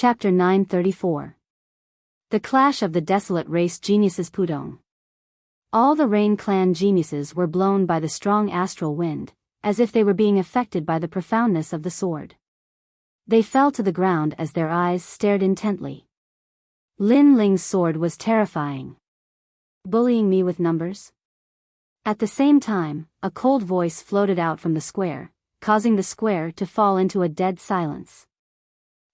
Chapter 934. The Clash of the Desolate Race Geniuses. Pudong. All the Rain Clan geniuses were blown by the strong astral wind, as if they were being affected by the profoundness of the sword. They fell to the ground as their eyes stared intently. Lin Ling's sword was terrifying. Bullying me with numbers? At the same time, a cold voice floated out from the square, causing the square to fall into a dead silence.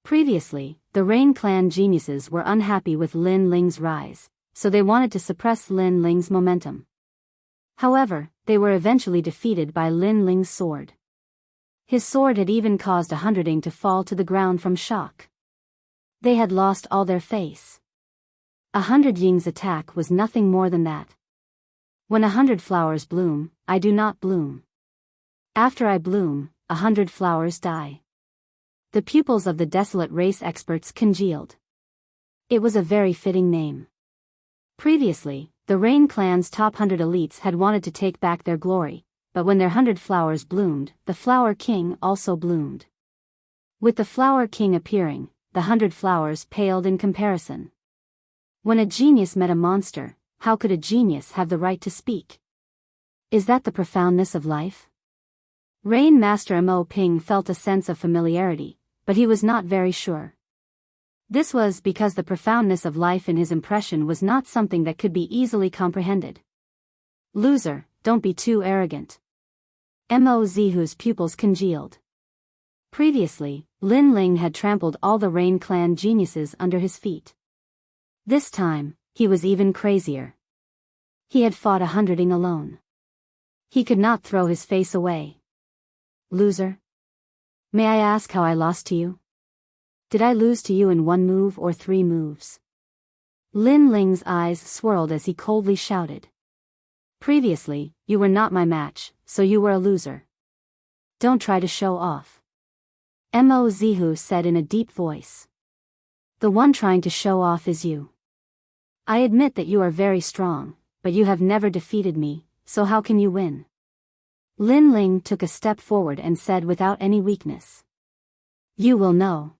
Previously, the Rain Clan geniuses were unhappy with Lin Ling's rise, so they wanted to suppress Lin Ling's momentum. However, they were eventually defeated by Lin Ling's sword. His sword had even caused 100 to fall to the ground from shock. They had lost all their face. 100 Ying's attack was nothing more than that. When 100 flowers bloom, I do not bloom. After I bloom, 100 flowers die. The pupils of the Desolate Race experts congealed. It was a very fitting name. Previously, the Rain Clan's top 100 elites had wanted to take back their glory, but when their 100 flowers bloomed, the Flower King also bloomed. With the Flower King appearing, the 100 flowers paled in comparison. When a genius met a monster, how could a genius have the right to speak? Is that the profoundness of life? Rain Master Mo Ping felt a sense of familiarity, but he was not very sure. This was because the profoundness of life in his impression was not something that could be easily comprehended. Loser, don't be too arrogant. Mo Zihu's pupils congealed. Previously, Lin Ling had trampled all the Rain Clan geniuses under his feet. This time, he was even crazier. He had fought 100 alone. He could not throw his face away. Loser. May I ask how I lost to you? Did I lose to you in 1 move or 3 moves? Lin Ling's eyes swirled as he coldly shouted. Previously, you were not my match, so you were a loser. Don't try to show off. Mo Zihu said in a deep voice. The one trying to show off is you. I admit that you are very strong, but you have never defeated me, so how can you win? Lin Ling took a step forward and said without any weakness. You will know.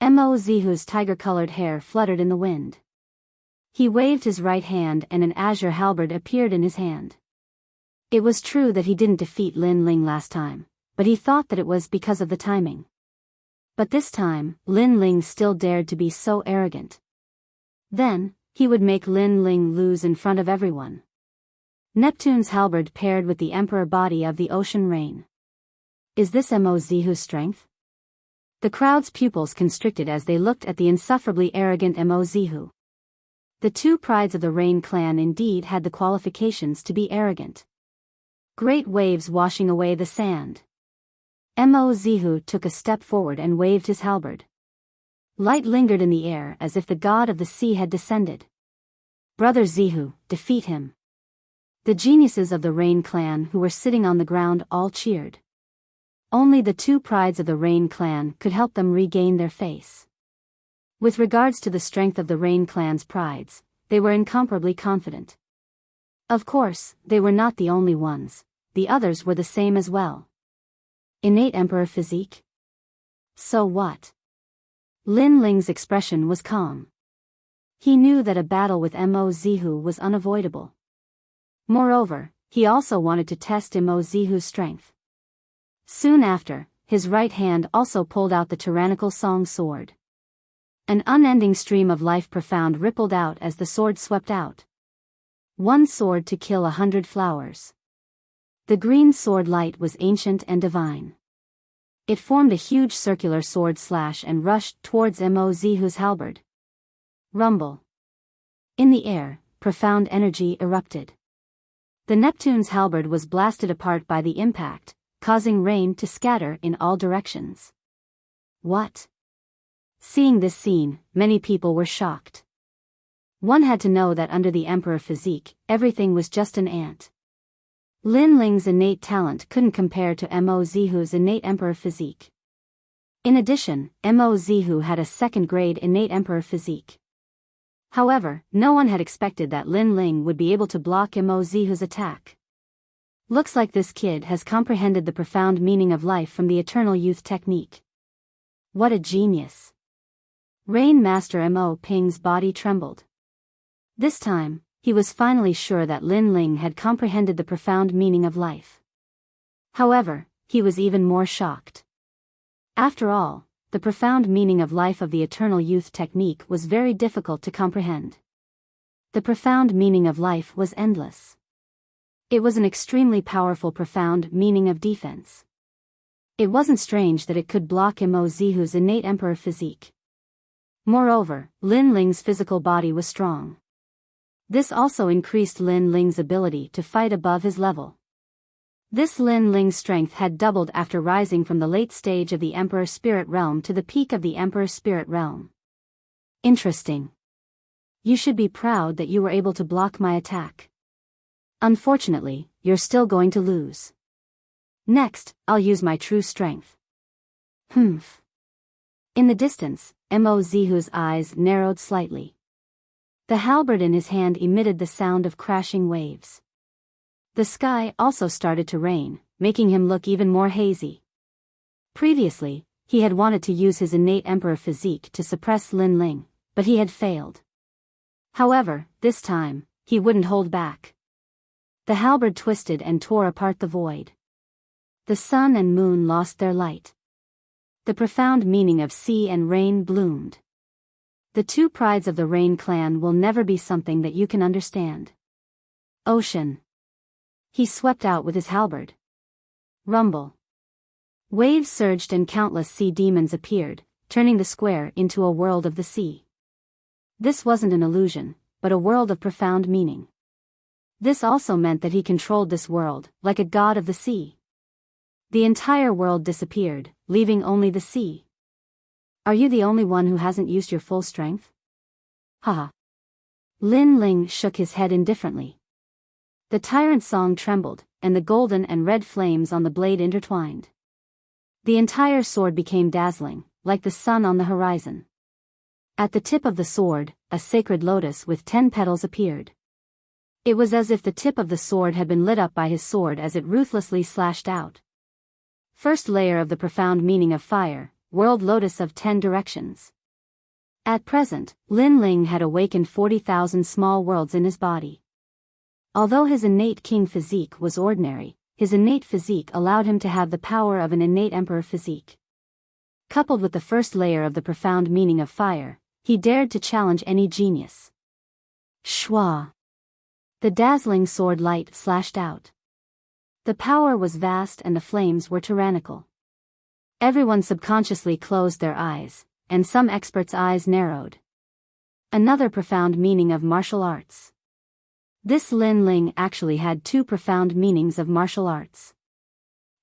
Mo Zihu's tiger-colored hair fluttered in the wind. He waved his right hand and an azure halberd appeared in his hand. It was true that he didn't defeat Lin Ling last time, but he thought that it was because of the timing. But this time, Lin Ling still dared to be so arrogant. Then, he would make Lin Ling lose in front of everyone. Neptune's halberd paired with the emperor body of the ocean rain. Is this Mo Zihu's strength? The crowd's pupils constricted as they looked at the insufferably arrogant Mo Zihu. The 2 prides of the Rain Clan indeed had the qualifications to be arrogant. Great waves washing away the sand. Mo Zihu took a step forward and waved his halberd. Light lingered in the air as if the god of the sea had descended. Brother Zihu, defeat him. The geniuses of the Rain Clan who were sitting on the ground all cheered. Only the 2 prides of the Rain Clan could help them regain their face. With regards to the strength of the Rain Clan's prides, they were incomparably confident. Of course, they were not the only ones, the others were the same as well. Innate emperor physique? So what? Lin Ling's expression was calm. He knew that a battle with Mo Zihu was unavoidable. Moreover, he also wanted to test Mo Zihu's strength. Soon after, his right hand also pulled out the tyrannical song sword. An unending stream of life profound rippled out as the sword swept out. 1 sword to kill 100 flowers. The green sword light was ancient and divine. It formed a huge circular sword slash and rushed towards Mo Zihu's halberd. Rumble. In the air, profound energy erupted. The Neptune's halberd was blasted apart by the impact, causing rain to scatter in all directions. What? Seeing this scene, many people were shocked. One had to know that under the emperor physique, everything was just an ant. Lin Ling's innate talent couldn't compare to Mo Zihu's innate emperor physique. In addition, Mo Zihu had a 2nd-grade innate emperor physique. However, no one had expected that Lin Ling would be able to block Mo Zihu's attack. Looks like this kid has comprehended the profound meaning of life from the eternal youth technique. What a genius. Rain Master Mo Ping's body trembled. This time, he was finally sure that Lin Ling had comprehended the profound meaning of life. However, he was even more shocked. After all, the profound meaning of life of the eternal youth technique was very difficult to comprehend. The profound meaning of life was endless. It was an extremely powerful profound meaning of defense. It wasn't strange that it could block Mo Zihu's innate emperor physique. Moreover, Lin Ling's physical body was strong. This also increased Lin Ling's ability to fight above his level. This Lin Ling's strength had doubled after rising from the late stage of the Emperor Spirit Realm to the peak of the Emperor Spirit Realm. Interesting. You should be proud that you were able to block my attack. Unfortunately, you're still going to lose. Next, I'll use my true strength. Humph. In the distance, Mo Zihu's eyes narrowed slightly. The halberd in his hand emitted the sound of crashing waves. The sky also started to rain, making him look even more hazy. Previously, he had wanted to use his innate emperor physique to suppress Lin Ling, but he had failed. However, this time, he wouldn't hold back. The halberd twisted and tore apart the void. The sun and moon lost their light. The profound meaning of sea and rain bloomed. The two prides of the Rain clan will never be something that you can understand. Ocean. He swept out with his halberd. Rumble. Waves surged and countless sea demons appeared, turning the square into a world of the sea. This wasn't an illusion, but a world of profound meaning. This also meant that he controlled this world, like a god of the sea. The entire world disappeared, leaving only the sea. Are you the only one who hasn't used your full strength? Haha. Lin Ling shook his head indifferently. The tyrant song trembled, and the golden and red flames on the blade intertwined. The entire sword became dazzling, like the sun on the horizon. At the tip of the sword, a sacred lotus with 10 petals appeared. It was as if the tip of the sword had been lit up by his sword as it ruthlessly slashed out. First layer of the profound meaning of fire, World Lotus of 10 directions. At present, Lin Ling had awakened 40,000 small worlds in his body. Although his innate king physique was ordinary, his innate physique allowed him to have the power of an innate emperor physique. Coupled with the first layer of the profound meaning of fire, he dared to challenge any genius. Shwa! The dazzling sword light slashed out. The power was vast and the flames were tyrannical. Everyone subconsciously closed their eyes, and some experts' eyes narrowed. Another profound meaning of martial arts. This Lin Ling actually had 2 profound meanings of martial arts.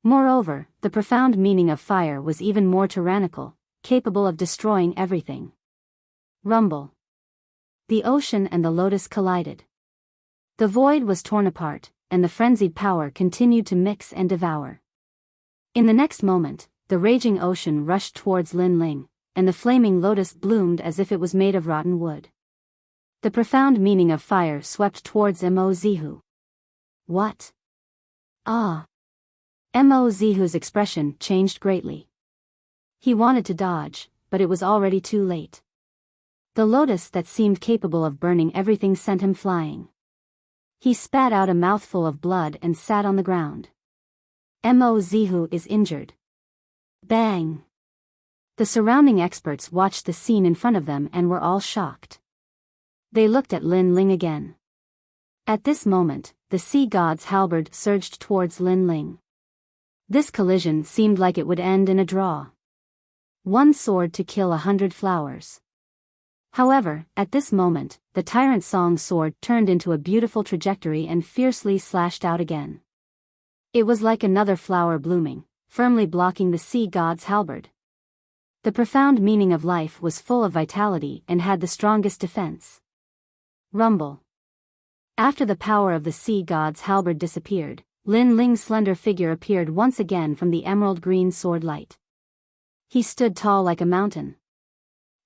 Moreover, the profound meaning of fire was even more tyrannical, capable of destroying everything. Rumble. The ocean and the lotus collided. The void was torn apart, and the frenzied power continued to mix and devour. In the next moment, the raging ocean rushed towards Lin Ling, and the flaming lotus bloomed as if it was made of rotten wood. The profound meaning of fire swept towards Mo Zihu. What? Ah! Mo Zihu's expression changed greatly. He wanted to dodge, but it was already too late. The lotus that seemed capable of burning everything sent him flying. He spat out a mouthful of blood and sat on the ground. Mo Zihu is injured. Bang! The surrounding experts watched the scene in front of them and were all shocked. They looked at Lin Ling again. At this moment, the sea god's halberd surged towards Lin Ling. This collision seemed like it would end in a draw. One sword to kill 100 flowers. However, at this moment, the Tyrant Song's sword turned into a beautiful trajectory and fiercely slashed out again. It was like another flower blooming, firmly blocking the sea god's halberd. The profound meaning of life was full of vitality and had the strongest defense. Rumble. After the power of the sea god's halberd disappeared, Lin Ling's slender figure appeared once again from the emerald green sword light. He stood tall like a mountain.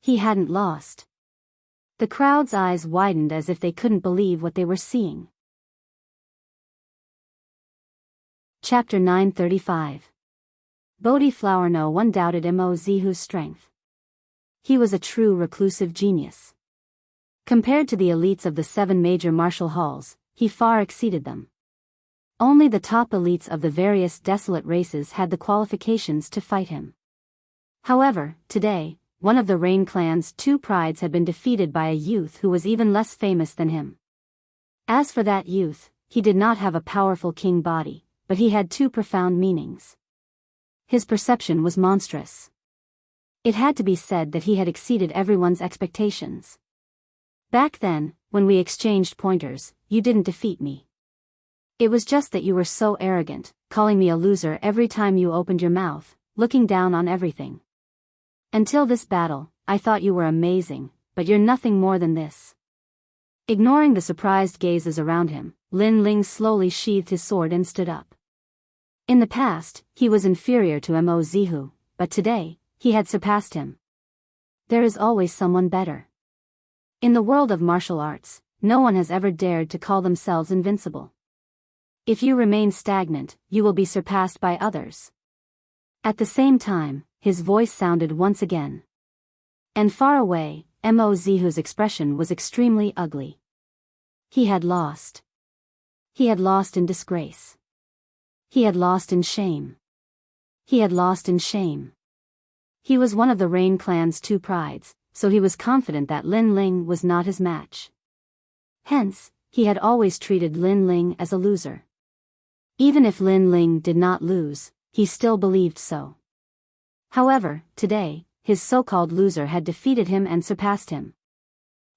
He hadn't lost. The crowd's eyes widened as if they couldn't believe what they were seeing. Chapter 935. Bodhi Flower. No one doubted Mo Zihu's strength. He was a true reclusive genius. Compared to the elites of the 7 major martial halls, he far exceeded them. Only the top elites of the various desolate races had the qualifications to fight him. However, today, one of the Rain clan's 2 prides had been defeated by a youth who was even less famous than him. As for that youth, he did not have a powerful king body, but he had 2 profound meanings. His perception was monstrous. It had to be said that he had exceeded everyone's expectations. Back then, when we exchanged pointers, you didn't defeat me. It was just that you were so arrogant, calling me a loser every time you opened your mouth, looking down on everything. Until this battle, I thought you were amazing, but you're nothing more than this. Ignoring the surprised gazes around him, Lin Ling slowly sheathed his sword and stood up. In the past, he was inferior to Mo Zihu, but today, he had surpassed him. There is always someone better. In the world of martial arts, no one has ever dared to call themselves invincible. If you remain stagnant, you will be surpassed by others. At the same time, his voice sounded once again. And far away, Mo Zihu's expression was extremely ugly. He had lost. He had lost in disgrace. He had lost in shame. He had lost in shame. He was one of the Rain clan's 2 prides, so he was confident that Lin Ling was not his match. Hence, he had always treated Lin Ling as a loser. Even if Lin Ling did not lose, he still believed so. However, today, his so-called loser had defeated him and surpassed him.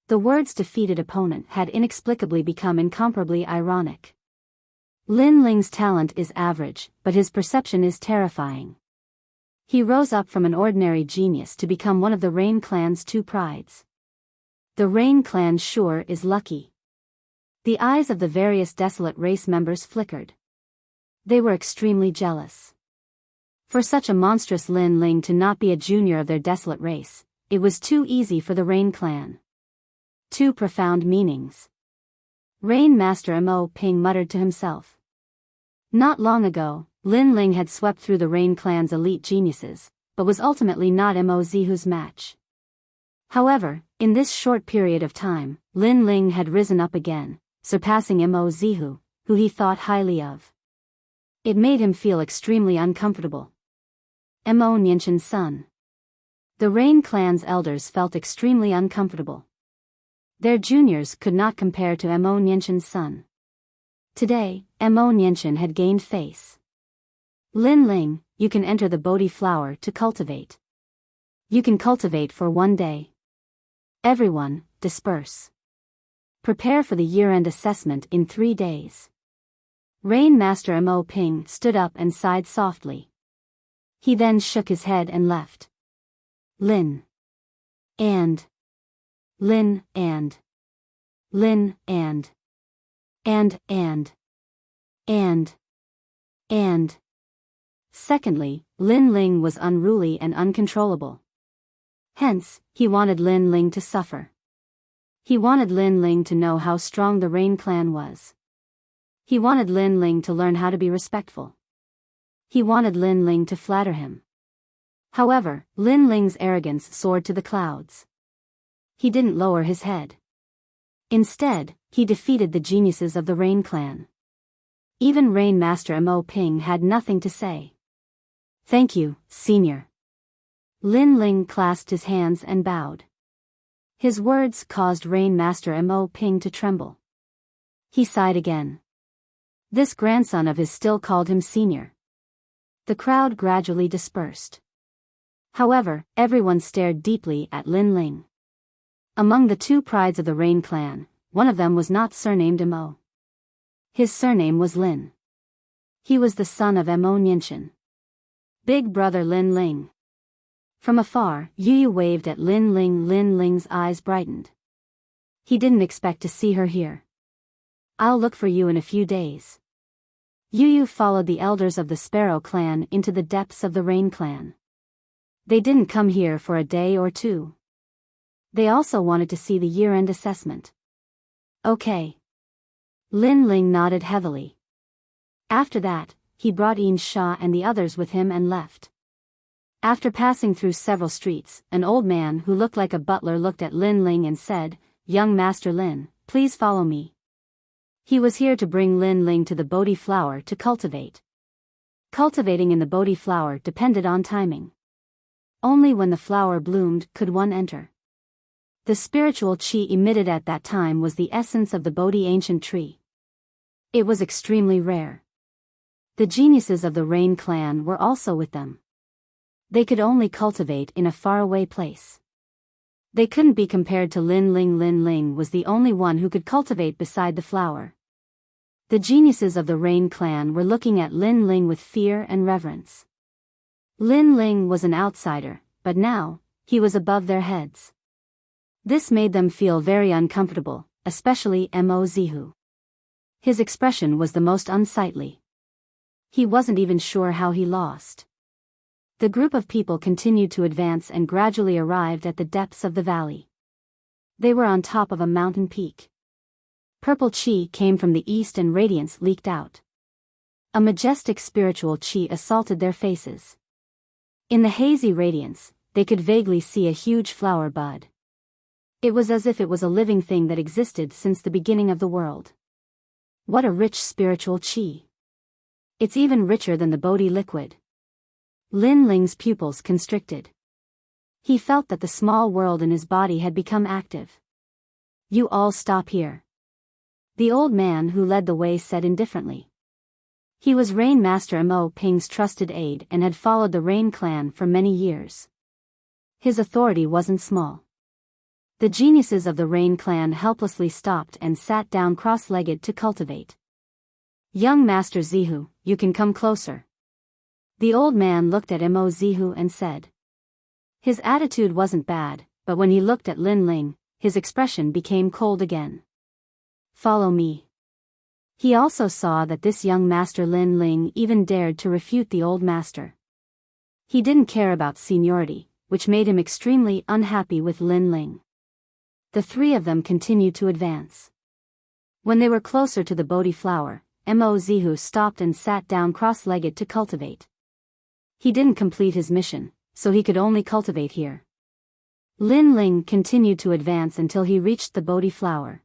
The words defeated opponent had inexplicably become incomparably ironic. Lin Ling's talent is average, but his perception is terrifying. He rose up from an ordinary genius to become one of the Rain clan's 2 prides. The Rain clan sure is lucky. The eyes of the various desolate race members flickered. They were extremely jealous. For such a monstrous Lin Ling to not be a junior of their desolate race, it was too easy for the Rain clan. 2 profound meanings. Rain Master Mo Ping muttered to himself. Not long ago, Lin Ling had swept through the Rain clan's elite geniuses, but was ultimately not Mo Zihu's match. However, in this short period of time, Lin Ling had risen up again, surpassing Mo Zihu, who he thought highly of. It made him feel extremely uncomfortable. Mo Nianshan's son. The Rain clan's elders felt extremely uncomfortable. Their juniors could not compare to Mo Nianshan's son. Today, Mo Nianshan had gained face. Lin Ling, you can enter the Bodhi flower to cultivate. You can cultivate for 1 day. Everyone, disperse. Prepare for the year-end assessment in 3 days. Rain Master Mo Ping stood up and sighed softly. He then shook his head and left. Lin. And. Lin and. Lin and. And. Secondly, Lin Ling was unruly and uncontrollable. Hence, he wanted Lin Ling to suffer. He wanted Lin Ling to know how strong the Rain clan was. He wanted Lin Ling to learn how to be respectful. He wanted Lin Ling to flatter him. However, Lin Ling's arrogance soared to the clouds. He didn't lower his head. Instead, he defeated the geniuses of the Rain clan. Even Rain Master Mo Ping had nothing to say. Thank you, senior. Lin Ling clasped his hands and bowed. His words caused Rain Master Mo Ping to tremble. He sighed again. This grandson of his still called him senior. The crowd gradually dispersed. However, everyone stared deeply at Lin Ling. Among the 2 prides of the Rain clan, one of them was not surnamed Mo. His surname was Lin. He was the son of Mo Nianshan. Big brother Lin Ling. From afar, Yu waved at Lin Ling. Lin Ling's eyes brightened. He didn't expect to see her here. I'll look for you in a few days. Yu followed the elders of the Sparrow clan into the depths of the Rain clan. They didn't come here for a day or 2. They also wanted to see the year-end assessment. Okay. Lin Ling nodded heavily. After that, he brought Yin Sha and the others with him and left. After passing through several streets, an old man who looked like a butler looked at Lin Ling and said, "Young Master Lin, please follow me." He was here to bring Lin Ling to the Bodhi flower to cultivate. Cultivating in the Bodhi flower depended on timing. Only when the flower bloomed could one enter. The spiritual qi emitted at that time was the essence of the Bodhi ancient tree. It was extremely rare. The geniuses of the Rain clan were also with them. They could only cultivate in a faraway place. They couldn't be compared to Lin Ling. Lin Ling was the only one who could cultivate beside the flower. The geniuses of the Rain clan were looking at Lin Ling with fear and reverence. Lin Ling was an outsider, but now, he was above their heads. This made them feel very uncomfortable, especially Mo Zihu. His expression was the most unsightly. He wasn't even sure how he lost. The group of people continued to advance and gradually arrived at the depths of the valley. They were on top of a mountain peak. Purple qi came from the east and radiance leaked out. A majestic spiritual qi assaulted their faces. In the hazy radiance, they could vaguely see a huge flower bud. It was as if it was a living thing that existed since the beginning of the world. What a rich spiritual qi. It's even richer than the Bodhi liquid. Lin Ling's pupils constricted. He felt that the small world in his body had become active. "You all stop here," the old man who led the way said indifferently. He was Rain Master Mo Ping's trusted aide and had followed the Rain clan for many years. His authority wasn't small. The geniuses of the Rain clan helplessly stopped and sat down cross-legged to cultivate. "Young Master Zihu, you can come closer." The old man looked at Mo Zihu and said. His attitude wasn't bad, but when he looked at Lin Ling, his expression became cold again. "Follow me." He also saw that this young Master Lin Ling even dared to refute the old master. He didn't care about seniority, which made him extremely unhappy with Lin Ling. The three of them continued to advance. When they were closer to the Bodhi flower, Mo Zihu stopped and sat down cross-legged to cultivate. He didn't complete his mission, so he could only cultivate here. Lin Ling continued to advance until he reached the Bodhi flower.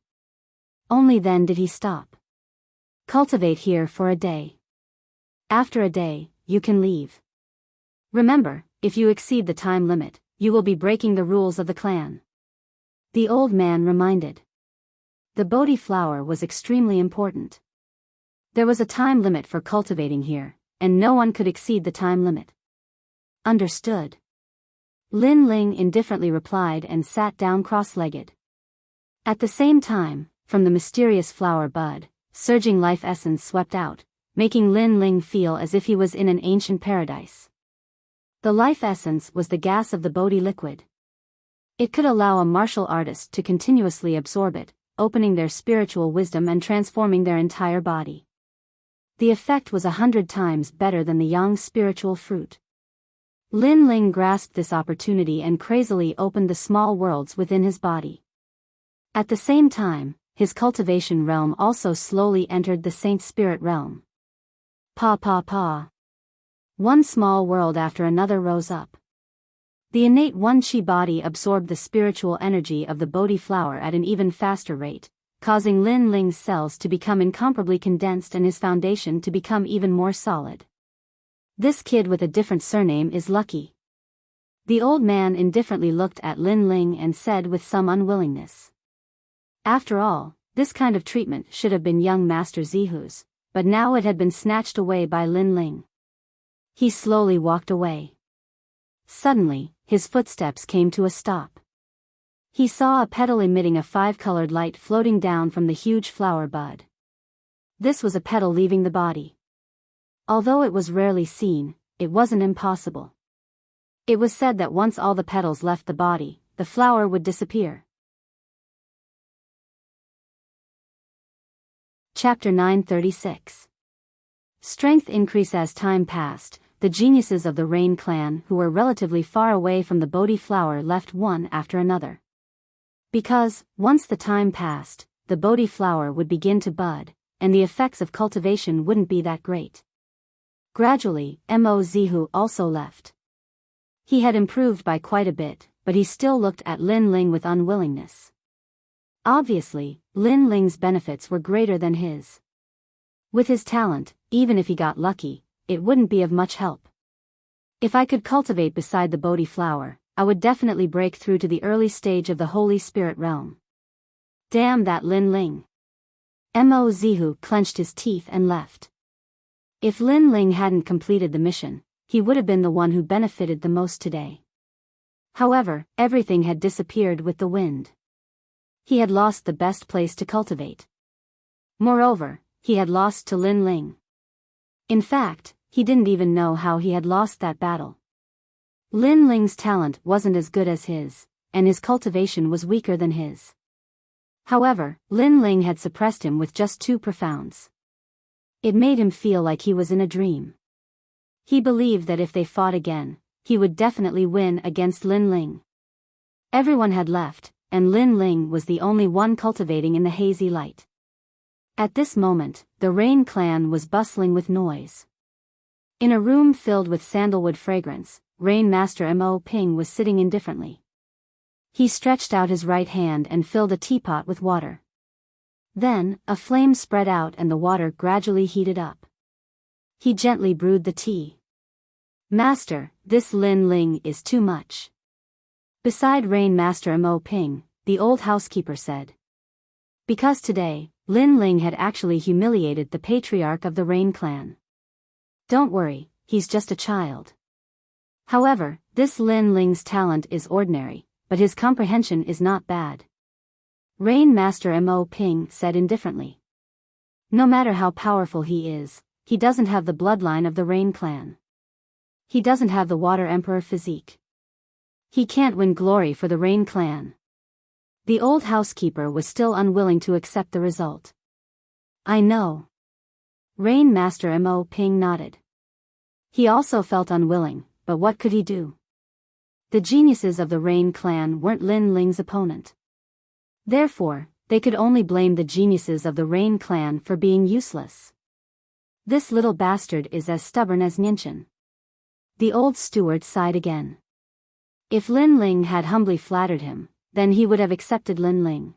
Only then did he stop. "Cultivate here for a day. After a day, you can leave. Remember, if you exceed the time limit, you will be breaking the rules of the clan," the old man reminded. The Bodhi flower was extremely important. There was a time limit for cultivating here, and no one could exceed the time limit. "Understood." Lin Ling indifferently replied and sat down cross-legged. At the same time, from the mysterious flower bud, surging life essence swept out, making Lin Ling feel as if he was in an ancient paradise. The life essence was the gas of the Bodhi liquid. It could allow a martial artist to continuously absorb it, opening their spiritual wisdom and transforming their entire body. The effect was 100 times better than the Yang spiritual fruit. Lin Ling grasped this opportunity and crazily opened the small worlds within his body. At the same time, his cultivation realm also slowly entered the Saint Spirit realm. Pa pa pa. One small world after another rose up. The innate One Chi body absorbed the spiritual energy of the Bodhi flower at an even faster rate, causing Lin Ling's cells to become incomparably condensed and his foundation to become even more solid. "This kid with a different surname is lucky." The old man indifferently looked at Lin Ling and said with some unwillingness. After all, this kind of treatment should have been young Master Zihu's, but now it had been snatched away by Lin Ling. He slowly walked away. Suddenly, his footsteps came to a stop. He saw a petal emitting a 5-colored light floating down from the huge flower bud. This was a petal leaving the body. Although it was rarely seen, it wasn't impossible. It was said that once all the petals left the body, the flower would disappear. Chapter 936. Strength increase. As time passed, the geniuses of the Rain clan who were relatively far away from the Bodhi flower left one after another. Because, once the time passed, the Bodhi flower would begin to bud, and the effects of cultivation wouldn't be that great. Gradually, Mo Zihu also left. He had improved by quite a bit, but he still looked at Lin Ling with unwillingness. Obviously, Lin Ling's benefits were greater than his. With his talent, even if he got lucky, it wouldn't be of much help. If I could cultivate beside the Bodhi flower, I would definitely break through to the early stage of the Holy Spirit realm. Damn that Lin Ling. Mo Zihu clenched his teeth and left. If Lin Ling hadn't completed the mission, he would have been the one who benefited the most today. However, everything had disappeared with the wind. He had lost the best place to cultivate. Moreover, he had lost to Lin Ling. In fact, he didn't even know how he had lost that battle. Lin Ling's talent wasn't as good as his, and his cultivation was weaker than his. However, Lin Ling had suppressed him with just 2 profounds. It made him feel like he was in a dream. He believed that if they fought again, he would definitely win against Lin Ling. Everyone had left, and Lin Ling was the only one cultivating in the hazy light. At this moment, the Rain clan was bustling with noise. In a room filled with sandalwood fragrance, Rain Master Mo Ping was sitting indifferently. He stretched out his right hand and filled a teapot with water. Then, a flame spread out and the water gradually heated up. He gently brewed the tea. Master, this Lin Ling is too much. Beside Rain Master Mo Ping, the old housekeeper said. Because today, Lin Ling had actually humiliated the patriarch of the Rain clan. Don't worry, he's just a child. However, this Lin Ling's talent is ordinary, but his comprehension is not bad. Rain Master Mo Ping said indifferently. No matter how powerful he is, he doesn't have the bloodline of the Rain clan. He doesn't have the Water Emperor physique. He can't win glory for the Rain clan. The old housekeeper was still unwilling to accept the result. I know. Rain Master Mo Ping nodded. He also felt unwilling, but what could he do? The geniuses of the Rain clan weren't Lin Ling's opponent. Therefore, they could only blame the geniuses of the Rain clan for being useless. This little bastard is as stubborn as Nianchen. The old steward sighed again. If Lin Ling had humbly flattered him, then he would have accepted Lin Ling.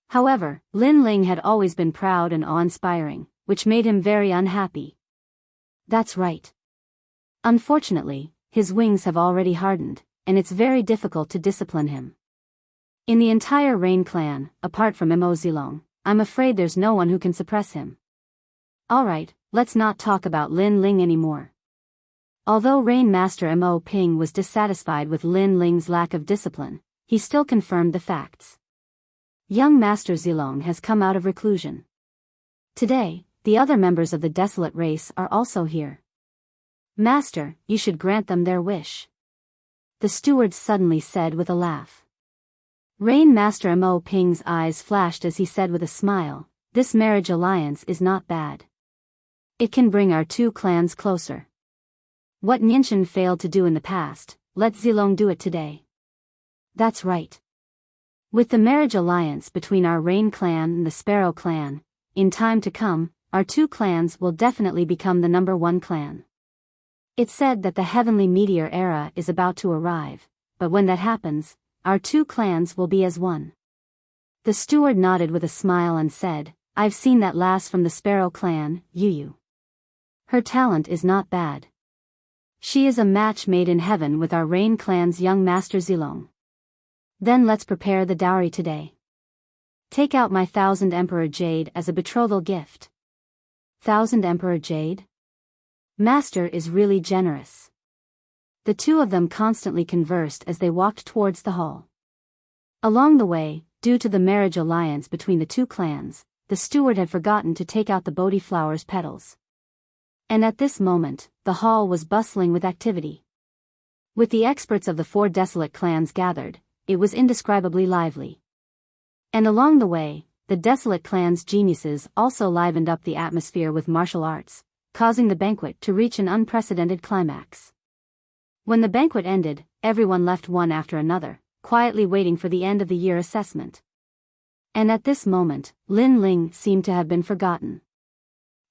However, Lin Ling had always been proud and awe-inspiring, which made him very unhappy. That's right. Unfortunately, his wings have already hardened, and it's very difficult to discipline him. In the entire Rain clan, apart from Mo Zilong, I'm afraid there's no one who can suppress him. Alright, let's not talk about Lin Ling anymore. Although Rain Master Mo Ping was dissatisfied with Lin Ling's lack of discipline, he still confirmed the facts. Young Master Zilong has come out of reclusion. Today, the other members of the desolate race are also here. Master, you should grant them their wish. The steward suddenly said with a laugh. Rain Master Mo Ping's eyes flashed as he said with a smile, this marriage alliance is not bad. It can bring our 2 clans closer. What Nianchen failed to do in the past, let Zilong do it today. That's right. With the marriage alliance between our Rain clan and the Sparrow clan, in time to come, our 2 clans will definitely become the #1 clan. It's said that the heavenly meteor era is about to arrive, but when that happens, our 2 clans will be as one. The steward nodded with a smile and said, I've seen that lass from the Sparrow clan, Yu. Her talent is not bad. She is a match made in heaven with our Rain clan's young Master Zilong. Then let's prepare the dowry today. Take out my 1000 Emperor Jade as a betrothal gift. 1000 Emperor Jade? Master is really generous. The 2 of them constantly conversed as they walked towards the hall. Along the way, due to the marriage alliance between the 2 clans, the steward had forgotten to take out the Bodhi flower's petals. And at this moment, the hall was bustling with activity. With the experts of the 4 desolate clans gathered, it was indescribably lively. And along the way, the desolate clan's geniuses also livened up the atmosphere with martial arts, causing the banquet to reach an unprecedented climax. When the banquet ended, everyone left one after another, quietly waiting for the end of the year assessment. And at this moment, Lin Ling seemed to have been forgotten.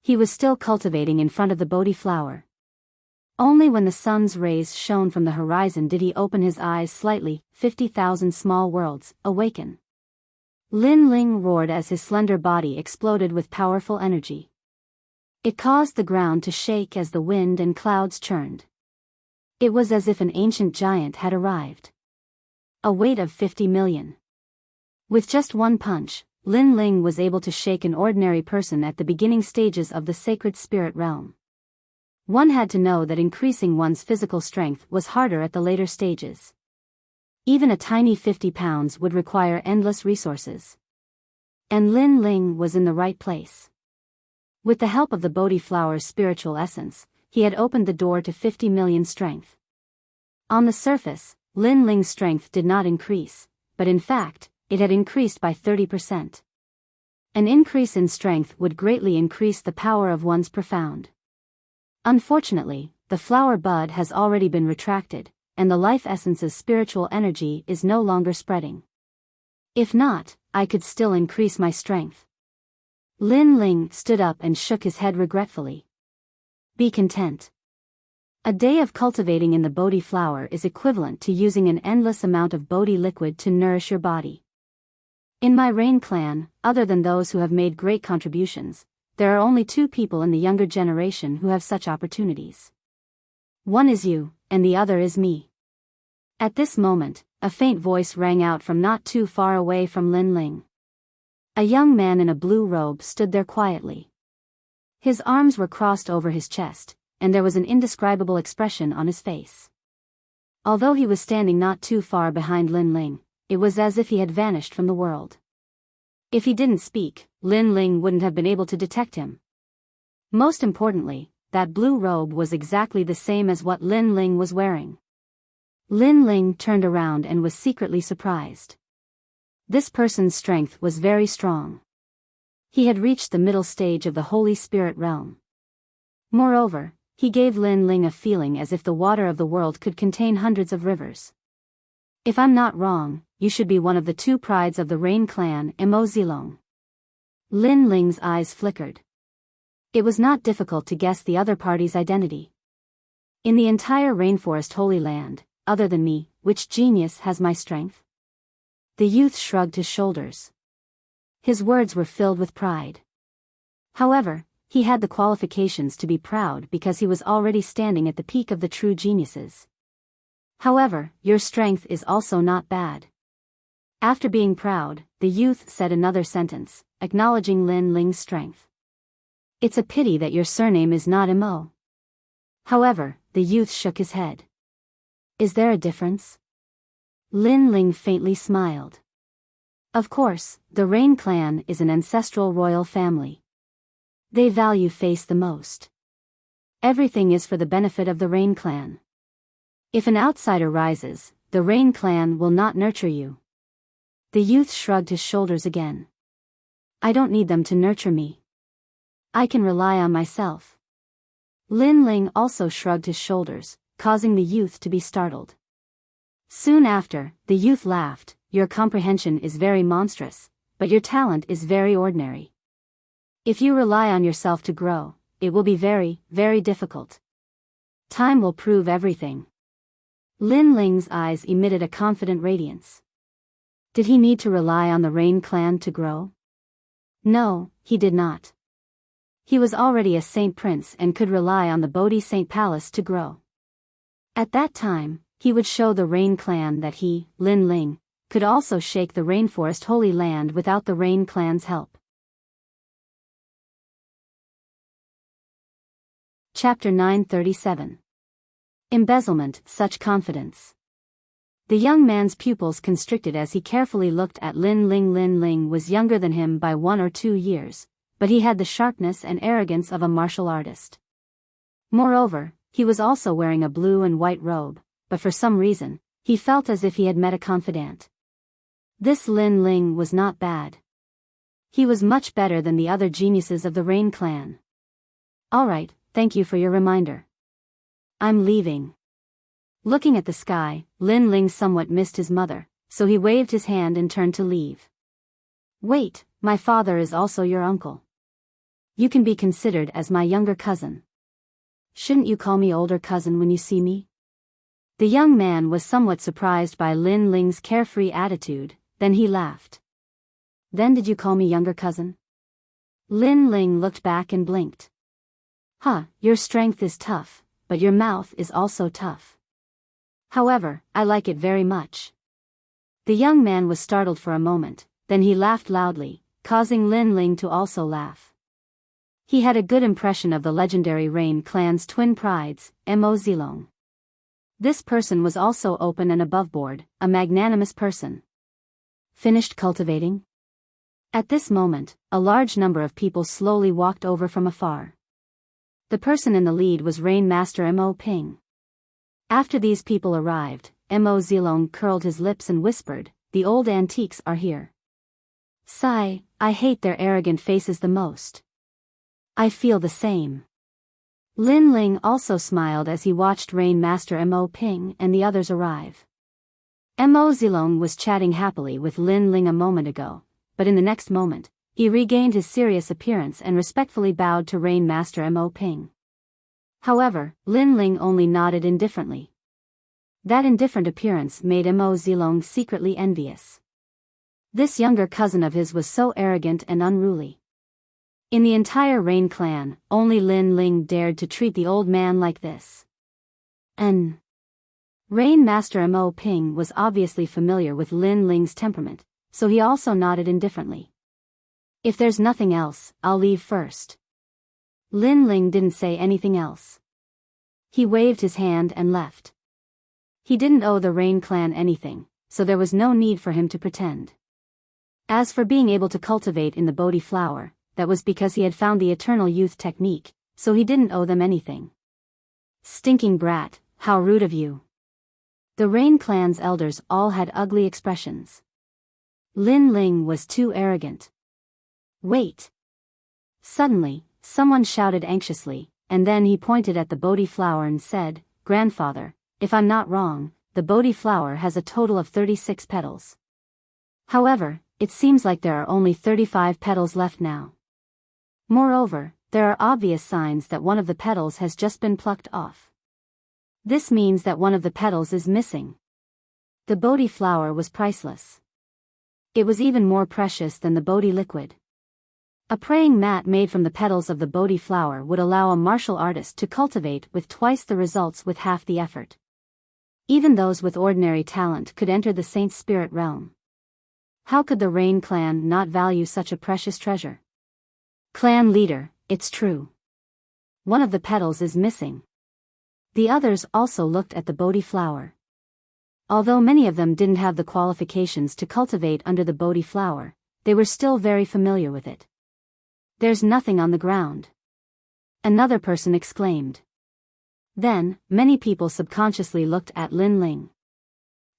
He was still cultivating in front of the Bodhi flower. Only when the sun's rays shone from the horizon did he open his eyes slightly. 50,000 small worlds, awaken. Lin Ling roared as his slender body exploded with powerful energy. It caused the ground to shake as the wind and clouds churned. It was as if an ancient giant had arrived. A weight of 50 million. With just one punch, Lin Ling was able to shake an ordinary person at the beginning stages of the sacred spirit realm. One had to know that increasing one's physical strength was harder at the later stages. Even a tiny 50 pounds would require endless resources. And Lin Ling was in the right place. With the help of the Bodhi flower's spiritual essence, he had opened the door to 50 million strength. On the surface, Lin Ling's strength did not increase, but in fact, it had increased by 30%. An increase in strength would greatly increase the power of one's profound. Unfortunately, the flower bud has already been retracted, and the life essence's spiritual energy is no longer spreading. If not, I could still increase my strength. Lin Ling stood up and shook his head regretfully. Be content. A day of cultivating in the Bodhi flower is equivalent to using an endless amount of Bodhi liquid to nourish your body. In my Rain clan, other than those who have made great contributions, there are only 2 people in the younger generation who have such opportunities. One is you, and the other is me. At this moment, a faint voice rang out from not too far away from Lin Ling. A young man in a blue robe stood there quietly. His arms were crossed over his chest, and there was an indescribable expression on his face. Although he was standing not too far behind Lin Ling, it was as if he had vanished from the world. If he didn't speak, Lin Ling wouldn't have been able to detect him. Most importantly, that blue robe was exactly the same as what Lin Ling was wearing. Lin Ling turned around and was secretly surprised. This person's strength was very strong. He had reached the middle stage of the Holy Spirit realm. Moreover, he gave Lin Ling a feeling as if the water of the world could contain hundreds of rivers. If I'm not wrong, you should be one of the 2 prides of the Rain clan, Emo Zilong. Lin Ling's eyes flickered. It was not difficult to guess the other party's identity. In the entire Rainforest Holy Land, other than me, which genius has my strength? The youth shrugged his shoulders. His words were filled with pride. However, he had the qualifications to be proud because he was already standing at the peak of the true geniuses. However, your strength is also not bad. After being proud, the youth said another sentence, acknowledging Lin Ling's strength. It's a pity that your surname is not Emo. However, the youth shook his head. Is there a difference? Lin Ling faintly smiled. Of course, the Rain clan is an ancestral royal family. They value face the most. Everything is for the benefit of the Rain clan. If an outsider rises, the Rain clan will not nurture you. The youth shrugged his shoulders again. I don't need them to nurture me. I can rely on myself. Lin Ling also shrugged his shoulders, causing the youth to be startled. Soon after, the youth laughed. Your comprehension is very monstrous, but your talent is very ordinary. If you rely on yourself to grow, it will be very, very difficult. Time will prove everything. Lin Ling's eyes emitted a confident radiance. Did he need to rely on the Rain clan to grow? No, he did not. He was already a Saint Prince and could rely on the Bodhi Saint Palace to grow. At that time, he would show the Rain clan that he, Lin Ling, could also shake the Rainforest Holy Land without the Rain clan's help. Chapter 937. Embezzlement, such confidence. The young man's pupils constricted as he carefully looked at Lin Ling. Lin Ling was younger than him by 1 or 2 years, but he had the sharpness and arrogance of a martial artist. Moreover, he was also wearing a blue and white robe, but for some reason, he felt as if he had met a confidant. This Lin Ling was not bad. He was much better than the other geniuses of the Rain clan. Alright, thank you for your reminder. I'm leaving. Looking at the sky, Lin Ling somewhat missed his mother, so he waved his hand and turned to leave. Wait, my father is also your uncle. You can be considered as my younger cousin. Shouldn't you call me older cousin when you see me? The young man was somewhat surprised by Lin Ling's carefree attitude, then he laughed. Then did you call me younger cousin? Lin Ling looked back and blinked. Your strength is tough, but your mouth is also tough. However, I like it very much. The young man was startled for a moment, then he laughed loudly, causing Lin Ling to also laugh. He had a good impression of the legendary Rain clan's twin prides, Mo Zilong. This person was also open and aboveboard, a magnanimous person. Finished cultivating? At this moment, a large number of people slowly walked over from afar. The person in the lead was Rain Master Mo Ping. After these people arrived, Mo Zilong curled his lips and whispered, "The old antiques are here. Sigh, I hate their arrogant faces the most." I feel the same. Lin Ling also smiled as he watched Rain Master Mo Ping and the others arrive. Mo Zilong was chatting happily with Lin Ling a moment ago, but in the next moment, he regained his serious appearance and respectfully bowed to Rain Master Mo Ping. However, Lin Ling only nodded indifferently. That indifferent appearance made Mo Zilong secretly envious. This younger cousin of his was so arrogant and unruly. In the entire Rain clan, only Lin Ling dared to treat the old man like this. Rain Master Mo Ping was obviously familiar with Lin Ling's temperament, so he also nodded indifferently. If there's nothing else, I'll leave first. Lin Ling didn't say anything else. He waved his hand and left. He didn't owe the Rain clan anything, so there was no need for him to pretend. As for being able to cultivate in the Bodhi flower, that was because he had found the eternal youth technique, so he didn't owe them anything. Stinking brat, how rude of you. The Rain clan's elders all had ugly expressions. Lin Ling was too arrogant. Wait. Suddenly, someone shouted anxiously, and then he pointed at the Bodhi flower and said, "Grandfather, if I'm not wrong, the Bodhi flower has a total of 36 petals. However, it seems like there are only 35 petals left now. Moreover, there are obvious signs that one of the petals has just been plucked off. This means that one of the petals is missing." The Bodhi flower was priceless. It was even more precious than the Bodhi liquid. A praying mat made from the petals of the Bodhi flower would allow a martial artist to cultivate with twice the results with half the effort. Even those with ordinary talent could enter the saint's spirit realm. How could the Rain clan not value such a precious treasure? Clan leader, it's true. One of the petals is missing. The others also looked at the Bodhi flower. Although many of them didn't have the qualifications to cultivate under the Bodhi flower, they were still very familiar with it. There's nothing on the ground. Another person exclaimed. Then, many people subconsciously looked at Lin Ling.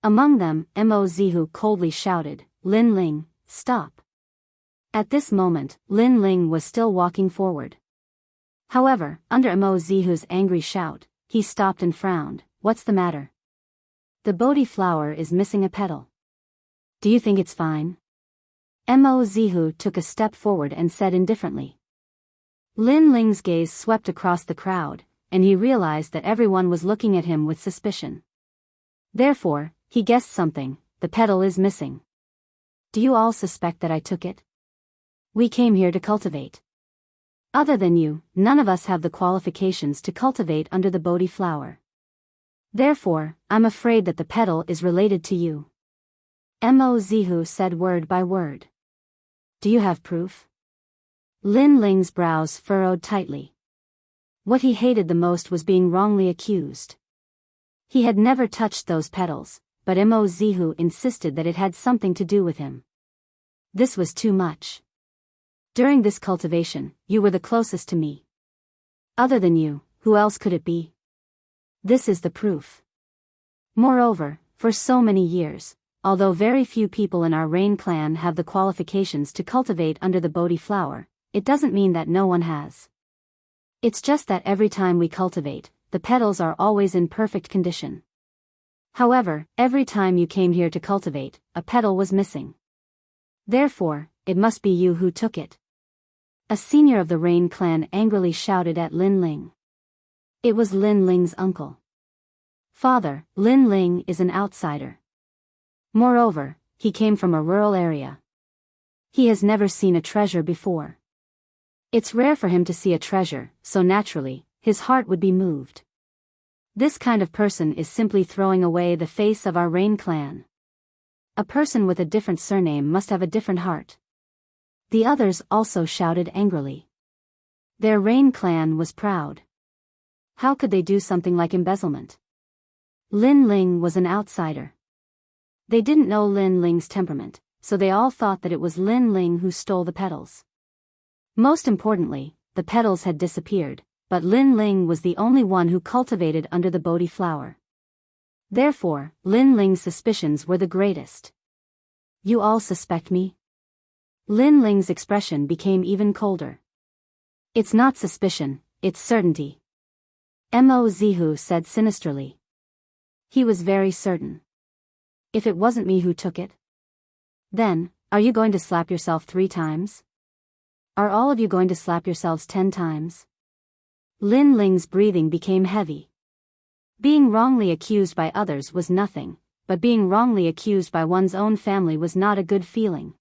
Among them, Mo Zihu coldly shouted, "Lin Ling, stop." At this moment, Lin Ling was still walking forward. However, under Mo Zihu's angry shout, he stopped and frowned. "What's the matter?" "The Bodhi flower is missing a petal. Do you think it's fine?" Mo Zihu took a step forward and said indifferently. Lin Ling's gaze swept across the crowd, and he realized that everyone was looking at him with suspicion. Therefore, he guessed something. "The petal is missing. Do you all suspect that I took it? We came here to cultivate. Other than you, none of us have the qualifications to cultivate under the Bodhi flower. Therefore, I'm afraid that the petal is related to you." Mo Zihu said word by word. "Do you have proof?" Lin Ling's brows furrowed tightly. What he hated the most was being wrongly accused. He had never touched those petals, but Mo Zihu insisted that it had something to do with him. This was too much. "During this cultivation, you were the closest to me. Other than you, who else could it be? This is the proof. Moreover, for so many years, although very few people in our Rain clan have the qualifications to cultivate under the Bodhi flower, it doesn't mean that no one has. It's just that every time we cultivate, the petals are always in perfect condition. However, every time you came here to cultivate, a petal was missing. Therefore, it must be you who took it." A senior of the Rain clan angrily shouted at Lin Ling. It was Lin Ling's uncle. Father, Lin Ling is an outsider. Moreover, he came from a rural area. He has never seen a treasure before. It's rare for him to see a treasure, so naturally, his heart would be moved. This kind of person is simply throwing away the face of our Rain clan. A person with a different surname must have a different heart. The others also shouted angrily. Their Rain clan was proud. How could they do something like embezzlement? Lin Ling was an outsider. They didn't know Lin Ling's temperament, so they all thought that it was Lin Ling who stole the petals. Most importantly, the petals had disappeared, but Lin Ling was the only one who cultivated under the Bodhi flower. Therefore, Lin Ling's suspicions were the greatest. You all suspect me? Lin Ling's expression became even colder. It's not suspicion, it's certainty. Mo Zihu said sinisterly. He was very certain. If it wasn't me who took it? Then, are you going to slap yourself 3 times? Are all of you going to slap yourselves 10 times? Lin Ling's breathing became heavy. Being wrongly accused by others was nothing, but being wrongly accused by one's own family was not a good feeling.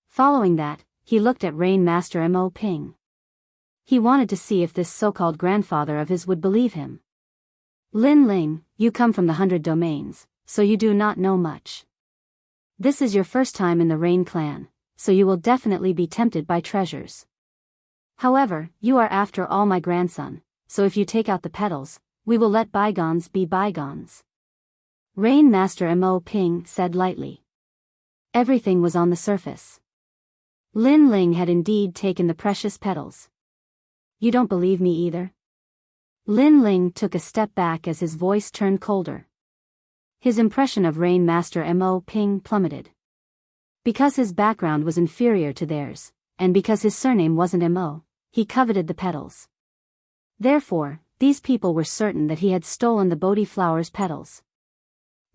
Following that, he looked at Rain Master Mo Ping. He wanted to see if this so-called grandfather of his would believe him. Lin Ling, you come from the 100 domains, so you do not know much. This is your first time in the Rain clan, so you will definitely be tempted by treasures. However, you are after all my grandson, so if you take out the petals, we will let bygones be bygones. Rain Master Mo Ping said lightly. Everything was on the surface. Lin Ling had indeed taken the precious petals. You don't believe me either? Lin Ling took a step back as his voice turned colder. His impression of Rain Master Mo Ping plummeted. Because his background was inferior to theirs, and because his surname wasn't Mo, he coveted the petals. Therefore, these people were certain that he had stolen the Bodhi flower's petals.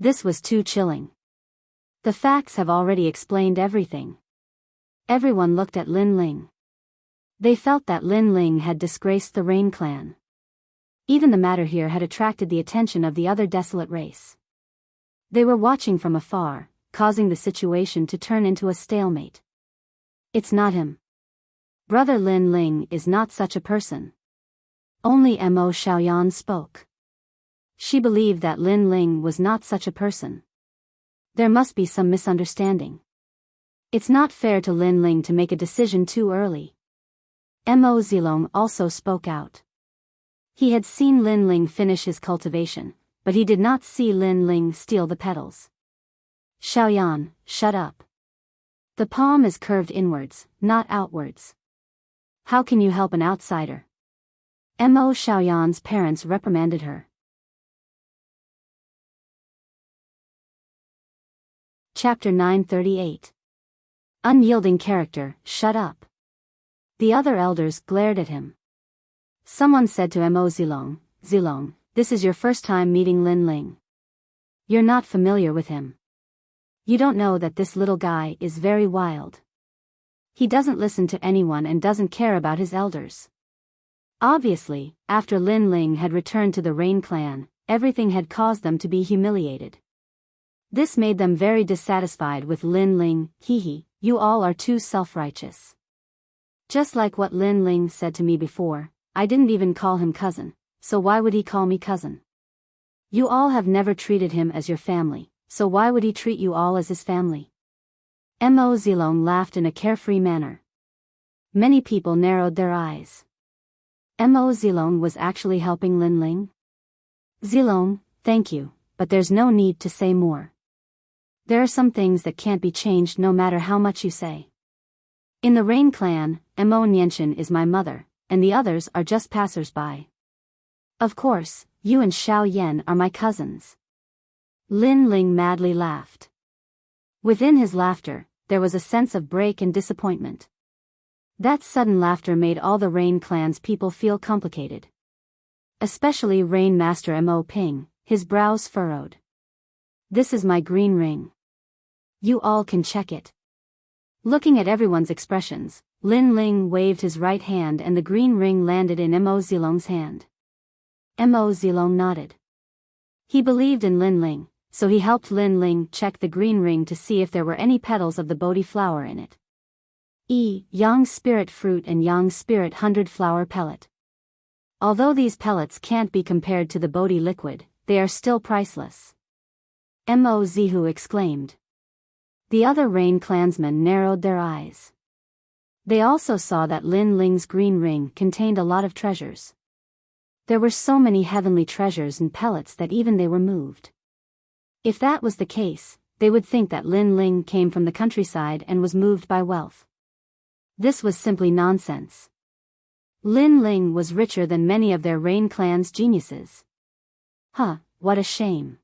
This was too chilling. The facts have already explained everything. Everyone looked at Lin Ling. They felt that Lin Ling had disgraced the Rain clan. Even the matter here had attracted the attention of the other desolate race. They were watching from afar, causing the situation to turn into a stalemate. It's not him. Brother Lin Ling is not such a person. Only Mo Xiaoyan spoke. She believed that Lin Ling was not such a person. There must be some misunderstanding. It's not fair to Lin Ling to make a decision too early. Mo Zilong also spoke out. He had seen Lin Ling finish his cultivation, but he did not see Lin Ling steal the petals. Xiaoyan, shut up. The palm is curved inwards, not outwards. How can you help an outsider? Mo Xiaoyan's parents reprimanded her. Chapter 938. Unyielding character, shut up. The other elders glared at him. Someone said to Mo Zilong, Zilong, this is your first time meeting Lin Ling. You're not familiar with him. You don't know that this little guy is very wild. He doesn't listen to anyone and doesn't care about his elders. Obviously, after Lin Ling had returned to the Rain clan, everything had caused them to be humiliated. This made them very dissatisfied with Lin Ling. Hee, you all are too self-righteous. Just like what Lin Ling said to me before, I didn't even call him cousin, so why would he call me cousin? You all have never treated him as your family, so why would he treat you all as his family? Mo Zilong laughed in a carefree manner. Many people narrowed their eyes. Mo Zilong was actually helping Lin Ling? Zilong, thank you, but there's no need to say more. There are some things that can't be changed no matter how much you say. In the Rain clan, Mo Nianchen is my mother, and the others are just passers-by. Of course, you and Xiao Yan are my cousins. Lin Ling madly laughed. Within his laughter, there was a sense of break and disappointment. That sudden laughter made all the Rain clan's people feel complicated. Especially Rain Master Mo Ping, his brows furrowed. This is my green ring. You all can check it. Looking at everyone's expressions, Lin Ling waved his right hand and the green ring landed in Mo Zilong's hand. Mo Zilong nodded. He believed in Lin Ling, so he helped Lin Ling check the green ring to see if there were any petals of the Bodhi flower in it. Yang spirit fruit and Yang spirit 100 flower pellet. Although these pellets can't be compared to the Bodhi liquid, they are still priceless. Mo Zihu exclaimed. The other Rain clansmen narrowed their eyes. They also saw that Lin Ling's green ring contained a lot of treasures. There were so many heavenly treasures and pellets that even they were moved. If that was the case, they would think that Lin Ling came from the countryside and was moved by wealth. This was simply nonsense. Lin Ling was richer than many of their Rain clan's geniuses. What a shame.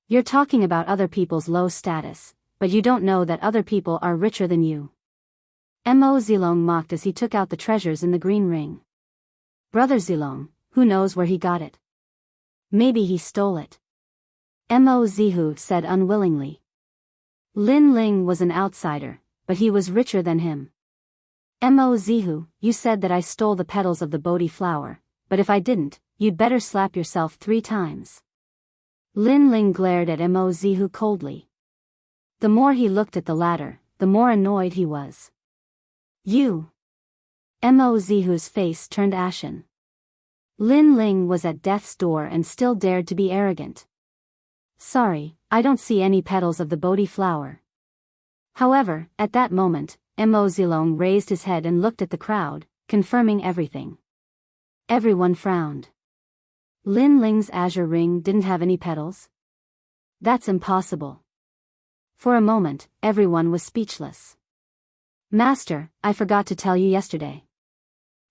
You're talking about other people's low status, but you don't know that other people are richer than you. Mo Zilong mocked as he took out the treasures in the green ring. Brother Zilong, who knows where he got it? Maybe he stole it. Mo Zihu said unwillingly. Lin Ling was an outsider, but he was richer than him. Mo Zihu, you said that I stole the petals of the Bodhi flower, but if I didn't, you'd better slap yourself 3 times. Lin Ling glared at Mo Zihu coldly. The more he looked at the latter, the more annoyed he was. You! Mo Zihu's face turned ashen. Lin Ling was at death's door and still dared to be arrogant. Sorry, I don't see any petals of the Bodhi flower. However, at that moment, Mo Zilong raised his head and looked at the crowd, confirming everything. Everyone frowned. Lin Ling's azure ring didn't have any petals? That's impossible. For a moment, everyone was speechless. Master, I forgot to tell you yesterday.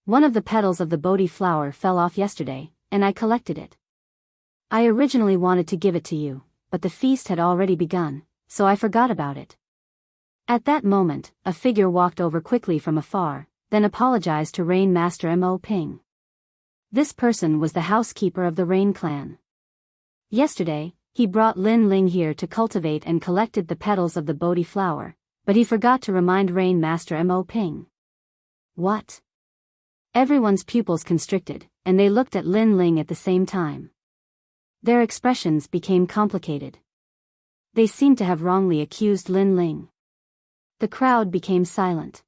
One of the petals of the Bodhi flower fell off yesterday, and I collected it. I originally wanted to give it to you, but the feast had already begun, so I forgot about it. At that moment, a figure walked over quickly from afar, then apologized to Rain Master Mo Ping. This person was the housekeeper of the Rain clan. Yesterday, he brought Lin Ling here to cultivate and collected the petals of the Bodhi flower, but he forgot to remind Rain Master Mo Ping. What? Everyone's pupils constricted, and they looked at Lin Ling at the same time. Their expressions became complicated. They seemed to have wrongly accused Lin Ling. The crowd became silent.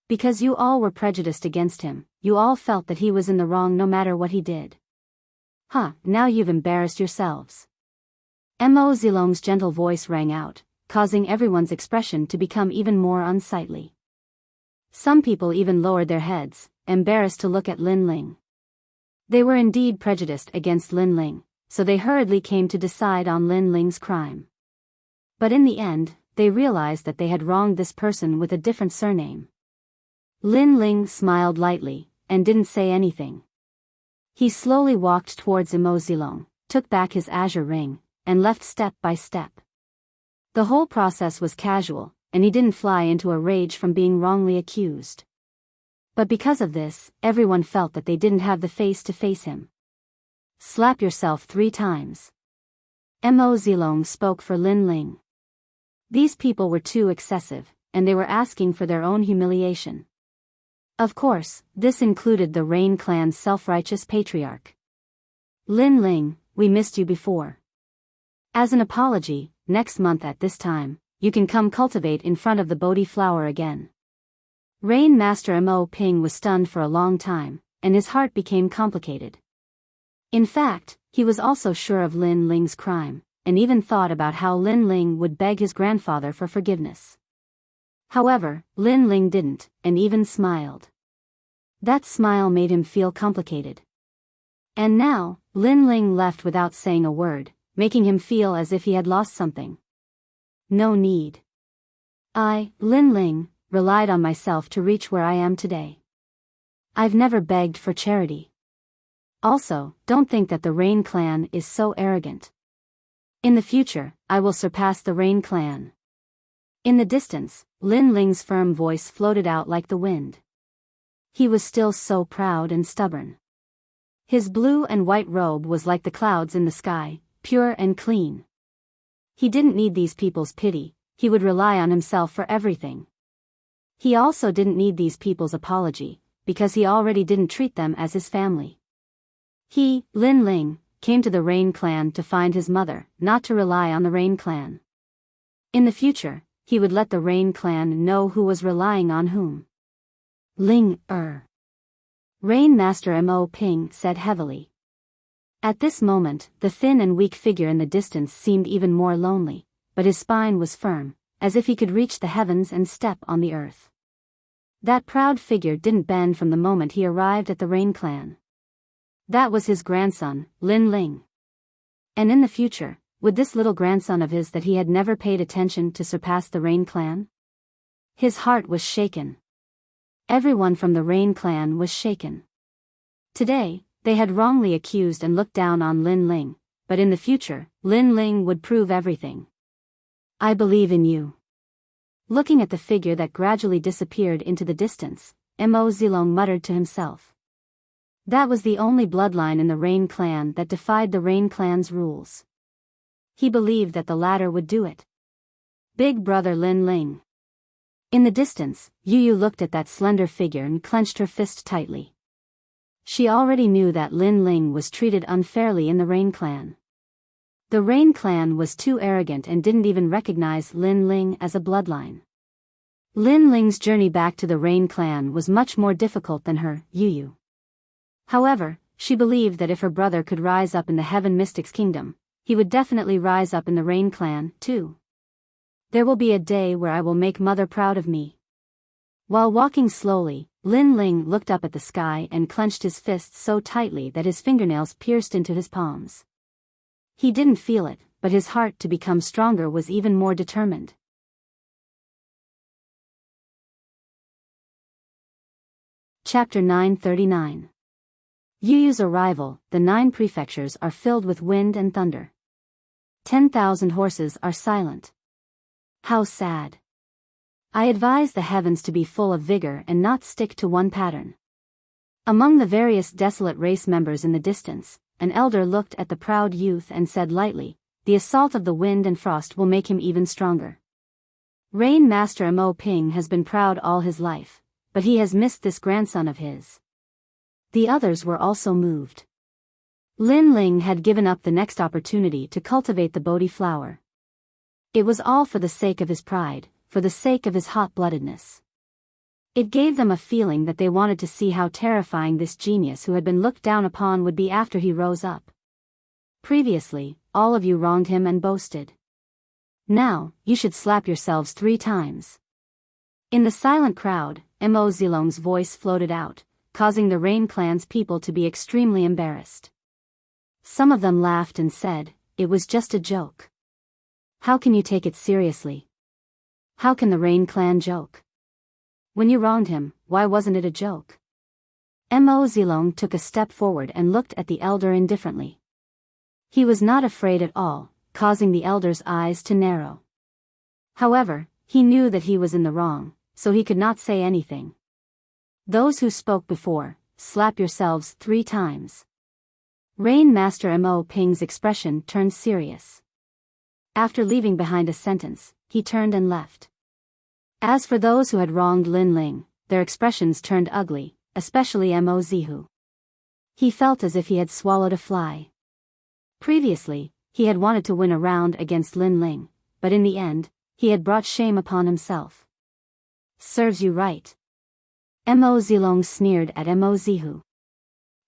Because you all were prejudiced against him, you all felt that he was in the wrong no matter what he did. Now you've embarrassed yourselves. Mo Zilong's gentle voice rang out, causing everyone's expression to become even more unsightly. Some people even lowered their heads, embarrassed to look at Lin Ling. They were indeed prejudiced against Lin Ling, so they hurriedly came to decide on Lin Ling's crime. But in the end, they realized that they had wronged this person with a different surname. Lin Ling smiled lightly, and didn't say anything. He slowly walked towards Mo Zilong, took back his azure ring, and left step by step. The whole process was casual, and he didn't fly into a rage from being wrongly accused. But because of this, everyone felt that they didn't have the face to face him. Slap yourself 3 times. Mo Zilong spoke for Lin Ling. These people were too excessive, and they were asking for their own humiliation. Of course, this included the Rain clan's self-righteous patriarch. Lin Ling, we missed you before. As an apology, next month at this time, you can come cultivate in front of the Bodhi flower again. Rain Master Mo Ping was stunned for a long time, and his heart became complicated. In fact, he was also sure of Lin Ling's crime, and even thought about how Lin Ling would beg his grandfather for forgiveness. However, Lin Ling didn't, and even smiled. That smile made him feel complicated. And now, Lin Ling left without saying a word, making him feel as if he had lost something. No need. I, Lin Ling, relied on myself to reach where I am today. I've never begged for charity. Also, don't think that the Rain clan is so arrogant. In the future, I will surpass the Rain clan. In the distance, Lin Ling's firm voice floated out like the wind. He was still so proud and stubborn. His blue and white robe was like the clouds in the sky, pure and clean. He didn't need these people's pity, he would rely on himself for everything. He also didn't need these people's apology, because he already didn't treat them as his family. He, Lin Ling, came to the Rain Clan to find his mother, not to rely on the Rain Clan. In the future, he would let the Rain Clan know who was relying on whom. Ling, Rain Master Mo Ping said heavily. At this moment, the thin and weak figure in the distance seemed even more lonely, but his spine was firm, as if he could reach the heavens and step on the earth. That proud figure didn't bend from the moment he arrived at the Rain Clan. That was his grandson, Lin Ling. And in the future, would this little grandson of his that he had never paid attention to surpass the Rain Clan? His heart was shaken. Everyone from the Rain Clan was shaken. Today, they had wrongly accused and looked down on Lin Ling, but in the future, Lin Ling would prove everything. I believe in you. Looking at the figure that gradually disappeared into the distance, Mo Zilong muttered to himself. That was the only bloodline in the Rain Clan that defied the Rain Clan's rules. He believed that the latter would do it. Big brother Lin Ling. In the distance, Yu looked at that slender figure and clenched her fist tightly. She already knew that Lin Ling was treated unfairly in the Rain Clan. The Rain Clan was too arrogant and didn't even recognize Lin Ling as a bloodline. Lin Ling's journey back to the Rain Clan was much more difficult than her, Yu. However, she believed that if her brother could rise up in the Heaven Mystics Kingdom, he would definitely rise up in the Rain Clan, too. There will be a day where I will make mother proud of me. While walking slowly, Lin Ling looked up at the sky and clenched his fists so tightly that his fingernails pierced into his palms. He didn't feel it, but his heart to become stronger was even more determined. Chapter 939. Yu's arrival. The 9 prefectures are filled with wind and thunder. 10,000 horses are silent. How sad. I advise the heavens to be full of vigor and not stick to one pattern. Among the various desolate race members in the distance, an elder looked at the proud youth and said lightly, the assault of the wind and frost will make him even stronger. Rain Master Mo Ping has been proud all his life, but he has missed this grandson of his. The others were also moved. Lin Ling had given up the next opportunity to cultivate the Bodhi flower. It was all for the sake of his pride, for the sake of his hot-bloodedness. It gave them a feeling that they wanted to see how terrifying this genius who had been looked down upon would be after he rose up. Previously, all of you wronged him and boasted. Now, you should slap yourselves 3 times. In the silent crowd, Mo Zilong's voice floated out, causing the Rain Clan's people to be extremely embarrassed. Some of them laughed and said, it was just a joke. How can you take it seriously? How can the Rain Clan joke? When you wronged him, why wasn't it a joke? Mo Zilong took a step forward and looked at the elder indifferently. He was not afraid at all, causing the elder's eyes to narrow. However, he knew that he was in the wrong, so he could not say anything. Those who spoke before, slap yourselves 3 times. Rain Master Mo Ping's expression turned serious. After leaving behind a sentence, he turned and left. As for those who had wronged Lin Ling, their expressions turned ugly, especially Mo Zihu. He felt as if he had swallowed a fly. Previously, he had wanted to win a round against Lin Ling, but in the end, he had brought shame upon himself. Serves you right. Mo Zilong sneered at Mo Zihu.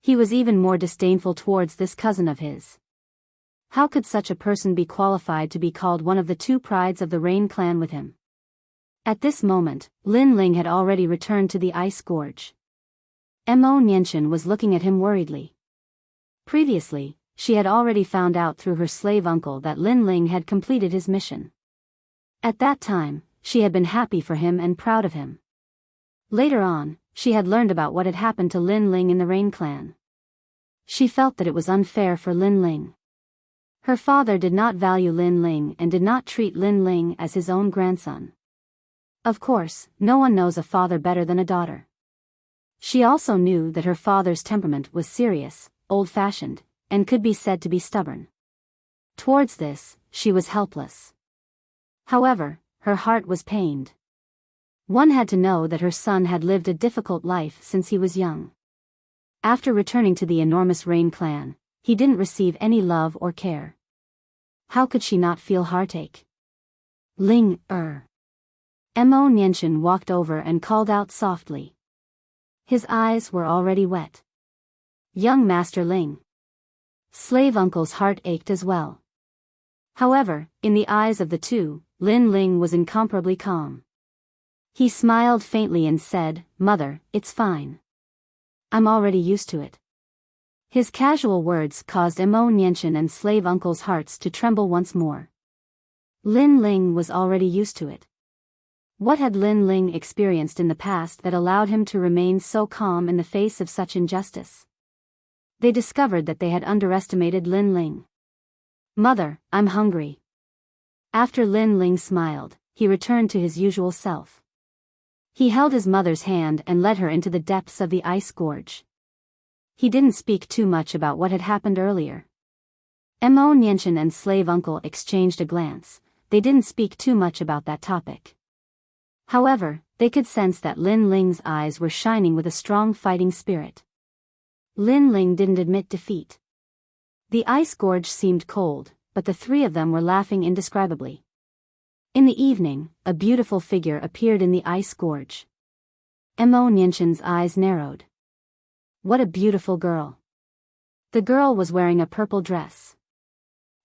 He was even more disdainful towards this cousin of his. How could such a person be qualified to be called one of the 2 prides of the Rain Clan with him? At this moment, Lin Ling had already returned to the ice gorge. Mo Nianchen was looking at him worriedly. Previously, she had already found out through her slave uncle that Lin Ling had completed his mission. At that time, she had been happy for him and proud of him. Later on, she had learned about what had happened to Lin Ling in the Rain Clan. She felt that it was unfair for Lin Ling. Her father did not value Lin Ling and did not treat Lin Ling as his own grandson. Of course, no one knows a father better than a daughter. She also knew that her father's temperament was serious, old-fashioned, and could be said to be stubborn. Towards this, she was helpless. However, her heart was pained. One had to know that her son had lived a difficult life since he was young. After returning to the enormous Rain clan, he didn't receive any love or care. How could she not feel heartache? Ling, Mo Nianchen walked over and called out softly. His eyes were already wet. Young Master Ling. Slave uncle's heart ached as well. However, in the eyes of the two, Lin Ling was incomparably calm. He smiled faintly and said, "Mother, it's fine. I'm already used to it." His casual words caused Mo Nianchen and slave uncle's hearts to tremble once more. Lin Ling was already used to it. What had Lin Ling experienced in the past that allowed him to remain so calm in the face of such injustice? They discovered that they had underestimated Lin Ling. "Mother, I'm hungry." After Lin Ling smiled, he returned to his usual self. He held his mother's hand and led her into the depths of the ice gorge. He didn't speak too much about what had happened earlier. Mo Nianchen and slave uncle exchanged a glance. They didn't speak too much about that topic. However, they could sense that Lin Ling's eyes were shining with a strong fighting spirit. Lin Ling didn't admit defeat. The ice gorge seemed cold, but the three of them were laughing indescribably. In the evening, a beautiful figure appeared in the ice gorge. Mo Nianchen's eyes narrowed. What a beautiful girl. The girl was wearing a purple dress.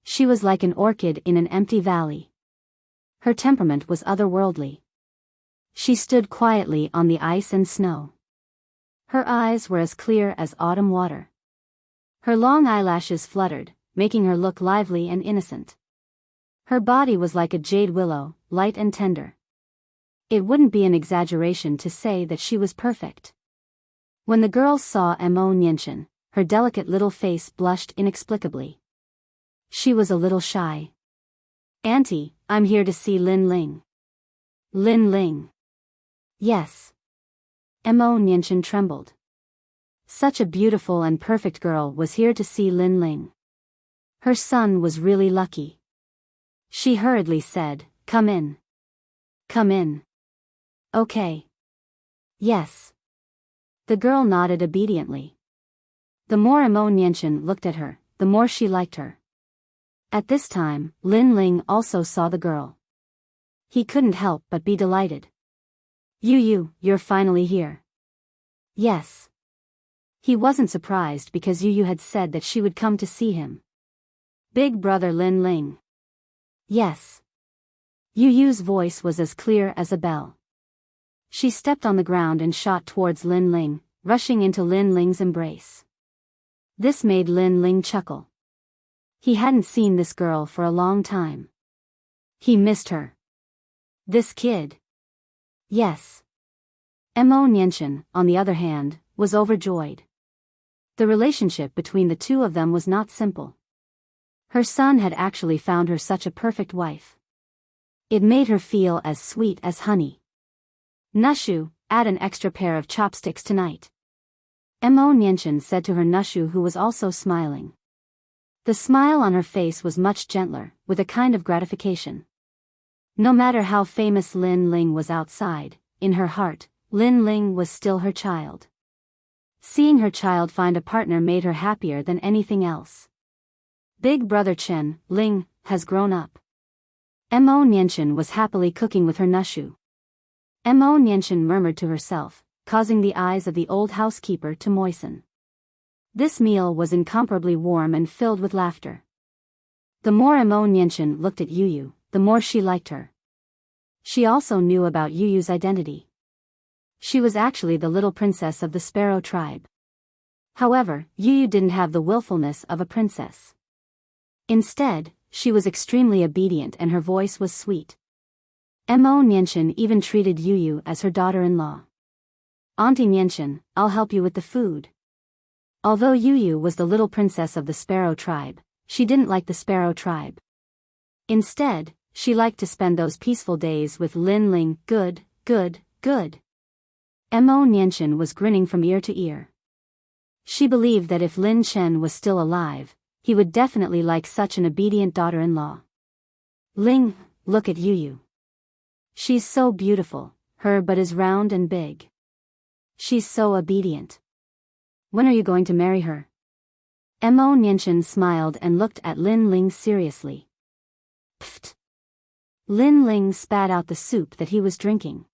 She was like an orchid in an empty valley. Her temperament was otherworldly. She stood quietly on the ice and snow. Her eyes were as clear as autumn water. Her long eyelashes fluttered, making her look lively and innocent. Her body was like a jade willow, light and tender. It wouldn't be an exaggeration to say that she was perfect. When the girls saw Mo Nianchen, her delicate little face blushed inexplicably. She was a little shy. "Auntie, I'm here to see Lin Ling." "Lin Ling?" "Yes." Mo Nianchen trembled. Such a beautiful and perfect girl was here to see Lin Ling. Her son was really lucky. She hurriedly said, "Come in. Come in." "Okay." "Yes." The girl nodded obediently. The more Mo Nianchen looked at her, the more she liked her. At this time, Lin Ling also saw the girl. He couldn't help but be delighted. You're finally here." "Yes." He wasn't surprised because Yu had said that she would come to see him. "Big brother Lin Ling." "Yes." Yu's voice was as clear as a bell. She stepped on the ground and shot towards Lin Ling, rushing into Lin Ling's embrace. This made Lin Ling chuckle. He hadn't seen this girl for a long time. He missed her. This kid. Yes. Mo Nianchen, on the other hand, was overjoyed. The relationship between the two of them was not simple. Her son had actually found her such a perfect wife. It made her feel as sweet as honey. "Nushu, add an extra pair of chopsticks tonight," Mo Nianchen said to her Nushu, who was also smiling. The smile on her face was much gentler, with a kind of gratification. No matter how famous Lin Ling was outside, in her heart, Lin Ling was still her child. Seeing her child find a partner made her happier than anything else. Big brother Chen, Ling, has grown up. Mo Nianchen was happily cooking with her Nushu. Mo Nianchen murmured to herself, causing the eyes of the old housekeeper to moisten. This meal was incomparably warm and filled with laughter. The more Mo Nianchen looked at Yu, the more she liked her. She also knew about Yu's identity. She was actually the little princess of the Sparrow tribe. However, Yu didn't have the willfulness of a princess. Instead, she was extremely obedient and her voice was sweet. Mo Nianchen even treated Yu as her daughter-in-law. "Auntie Nianchen, I'll help you with the food." Although Yu was the little princess of the Sparrow tribe, she didn't like the Sparrow tribe. Instead, she liked to spend those peaceful days with Lin Ling. Good. Mo Nianchen was grinning from ear to ear. She believed that if Lin Chen was still alive, he would definitely like such an obedient daughter-in-law. "Ling, look at Yu. She's so beautiful, her butt is round and big. She's so obedient." When are you going to marry her? Mo Nianchen smiled and looked at Lin Ling seriously. Pfft. Lin Ling spat out the soup that he was drinking.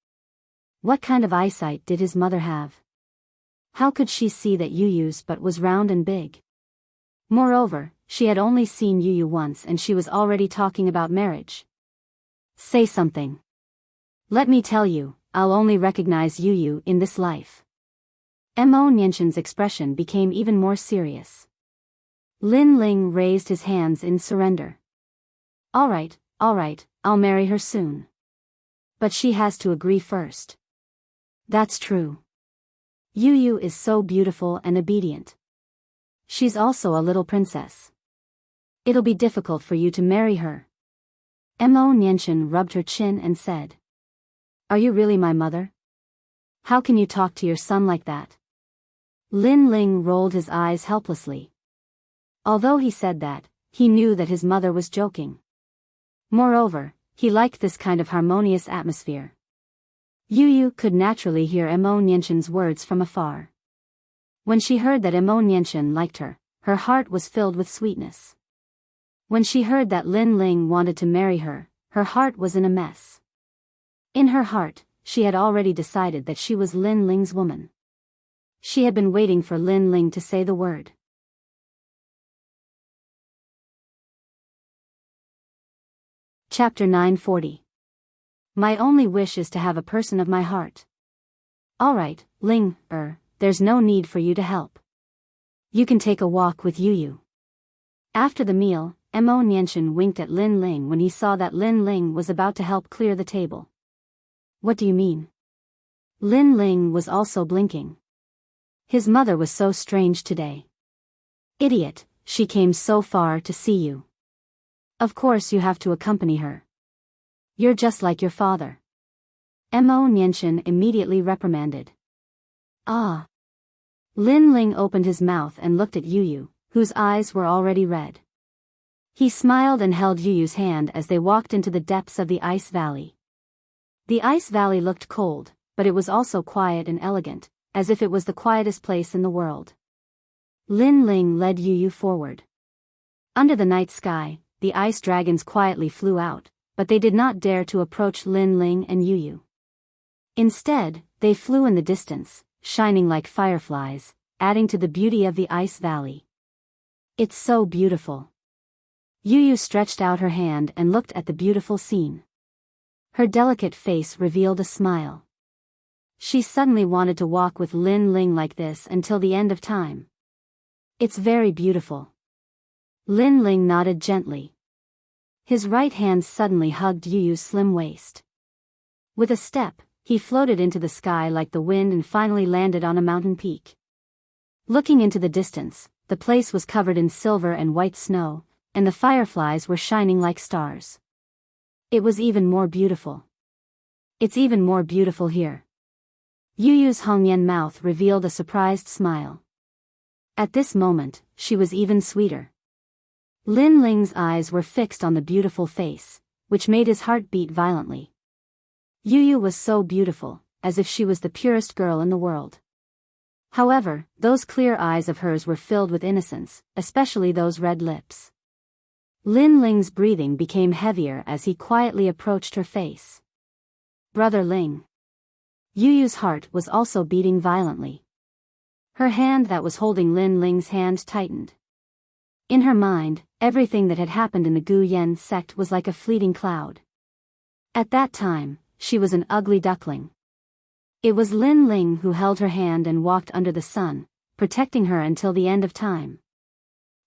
What kind of eyesight did his mother have? How could she see that Yuyu's butt was round and big? Moreover, she had only seen Yuyu once and she was already talking about marriage. Say something. Let me tell you, I'll only recognize Yuyu in this life. Mo Nianchen's expression became even more serious. Lin Ling raised his hands in surrender. All right, I'll marry her soon. But she has to agree first. That's true. Yuyu is so beautiful and obedient. She's also a little princess. It'll be difficult for you to marry her. Mo Nianchen rubbed her chin and said. Are you really my mother? How can you talk to your son like that? Lin Ling rolled his eyes helplessly. Although he said that, he knew that his mother was joking. Moreover, he liked this kind of harmonious atmosphere. Yuyu could naturally hear Mo Nianchen's words from afar. When she heard that Mo Nianchen liked her, her heart was filled with sweetness. When she heard that Lin Ling wanted to marry her, her heart was in a mess. In her heart, she had already decided that she was Lin Ling's woman. She had been waiting for Lin Ling to say the word. Chapter 940. My only wish is to have a person of my heart. Alright, Ling, there's no need for you to help. You can take a walk with Yuyu. After the meal, Mo Nianchen winked at Lin Ling when he saw that Lin Ling was about to help clear the table. What do you mean? Lin Ling was also blinking. His mother was so strange today. Idiot, she came so far to see you. Of course you have to accompany her. You're just like your father. Mo Nianchen immediately reprimanded. Ah. Lin Ling opened his mouth and looked at Yuyu, whose eyes were already red. He smiled and held Yuyu's hand as they walked into the depths of the ice valley. The ice valley looked cold, but it was also quiet and elegant, as if it was the quietest place in the world. Lin Ling led Yuyu forward. Under the night sky, the ice dragons quietly flew out, but they did not dare to approach Lin Ling and Yuyu. Instead, they flew in the distance, shining like fireflies, adding to the beauty of the ice valley. It's so beautiful. Yuyu stretched out her hand and looked at the beautiful scene. Her delicate face revealed a smile. She suddenly wanted to walk with Lin Ling like this until the end of time. It's very beautiful. Lin Ling nodded gently. His right hand suddenly hugged Yuyu's slim waist. With a step, he floated into the sky like the wind and finally landed on a mountain peak. Looking into the distance, the place was covered in silver and white snow, and the fireflies were shining like stars. It was even more beautiful. It's even more beautiful here. Yuyu's Hongyan mouth revealed a surprised smile. At this moment, she was even sweeter. Lin Ling's eyes were fixed on the beautiful face, which made his heart beat violently. Yuyu was so beautiful, as if she was the purest girl in the world. However, those clear eyes of hers were filled with innocence, especially those red lips. Lin Ling's breathing became heavier as he quietly approached her face. Brother Ling. Yuyu's heart was also beating violently. Her hand that was holding Lin Ling's hand tightened. In her mind, everything that had happened in the Gu Yen sect was like a fleeting cloud. At that time, she was an ugly duckling. It was Lin Ling who held her hand and walked under the sun, protecting her until the end of time.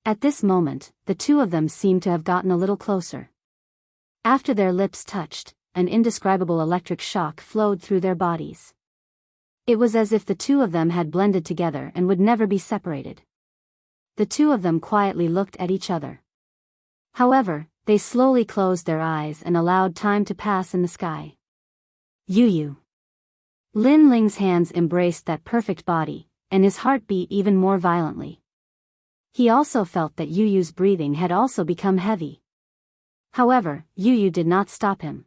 At this moment, the two of them seemed to have gotten a little closer. After their lips touched, an indescribable electric shock flowed through their bodies. It was as if the two of them had blended together and would never be separated. The two of them quietly looked at each other. However, they slowly closed their eyes and allowed time to pass in the sky. Yuyu. Lin Ling's hands embraced that perfect body, and his heart beat even more violently. He also felt that Yuyu's breathing had also become heavy. However, Yuyu did not stop him.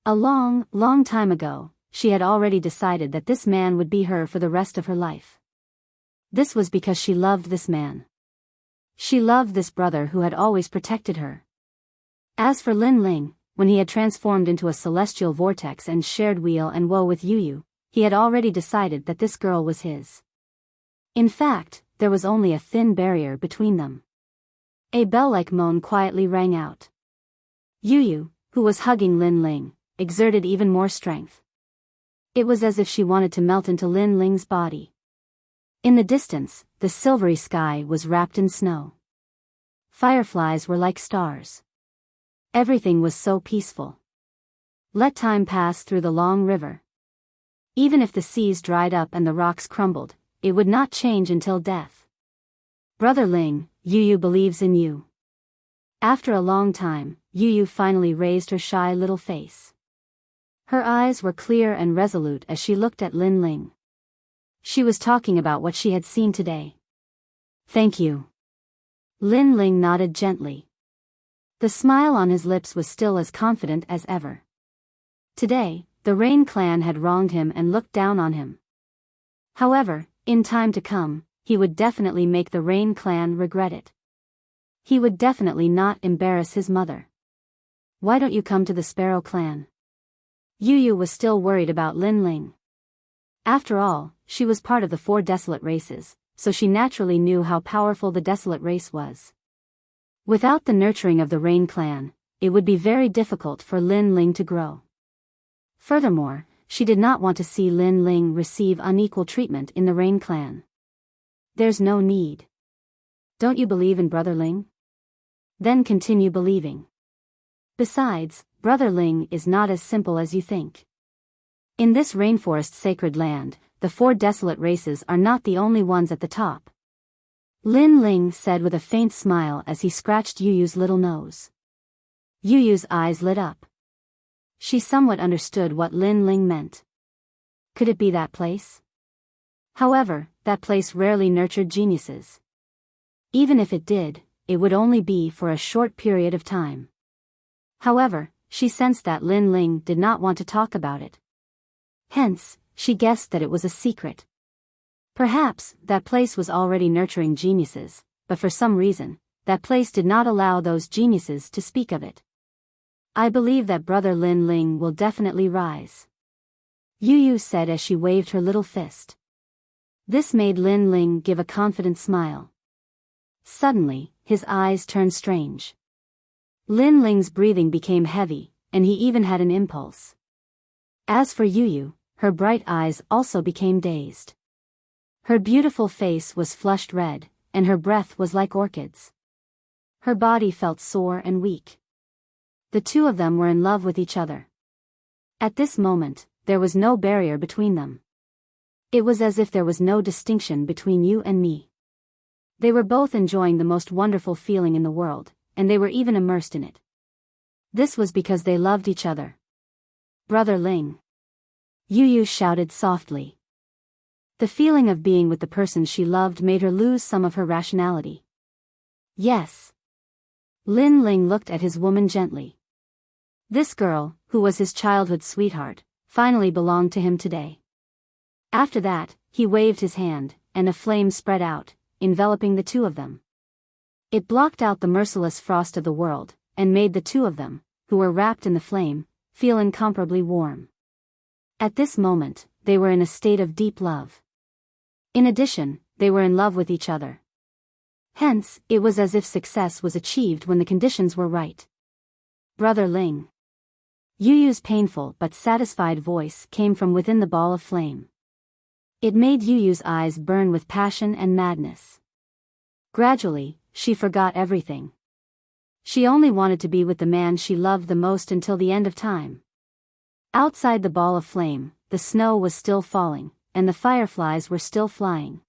A long, long time ago, she had already decided that this man would be her for the rest of her life. This was because she loved this man. She loved this brother who had always protected her. As for Lin Ling, when he had transformed into a celestial vortex and shared weal and woe with Yu, he had already decided that this girl was his. In fact, there was only a thin barrier between them. A bell-like moan quietly rang out. Yu, who was hugging Lin Ling, exerted even more strength. It was as if she wanted to melt into Lin Ling's body. In the distance, the silvery sky was wrapped in snow. Fireflies were like stars. Everything was so peaceful. Let time pass through the long river. Even if the seas dried up and the rocks crumbled, it would not change until death. Brother Ling, Yu believes in you. After a long time, Yu finally raised her shy little face. Her eyes were clear and resolute as she looked at Lin Ling. She was talking about what she had seen today. Thank you. Lin Ling nodded gently. The smile on his lips was still as confident as ever. Today, the Rain clan had wronged him and looked down on him. However, in time to come, he would definitely make the Rain clan regret it. He would definitely not embarrass his mother. Why don't you come to the Sparrow clan? Yu was still worried about Lin Ling. After all, she was part of the 4 desolate races, so she naturally knew how powerful the desolate race was. Without the nurturing of the Rain clan, it would be very difficult for Lin Ling to grow. Furthermore, she did not want to see Lin Ling receive unequal treatment in the Rain clan. There's no need. Don't you believe in Brother Ling? Then continue believing. Besides, Brother Ling is not as simple as you think. In this rainforest sacred land, the 4 desolate races are not the only ones at the top. Lin Ling said with a faint smile as he scratched Yu's little nose. Yu's eyes lit up. She somewhat understood what Lin Ling meant. Could it be that place? However, that place rarely nurtured geniuses. Even if it did, it would only be for a short period of time. However, she sensed that Lin Ling did not want to talk about it. Hence, she guessed that it was a secret. Perhaps, that place was already nurturing geniuses, but for some reason, that place did not allow those geniuses to speak of it. I believe that Brother Lin Ling will definitely rise. Yu said as she waved her little fist. This made Lin Ling give a confident smile. Suddenly, his eyes turned strange. Lin Ling's breathing became heavy, and he even had an impulse. As for Yu, her bright eyes also became dazed. Her beautiful face was flushed red, and her breath was like orchids. Her body felt sore and weak. The two of them were in love with each other. At this moment, there was no barrier between them. It was as if there was no distinction between you and me. They were both enjoying the most wonderful feeling in the world, and they were even immersed in it. This was because they loved each other. Brother Ling. Yu shouted softly. The feeling of being with the person she loved made her lose some of her rationality. Yes. Lin Ling looked at his woman gently. This girl, who was his childhood sweetheart, finally belonged to him today. After that, he waved his hand, and a flame spread out, enveloping the two of them. It blocked out the merciless frost of the world, and made the two of them, who were wrapped in the flame, feel incomparably warm. At this moment, they were in a state of deep love. In addition, they were in love with each other. Hence, it was as if success was achieved when the conditions were right. Brother Ling. Yu's painful but satisfied voice came from within the ball of flame. It made Yu's eyes burn with passion and madness. Gradually, she forgot everything. She only wanted to be with the man she loved the most until the end of time. Outside the ball of flame, the snow was still falling, and the fireflies were still flying.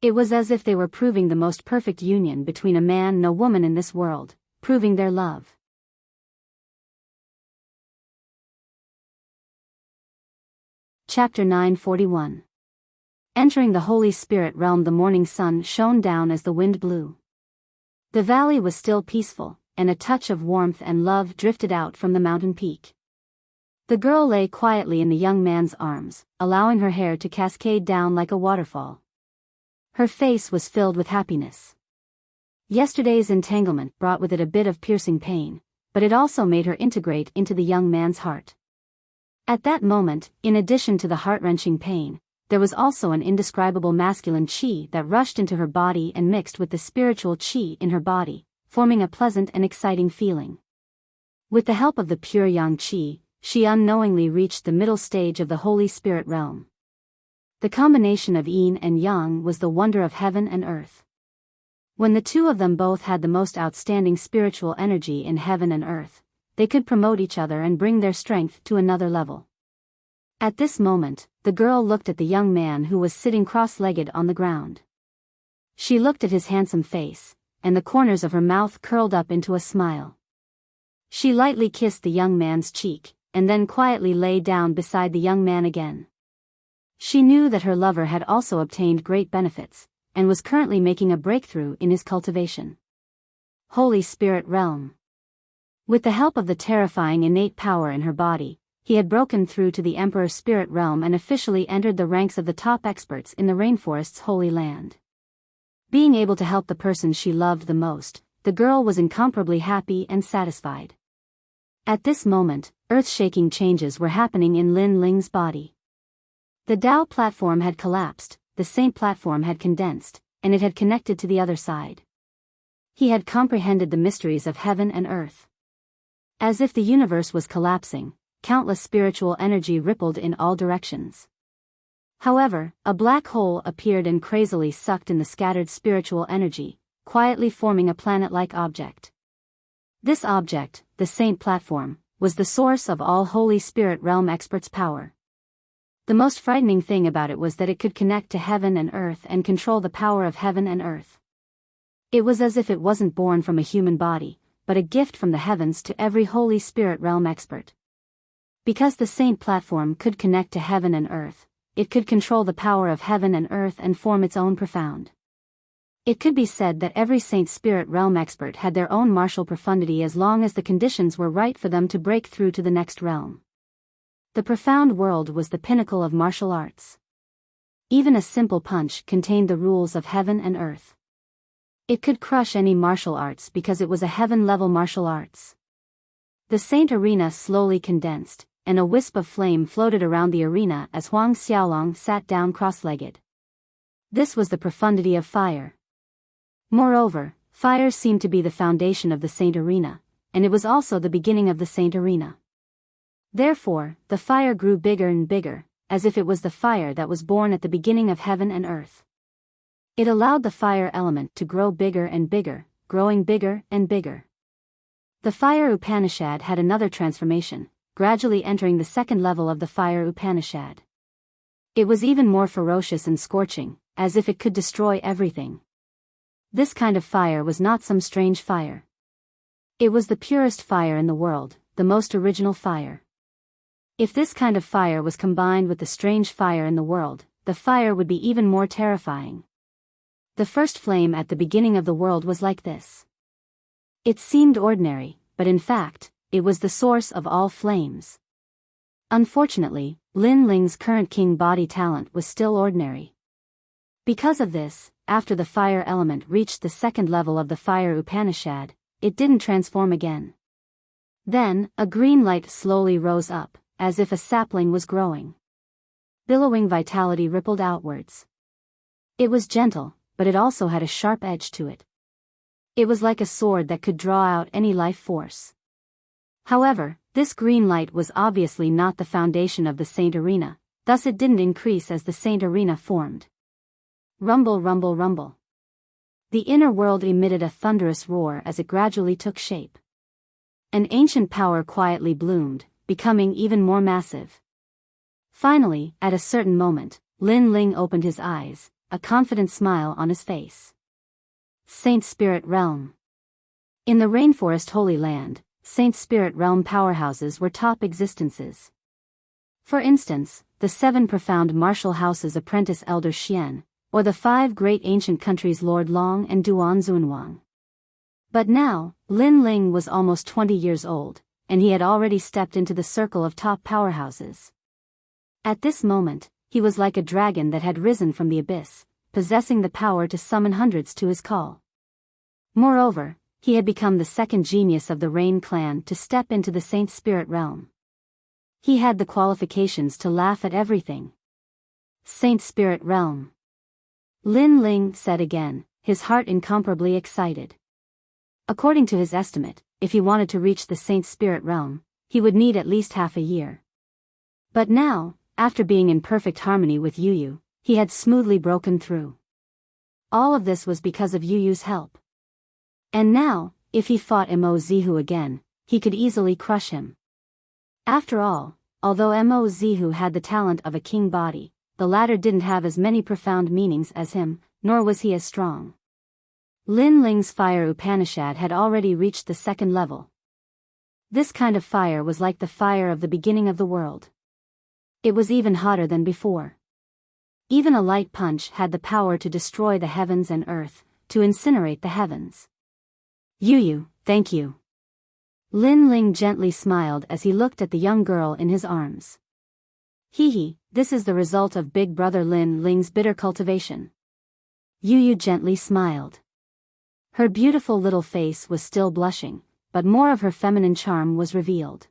It was as if they were proving the most perfect union between a man and a woman in this world, proving their love. Chapter 941. Entering the Holy Spirit realm, the morning sun shone down as the wind blew. The valley was still peaceful, and a touch of warmth and love drifted out from the mountain peak. The girl lay quietly in the young man's arms, allowing her hair to cascade down like a waterfall. Her face was filled with happiness. Yesterday's entanglement brought with it a bit of piercing pain, but it also made her integrate into the young man's heart. At that moment, in addition to the heart-wrenching pain, there was also an indescribable masculine qi that rushed into her body and mixed with the spiritual qi in her body, forming a pleasant and exciting feeling. With the help of the pure yang qi, she unknowingly reached the middle stage of the Holy Spirit realm. The combination of yin and yang was the wonder of heaven and earth. When the two of them both had the most outstanding spiritual energy in heaven and earth, they could promote each other and bring their strength to another level. At this moment, the girl looked at the young man who was sitting cross-legged on the ground. She looked at his handsome face, and the corners of her mouth curled up into a smile. She lightly kissed the young man's cheek, and then quietly lay down beside the young man again. She knew that her lover had also obtained great benefits, and was currently making a breakthrough in his cultivation. Holy Spirit Realm. With the help of the terrifying innate power in her body, he had broken through to the Emperor Spirit Realm and officially entered the ranks of the top experts in the rainforest's holy land. Being able to help the person she loved the most, the girl was incomparably happy and satisfied. At this moment, earth-shaking changes were happening in Lin Ling's body. The Tao platform had collapsed, the Saint platform had condensed, and it had connected to the other side. He had comprehended the mysteries of heaven and earth. As if the universe was collapsing, countless spiritual energy rippled in all directions. However, a black hole appeared and crazily sucked in the scattered spiritual energy, quietly forming a planet-like object. This object, the Saint platform, was the source of all Holy Spirit Realm experts' power. The most frightening thing about it was that it could connect to heaven and earth and control the power of heaven and earth. It was as if it wasn't born from a human body, but a gift from the heavens to every Holy Spirit Realm expert. Because the Saint platform could connect to heaven and earth, it could control the power of heaven and earth and form its own profound. It could be said that every Saint Spirit Realm expert had their own martial profundity as long as the conditions were right for them to break through to the next realm. The profound world was the pinnacle of martial arts. Even a simple punch contained the rules of heaven and earth. It could crush any martial arts because it was a heaven-level martial arts. The Saint Arena slowly condensed, and a wisp of flame floated around the arena as Huang Xiaolong sat down cross-legged. This was the profundity of fire. Moreover, fire seemed to be the foundation of the Saint Arena, and it was also the beginning of the Saint Arena. Therefore, the fire grew bigger and bigger, as if it was the fire that was born at the beginning of heaven and earth. It allowed the fire element to grow bigger and bigger, growing bigger and bigger. The Fire Upanishad had another transformation, gradually entering the second level of the Fire Upanishad. It was even more ferocious and scorching, as if it could destroy everything. This kind of fire was not some strange fire. It was the purest fire in the world, the most original fire. If this kind of fire was combined with the strange fire in the world, the fire would be even more terrifying. The first flame at the beginning of the world was like this. It seemed ordinary, but in fact, it was the source of all flames. Unfortunately, Lin Ling's current king body talent was still ordinary. Because of this, after the fire element reached the second level of the Fire Upanishad, it didn't transform again. Then, a green light slowly rose up, as if a sapling was growing. Billowing vitality rippled outwards. It was gentle, but it also had a sharp edge to it. It was like a sword that could draw out any life force. However, this green light was obviously not the foundation of the Saint Arena, thus it didn't increase as the Saint Arena formed. Rumble, rumble, rumble. The inner world emitted a thunderous roar as it gradually took shape. An ancient power quietly bloomed, becoming even more massive. Finally, at a certain moment, Lin Ling opened his eyes, a confident smile on his face. Saint Spirit Realm. In the Rainforest Holy Land, Saint Spirit Realm powerhouses were top existences. For instance, the 7 profound martial houses apprentice Elder Xian, or the 5 great ancient countries Lord Long and Duan Zunwang. But now, Lin Ling was almost 20 years old, and he had already stepped into the circle of top powerhouses. At this moment, he was like a dragon that had risen from the abyss, possessing the power to summon hundreds to his call. Moreover, he had become the second genius of the Rain clan to step into the Saint Spirit realm. He had the qualifications to laugh at everything. Saint Spirit realm. Lin Ling said again, his heart incomparably excited. According to his estimate, if he wanted to reach the Saint Spirit realm, he would need at least half a year. But now, after being in perfect harmony with Yu Yu, he had smoothly broken through. All of this was because of Yu Yu's help. And now, if he fought Mo Zihu again, he could easily crush him. After all, although Mo Zihu had the talent of a king body, the latter didn't have as many profound meanings as him, nor was he as strong. Lin Ling's fire Upanishad had already reached the second level. This kind of fire was like the fire of the beginning of the world. It was even hotter than before. Even a light punch had the power to destroy the heavens and earth, to incinerate the heavens. Yu Yu, thank you. Lin Ling gently smiled as he looked at the young girl in his arms. Hee, this is the result of big brother Lin Ling's bitter cultivation. Yu Yu gently smiled. Her beautiful little face was still blushing, but more of her feminine charm was revealed.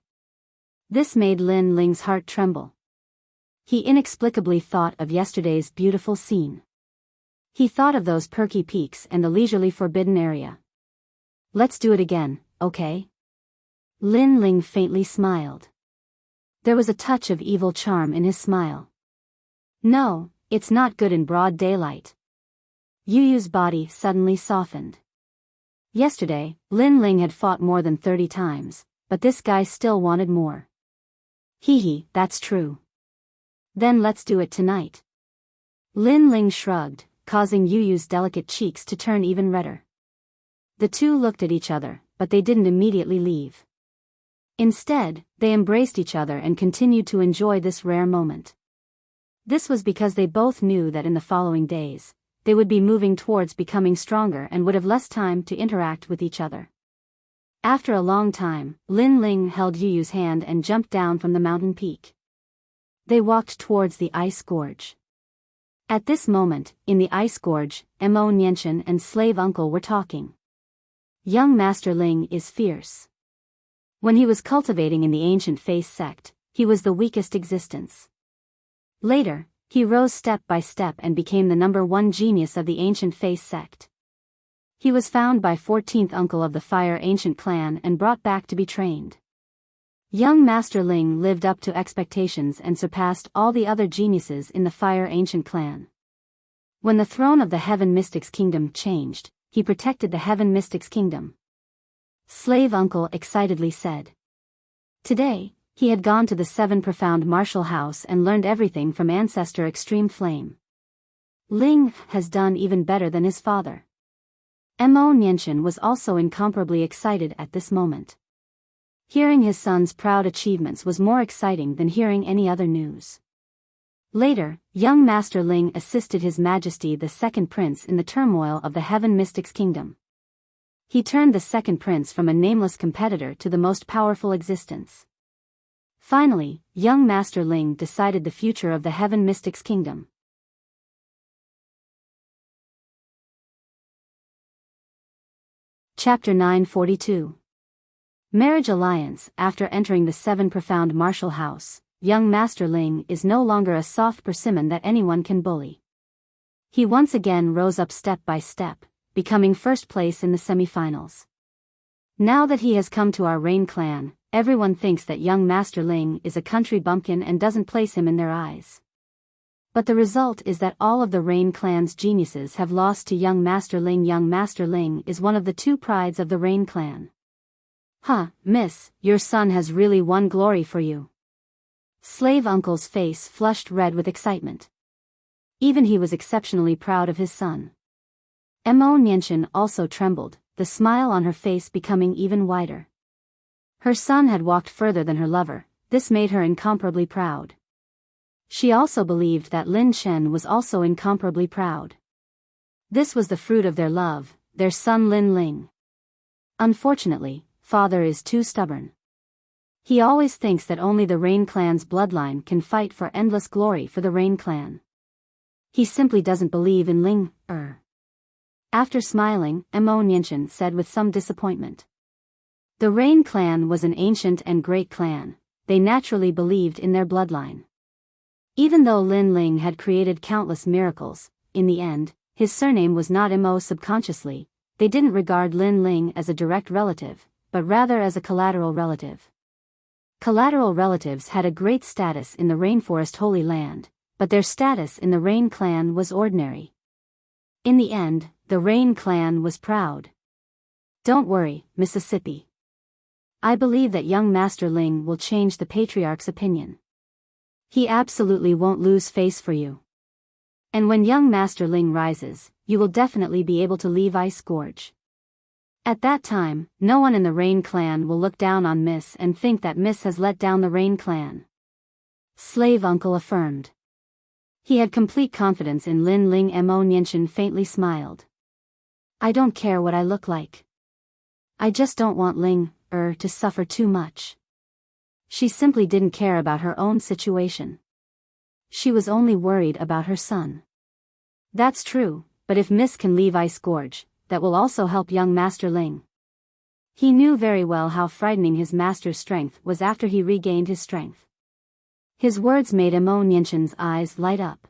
This made Lin Ling's heart tremble. He inexplicably thought of yesterday's beautiful scene. He thought of those perky peaks and the leisurely forbidden area. Let's do it again, okay? Lin Ling faintly smiled. There was a touch of evil charm in his smile. No, it's not good in broad daylight. Yu Yu's body suddenly softened. Yesterday, Lin Ling had fought more than 30 times, but this guy still wanted more. Hee, that's true. Then let's do it tonight. Lin Ling shrugged, causing Yu Yu's delicate cheeks to turn even redder. The two looked at each other, but they didn't immediately leave. Instead, they embraced each other and continued to enjoy this rare moment. This was because they both knew that in the following days, they would be moving towards becoming stronger and would have less time to interact with each other. After a long time, Lin Ling held Yu Yu's hand and jumped down from the mountain peak. They walked towards the ice gorge. At this moment, in the ice gorge, Mo Nianchen and slave uncle were talking. Young Master Ling is fierce. When he was cultivating in the ancient face sect, he was the weakest existence. Later, he rose step by step and became the #1 genius of the ancient face sect. He was found by 14th uncle of the Fire Ancient clan and brought back to be trained. Young Master Ling lived up to expectations and surpassed all the other geniuses in the Fire Ancient clan. When the throne of the Heaven Mystics Kingdom changed, he protected the Heaven Mystics Kingdom. Slave uncle excitedly said. Today, he had gone to the 7 Profound Martial House and learned everything from Ancestor Extreme Flame. Ling has done even better than his father. Mo Nianchen was also incomparably excited at this moment. Hearing his son's proud achievements was more exciting than hearing any other news. Later, young Master Ling assisted His Majesty the Second Prince in the turmoil of the Heaven Mystics Kingdom. He turned the Second Prince from a nameless competitor to the most powerful existence. Finally, young Master Ling decided the future of the Heaven Mystics Kingdom. Chapter 942. Marriage Alliance. After entering the 7 Profound Martial House, young Master Ling is no longer a soft persimmon that anyone can bully. He once again rose up step by step, becoming first place in the semifinals. Now that he has come to our Rain clan, everyone thinks that young Master Ling is a country bumpkin and doesn't place him in their eyes. But the result is that all of the Rain clan's geniuses have lost to young Master Ling. Young Master Ling is one of the 2 prides of the Rain clan. Huh, miss, your son has really won glory for you. Slave uncle's face flushed red with excitement. Even he was exceptionally proud of his son. Mo Nianchen also trembled, the smile on her face becoming even wider. Her son had walked further than her lover, this made her incomparably proud. She also believed that Lin Chen was also incomparably proud. This was the fruit of their love, their son Lin Ling. Unfortunately, father is too stubborn. He always thinks that only the Rain clan's bloodline can fight for endless glory for the Rain clan. He simply doesn't believe in Ling, After smiling, Mo Nianchen said with some disappointment. The Rain clan was an ancient and great clan. They naturally believed in their bloodline. Even though Lin Ling had created countless miracles, in the end, his surname was not Mo. Subconsciously, they didn't regard Lin Ling as a direct relative, but rather as a collateral relative. Collateral relatives had a great status in the Rainforest Holy Land, but their status in the Rain clan was ordinary. In the end, the Rain clan was proud. Don't worry, Mississippi. I believe that young Master Ling will change the Patriarch's opinion. He absolutely won't lose face for you. And when young Master Ling rises, you will definitely be able to leave Ice Gorge. At that time, no one in the Rain clan will look down on Miss and think that Miss has let down the Rain clan. Slave Uncle affirmed. He had complete confidence in Lin Ling. Mo Nianchen faintly smiled. I don't care what I look like. I just don't want Ling, to suffer too much. She simply didn't care about her own situation. She was only worried about her son. That's true, but if Miss can leave Ice Gorge, that will also help young Master Ling. He knew very well how frightening his master's strength was after he regained his strength. His words made Mo Nianchen's eyes light up.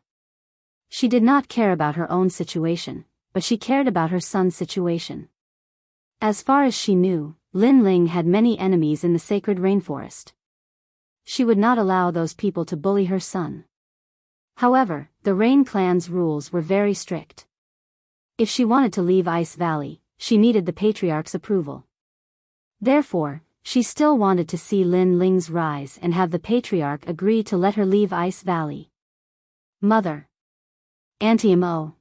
She did not care about her own situation, but she cared about her son's situation. As far as she knew, Lin Ling had many enemies in the sacred rainforest. She would not allow those people to bully her son. However, the Rain clan's rules were very strict. If she wanted to leave Ice Valley, she needed the Patriarch's approval. Therefore, she still wanted to see Lin Ling's rise and have the Patriarch agree to let her leave Ice Valley. Mother. Auntie Mo.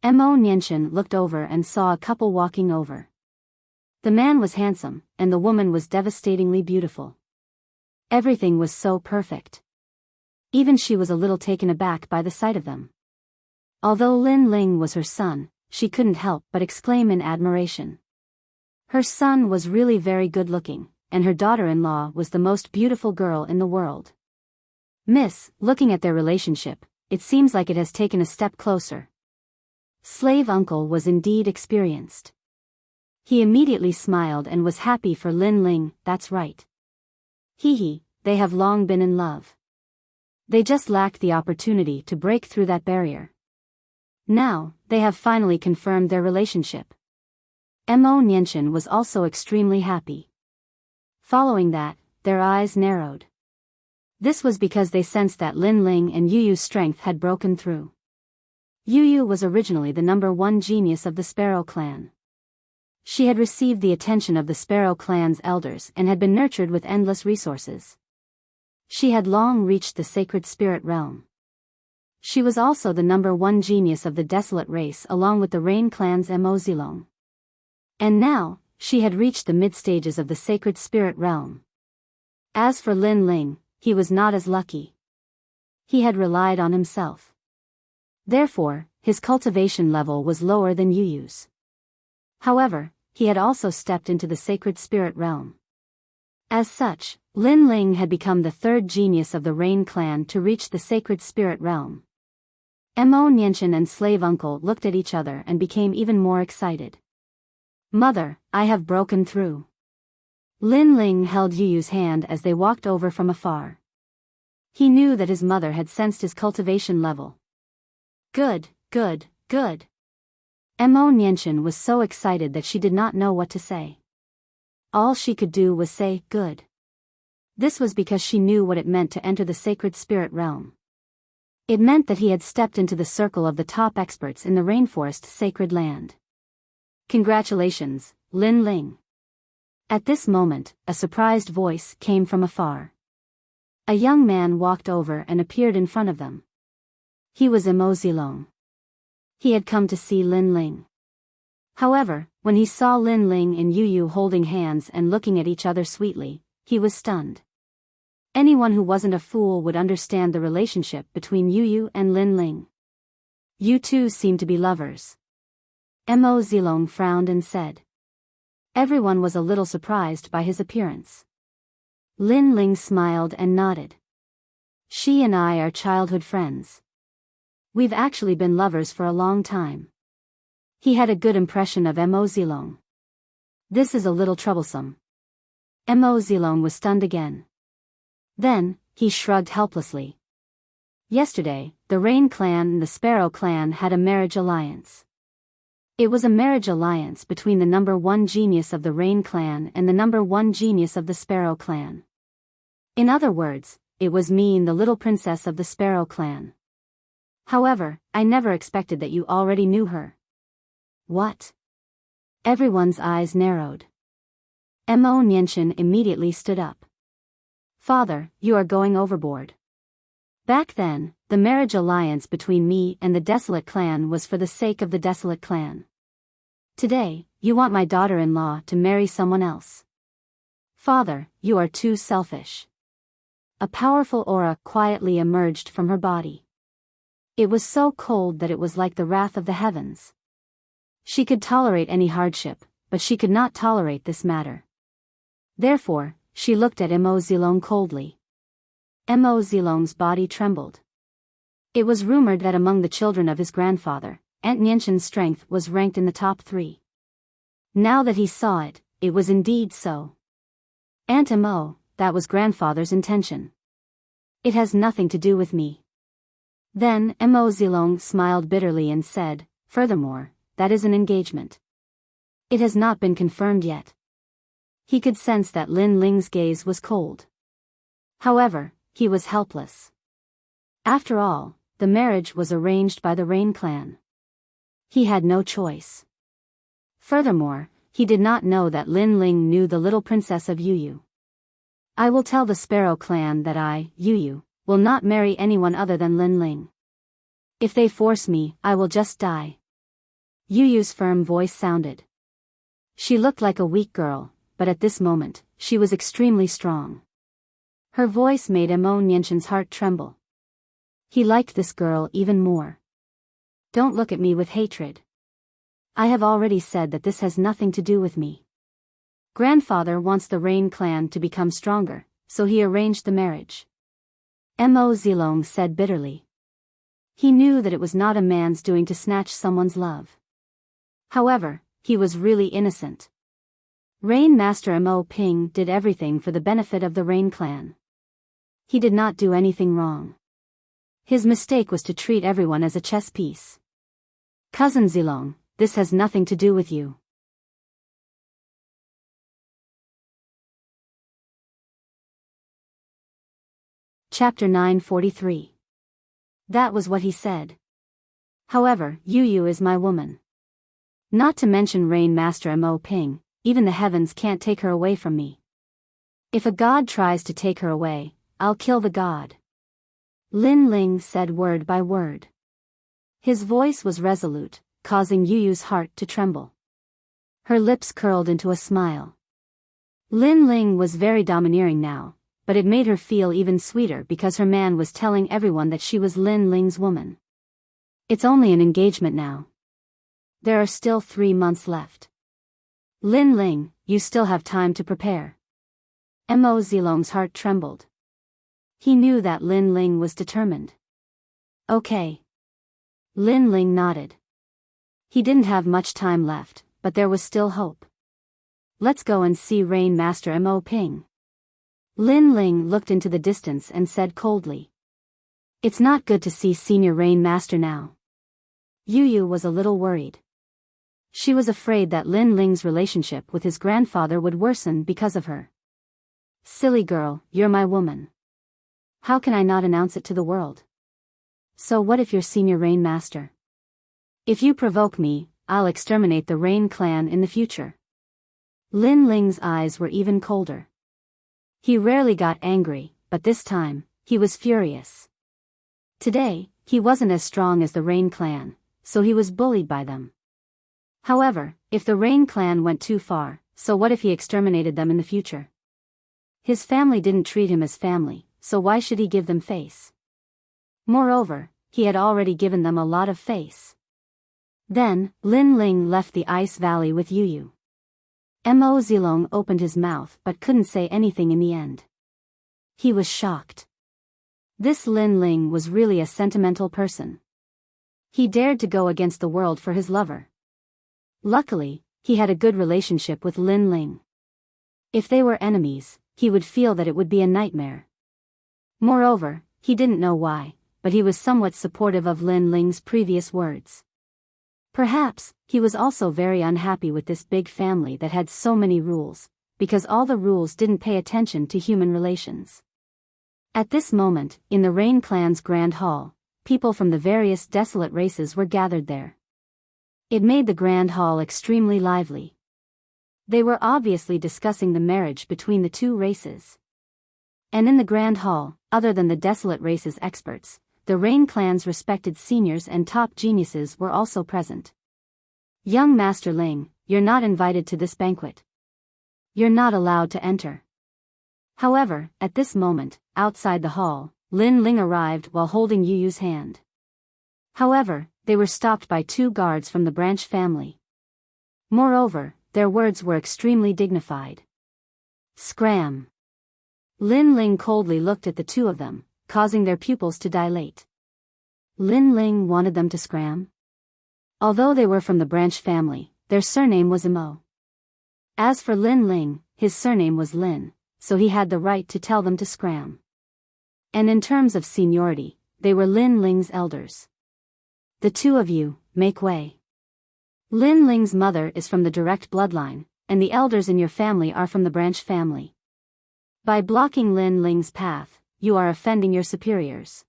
Mo Nianchen looked over and saw a couple walking over. The man was handsome, and the woman was devastatingly beautiful. Everything was so perfect. Even she was a little taken aback by the sight of them. Although Lin Ling was her son, she couldn't help but exclaim in admiration. Her son was really very good-looking, and her daughter-in-law was the most beautiful girl in the world. Miss, looking at their relationship, it seems like it has taken a step closer. Slave Uncle was indeed experienced. He immediately smiled and was happy for Lin Ling. That's right. They have long been in love. They just lacked the opportunity to break through that barrier. Now, they have finally confirmed their relationship. Mo Nianchen was also extremely happy. Following that, their eyes narrowed. This was because they sensed that Lin Ling and Yuyu's strength had broken through. Yuyu was originally the #1 genius of the Sparrow clan. She had received the attention of the Sparrow clan's elders and had been nurtured with endless resources. She had long reached the sacred spirit realm. She was also the #1 genius of the Desolate race along with the Rain clan's Mo Zilong. And now, she had reached the mid-stages of the sacred spirit realm. As for Lin Ling, he was not as lucky. He had relied on himself. Therefore, his cultivation level was lower than Yuyu's. However, he had also stepped into the sacred spirit realm. As such, Lin Ling had become the 3rd genius of the Rain clan to reach the sacred spirit realm. Mo Nianchen and Slave Uncle looked at each other and became even more excited. Mother, I have broken through. Lin Ling held Yuyu's hand as they walked over from afar. He knew that his mother had sensed his cultivation level. Good. Mo Nianchen was so excited that she did not know what to say. All she could do was say, good. This was because she knew what it meant to enter the sacred spirit realm. It meant that he had stepped into the circle of the top experts in the rainforest sacred land. Congratulations, Lin Ling. At this moment, a surprised voice came from afar. A young man walked over and appeared in front of them. He was Mo Zilong. He had come to see Lin Ling. However, when he saw Lin Ling and Yuyu holding hands and looking at each other sweetly, he was stunned. Anyone who wasn't a fool would understand the relationship between Yuyu and Lin Ling. You two seem to be lovers. Mo Zilong frowned and said. Everyone was a little surprised by his appearance. Lin Ling smiled and nodded. She and I are childhood friends. We've actually been lovers for a long time. He had a good impression of Mo Zilong. This is a little troublesome. Mo Zilong was stunned again. Then, he shrugged helplessly. Yesterday, the Rain clan and the Sparrow clan had a marriage alliance. It was a marriage alliance between the number 1 genius of the Rain clan and the number 1 genius of the Sparrow clan. In other words, it was me and the little princess of the Sparrow clan. However, I never expected that you already knew her. What? Everyone's eyes narrowed. Mo Nianchen immediately stood up. Father, you are going overboard. Back then, the marriage alliance between me and the Desolate clan was for the sake of the Desolate clan. Today, you want my daughter-in-law to marry someone else. Father, you are too selfish. A powerful aura quietly emerged from her body. It was so cold that it was like the wrath of the heavens. She could tolerate any hardship, but she could not tolerate this matter. Therefore, she looked at Mo Zilong coldly. Mo Zilong's body trembled. It was rumored that among the children of his grandfather, Aunt Nianchen's strength was ranked in the top 3. Now that he saw it, it was indeed so. Aunt Mo, that was grandfather's intention. It has nothing to do with me. Then Mo Zilong smiled bitterly and said, furthermore, that is an engagement. It has not been confirmed yet. He could sense that Lin Ling's gaze was cold. However, he was helpless. After all, the marriage was arranged by the Rain clan. He had no choice. Furthermore, he did not know that Lin Ling knew the little princess of Yuyu. I will tell the Sparrow clan that I, Yuyu, will not marry anyone other than Lin Ling. If they force me, I will just die. Yuyu's firm voice sounded. She looked like a weak girl, but at this moment, she was extremely strong. Her voice made Mo Nianchen's heart tremble. He liked this girl even more. Don't look at me with hatred. I have already said that this has nothing to do with me. Grandfather wants the Rain clan to become stronger, so he arranged the marriage. Mo Zilong said bitterly. He knew that it was not a man's doing to snatch someone's love. However, he was really innocent. Rain Master Mo Ping did everything for the benefit of the Rain clan. He did not do anything wrong. His mistake was to treat everyone as a chess piece. Cousin Zilong, this has nothing to do with you. Chapter 943. That was what he said. However, Yuyu is my woman. Not to mention Rain Master Mo Ping, even the heavens can't take her away from me. If a god tries to take her away, I'll kill the god. Lin Ling said word by word. His voice was resolute, causing Yuyu's heart to tremble. Her lips curled into a smile. Lin Ling was very domineering now, but it made her feel even sweeter because her man was telling everyone that she was Lin Ling's woman. It's only an engagement now. There are still 3 months left. Lin Ling, you still have time to prepare. Mo Zilong's heart trembled. He knew that Lin Ling was determined. Okay. Lin Ling nodded. He didn't have much time left, but there was still hope. Let's go and see Rain Master Mo Ping. Lin Ling looked into the distance and said coldly. It's not good to see Senior Rain Master now. Yuyu was a little worried. She was afraid that Lin Ling's relationship with his grandfather would worsen because of her. Silly girl, you're my woman. How can I not announce it to the world? So what if you're Senior Rain Master? If you provoke me, I'll exterminate the Rain clan in the future. Lin Ling's eyes were even colder. He rarely got angry, but this time, he was furious. Today, he wasn't as strong as the Rain clan, so he was bullied by them. However, if the Rain clan went too far, so what if he exterminated them in the future? His family didn't treat him as family, so why should he give them face? Moreover, he had already given them a lot of face. Then, Lin Ling left the ice valley with Yuyu. Mo Zilong opened his mouth but couldn't say anything in the end. He was shocked. This Lin Ling was really a sentimental person. He dared to go against the world for his lover. Luckily, he had a good relationship with Lin Ling. If they were enemies, he would feel that it would be a nightmare. Moreover, he didn't know why, but he was somewhat supportive of Lin Ling's previous words. Perhaps, he was also very unhappy with this big family that had so many rules, because all the rules didn't pay attention to human relations. At this moment, in the Rain Clan's Grand Hall, people from the various desolate races were gathered there. It made the Grand Hall extremely lively. They were obviously discussing the marriage between the two races. And in the Grand Hall, other than the desolate races experts, the Rain Clan's respected seniors and top geniuses were also present. Young Master Ling, you're not invited to this banquet. You're not allowed to enter. However, at this moment, outside the hall, Lin Ling arrived while holding Yu Yu's hand. However, they were stopped by two guards from the branch family. Moreover, their words were extremely dignified. Scram! Lin Ling coldly looked at the two of them, causing their pupils to dilate. Lin Ling wanted them to scram? Although they were from the branch family, their surname was Mo. As for Lin Ling, his surname was Lin, so he had the right to tell them to scram. And in terms of seniority, they were Lin Ling's elders. The two of you, make way. Lin Ling's mother is from the direct bloodline, and the elders in your family are from the branch family. By blocking Lin Ling's path, you are offending your superiors.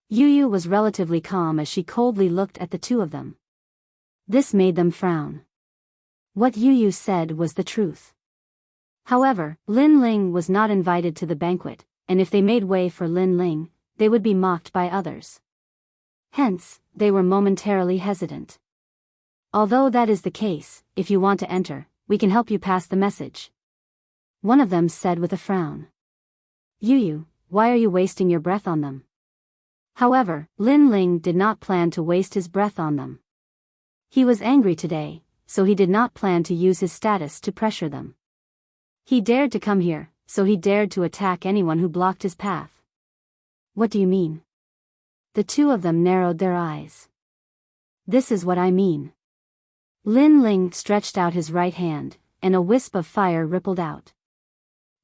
Yu Yu was relatively calm as she coldly looked at the two of them. This made them frown. What Yu Yu said was the truth. However, Lin Ling was not invited to the banquet, and if they made way for Lin Ling, they would be mocked by others. Hence, they were momentarily hesitant. Although that is the case, if you want to enter, we can help you pass the message. One of them said with a frown. Yu Yu, why are you wasting your breath on them? However, Lin Ling did not plan to waste his breath on them. He was angry today, so he did not plan to use his status to pressure them. He dared to come here, so he dared to attack anyone who blocked his path. What do you mean? The two of them narrowed their eyes. This is what I mean. Lin Ling stretched out his right hand, and a wisp of fire rippled out.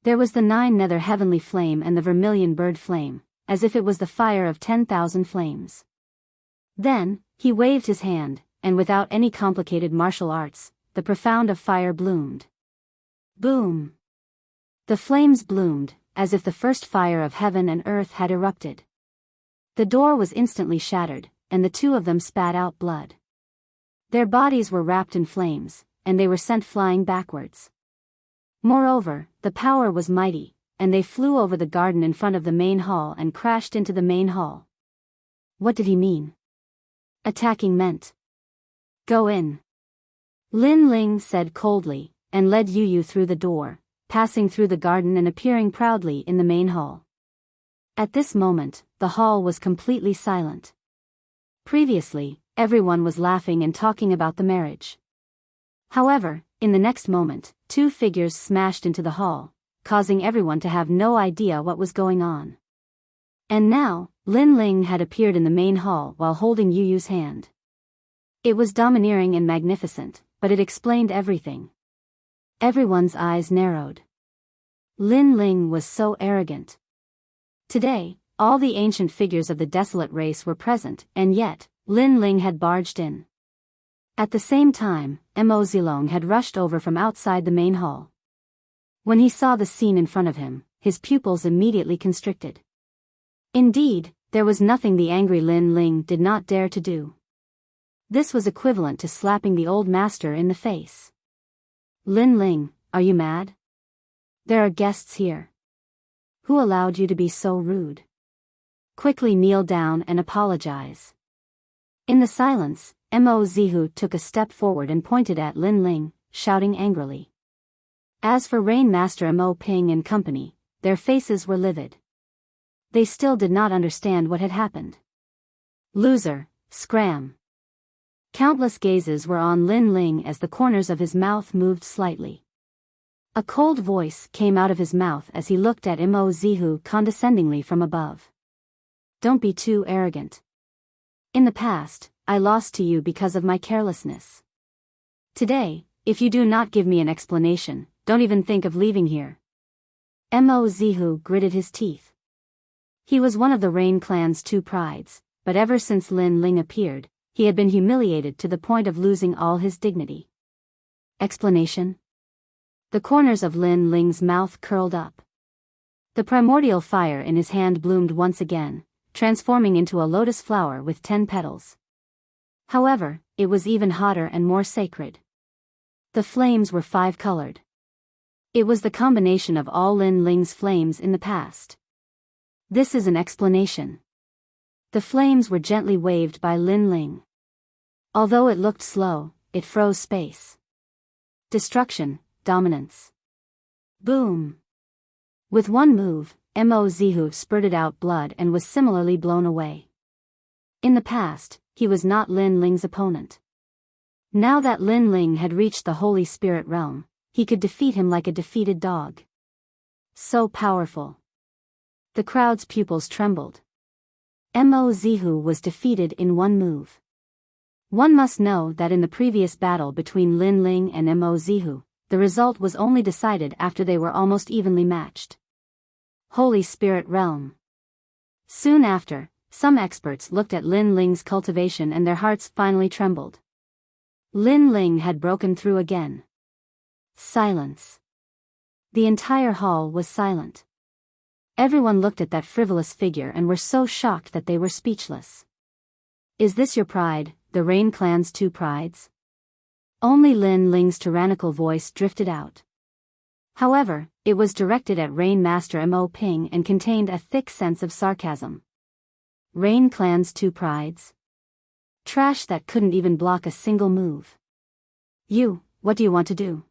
There was the 9 nether heavenly flame and the vermilion bird flame, as if it was the fire of 10,000 flames. Then, he waved his hand, and without any complicated martial arts, the profound of fire bloomed. Boom! The flames bloomed, as if the first fire of heaven and earth had erupted. The door was instantly shattered, and the two of them spat out blood. Their bodies were wrapped in flames, and they were sent flying backwards. Moreover, the power was mighty, and they flew over the garden in front of the main hall and crashed into the main hall. What did he mean? Attacking meant. Go in. Lin Ling said coldly, and led Yu Yu through the door, passing through the garden and appearing proudly in the main hall. At this moment, the hall was completely silent. Previously, everyone was laughing and talking about the marriage. However, in the next moment, 2 figures smashed into the hall, causing everyone to have no idea what was going on. And now, Lin Ling had appeared in the main hall while holding Yu Yu's hand. It was domineering and magnificent, but it explained everything. Everyone's eyes narrowed. Lin Ling was so arrogant. Today, all the ancient figures of the desolate race were present, and yet, Lin Ling had barged in. At the same time, Mo Zilong had rushed over from outside the main hall. When he saw the scene in front of him, his pupils immediately constricted. Indeed, there was nothing the angry Lin Ling did not dare to do. This was equivalent to slapping the old master in the face. Lin Ling, are you mad? There are guests here. Who allowed you to be so rude? Quickly kneel down and apologize. In the silence, Mo Zihu took a step forward and pointed at Lin Ling, shouting angrily. As for Rain Master Mo Ping and company, their faces were livid. They still did not understand what had happened. Loser, scram. Countless gazes were on Lin Ling as the corners of his mouth moved slightly. A cold voice came out of his mouth as he looked at Mo Zihu condescendingly from above. Don't be too arrogant. In the past, I lost to you because of my carelessness. Today, if you do not give me an explanation, don't even think of leaving here. Mo Zihu gritted his teeth. He was one of the Rain clan's two prides, but ever since Lin Ling appeared, he had been humiliated to the point of losing all his dignity. Explanation? The corners of Lin Ling's mouth curled up. The primordial fire in his hand bloomed once again, transforming into a lotus flower with 10 petals. However, it was even hotter and more sacred. The flames were 5-colored. It was the combination of all Lin Ling's flames in the past. This is an explanation. The flames were gently waved by Lin Ling. Although it looked slow, it froze space. Destruction, dominance. Boom. With one move, Mo Zihu spurted out blood and was similarly blown away. In the past, he was not Lin Ling's opponent. Now that Lin Ling had reached the Holy Spirit realm, he could defeat him like a defeated dog. So powerful. The crowd's pupils trembled. Mo Zihu was defeated in one move. One must know that in the previous battle between Lin Ling and Mo Zihu, the result was only decided after they were almost evenly matched. Holy Spirit Realm. Soon after, some experts looked at Lin Ling's cultivation and their hearts finally trembled. Lin Ling had broken through again. Silence. The entire hall was silent. Everyone looked at that frivolous figure and were so shocked that they were speechless. Is this your pride, the Rain clan's two prides? Only Lin Ling's tyrannical voice drifted out. However, it was directed at Rain Master Mo Ping and contained a thick sense of sarcasm. Rain clan's two prides? Trash that couldn't even block a single move. You, what do you want to do?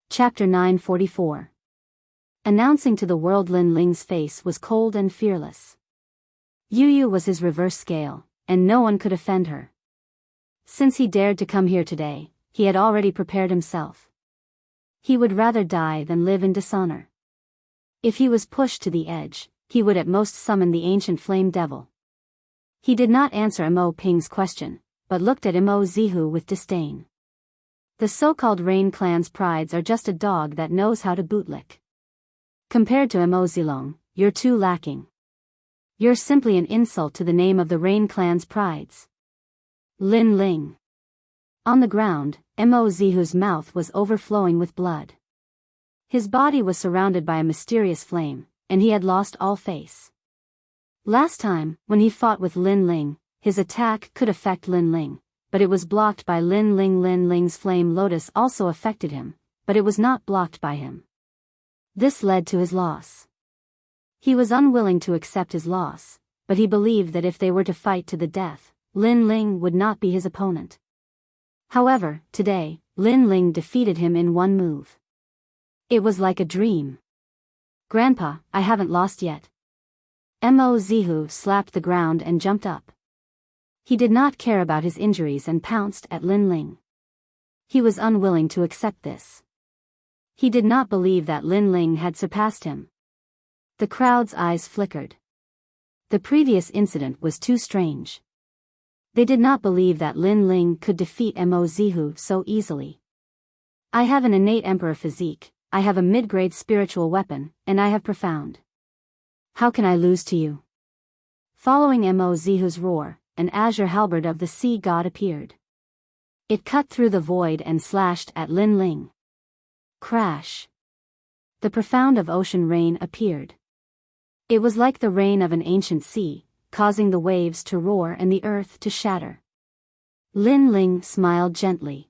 Chapter 944. Announcing to the world, Lin Ling's face was cold and fearless. Yu was his reverse scale, and no one could offend her. Since he dared to come here today, he had already prepared himself. He would rather die than live in dishonor. If he was pushed to the edge, he would at most summon the ancient flame devil. He did not answer Mo Ping's question, but looked at Mo Zihu with disdain. The so-called Rain clan's prides are just a dog that knows how to bootlick. Compared to Mo Zilong, you're too lacking. You're simply an insult to the name of the Rain clan's prides. Lin Ling. On the ground, Mo Zihu's mouth was overflowing with blood. His body was surrounded by a mysterious flame, and he had lost all face. Last time, when he fought with Lin Ling, his attack could affect Lin Ling, but it was blocked by Lin Ling. Lin Ling's flame lotus also affected him, but it was not blocked by him. This led to his loss. He was unwilling to accept his loss, but he believed that if they were to fight to the death, Lin Ling would not be his opponent. However, today, Lin Ling defeated him in one move. It was like a dream. Grandpa, I haven't lost yet. Mo Zihu slapped the ground and jumped up. He did not care about his injuries and pounced at Lin Ling. He was unwilling to accept this. He did not believe that Lin Ling had surpassed him. The crowd's eyes flickered. The previous incident was too strange. They did not believe that Lin Ling could defeat Mo Zihu so easily. I have an innate emperor physique, I have a mid-grade spiritual weapon, and I have profound. How can I lose to you? Following Mo Zihu's roar, an azure halberd of the sea god appeared. It cut through the void and slashed at Lin Ling. Crash. The profound of ocean rain appeared. It was like the rain of an ancient sea, causing the waves to roar and the earth to shatter. Lin Ling smiled gently.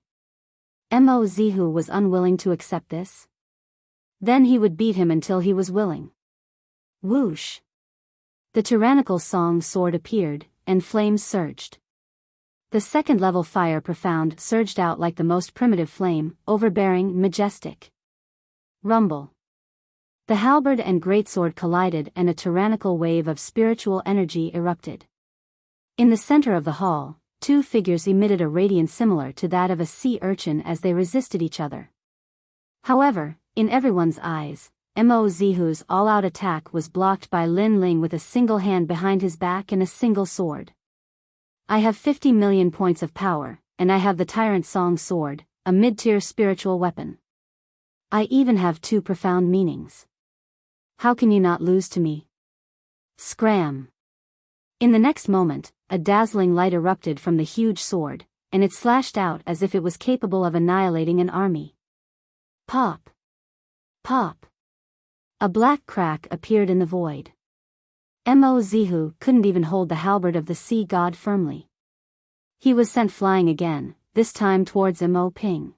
Mo Zihu was unwilling to accept this. Then he would beat him until he was willing. Whoosh. The tyrannical song sword appeared, and flames surged. The second-level fire profound surged out like the most primitive flame, overbearing, majestic. Rumble. The halberd and greatsword collided and a tyrannical wave of spiritual energy erupted. In the center of the hall, two figures emitted a radiance similar to that of a sea urchin as they resisted each other. However, in everyone's eyes, Mo Zihu's all-out attack was blocked by Lin Ling with a single hand behind his back and a single sword. I have 50 million points of power, and I have the Tyrant Song sword, a mid-tier spiritual weapon. I even have 2 profound meanings. How can you not lose to me? Scram! In the next moment, a dazzling light erupted from the huge sword, and it slashed out as if it was capable of annihilating an army. Pop! Pop! A black crack appeared in the void. Mo Zihu couldn't even hold the halberd of the sea god firmly. He was sent flying again, this time towards Mo Ping.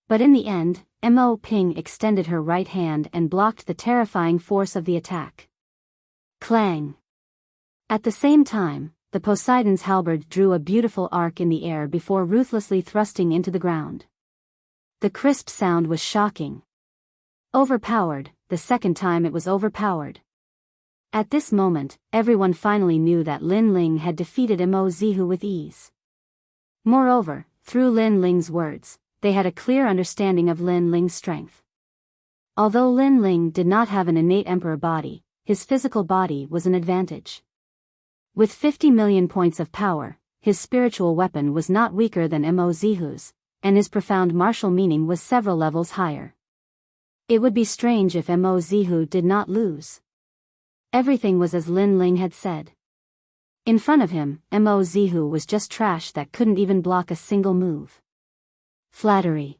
But in the end, Mo Ping extended her right hand and blocked the terrifying force of the attack. Clang! At the same time, the Poseidon's halberd drew a beautiful arc in the air before ruthlessly thrusting into the ground. The crisp sound was shocking. Overpowered, the second time it was overpowered. At this moment, everyone finally knew that Lin Ling had defeated Mo Zihu with ease. Moreover, through Lin Ling's words, they had a clear understanding of Lin Ling's strength. Although Lin Ling did not have an innate emperor body, his physical body was an advantage. With 50 million points of power, his spiritual weapon was not weaker than Mo Zihu's, and his profound martial meaning was several levels higher. It would be strange if Mo Zihu did not lose. Everything was as Lin Ling had said. In front of him, Mo Zihu was just trash that couldn't even block a single move. Flattery.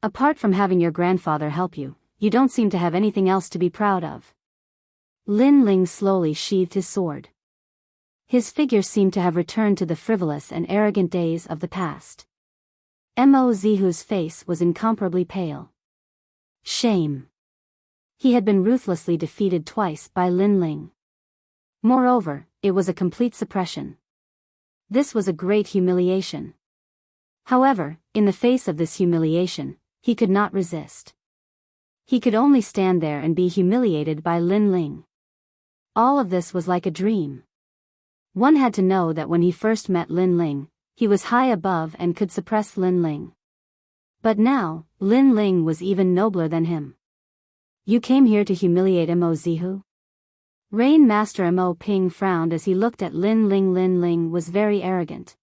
Apart from having your grandfather help you, you don't seem to have anything else to be proud of. Lin Ling slowly sheathed his sword. His figure seemed to have returned to the frivolous and arrogant days of the past. Mo Zihu's face was incomparably pale. Shame. He had been ruthlessly defeated twice by Lin Ling. Moreover, it was a complete suppression. This was a great humiliation. However, in the face of this humiliation, he could not resist. He could only stand there and be humiliated by Lin Ling. All of this was like a dream. One had to know that when he first met Lin Ling, he was high above and could suppress Lin Ling. But now, Lin Ling was even nobler than him. You came here to humiliate Mo Zihu? Rain Master Mo Ping frowned as he looked at Lin Ling. Lin Ling was very arrogant.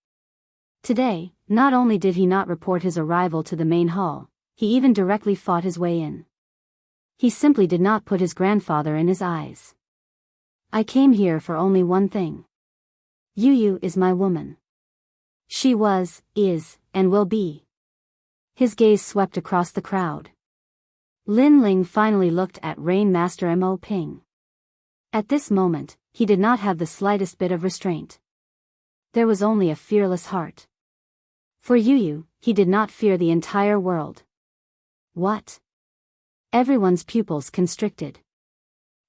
Today, not only did he not report his arrival to the main hall, he even directly fought his way in. He simply did not put his grandfather in his eyes. I came here for only one thing. Yu is my woman. She was, is, and will be. His gaze swept across the crowd. Lin Ling finally looked at Rain Master Mo Ping. At this moment, he did not have the slightest bit of restraint. There was only a fearless heart. For Yu, he did not fear the entire world. What? Everyone's pupils constricted.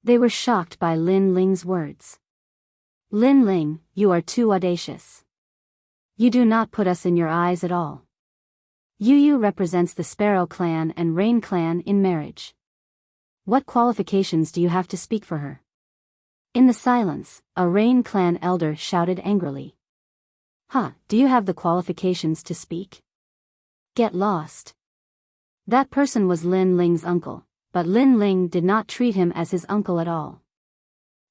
They were shocked by Lin Ling's words. Lin Ling, you are too audacious. You do not put us in your eyes at all. Yu represents the Sparrow clan and Rain clan in marriage. What qualifications do you have to speak for her? In the silence, a Rain clan elder shouted angrily. Do you have the qualifications to speak? Get lost. That person was Lin Ling's uncle, but Lin Ling did not treat him as his uncle at all.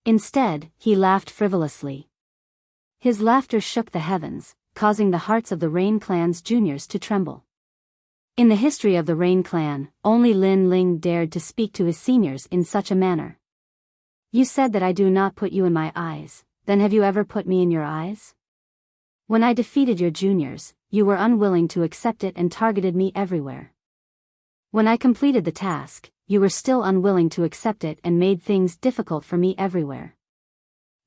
Instead, he laughed frivolously. His laughter shook the heavens, causing the hearts of the Rain clan's juniors to tremble. In the history of the Rain clan, only Lin Ling dared to speak to his seniors in such a manner. You said that I do not put you in my eyes, then have you ever put me in your eyes? When I defeated your juniors, you were unwilling to accept it and targeted me everywhere. When I completed the task, you were still unwilling to accept it and made things difficult for me everywhere.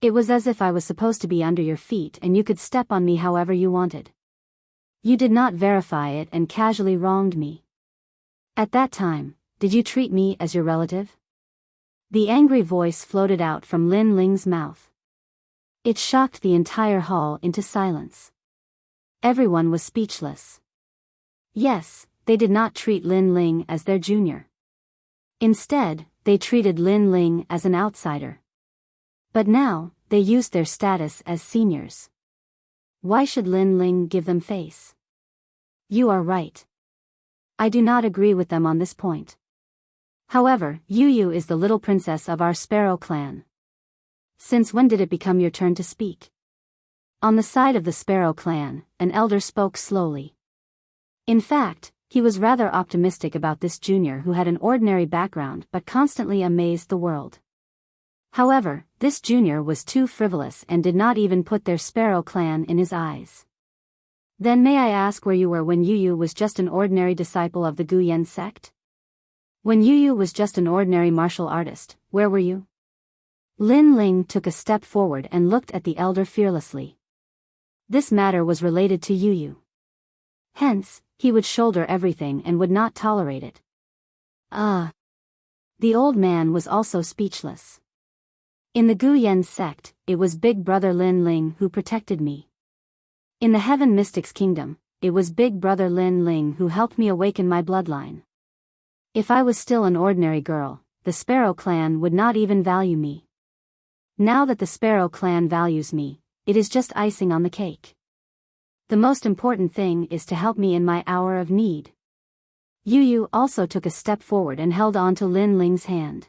It was as if I was supposed to be under your feet and you could step on me however you wanted. You did not verify it and casually wronged me. At that time, did you treat me as your relative? The angry voice floated out from Lin Ling's mouth. It shocked the entire hall into silence. Everyone was speechless. Yes, they did not treat Lin Ling as their junior. Instead, they treated Lin Ling as an outsider. But now, they used their status as seniors. Why should Lin Ling give them face? You are right. I do not agree with them on this point. However, Yu is the little princess of our Sparrow clan. Since when did it become your turn to speak? On the side of the Sparrow clan, an elder spoke slowly. In fact, he was rather optimistic about this junior who had an ordinary background but constantly amazed the world. However, this junior was too frivolous and did not even put their Sparrow clan in his eyes. Then may I ask where you were when Yu was just an ordinary disciple of the Guyan sect? When Yu was just an ordinary martial artist, where were you? Lin Ling took a step forward and looked at the elder fearlessly. This matter was related to Yu. Hence, he would shoulder everything and would not tolerate it. The old man was also speechless. In the Guyan sect, it was Big Brother Lin Ling who protected me. In the Heaven Mystics Kingdom, it was Big Brother Lin Ling who helped me awaken my bloodline. If I was still an ordinary girl, the Sparrow clan would not even value me. Now that the Sparrow clan values me, it is just icing on the cake. The most important thing is to help me in my hour of need. Yu also took a step forward and held on to Lin Ling's hand.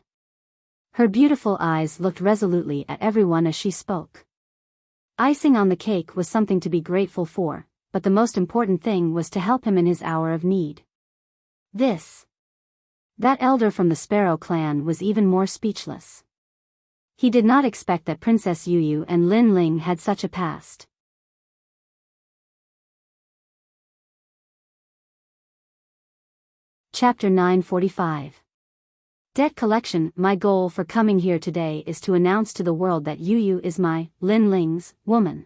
Her beautiful eyes looked resolutely at everyone as she spoke. Icing on the cake was something to be grateful for, but the most important thing was to help him in his hour of need. That elder from the Sparrow clan was even more speechless. He did not expect that Princess Yu and Lin Ling had such a past. Chapter 945. Debt collection. My goal for coming here today is to announce to the world that Yu is my, Lin Ling's, woman.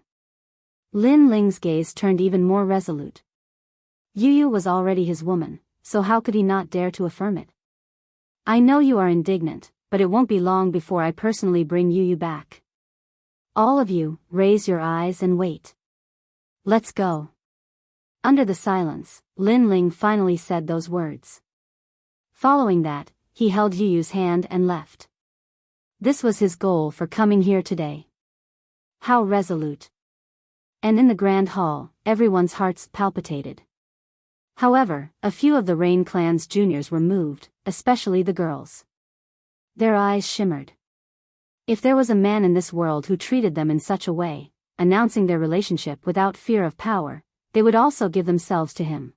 Lin Ling's gaze turned even more resolute. Yu was already his woman, so how could he not dare to affirm it? I know you are indignant, but it won't be long before I personally bring Yu back. All of you, raise your eyes and wait. Let's go. Under the silence, Lin Ling finally said those words. Following that, he held Yu's hand and left. This was his goal for coming here today. How resolute. And in the grand hall, everyone's hearts palpitated. However, a few of the Rain Clan's juniors were moved, especially the girls. Their eyes shimmered. If there was a man in this world who treated them in such a way, announcing their relationship without fear of power, they would also give themselves to him.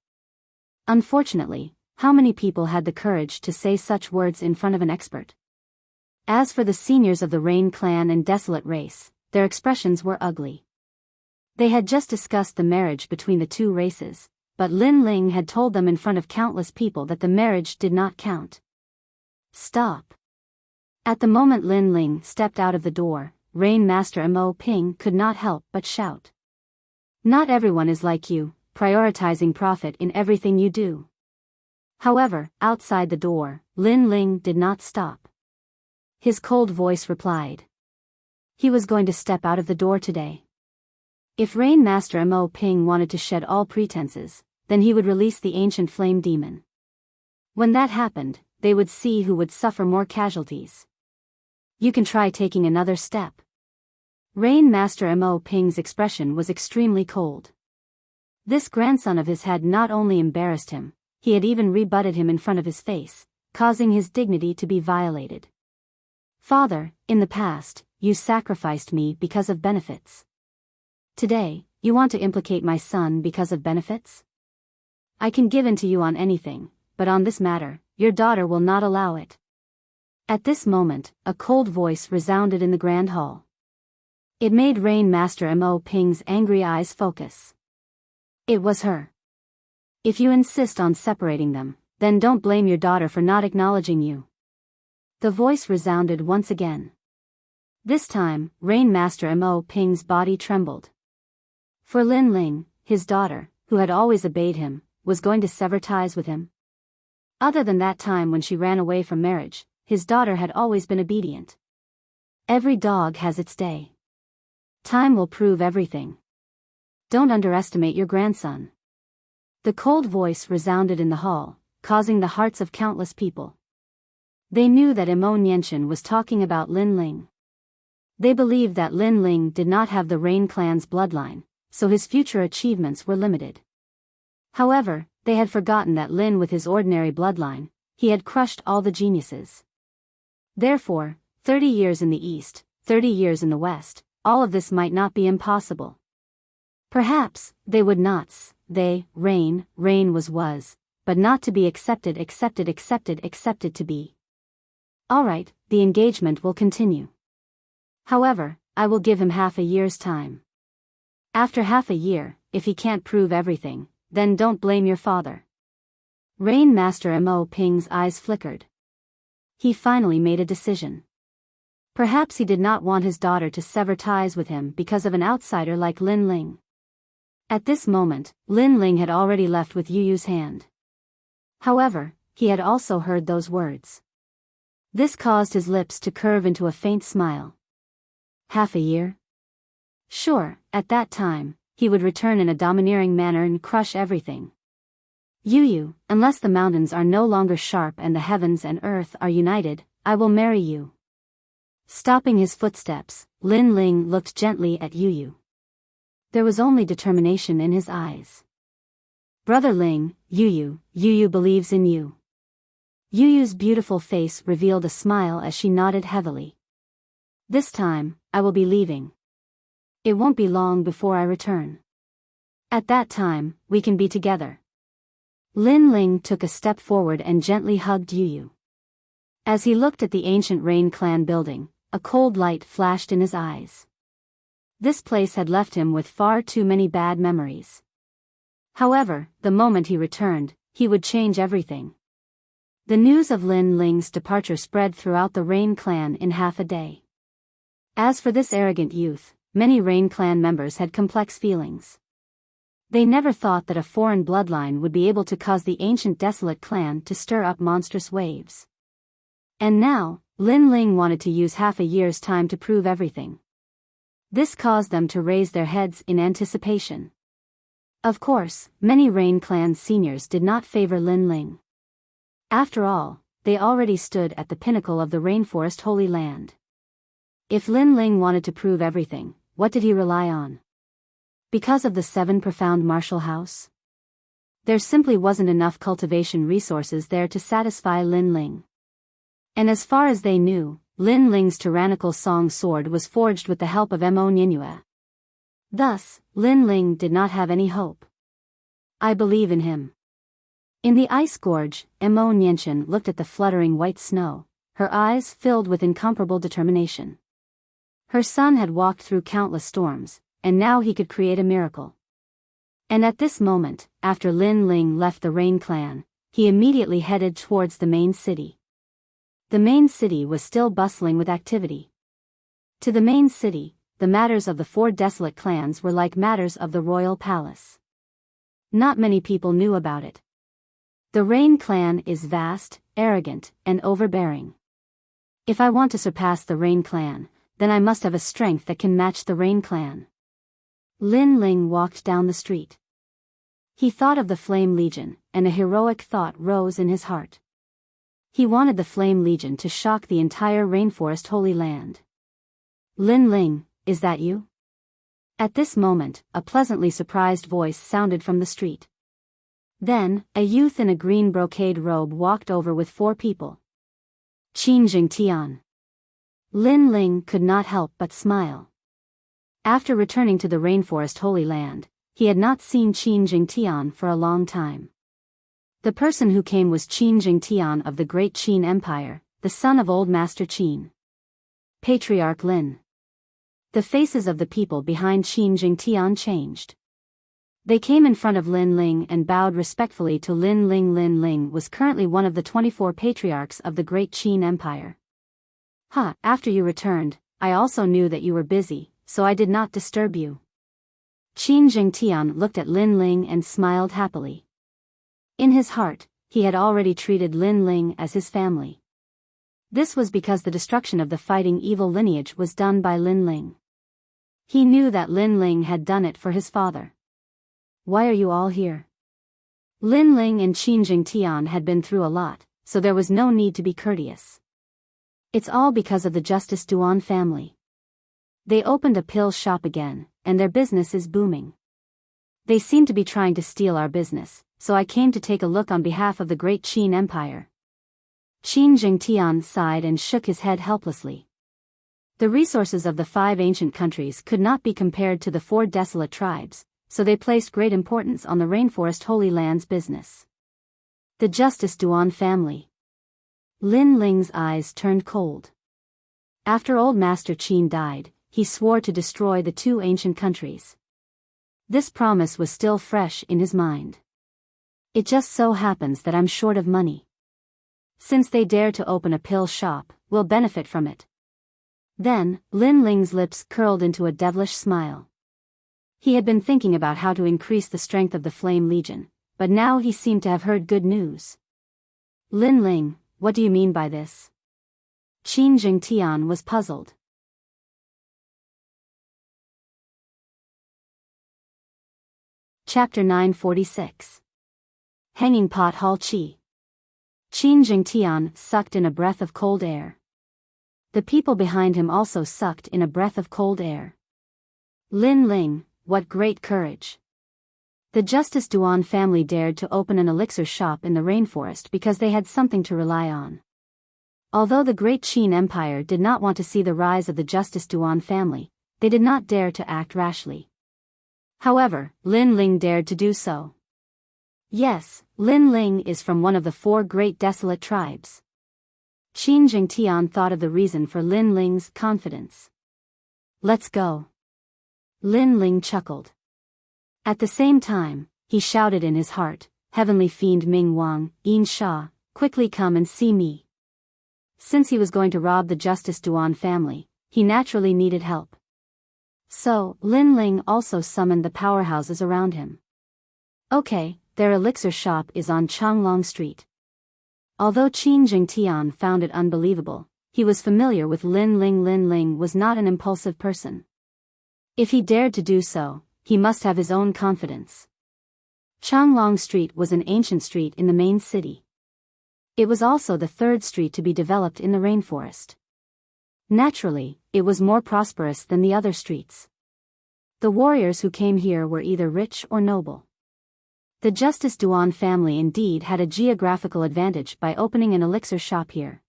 Unfortunately, how many people had the courage to say such words in front of an expert? As for the seniors of the Rain Clan and Desolate race, their expressions were ugly. They had just discussed the marriage between the two races, but Lin Ling had told them in front of countless people that the marriage did not count. Stop. At the moment Lin Ling stepped out of the door, Rain Master Mo Ping could not help but shout. Not everyone is like you, prioritizing profit in everything you do. However, outside the door, Lin Ling did not stop. His cold voice replied. He was going to step out of the door today. If Rain Master Mo Ping wanted to shed all pretenses, then he would release the ancient flame demon. When that happened, they would see who would suffer more casualties. You can try taking another step. Rain Master Mo Ping's expression was extremely cold. This grandson of his had not only embarrassed him, he had even rebutted him in front of his face, causing his dignity to be violated. Father, in the past, you sacrificed me because of benefits. Today, you want to implicate my son because of benefits? I can give in to you on anything, but on this matter, your daughter will not allow it. At this moment, a cold voice resounded in the grand hall. It made Rain Master Mo Ping's angry eyes focus. It was her. If you insist on separating them, then don't blame your daughter for not acknowledging you. The voice resounded once again. This time, Rain Master Mo Ping's body trembled. For Lin Ling, his daughter, who had always obeyed him, was going to sever ties with him. Other than that time when she ran away from marriage, his daughter had always been obedient. Every dog has its day. Time will prove everything. Don't underestimate your grandson. The cold voice resounded in the hall, causing the hearts of countless people. They knew that Imo Nianchen was talking about Lin Ling. They believed that Lin Ling did not have the Rain Clan's bloodline, so his future achievements were limited. However, they had forgotten that Lin with his ordinary bloodline, he had crushed all the geniuses. Therefore, 30 years in the east, 30 years in the west, all of this might not be impossible. Perhaps, they would not, reign was, but not to be accepted to be. Alright, the engagement will continue. However, I will give him half a year's time. After half a year, if he can't prove everything, then don't blame your father. Rain Master Mo Ping's eyes flickered. He finally made a decision. Perhaps he did not want his daughter to sever ties with him because of an outsider like Lin Ling. At this moment, Lin Ling had already left with Yu Yu's hand. However, he had also heard those words. This caused his lips to curve into a faint smile. Half a year? Sure, at that time, he would return in a domineering manner and crush everything. Yu Yu, unless the mountains are no longer sharp and the heavens and earth are united, I will marry you. Stopping his footsteps, Lin Ling looked gently at Yu Yu. There was only determination in his eyes. Brother Ling, Yu Yu believes in you. Yu Yu's beautiful face revealed a smile as she nodded heavily. This time, I will be leaving. It won't be long before I return. At that time, we can be together. Lin Ling took a step forward and gently hugged Yu Yu. As he looked at the ancient Rain Clan building, a cold light flashed in his eyes. This place had left him with far too many bad memories. However, the moment he returned, he would change everything. The news of Lin Ling's departure spread throughout the Rain Clan in half a day. As for this arrogant youth, many Rain Clan members had complex feelings. They never thought that a foreign bloodline would be able to cause the ancient desolate clan to stir up monstrous waves. And now, Lin Ling wanted to use half a year's time to prove everything. This caused them to raise their heads in anticipation. Of course, many Rain Clan seniors did not favor Lin Ling. After all, they already stood at the pinnacle of the rainforest Holy Land. If Lin Ling wanted to prove everything, what did he rely on? Because of the 7 profound martial house? There simply wasn't enough cultivation resources there to satisfy Lin Ling. And as far as they knew, Lin Ling's tyrannical song sword was forged with the help of Mo Ninyue. Thus, Lin Ling did not have any hope. I believe in him. In the ice gorge, Mo Ninyue looked at the fluttering white snow, her eyes filled with incomparable determination. Her son had walked through countless storms, and now he could create a miracle. And at this moment, after Lin Ling left the Rain Clan, he immediately headed towards the main city. The main city was still bustling with activity. To the main city, the matters of the 4 desolate clans were like matters of the royal palace. Not many people knew about it. The Rain Clan is vast, arrogant, and overbearing. If I want to surpass the Rain Clan, then I must have a strength that can match the Rain Clan. Lin Ling walked down the street. He thought of the Flame Legion, and a heroic thought rose in his heart. He wanted the Flame Legion to shock the entire rainforest Holy Land. Lin Ling, is that you? At this moment, a pleasantly surprised voice sounded from the street. Then, a youth in a green brocade robe walked over with 4 people. Qin Jingtian. Lin Ling could not help but smile. After returning to the rainforest Holy Land, he had not seen Qin Jingtian for a long time. The person who came was Qin Jingtian of the Great Qin Empire, the son of Old Master Qin. Patriarch Lin. The faces of the people behind Qin Jingtian changed. They came in front of Lin Ling and bowed respectfully to Lin Ling. Lin Ling was currently one of the 24 patriarchs of the Great Qin Empire. After you returned, I also knew that you were busy, so I did not disturb you. Qin Jingtian looked at Lin Ling and smiled happily. In his heart, he had already treated Lin Ling as his family. This was because the destruction of the fighting evil lineage was done by Lin Ling. He knew that Lin Ling had done it for his father. Why are you all here? Lin Ling and Qin Jingtian had been through a lot, so there was no need to be courteous. It's all because of the Justice Duan family. They opened a pill shop again, and their business is booming. They seem to be trying to steal our business, so I came to take a look on behalf of the Great Qin Empire. Qin Jingtian sighed and shook his head helplessly. The resources of the 5 ancient countries could not be compared to the 4 desolate tribes, so they placed great importance on the rainforest Holy Land's business. The Justice Duan family. Lin Ling's eyes turned cold. After old Master Qin died, he swore to destroy the 2 ancient countries. This promise was still fresh in his mind. It just so happens that I'm short of money. Since they dare to open a pill shop, we'll benefit from it. Then, Lin Ling's lips curled into a devilish smile. He had been thinking about how to increase the strength of the Flame Legion, but now he seemed to have heard good news. Lin Ling, what do you mean by this? Qin Jingtian was puzzled. Chapter 946. Hanging Pot Hall Qi. Qin Jingtian sucked in a breath of cold air. The people behind him also sucked in a breath of cold air. Lin Ling, what great courage. The Justice Duan family dared to open an elixir shop in the rainforest because they had something to rely on. Although the great Qin Empire did not want to see the rise of the Justice Duan family, they did not dare to act rashly. However, Lin Ling dared to do so. Yes, Lin Ling is from one of the 4 great desolate tribes. Qin Jingtian thought of the reason for Lin Ling's confidence. Let's go. Lin Ling chuckled. At the same time, he shouted in his heart, Heavenly Fiend Ming Wang, Yin Sha, quickly come and see me. Since he was going to rob the Justice Duan family, he naturally needed help. So, Lin Ling also summoned the powerhouses around him. Okay, their elixir shop is on Changlong Street. Although Qin Jingtian found it unbelievable, he was familiar with Lin Ling. Lin Ling was not an impulsive person. If he dared to do so, he must have his own confidence. Changlong Street was an ancient street in the main city. It was also the 3rd street to be developed in the rainforest. Naturally, it was more prosperous than the other streets. The warriors who came here were either rich or noble. The Justice Duan family indeed had a geographical advantage by opening an elixir shop here.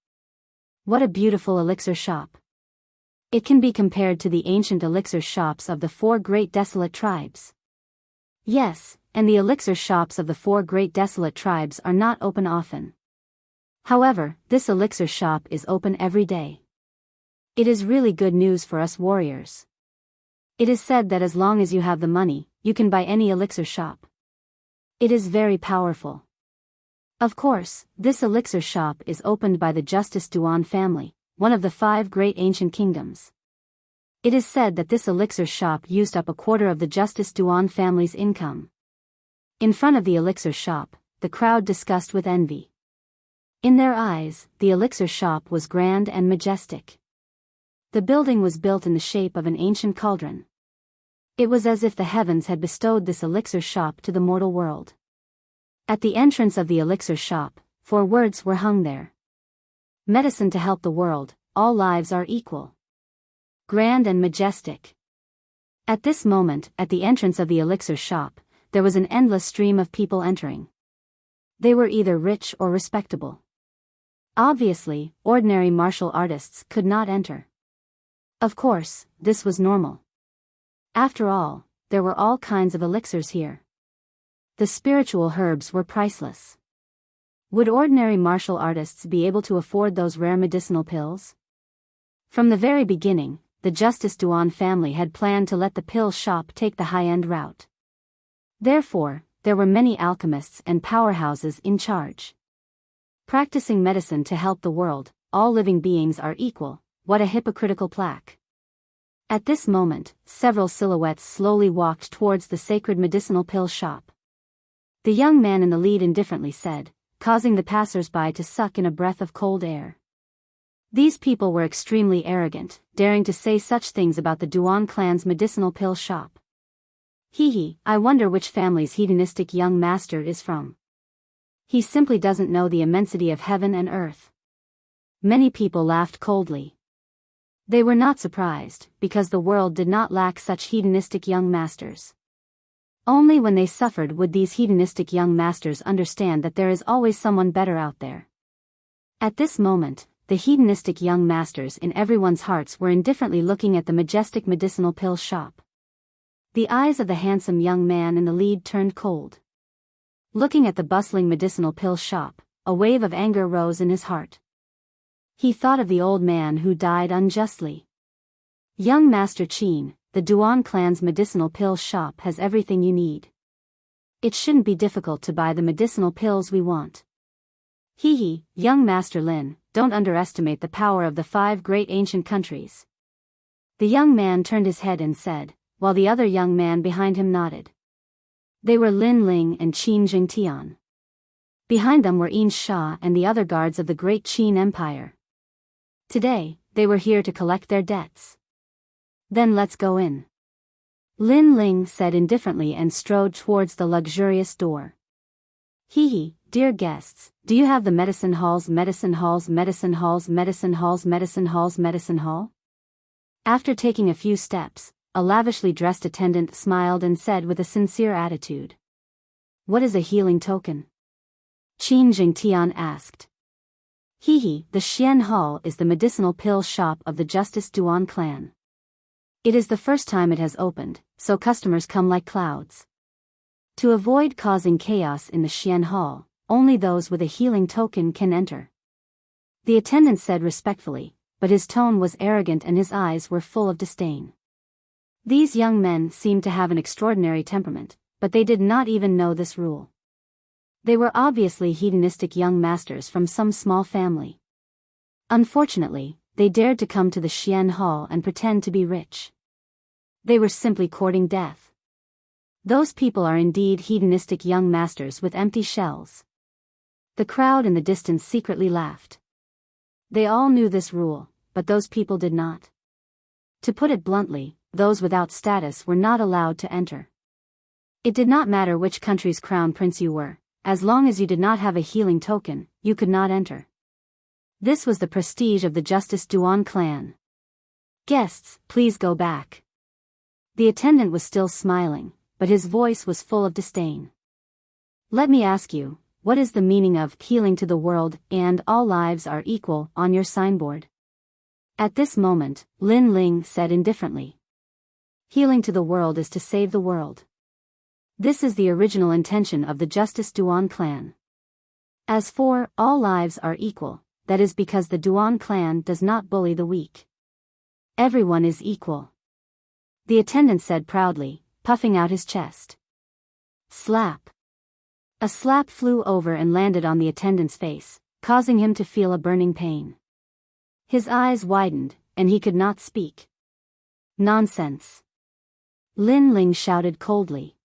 What a beautiful elixir shop. It can be compared to the ancient elixir shops of the 4 great desolate tribes. Yes, and the elixir shops of the 4 great desolate tribes are not open often. However, this elixir shop is open every day. It is really good news for us warriors. It is said that as long as you have the money, you can buy any elixir shop. It is very powerful. Of course, this elixir shop is opened by the Justice Duan family, one of the 5 great ancient kingdoms. It is said that this elixir shop used up a quarter of the Justice Duan family's income. In front of the elixir shop, the crowd discussed with envy. In their eyes, the elixir shop was grand and majestic. The building was built in the shape of an ancient cauldron. It was as if the heavens had bestowed this elixir shop to the mortal world. At the entrance of the elixir shop, 4 words were hung there. Medicine to help the world, all lives are equal. Grand and majestic. At this moment, at the entrance of the elixir shop, there was an endless stream of people entering. They were either rich or respectable. Obviously, ordinary martial artists could not enter. Of course, this was normal. After all, there were all kinds of elixirs here. The spiritual herbs were priceless. Would ordinary martial artists be able to afford those rare medicinal pills? From the very beginning, the Justice Duan family had planned to let the pill shop take the high-end route. Therefore, there were many alchemists and powerhouses in charge. Practicing medicine to help the world, all living beings are equal, what a hypocritical plaque. At this moment, several silhouettes slowly walked towards the sacred medicinal pill shop. The young man in the lead indifferently said, causing the passers-by to suck in a breath of cold air. These people were extremely arrogant, daring to say such things about the Duan clan's medicinal pill shop. I wonder which family's hedonistic young master is from. He simply doesn't know the immensity of heaven and earth. Many people laughed coldly. They were not surprised, because the world did not lack such hedonistic young masters. Only when they suffered would these hedonistic young masters understand that there is always someone better out there. At this moment, the hedonistic young masters in everyone's hearts were indifferently looking at the majestic medicinal pill shop. The eyes of the handsome young man in the lead turned cold. Looking at the bustling medicinal pill shop, a wave of anger rose in his heart. He thought of the old man who died unjustly. Young Master Qin, the Duan clan's medicinal pill shop has everything you need. It shouldn't be difficult to buy the medicinal pills we want. Hee, young Master Lin, don't underestimate the power of the 5 great ancient countries. The young man turned his head and said, while the other young man behind him nodded. They were Lin Ling and Qin Jingtian. Behind them were Yin Sha and the other guards of the great Qin Empire. Today, they were here to collect their debts. Then let's go in. Lin Ling said indifferently and strode towards the luxurious door. Hee, dear guests, do you have the medicine halls, medicine halls, medicine halls, medicine halls, medicine halls, medicine hall? After taking a few steps, a lavishly dressed attendant smiled and said with a sincere attitude. What is a healing token? Qin Jingtian asked. Hee, the Xian Hall is the medicinal pill shop of the Justice Duan clan. It is the first time it has opened, so customers come like clouds. To avoid causing chaos in the Xian Hall, only those with a healing token can enter. The attendant said respectfully, but his tone was arrogant and his eyes were full of disdain. These young men seemed to have an extraordinary temperament, but they did not even know this rule. They were obviously hedonistic young masters from some small family. Unfortunately, they dared to come to the Xian Hall and pretend to be rich. They were simply courting death. Those people are indeed hedonistic young masters with empty shells. The crowd in the distance secretly laughed. They all knew this rule, but those people did not. To put it bluntly, those without status were not allowed to enter. It did not matter which country's crown prince you were, as long as you did not have a healing token, you could not enter. This was the prestige of the Justice Duan clan. Guests, please go back. The attendant was still smiling, but his voice was full of disdain. Let me ask you, what is the meaning of healing to the world and all lives are equal on your signboard? At this moment, Lin Ling said indifferently. Healing to the world is to save the world. This is the original intention of the Justice Duan clan. As for all lives are equal, that is because the Duan clan does not bully the weak. Everyone is equal. The attendant said proudly, puffing out his chest. Slap. A slap flew over and landed on the attendant's face, causing him to feel a burning pain. His eyes widened, and he could not speak. Nonsense. Lin Ling shouted coldly.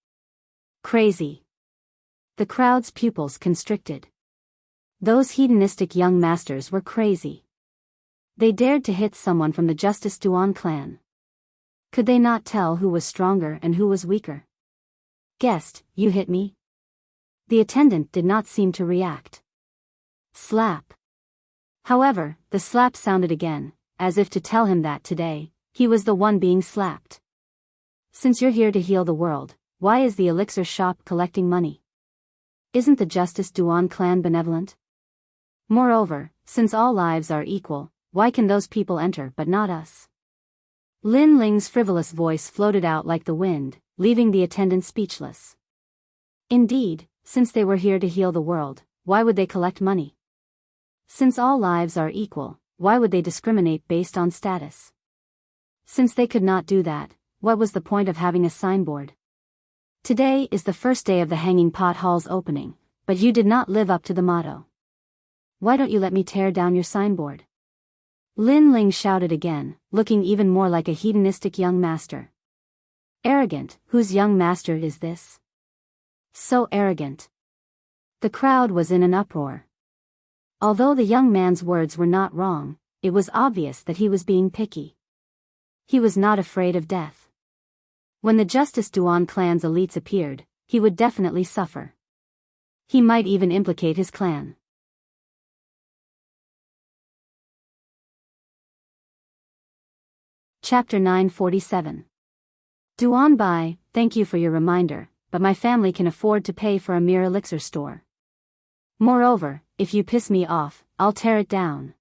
Crazy. The crowd's pupils constricted. Those hedonistic young masters were crazy. They dared to hit someone from the Justice Duan clan. Could they not tell who was stronger and who was weaker? Guest, you hit me? The attendant did not seem to react. Slap. However, the slap sounded again, as if to tell him that today, he was the one being slapped. Since you're here to heal the world, why is the elixir shop collecting money? Isn't the Justice Duan clan benevolent? Moreover, since all lives are equal, why can those people enter but not us? Lin Ling's frivolous voice floated out like the wind, leaving the attendant speechless. Indeed, since they were here to heal the world, why would they collect money? Since all lives are equal, why would they discriminate based on status? Since they could not do that, what was the point of having a signboard? Today is the first day of the Hanging Pot Hall's opening, but you did not live up to the motto. Why don't you let me tear down your signboard? Lin Ling shouted again, looking even more like a hedonistic young master. Arrogant, whose young master is this? So arrogant. The crowd was in an uproar. Although the young man's words were not wrong, it was obvious that he was being picky. He was not afraid of death. When the Justice Duan clan's elites appeared, he would definitely suffer. He might even implicate his clan. Chapter 947. Duan Bai, thank you for your reminder, but my family can afford to pay for a mere elixir store. Moreover, if you piss me off, I'll tear it down.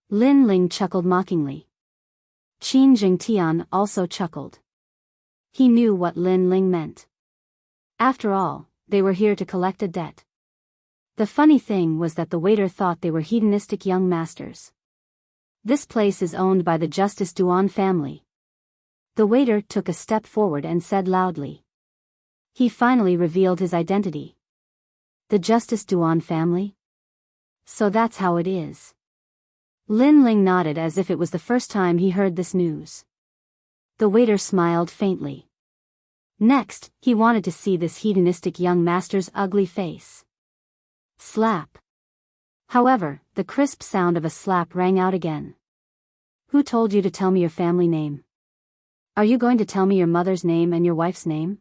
Lin Ling chuckled mockingly. Qin Jingtian also chuckled. He knew what Lin Ling meant. After all, they were here to collect a debt. The funny thing was that the waiter thought they were hedonistic young masters. This place is owned by the Justice Duan family. The waiter took a step forward and said loudly. He finally revealed his identity. The Justice Duan family? So that's how it is. Lin Ling nodded as if it was the first time he heard this news. The waiter smiled faintly. Next, he wanted to see this hedonistic young master's ugly face. Slap. However, the crisp sound of a slap rang out again. Who told you to tell me your family name? Are you going to tell me your mother's name and your wife's name?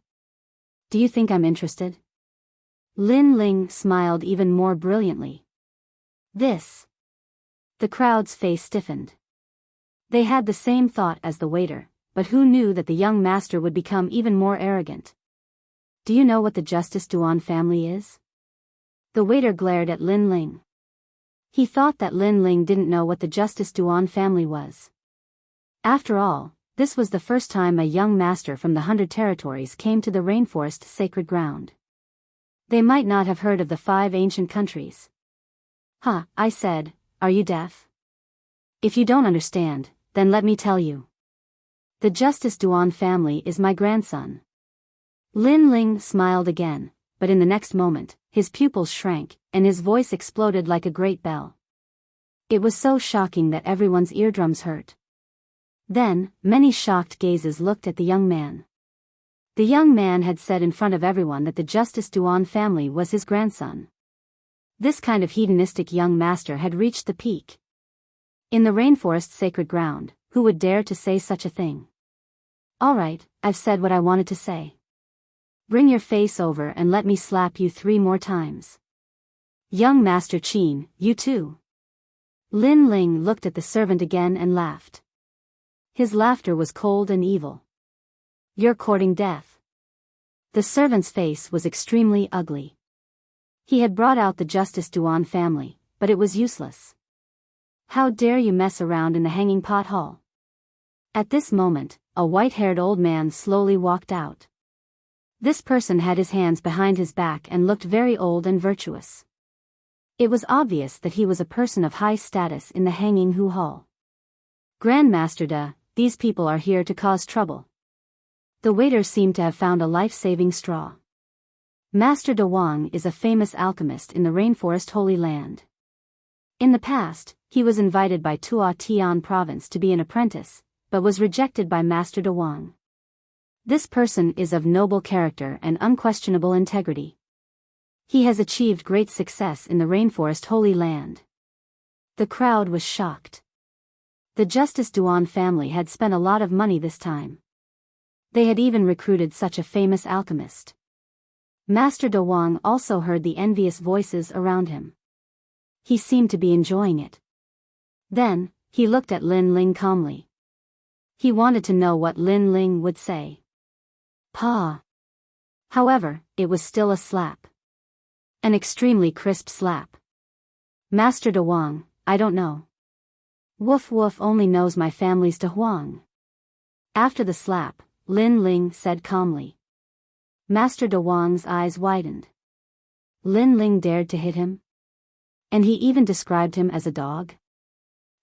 Do you think I'm interested? Lin Ling smiled even more brilliantly. This. The crowd's face stiffened. They had the same thought as the waiter, but who knew that the young master would become even more arrogant? Do you know what the Justice Duan family is? The waiter glared at Lin Ling. He thought that Lin Ling didn't know what the Justice Duan family was. After all, this was the first time a young master from the 100 territories came to the rainforest sacred ground. They might not have heard of the 5 ancient countries. Huh, I said, are you deaf? If you don't understand, then let me tell you. The Justice Duan family is my grandson. Lin Ling smiled again, but in the next moment, his pupils shrank, and his voice exploded like a great bell. It was so shocking that everyone's eardrums hurt. Then, many shocked gazes looked at the young man. The young man had said in front of everyone that the Justice Duan family was his grandson. This kind of hedonistic young master had reached the peak. In the rainforest sacred ground, who would dare to say such a thing? All right, I've said what I wanted to say. Bring your face over and let me slap you 3 more times. Young Master Qin, you too. Lin Ling looked at the servant again and laughed. His laughter was cold and evil. You're courting death. The servant's face was extremely ugly. He had brought out the Justice Duan family, but it was useless. How dare you mess around in the hanging pot hall? At this moment, a white-haired old man slowly walked out. This person had his hands behind his back and looked very old and virtuous. It was obvious that he was a person of high status in the Hanging Hu Hall. Grandmaster Da, these people are here to cause trouble. The waiter seemed to have found a life-saving straw. Master Da Wang is a famous alchemist in the Rainforest Holy Land. In the past, he was invited by Tua Tian province to be an apprentice, but was rejected by Master Da Wang. This person is of noble character and unquestionable integrity. He has achieved great success in the Rainforest Holy Land. The crowd was shocked. The Justice Duan family had spent a lot of money this time. They had even recruited such a famous alchemist. Master Da Wang also heard the envious voices around him. He seemed to be enjoying it. Then, he looked at Lin Ling calmly. He wanted to know what Lin Ling would say. Pa. However, it was still a slap. An extremely crisp slap. Master Da Wang, I don't know. Woof Woof only knows my family's Da Huang. After the slap, Lin Ling said calmly. Master Da Wang's eyes widened. Lin Ling dared to hit him? And he even described him as a dog?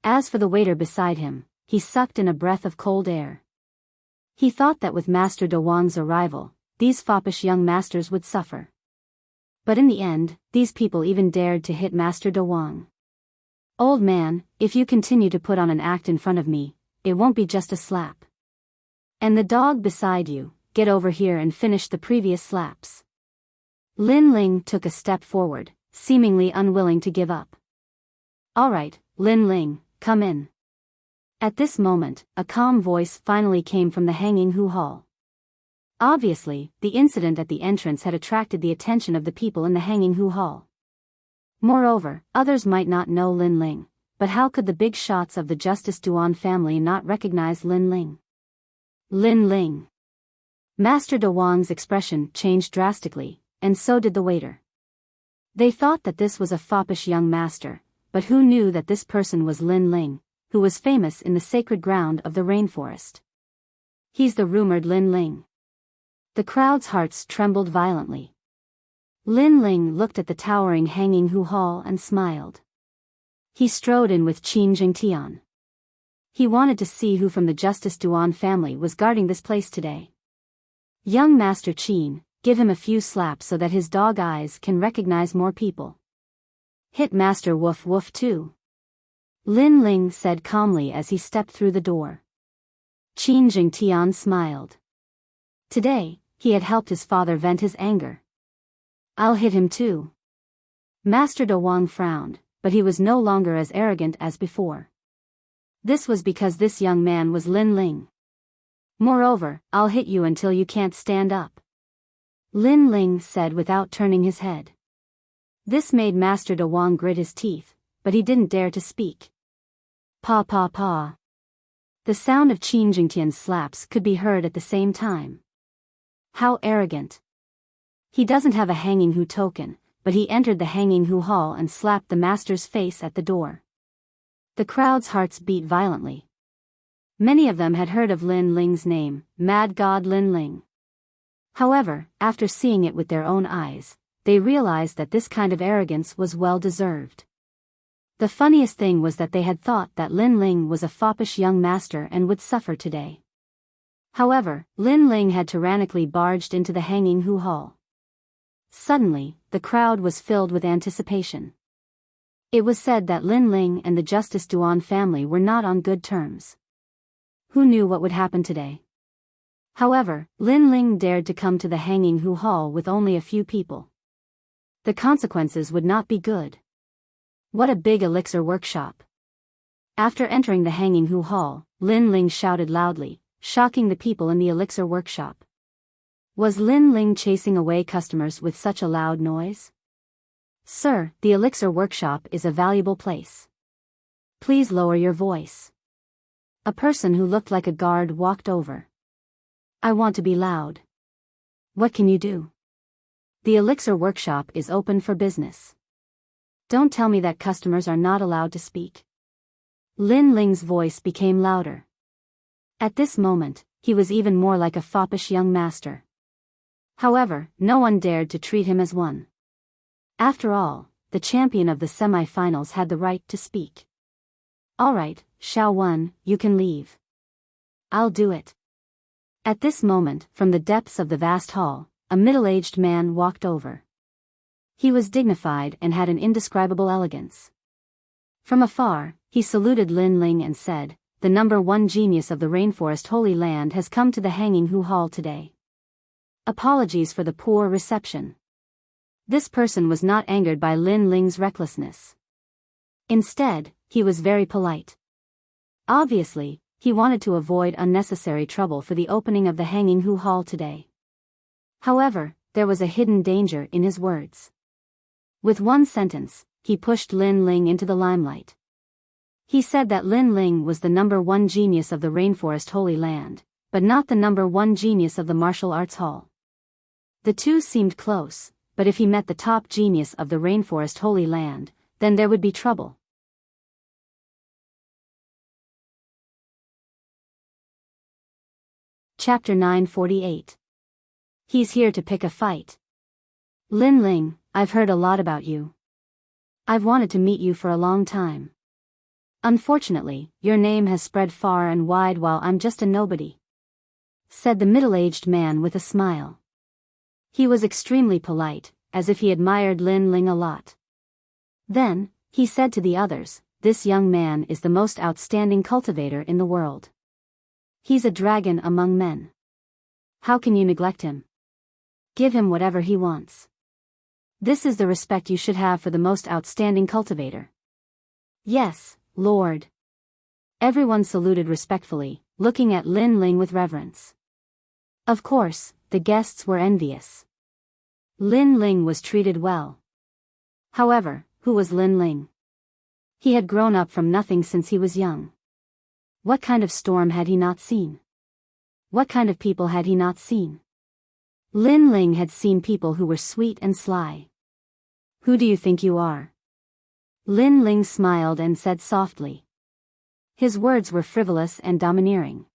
As for the waiter beside him, he sucked in a breath of cold air. He thought that with Master Da Wang's arrival, these foppish young masters would suffer. But in the end, these people even dared to hit Master Da Wang. Old man, if you continue to put on an act in front of me, it won't be just a slap. And the dog beside you, get over here and finish the previous slaps. Lin Ling took a step forward, seemingly unwilling to give up. All right, Lin Ling, come in. At this moment, a calm voice finally came from the Hanging Hu Hall. Obviously, the incident at the entrance had attracted the attention of the people in the Hanging Hu Hall. Moreover, others might not know Lin Ling, but how could the big shots of the Justice Duan family not recognize Lin Ling? Lin Ling. Master Da Wang's expression changed drastically, and so did the waiter. They thought that this was a foppish young master, but who knew that this person was Lin Ling, who was famous in the sacred ground of the rainforest. He's the rumored Lin Ling. The crowd's hearts trembled violently. Lin Ling looked at the towering hanging Hu Hall and smiled. He strode in with Qin Jingtian. He wanted to see who from the Justice Duan family was guarding this place today. Young Master Qin, give him a few slaps so that his dog eyes can recognize more people. Hit Master Woof Woof too. Lin Ling said calmly as he stepped through the door. Qin Jingtian smiled. Today, he had helped his father vent his anger. I'll hit him too. Master De Wang frowned, but he was no longer as arrogant as before. This was because this young man was Lin Ling. Moreover, I'll hit you until you can't stand up. Lin Ling said without turning his head. This made Master De Wang grit his teeth, but he didn't dare to speak. Pa pa pa. The sound of Qin Jingtian's slaps could be heard at the same time. How arrogant. He doesn't have a hanging Hu token, but he entered the hanging Hu Hall and slapped the master's face at the door. The crowd's hearts beat violently. Many of them had heard of Lin Ling's name, Mad God Lin Ling. However, after seeing it with their own eyes, they realized that this kind of arrogance was well deserved. The funniest thing was that they had thought that Lin Ling was a foppish young master and would suffer today. However, Lin Ling had tyrannically barged into the hanging Hu Hall. Suddenly, the crowd was filled with anticipation. It was said that Lin Ling and the Justice Duan family were not on good terms. Who knew what would happen today? However, Lin Ling dared to come to the hanging Hu Hall with only a few people. The consequences would not be good. What a big elixir workshop. After entering the hanging Hu Hall, Lin Ling shouted loudly, shocking the people in the elixir workshop. Was Lin Ling chasing away customers with such a loud noise? Sir, the elixir workshop is a valuable place. Please lower your voice. A person who looked like a guard walked over. I want to be loud. What can you do? The elixir workshop is open for business. Don't tell me that customers are not allowed to speak. Lin Ling's voice became louder. At this moment, he was even more like a foppish young master. However, no one dared to treat him as one. After all, the champion of the semi-finals had the right to speak. All right, Xiao Wen, you can leave. I'll do it. At this moment, from the depths of the vast hall, a middle-aged man walked over. He was dignified and had an indescribable elegance. From afar, he saluted Lin Ling and said, "The number one genius of the Rainforest Holy Land has come to the hanging Hu Hall today. Apologies for the poor reception." This person was not angered by Lin Ling's recklessness. Instead, he was very polite. Obviously, he wanted to avoid unnecessary trouble for the opening of the hanging Hu Hall today. However, there was a hidden danger in his words. With one sentence, he pushed Lin Ling into the limelight. He said that Lin Ling was the number one genius of the Rainforest Holy Land, but not the number one genius of the Martial Arts Hall. The two seemed close, but if he met the top genius of the Rainforest Holy Land, then there would be trouble. Chapter 948. He's here to pick a fight. Lin Ling, I've heard a lot about you. I've wanted to meet you for a long time. Unfortunately, your name has spread far and wide while I'm just a nobody," said the middle-aged man with a smile. He was extremely polite, as if he admired Lin Ling a lot. Then, he said to the others, "This young man is the most outstanding cultivator in the world. He's a dragon among men. How can you neglect him? Give him whatever he wants. This is the respect you should have for the most outstanding cultivator." "Yes, Lord." Everyone saluted respectfully, looking at Lin Ling with reverence. Of course, the guests were envious. Lin Ling was treated well. However, who was Lin Ling? He had grown up from nothing since he was young. What kind of storm had he not seen? What kind of people had he not seen? Lin Ling had seen people who were sweet and sly. Who do you think you are? Lin Ling smiled and said softly. His words were frivolous and domineering.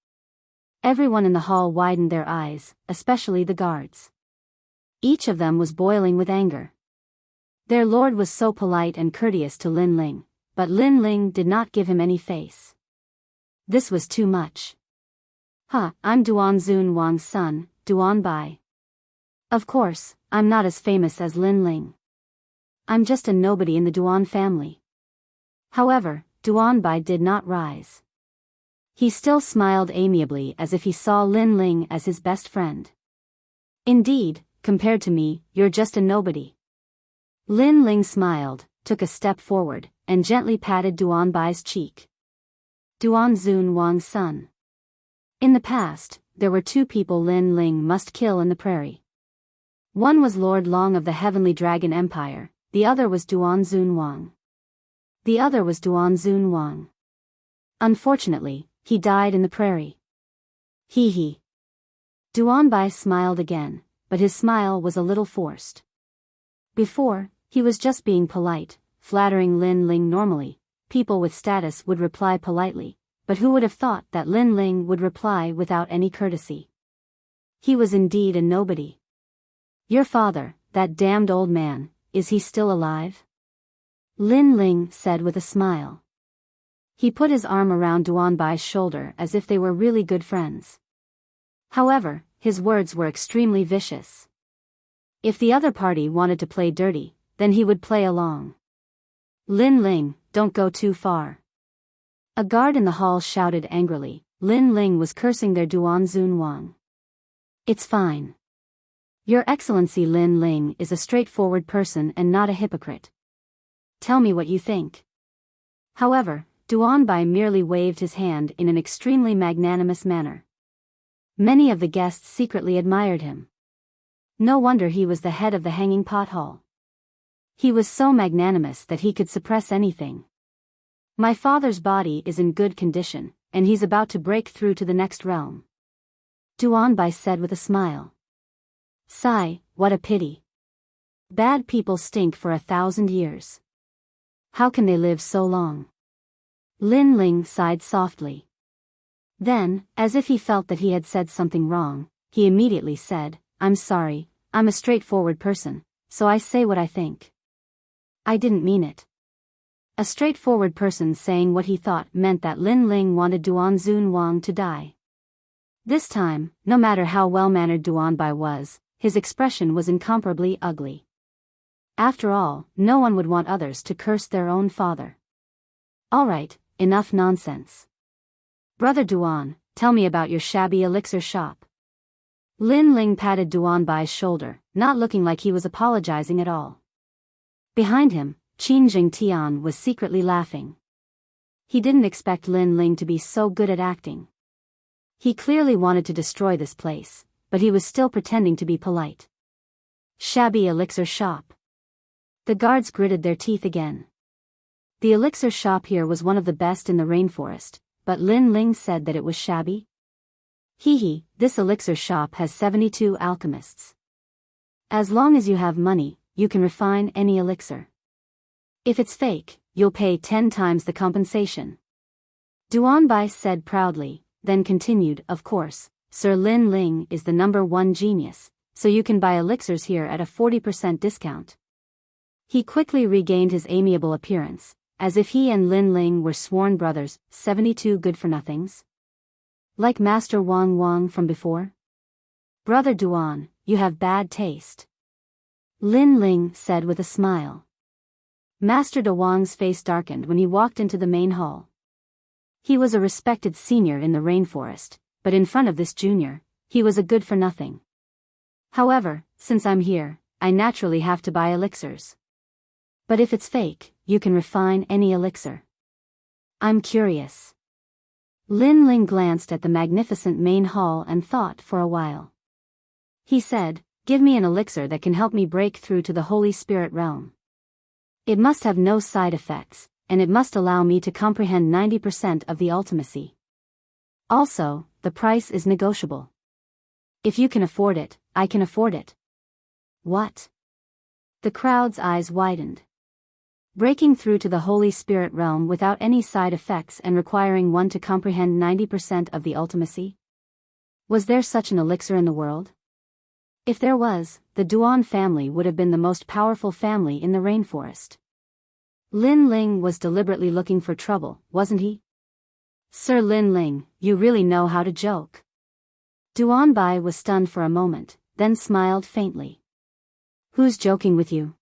Everyone in the hall widened their eyes, especially the guards. Each of them was boiling with anger. Their lord was so polite and courteous to Lin Ling, but Lin Ling did not give him any face. This was too much. I'm Duan Zun Wang's son, Duan Bai. Of course, I'm not as famous as Lin Ling. I'm just a nobody in the Duan family. However, Duan Bai did not rise. He still smiled amiably as if he saw Lin Ling as his best friend. Indeed, compared to me, you're just a nobody. Lin Ling smiled, took a step forward, and gently patted Duan Bai's cheek. Duan Zun Wang's son. In the past, there were two people Lin Ling must kill in the prairie. One was Lord Long of the Heavenly Dragon Empire, the other was Duan Zun Wang. Unfortunately, he died in the prairie. He. Duan Bai smiled again, but his smile was a little forced. Before, he was just being polite, flattering Lin Ling normally. People with status would reply politely, but who would have thought that Lin Ling would reply without any courtesy? He was indeed a nobody. Your father, that damned old man, is he still alive? Lin Ling said with a smile. He put his arm around Duan Bai's shoulder as if they were really good friends. However, his words were extremely vicious. If the other party wanted to play dirty, then he would play along. Lin Ling, don't go too far. A guard in the hall shouted angrily. Lin Ling was cursing their Duan Zun Wang. It's fine. Your Excellency Lin Ling is a straightforward person and not a hypocrite. Tell me what you think. However, Duan Bai merely waved his hand in an extremely magnanimous manner. Many of the guests secretly admired him. No wonder he was the head of the Hanging Pot Hall. He was so magnanimous that he could suppress anything. My father's body is in good condition, and he's about to break through to the next realm. Duan Bai said with a smile. Sigh, what a pity. Bad people stink for 1,000 years. How can they live so long? Lin Ling sighed softly. Then, as if he felt that he had said something wrong, he immediately said, I'm sorry, I'm a straightforward person, so I say what I think. I didn't mean it. A straightforward person saying what he thought meant that Lin Ling wanted Duan Zun Wang to die. This time, no matter how well-mannered Duan Bai was, his expression was incomparably ugly. After all, no one would want others to curse their own father. All right, enough nonsense. Brother Duan, tell me about your shabby elixir shop. Lin Ling patted Duan Bai's shoulder, not looking like he was apologizing at all. Behind him, Qin Jingtian was secretly laughing. He didn't expect Lin Ling to be so good at acting. He clearly wanted to destroy this place, but he was still pretending to be polite. Shabby elixir shop. The guards gritted their teeth again. The elixir shop here was one of the best in the rainforest, but Lin Ling said that it was shabby? This elixir shop has 72 alchemists. As long as you have money, you can refine any elixir. If it's fake, you'll pay 10 times the compensation. Duan Bai said proudly, then continued, of course, Sir Lin Ling is the #1 genius, so you can buy elixirs here at a 40% discount. He quickly regained his amiable appearance, as if he and Lin Ling were sworn brothers, 72 good-for-nothings. Like Master Wang from before? Brother Duan, you have bad taste. Lin Ling said with a smile. Master De Wang's face darkened when he walked into the main hall. He was a respected senior in the rainforest, but in front of this junior, he was a good-for-nothing. However, since I'm here, I naturally have to buy elixirs. But if it's fake, you can refine any elixir. I'm curious. Lin Ling glanced at the magnificent main hall and thought for a while. He said, give me an elixir that can help me break through to the Holy Spirit realm. It must have no side effects, and it must allow me to comprehend 90% of the ultimacy. Also, the price is negotiable. If you can afford it, I can afford it. What? The crowd's eyes widened. Breaking through to the Holy Spirit realm without any side effects and requiring one to comprehend 90% of the ultimacy? Was there such an elixir in the world? If there was, the Duan family would have been the most powerful family in the rainforest. Lin Ling was deliberately looking for trouble, wasn't he? Sir Lin Ling, you really know how to joke. Duan Bai was stunned for a moment, then smiled faintly. Who's joking with you?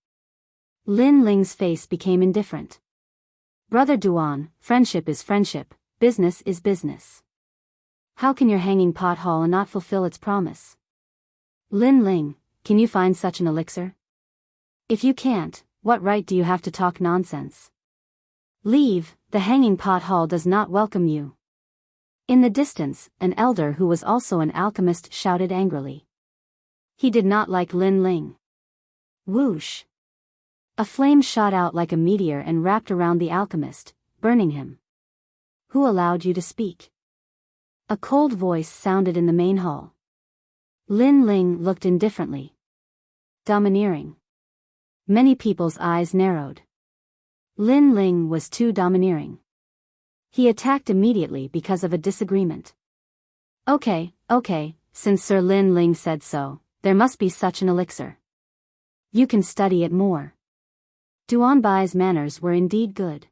Lin Ling's face became indifferent. Brother Duan, friendship is friendship, business is business. How can your hanging pot hall not fulfill its promise? Lin Ling, can you find such an elixir? If you can't, what right do you have to talk nonsense? Leave, the hanging pot hall does not welcome you. In the distance, an elder who was also an alchemist shouted angrily. He did not like Lin Ling. Whoosh! A flame shot out like a meteor and wrapped around the alchemist, burning him. Who allowed you to speak? A cold voice sounded in the main hall. Lin Ling looked indifferently. Domineering. Many people's eyes narrowed. Lin Ling was too domineering. He attacked immediately because of a disagreement. Okay, since Sir Lin Ling said so, there must be such an elixir. You can study it more. Duan Bai's manners were indeed good.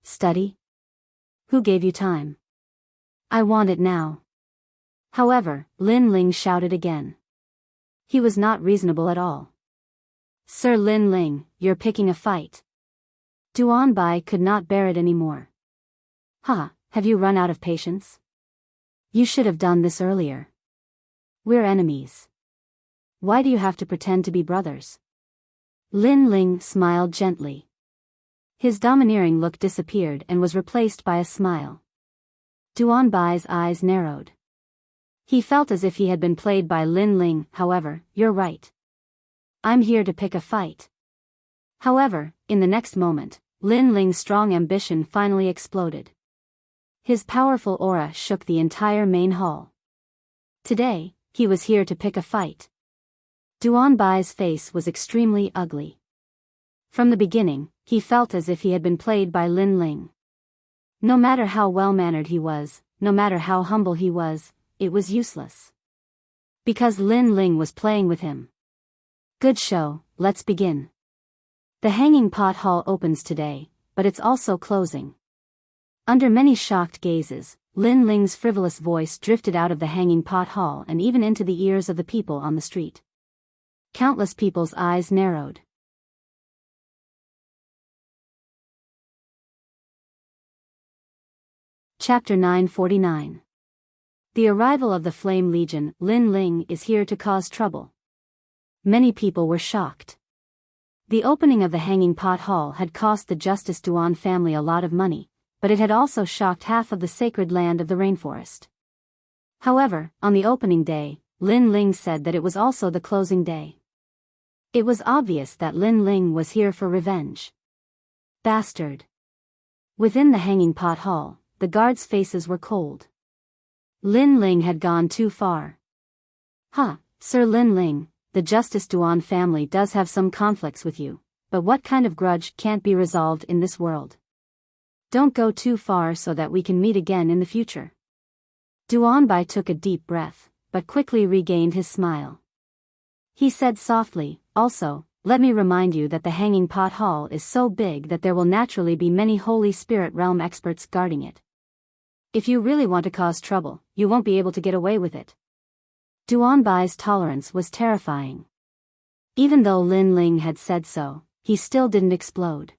Study? Who gave you time? I want it now. However, Lin Ling shouted again. He was not reasonable at all. Sir Lin Ling, you're picking a fight. Duan Bai could not bear it anymore. Have you run out of patience? You should have done this earlier. We're enemies. Why do you have to pretend to be brothers? Lin Ling smiled gently. His domineering look disappeared and was replaced by a smile. Duan Bai's eyes narrowed. He felt as if he had been played by Lin Ling. However, you're right. I'm here to pick a fight. However, in the next moment, Lin Ling's strong ambition finally exploded. His powerful aura shook the entire main hall. Today, he was here to pick a fight. Duan Bai's face was extremely ugly. From the beginning, he felt as if he had been played by Lin Ling. No matter how well-mannered he was, no matter how humble he was, it was useless. Because Lin Ling was playing with him. Good show, let's begin. The Hanging Pot Hall opens today, but it's also closing. Under many shocked gazes, Lin Ling's frivolous voice drifted out of the Hanging Pot Hall and even into the ears of the people on the street. Countless people's eyes narrowed. Chapter 949. The arrival of the Flame Legion. Lin Ling is here to cause trouble. Many people were shocked. The opening of the Hanging Pot Hall had cost the Justice Duan family a lot of money, but it had also shocked half of the sacred land of the rainforest. However, on the opening day, Lin Ling said that it was also the closing day. It was obvious that Lin Ling was here for revenge. Bastard. Within the Hanging Pot Hall, the guards' faces were cold. Lin Ling had gone too far. Sir Lin Ling, the Justice Duan family does have some conflicts with you, but what kind of grudge can't be resolved in this world? Don't go too far so that we can meet again in the future. Duan Bai took a deep breath, but quickly regained his smile. He said softly, also, let me remind you that the Hanging Pot Hall is so big that there will naturally be many Holy Spirit Realm experts guarding it. If you really want to cause trouble, you won't be able to get away with it. Duan Bai's tolerance was terrifying. Even though Lin Ling had said so, he still didn't explode.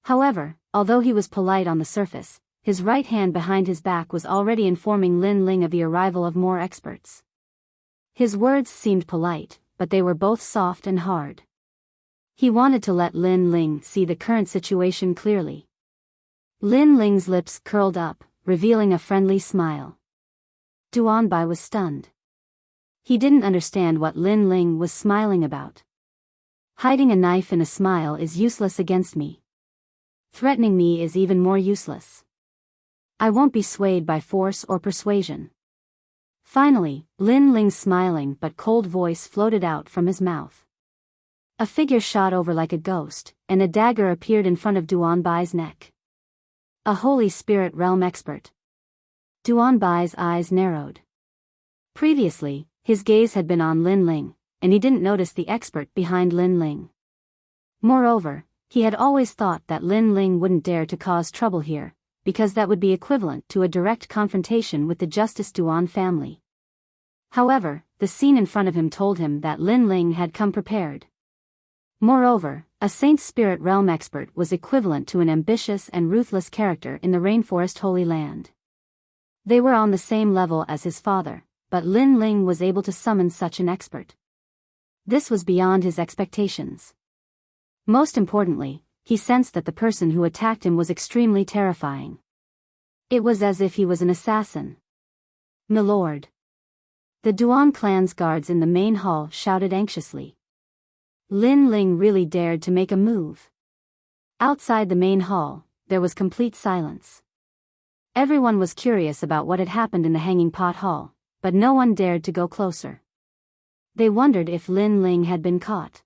However, although he was polite on the surface, his right hand behind his back was already informing Lin Ling of the arrival of more experts. His words seemed polite, but they were both soft and hard. He wanted to let Lin Ling see the current situation clearly. Lin Ling's lips curled up, revealing a friendly smile. Duan Bai was stunned. He didn't understand what Lin Ling was smiling about. Hiding a knife in a smile is useless against me. Threatening me is even more useless. I won't be swayed by force or persuasion. Finally, Lin Ling's smiling but cold voice floated out from his mouth. A figure shot over like a ghost, and a dagger appeared in front of Duanbai's neck. A Holy Spirit Realm expert. Duanbai's eyes narrowed. Previously, his gaze had been on Lin Ling, and he didn't notice the expert behind Lin Ling. Moreover, he had always thought that Lin Ling wouldn't dare to cause trouble here, because that would be equivalent to a direct confrontation with the Justice Duan family. However, the scene in front of him told him that Lin Ling had come prepared. Moreover, a Saint Spirit Realm expert was equivalent to an ambitious and ruthless character in the Rainforest Holy Land. They were on the same level as his father, but Lin Ling was able to summon such an expert. This was beyond his expectations. Most importantly, he sensed that the person who attacked him was extremely terrifying. It was as if he was an assassin. "Milord." The Duan clan's guards in the main hall shouted anxiously. Lin Ling really dared to make a move. Outside the main hall, there was complete silence. Everyone was curious about what had happened in the Hanging Pot Hall, but no one dared to go closer. They wondered if Lin Ling had been caught.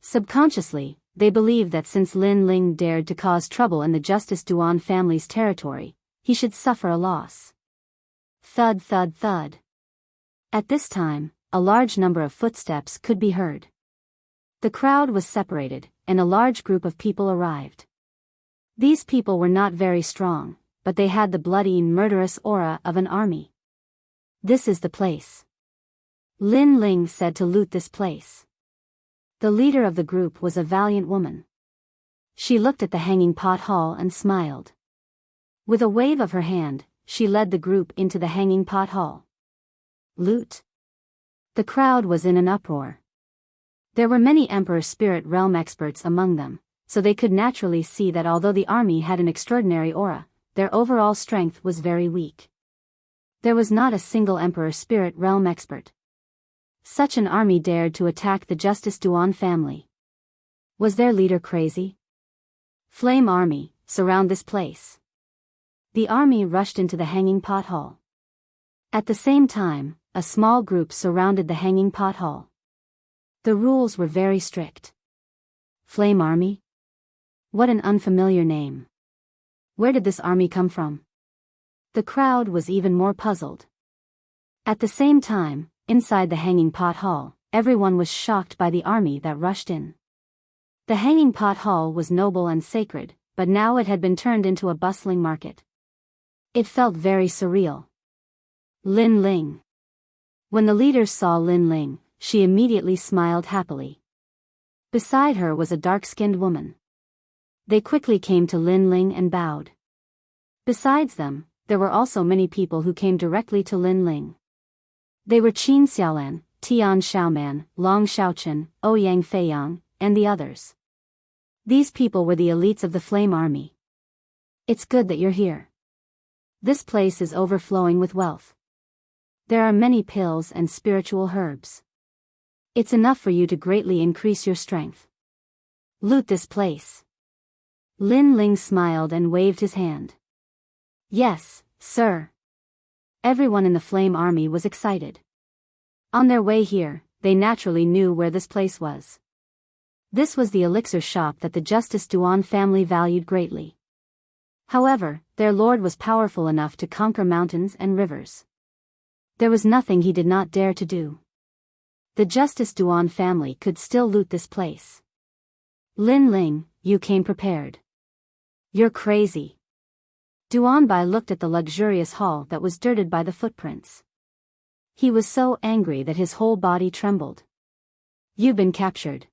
Subconsciously, they believed that since Lin Ling dared to cause trouble in the Justice Duan family's territory, he should suffer a loss. Thud thud thud. At this time, a large number of footsteps could be heard. The crowd was separated, and a large group of people arrived. These people were not very strong, but they had the bloody, murderous aura of an army. "This is the place." Lin Ling said to loot this place. The leader of the group was a valiant woman. She looked at the Hanging Pot Hall and smiled. With a wave of her hand, she led the group into the Hanging Pot Hall. Loot. The crowd was in an uproar. There were many Emperor Spirit Realm experts among them, so they could naturally see that although the army had an extraordinary aura, their overall strength was very weak. There was not a single Emperor Spirit Realm expert. Such an army dared to attack the Justice Duan family. Was their leader crazy? "Flame Army, surround this place." The army rushed into the Hanging Pot Hall. At the same time, a small group surrounded the Hanging Pot Hall. The rules were very strict. Flame Army? What an unfamiliar name. Where did this army come from? The crowd was even more puzzled. At the same time, inside the Hanging Pot Hall, everyone was shocked by the army that rushed in. The Hanging Pot Hall was noble and sacred, but now it had been turned into a bustling market. It felt very surreal. Lin Ling. When the leaders saw Lin Ling, she immediately smiled happily. Beside her was a dark-skinned woman. They quickly came to Lin Ling and bowed. Besides them, there were also many people who came directly to Lin Ling. They were Qin Xiaolan, Tian Xiaoman, Long Xiaochen, Ouyang Feiyang, and the others. These people were the elites of the Flame Army. "It's good that you're here. This place is overflowing with wealth. There are many pills and spiritual herbs. It's enough for you to greatly increase your strength. Loot this place." Lin Ling smiled and waved his hand. "Yes, sir." Everyone in the Flame Army was excited. On their way here, they naturally knew where this place was. This was the elixir shop that the Justice Duan family valued greatly. However, their lord was powerful enough to conquer mountains and rivers. There was nothing he did not dare to do. The Justice Duan family could still loot this place. "Lin Ling, you came prepared. You're crazy." Duanbai looked at the luxurious hall that was dirted by the footprints. He was so angry that his whole body trembled. "You've been captured.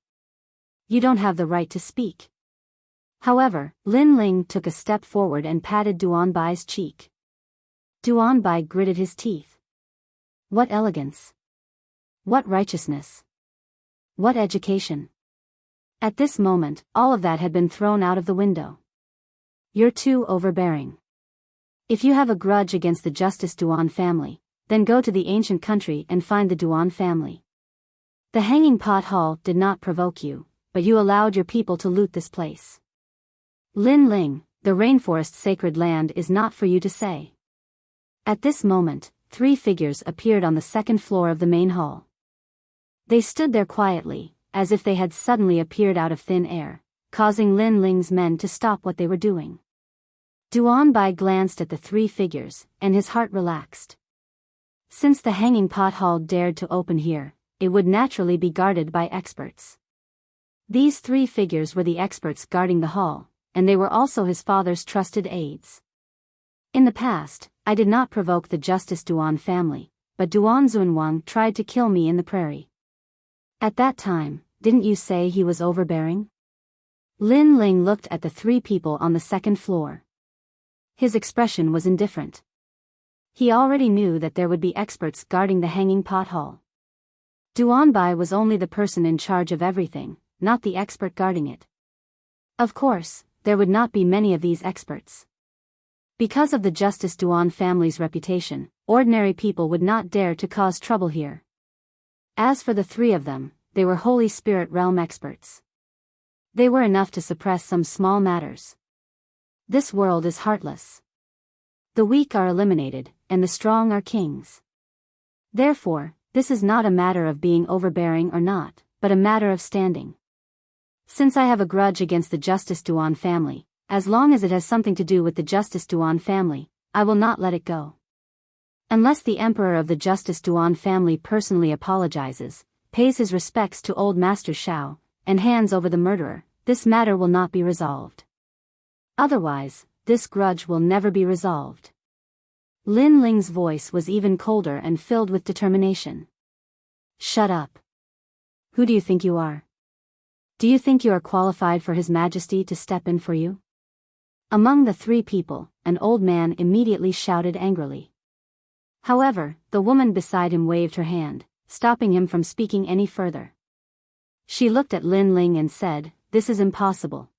You don't have the right to speak." However, Lin Ling took a step forward and patted Duanbai's cheek. Duanbai gritted his teeth. What elegance! What righteousness! What education! At this moment, all of that had been thrown out of the window. "You're too overbearing. If you have a grudge against the Justice Duan family, then go to the ancient country and find the Duan family. The Hanging Pot Hall did not provoke you, but you allowed your people to loot this place. Lin Ling, the rainforest sacred land is not for you to say." At this moment, 3 figures appeared on the second floor of the main hall. They stood there quietly, as if they had suddenly appeared out of thin air, causing Lin Ling's men to stop what they were doing. Duan Bai glanced at the three figures, and his heart relaxed. Since the hanging pot hall dared to open here, it would naturally be guarded by experts. These three figures were the experts guarding the hall, and they were also his father's trusted aides. In the past, I did not provoke the Justice Duan family, but Duan Zunwang tried to kill me in the prairie. At that time, didn't you say he was overbearing? Lin Ling looked at the three people on the second floor. His expression was indifferent. He already knew that there would be experts guarding the hanging pot hall. Duan Bai was only the person in charge of everything, not the expert guarding it. Of course, there would not be many of these experts. Because of the Justice Duan family's reputation, ordinary people would not dare to cause trouble here. As for the three of them, they were Holy Spirit realm experts. They were enough to suppress some small matters. This world is heartless. The weak are eliminated, and the strong are kings. Therefore, this is not a matter of being overbearing or not, but a matter of standing. Since I have a grudge against the Justice Duan family, as long as it has something to do with the Justice Duan family, I will not let it go. Unless the Emperor of the Justice Duan family personally apologizes, pays his respects to Old Master Shao, and hands over the murderer, this matter will not be resolved. Otherwise, this grudge will never be resolved. Lin Ling's voice was even colder and filled with determination. Shut up. Who do you think you are? Do you think you are qualified for His Majesty to step in for you? Among the three people, an old man immediately shouted angrily. However, the woman beside him waved her hand, stopping him from speaking any further. She looked at Lin Ling and said, "This is impossible.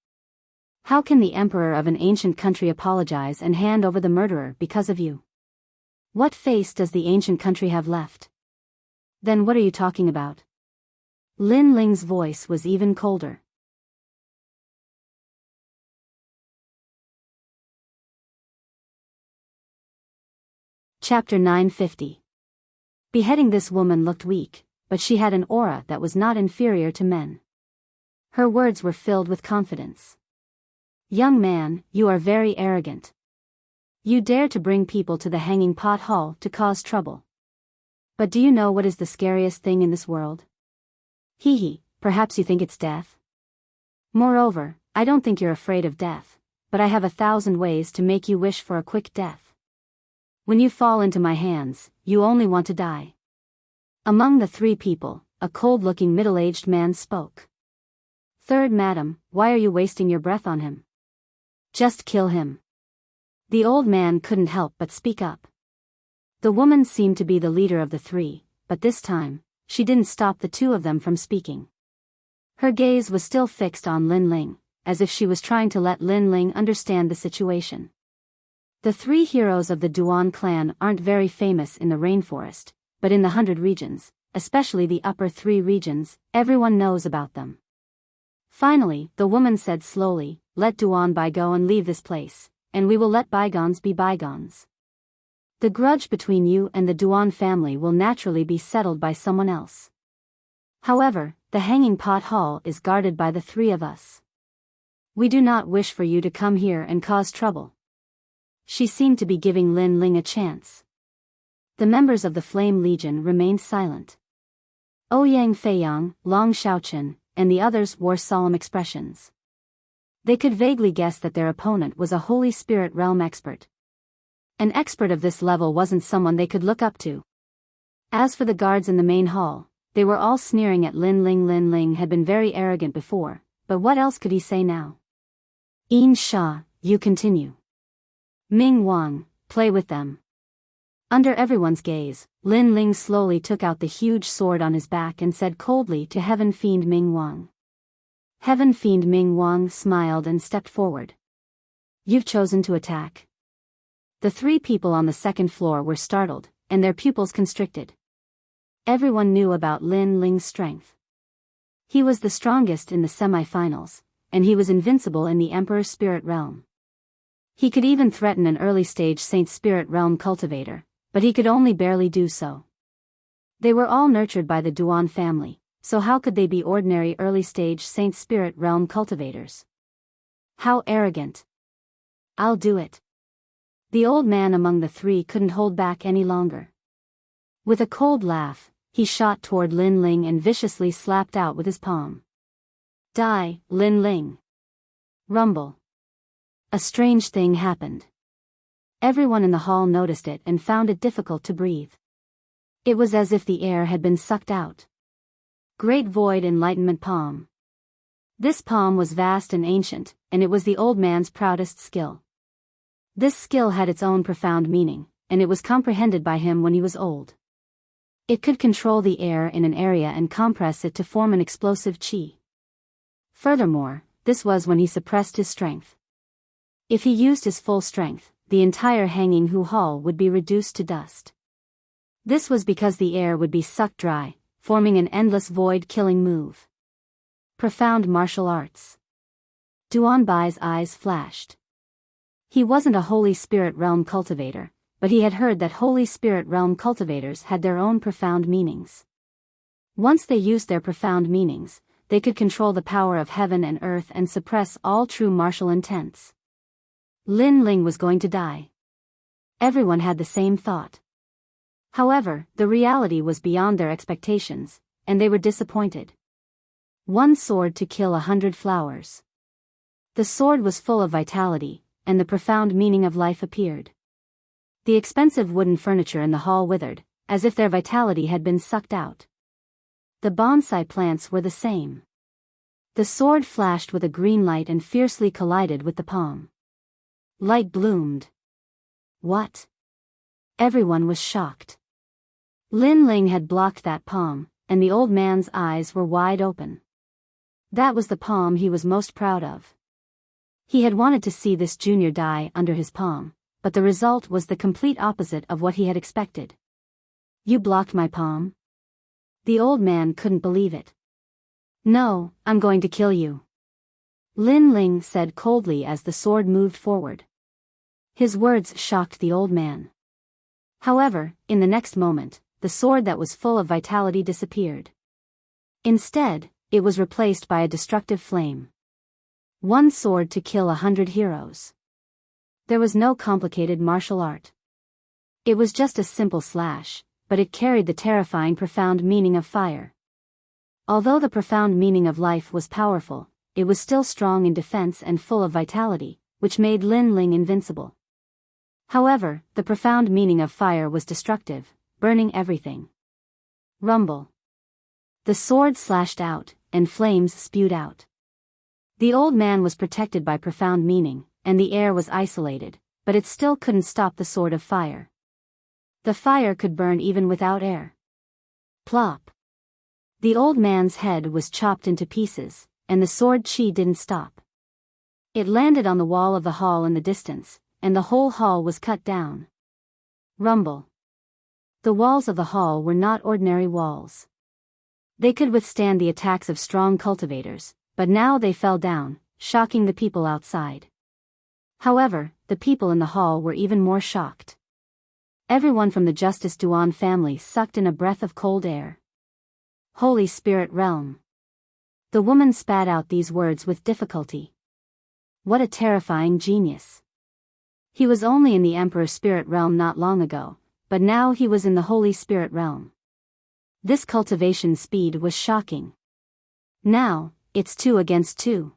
How can the emperor of an ancient country apologize and hand over the murderer because of you? What face does the ancient country have left? Then what are you talking about?" Lin Ling's voice was even colder. Chapter 950. Beheading this woman looked weak, but she had an aura that was not inferior to men. Her words were filled with confidence. "Young man, you are very arrogant. You dare to bring people to the hanging pot hall to cause trouble. But do you know what is the scariest thing in this world? Hee, perhaps you think it's death? Moreover, I don't think you're afraid of death, but I have 1,000 ways to make you wish for a quick death. When you fall into my hands, you only want to die." Among the three people, a cold-looking middle-aged man spoke. "Third madam, why are you wasting your breath on him? Just kill him." The old man couldn't help but speak up. The woman seemed to be the leader of the three, but this time, she didn't stop the two of them from speaking. Her gaze was still fixed on Lin Ling, as if she was trying to let Lin Ling understand the situation. The three heroes of the Duan clan aren't very famous in the rainforest, but in the 100 regions, especially the upper 3 regions, everyone knows about them. Finally, the woman said slowly, "Let Duan Bai go and leave this place, and we will let bygones be bygones. The grudge between you and the Duan family will naturally be settled by someone else. However, the hanging pot hall is guarded by the three of us. We do not wish for you to come here and cause trouble." She seemed to be giving Lin Ling a chance. The members of the Flame Legion remained silent. Ouyang Feiyang, Long Shaochen, and the others wore solemn expressions. They could vaguely guess that their opponent was a Holy Spirit realm expert. An expert of this level wasn't someone they could look up to. As for the guards in the main hall, they were all sneering at Lin Ling. Lin Ling had been very arrogant before, but what else could he say now? "Insha, you continue. Ming Wang, play with them." Under everyone's gaze, Lin Ling slowly took out the huge sword on his back and said coldly to Heaven Fiend Ming Wang. Heaven Fiend Ming Wang smiled and stepped forward. "You've chosen to attack." The three people on the second floor were startled, and their pupils constricted. Everyone knew about Lin Ling's strength. He was the strongest in the semi-finals, and he was invincible in the Emperor's Spirit Realm. He could even threaten an early-stage Saint Spirit Realm cultivator, but he could only barely do so. They were all nurtured by the Duan family, so how could they be ordinary early-stage Saint Spirit Realm cultivators? How arrogant. I'll do it. The old man among the three couldn't hold back any longer. With a cold laugh, he shot toward Lin Ling and viciously slapped out with his palm. Die, Lin Ling. Rumble. A strange thing happened. Everyone in the hall noticed it and found it difficult to breathe. It was as if the air had been sucked out. Great Void Enlightenment Palm. This palm was vast and ancient, and it was the old man's proudest skill. This skill had its own profound meaning, and it was comprehended by him when he was old. It could control the air in an area and compress it to form an explosive chi. Furthermore, this was when he suppressed his strength. If he used his full strength, the entire hanging Hu Hall would be reduced to dust. This was because the air would be sucked dry, forming an endless void-killing move. Profound martial arts. Duanbai's eyes flashed. He wasn't a Holy Spirit Realm cultivator, but he had heard that Holy Spirit Realm cultivators had their own profound meanings. Once they used their profound meanings, they could control the power of heaven and earth and suppress all true martial intents. Lin Ling was going to die. Everyone had the same thought. However, the reality was beyond their expectations, and they were disappointed. One sword to kill 100 flowers. The sword was full of vitality, and the profound meaning of life appeared. The expensive wooden furniture in the hall withered, as if their vitality had been sucked out. The bonsai plants were the same. The sword flashed with a green light and fiercely collided with the palm. Light bloomed. What? Everyone was shocked. Lin Ling had blocked that palm, and the old man's eyes were wide open. That was the palm he was most proud of. He had wanted to see this junior die under his palm, but the result was the complete opposite of what he had expected. You blocked my palm? The old man couldn't believe it. No, I'm going to kill you. Lin Ling said coldly as the sword moved forward. His words shocked the old man. However, in the next moment, the sword that was full of vitality disappeared. Instead, it was replaced by a destructive flame. One sword to kill 100 heroes. There was no complicated martial art. It was just a simple slash, but it carried the terrifying profound meaning of fire. Although the profound meaning of life was powerful, it was still strong in defense and full of vitality, which made Lin Ling invincible. However, the profound meaning of fire was destructive, burning everything. Rumble. The sword slashed out, and flames spewed out. The old man was protected by profound meaning, and the air was isolated, but it still couldn't stop the sword of fire. The fire could burn even without air. Plop. The old man's head was chopped into pieces, and the sword chi didn't stop. It landed on the wall of the hall in the distance, and the whole hall was cut down. Rumble. The walls of the hall were not ordinary walls. They could withstand the attacks of strong cultivators, but now they fell down, shocking the people outside. However, the people in the hall were even more shocked. Everyone from the Justice Duan family sucked in a breath of cold air. Holy Spirit Realm. The woman spat out these words with difficulty. What a terrifying genius. He was only in the Emperor Spirit Realm not long ago, but now he was in the Holy Spirit Realm. This cultivation speed was shocking. Now, it's 2 against 2.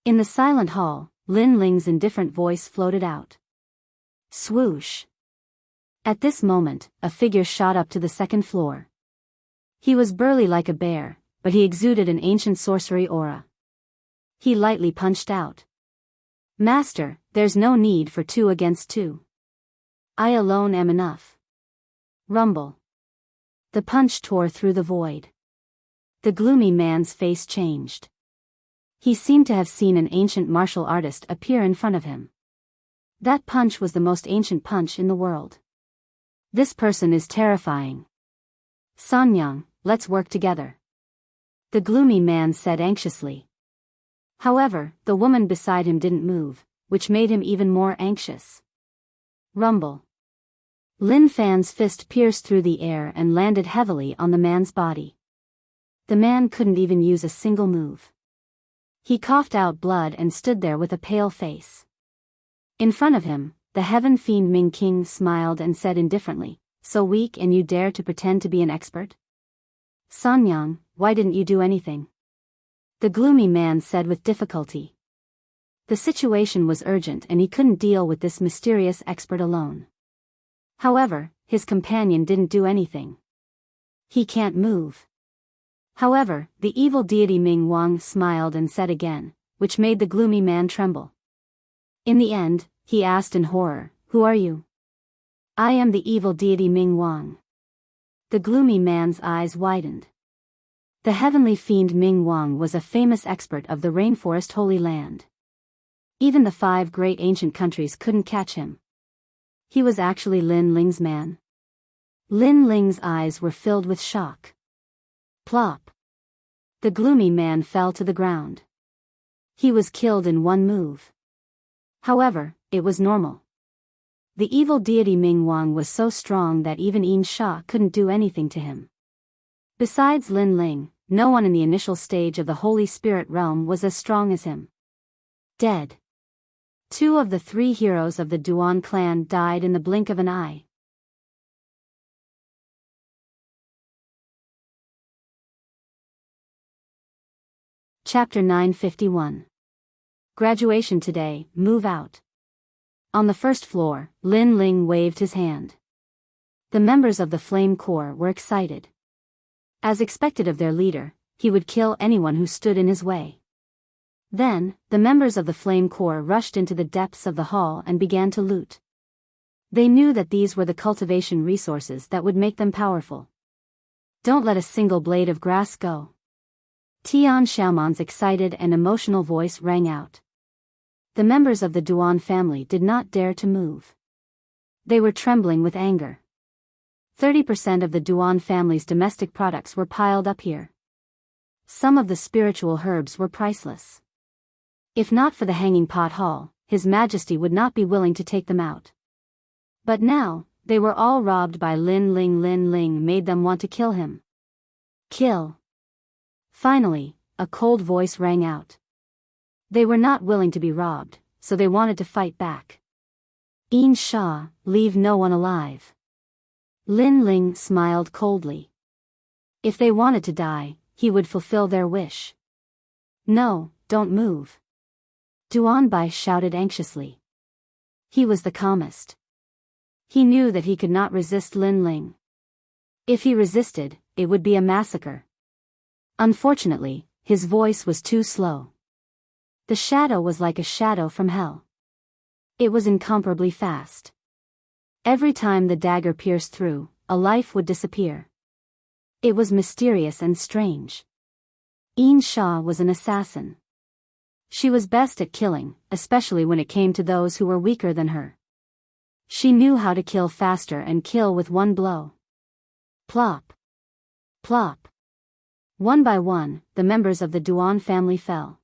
In the silent hall, Lin Ling's indifferent voice floated out. Swoosh. At this moment, a figure shot up to the second floor. He was burly like a bear, but he exuded an ancient sorcery aura. He lightly punched out. Master, there's no need for 2 against 2. I alone am enough. Rumble. The punch tore through the void. The gloomy man's face changed. He seemed to have seen an ancient martial artist appear in front of him. That punch was the most ancient punch in the world. This person is terrifying. Sanyang, let's work together. The gloomy man said anxiously. However, the woman beside him didn't move, which made him even more anxious. Rumble. Lin Fan's fist pierced through the air and landed heavily on the man's body. The man couldn't even use a single move. He coughed out blood and stood there with a pale face. In front of him, the heaven fiend Ming King smiled and said indifferently, "So weak and you dare to pretend to be an expert? Sanyang, why didn't you do anything?" The gloomy man said with difficulty. The situation was urgent and he couldn't deal with this mysterious expert alone. However, his companion didn't do anything. "He can't move." However, the evil deity Ming Wang smiled and said again, which made the gloomy man tremble. In the end, he asked in horror, "Who are you?" "I am the evil deity Ming Wang." The gloomy man's eyes widened. The heavenly fiend Ming Wang was a famous expert of the rainforest Holy Land. Even the 5 great ancient countries couldn't catch him. He was actually Lin Ling's man. Lin Ling's eyes were filled with shock. Plop! The gloomy man fell to the ground. He was killed in one move. However, it was normal. The evil deity Ming Wang was so strong that even Yin Sha couldn't do anything to him. Besides Lin Ling, no one in the initial stage of the Holy Spirit realm was as strong as him. Dead. 2 of the 3 heroes of the Duan clan died in the blink of an eye. Chapter 951. Graduation today, move out. On the first floor, Lin Ling waved his hand. The members of the Flame Corps were excited. As expected of their leader, he would kill anyone who stood in his way. Then, the members of the Flame Corps rushed into the depths of the hall and began to loot. They knew that these were the cultivation resources that would make them powerful. "Don't let a single blade of grass go." Tian Xiaoman's excited and emotional voice rang out. The members of the Duan family did not dare to move. They were trembling with anger. 30% of the Duan family's domestic products were piled up here. Some of the spiritual herbs were priceless. If not for the hanging pot hall, His Majesty would not be willing to take them out. But now, they were all robbed by Lin Ling. Lin Ling made them want to kill him. Kill. Finally, a cold voice rang out. They were not willing to be robbed, so they wanted to fight back. Yin Sha, leave no one alive. Lin Ling smiled coldly. If they wanted to die, he would fulfill their wish. No, don't move. Duanbai shouted anxiously. He was the calmest. He knew that he could not resist Lin Ling. If he resisted, it would be a massacre. Unfortunately, his voice was too slow. The shadow was like a shadow from hell. It was incomparably fast. Every time the dagger pierced through, a life would disappear. It was mysterious and strange. Yin Sha was an assassin. She was best at killing, especially when it came to those who were weaker than her. She knew how to kill faster and kill with one blow. Plop. Plop. One by one, the members of the Duan family fell.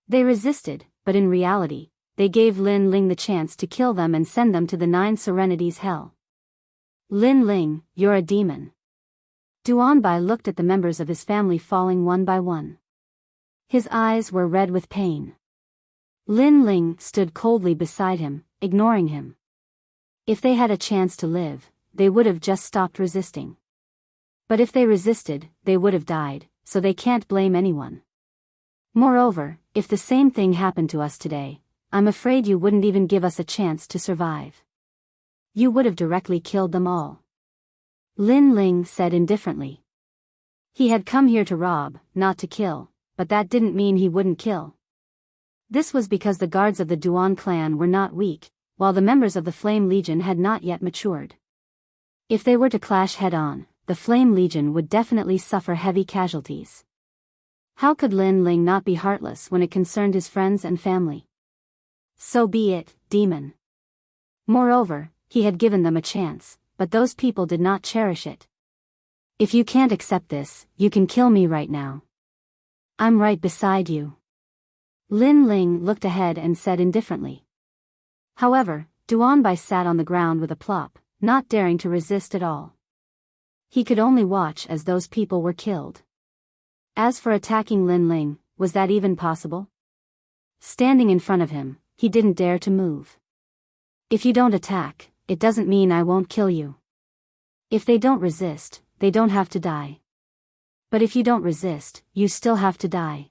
They resisted, but in reality, they gave Lin Ling the chance to kill them and send them to the 9 Serenities hell. Lin Ling, you're a demon. Duanbai looked at the members of his family falling one by one. His eyes were red with pain. Lin Ling stood coldly beside him, ignoring him. If they had a chance to live, they would have just stopped resisting. But if they resisted, they would have died, so they can't blame anyone. Moreover, if the same thing happened to us today, I'm afraid you wouldn't even give us a chance to survive. You would have directly killed them all. Lin Ling said indifferently. He had come here to rob, not to kill, but that didn't mean he wouldn't kill. This was because the guards of the Duan clan were not weak, while the members of the Flame Legion had not yet matured. If they were to clash head-on, the Flame Legion would definitely suffer heavy casualties. How could Lin Ling not be heartless when it concerned his friends and family? So be it, demon. Moreover, he had given them a chance, but those people did not cherish it. If you can't accept this, you can kill me right now. I'm right beside you. Lin Ling looked ahead and said indifferently. However, Duanbai sat on the ground with a plop, not daring to resist at all. He could only watch as those people were killed. As for attacking Lin Ling, was that even possible? Standing in front of him, he didn't dare to move. If you don't attack, it doesn't mean I won't kill you. If they don't resist, they don't have to die. But if you don't resist, you still have to die.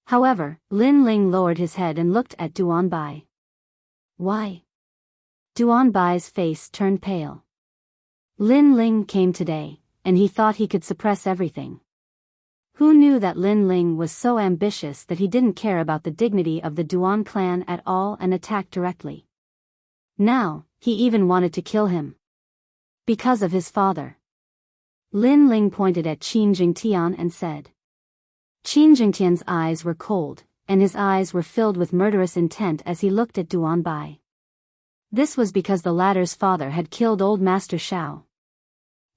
However, Lin Ling lowered his head and looked at Duan Bai. Why? Duan Bai's face turned pale. Lin Ling came today, and he thought he could suppress everything. Who knew that Lin Ling was so ambitious that he didn't care about the dignity of the Duan clan at all and attacked directly? Now, he even wanted to kill him. Because of his father. Lin Ling pointed at Qin Jingtian and said. Qin Jingtian's eyes were cold, and his eyes were filled with murderous intent as he looked at Duan Bai. This was because the latter's father had killed old Master Shao.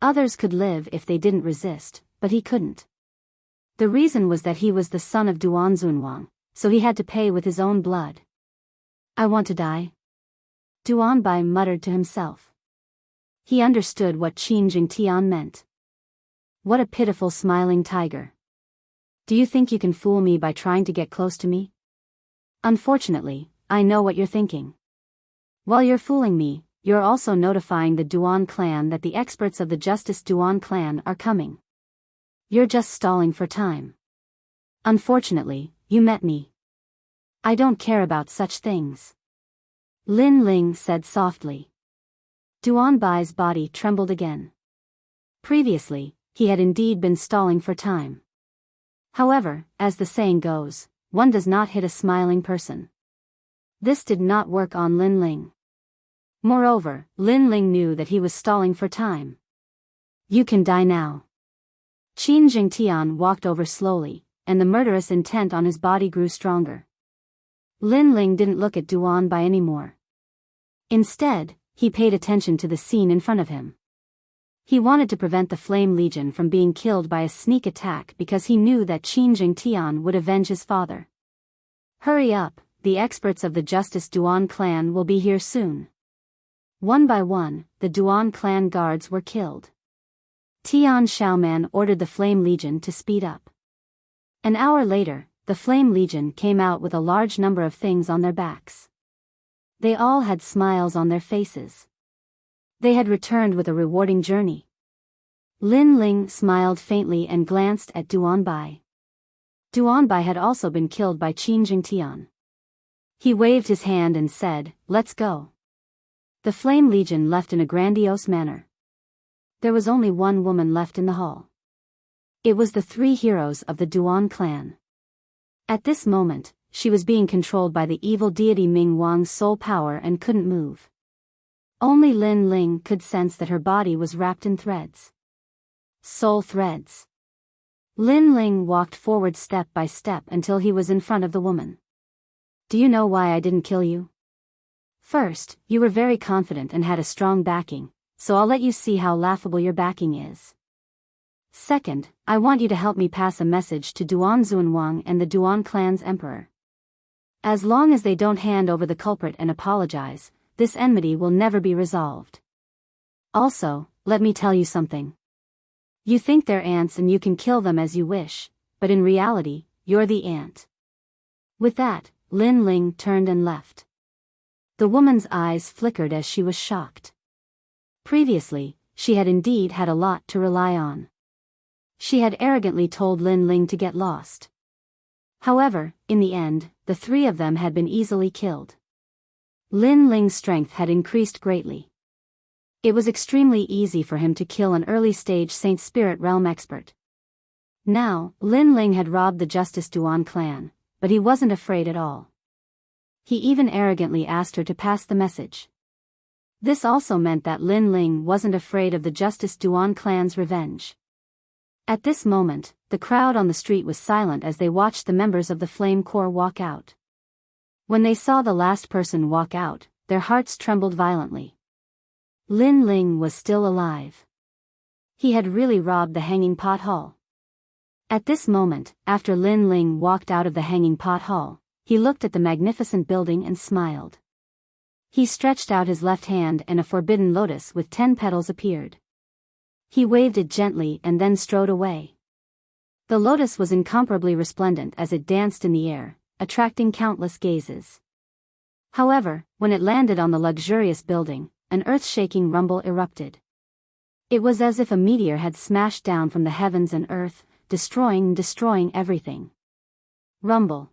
Others could live if they didn't resist, but he couldn't. The reason was that he was the son of Duan Zunwang, so he had to pay with his own blood. I want to die. Duan Bai muttered to himself. He understood what Qin Jingtian meant. What a pitiful smiling tiger. Do you think you can fool me by trying to get close to me? Unfortunately, I know what you're thinking. While you're fooling me, you're also notifying the Duan clan that the experts of the Justice Duan clan are coming. You're just stalling for time. Unfortunately, you met me. I don't care about such things. Lin Ling said softly. Duan Bai's body trembled again. Previously, he had indeed been stalling for time. However, as the saying goes, one does not hit a smiling person. This did not work on Lin Ling. Moreover, Lin Ling knew that he was stalling for time. You can die now. Qin Jingtian walked over slowly, and the murderous intent on his body grew stronger. Lin Ling didn't look at Duan Bai anymore. Instead, he paid attention to the scene in front of him. He wanted to prevent the Flame Legion from being killed by a sneak attack because he knew that Qin Jingtian would avenge his father. Hurry up, the experts of the Justice Duan clan will be here soon. One by one, the Duan clan guards were killed. Tian Xiaoman ordered the Flame Legion to speed up. An hour later, the Flame Legion came out with a large number of things on their backs. They all had smiles on their faces. They had returned with a rewarding journey. Lin Ling smiled faintly and glanced at Duan Bai. Duan Bai had also been killed by Qin Jingtian. He waved his hand and said, "Let's go." The Flame Legion left in a grandiose manner. There was only one woman left in the hall. It was the three heroes of the Duan clan. At this moment, she was being controlled by the evil deity Ming Wang's soul power and couldn't move. Only Lin Ling could sense that her body was wrapped in threads. Soul threads. Lin Ling walked forward step by step until he was in front of the woman. Do you know why I didn't kill you? First, you were very confident and had a strong backing, so I'll let you see how laughable your backing is. Second, I want you to help me pass a message to Duan Zunwang and the Duan clan's emperor. As long as they don't hand over the culprit and apologize, this enmity will never be resolved. Also, let me tell you something. You think they're ants and you can kill them as you wish, but in reality, you're the ant. With that, Lin Ling turned and left. The woman's eyes flickered as she was shocked. Previously, she had indeed had a lot to rely on. She had arrogantly told Lin Ling to get lost. However, in the end, the three of them had been easily killed. Lin Ling's strength had increased greatly. It was extremely easy for him to kill an early-stage Saint Spirit Realm expert. Now, Lin Ling had robbed the Justice Duan clan, but he wasn't afraid at all. He even arrogantly asked her to pass the message. This also meant that Lin Ling wasn't afraid of the Justice Duan clan's revenge. At this moment, the crowd on the street was silent as they watched the members of the Flame Corps walk out. When they saw the last person walk out, their hearts trembled violently. Lin Ling was still alive. He had really robbed the Hanging Pot Hall. At this moment, after Lin Ling walked out of the Hanging Pot Hall, he looked at the magnificent building and smiled. He stretched out his left hand and a forbidden lotus with 10 petals appeared. He waved it gently and then strode away. The lotus was incomparably resplendent as it danced in the air, attracting countless gazes. However, when it landed on the luxurious building, an earth-shaking rumble erupted. It was as if a meteor had smashed down from the heavens and earth, destroying everything. Rumble.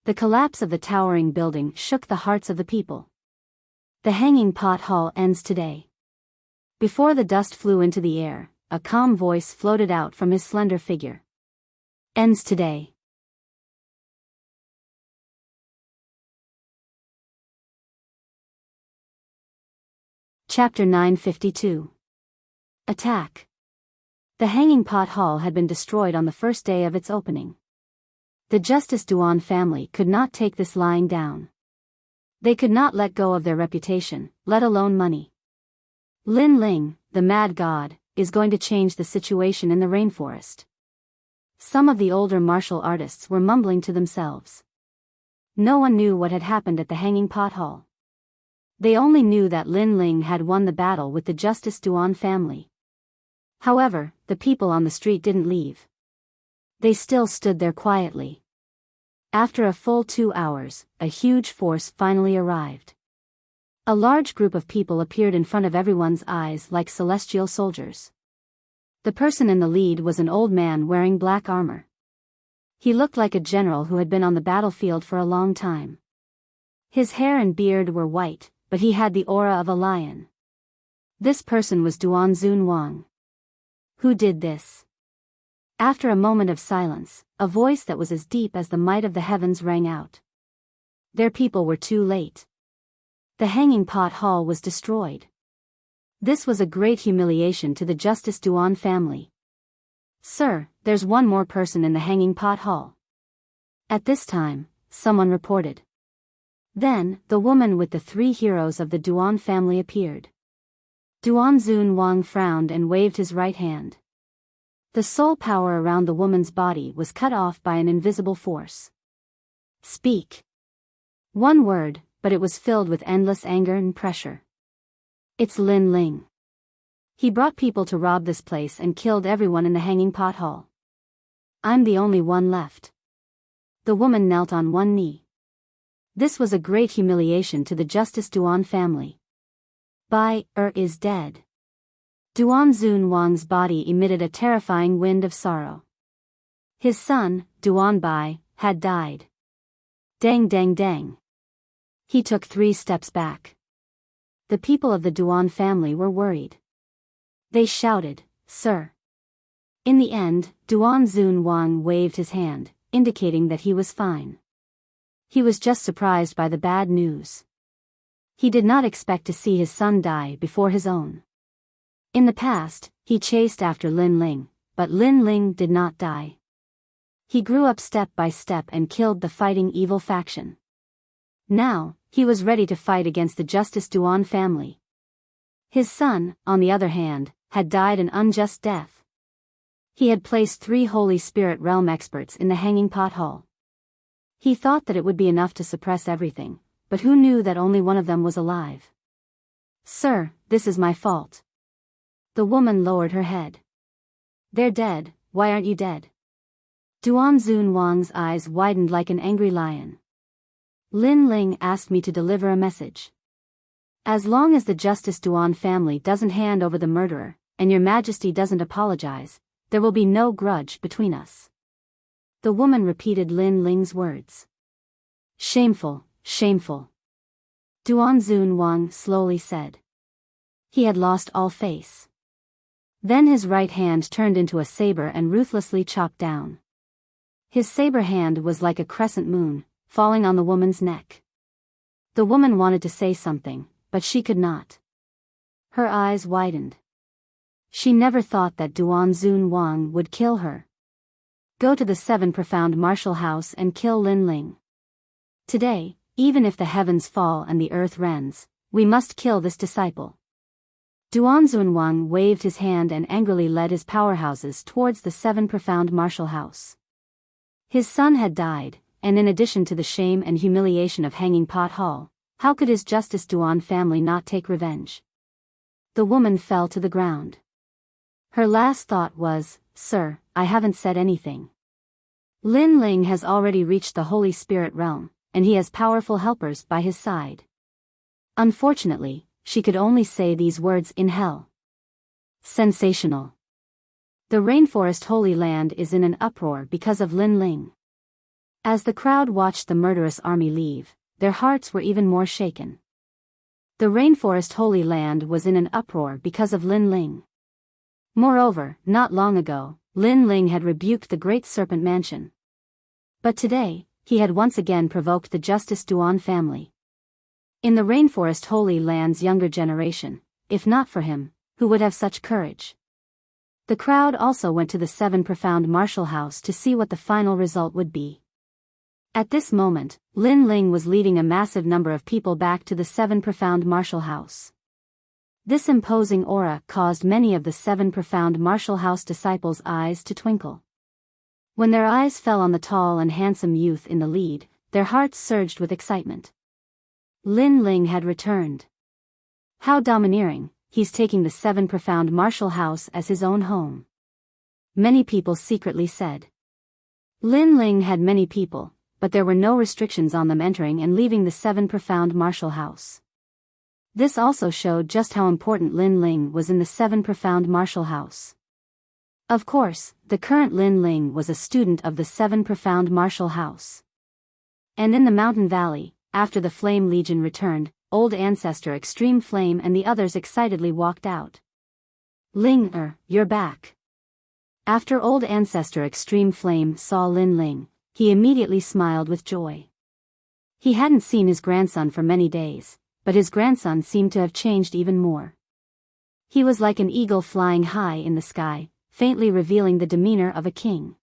The collapse of the towering building shook the hearts of the people. The hanging pot hall ends today. Before the dust flew into the air, a calm voice floated out from his slender figure. Ends today. Chapter 952. Attack. The hanging pot hall had been destroyed on the first day of its opening. The Justice Duan family could not take this lying down. They could not let go of their reputation, let alone money. Lin Ling, the mad god, is going to change the situation in the rainforest. Some of the older martial artists were mumbling to themselves. No one knew what had happened at the hanging pot hall. They only knew that Lin Ling had won the battle with the Justice Duan family. However, the people on the street didn't leave. They still stood there quietly. After a full 2 hours, a huge force finally arrived. A large group of people appeared in front of everyone's eyes like celestial soldiers. The person in the lead was an old man wearing black armor. He looked like a general who had been on the battlefield for a long time. His hair and beard were white, but he had the aura of a lion. This person was Duan Zun Wang. Who did this? After a moment of silence, a voice that was as deep as the might of the heavens rang out. Their people were too late. The hanging pot hall was destroyed. This was a great humiliation to the Justice Duan family. Sir, there's one more person in the hanging pot hall. At this time, someone reported. Then, the woman with the 3 heroes of the Duan family appeared. Duan Zun Wang frowned and waved his right hand. The soul power around the woman's body was cut off by an invisible force. Speak. One word, but it was filled with endless anger and pressure. It's Lin Ling. He brought people to rob this place and killed everyone in the hanging pot hall. I'm the only one left. The woman knelt on one knee. This was a great humiliation to the Justice Duan family. Bai is dead. Duan Zun Wang's body emitted a terrifying wind of sorrow. His son, Duan Bai, had died. Dang dang dang. He took 3 steps back. The people of the Duan family were worried. They shouted, "Sir!" In the end, Duan Zun Wang waved his hand, indicating that he was fine. He was just surprised by the bad news. He did not expect to see his son die before his own. In the past, he chased after Lin Ling, but Lin Ling did not die. He grew up step by step and killed the fighting evil faction. Now, he was ready to fight against the Justice Duan family. His son, on the other hand, had died an unjust death. He had placed 3 Holy Spirit Realm experts in the hanging pot hall. He thought that it would be enough to suppress everything, but who knew that only one of them was alive? Sir, this is my fault. The woman lowered her head. They're dead, why aren't you dead? Duan Zun Wang's eyes widened like an angry lion. Lin Ling asked me to deliver a message. As long as the Justice Duan family doesn't hand over the murderer, and your majesty doesn't apologize, there will be no grudge between us. The woman repeated Lin Ling's words. Shameful, shameful. Duan Zun Wang slowly said. He had lost all face. Then his right hand turned into a saber and ruthlessly chopped down. His saber hand was like a crescent moon, falling on the woman's neck. The woman wanted to say something, but she could not. Her eyes widened. She never thought that Duan Zun Wang would kill her. Go to the 7 profound martial house and kill Lin Ling. Today, even if the heavens fall and the earth rends, we must kill this disciple. Duan Zun Wang waved his hand and angrily led his powerhouses towards the 7 profound martial house. His son had died, and in addition to the shame and humiliation of hanging pot hall, how could his Justice Duan family not take revenge? The woman fell to the ground. Her last thought was, "Sir, I haven't said anything. Lin Ling has already reached the Holy Spirit realm, and he has powerful helpers by his side." Unfortunately, she could only say these words in hell. Sensational. The rainforest Holy Land is in an uproar because of Lin Ling. As the crowd watched the murderous army leave, their hearts were even more shaken. The rainforest Holy Land was in an uproar because of Lin Ling. Moreover, not long ago, Lin Ling had rebuked the Great Serpent Mansion. But today, he had once again provoked the Justice Duan family. In the rainforest Holy Land's younger generation, if not for him, who would have such courage? The crowd also went to the Seven Profound Martial House to see what the final result would be. At this moment, Lin Ling was leading a massive number of people back to the Seven Profound Martial House. This imposing aura caused many of the Seven Profound Martial House disciples' eyes to twinkle. When their eyes fell on the tall and handsome youth in the lead, their hearts surged with excitement. Lin Ling had returned. How domineering, he's taking the Seven Profound Martial House as his own home. Many people secretly said. Lin Ling had many people, but there were no restrictions on them entering and leaving the Seven Profound Martial House. This also showed just how important Lin Ling was in the Seven Profound Martial House. Of course, the current Lin Ling was a student of the Seven Profound Martial House. And in the mountain valley, after the Flame Legion returned, Old Ancestor Extreme Flame and the others excitedly walked out. Ling, you're back. After Old Ancestor Extreme Flame saw Lin Ling, he immediately smiled with joy. He hadn't seen his grandson for many days, but his grandson seemed to have changed even more. He was like an eagle flying high in the sky, faintly revealing the demeanor of a king.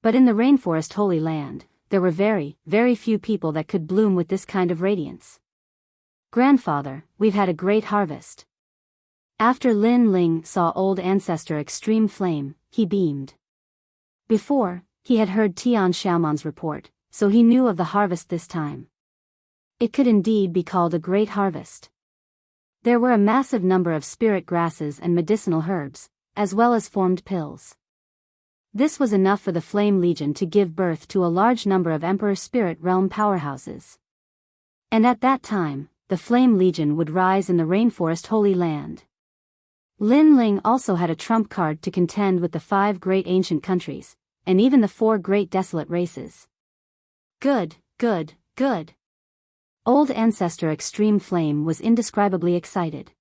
But in the rainforest Holy Land, there were very, very few people that could bloom with this kind of radiance. Grandfather, we've had a great harvest. After Lin Ling saw Old Ancestor Extreme Flame, he beamed. Before, he had heard Tian Xiaoman's report, so he knew of the harvest this time. It could indeed be called a great harvest. There were a massive number of spirit grasses and medicinal herbs, as well as formed pills. This was enough for the Flame Legion to give birth to a large number of Emperor Spirit Realm powerhouses. And at that time, the Flame Legion would rise in the rainforest Holy Land. Lin Ling also had a trump card to contend with the 5 great ancient countries, and even the 4 great desolate races. Good, good, good. Old Ancestor Extreme Flame was indescribably excited.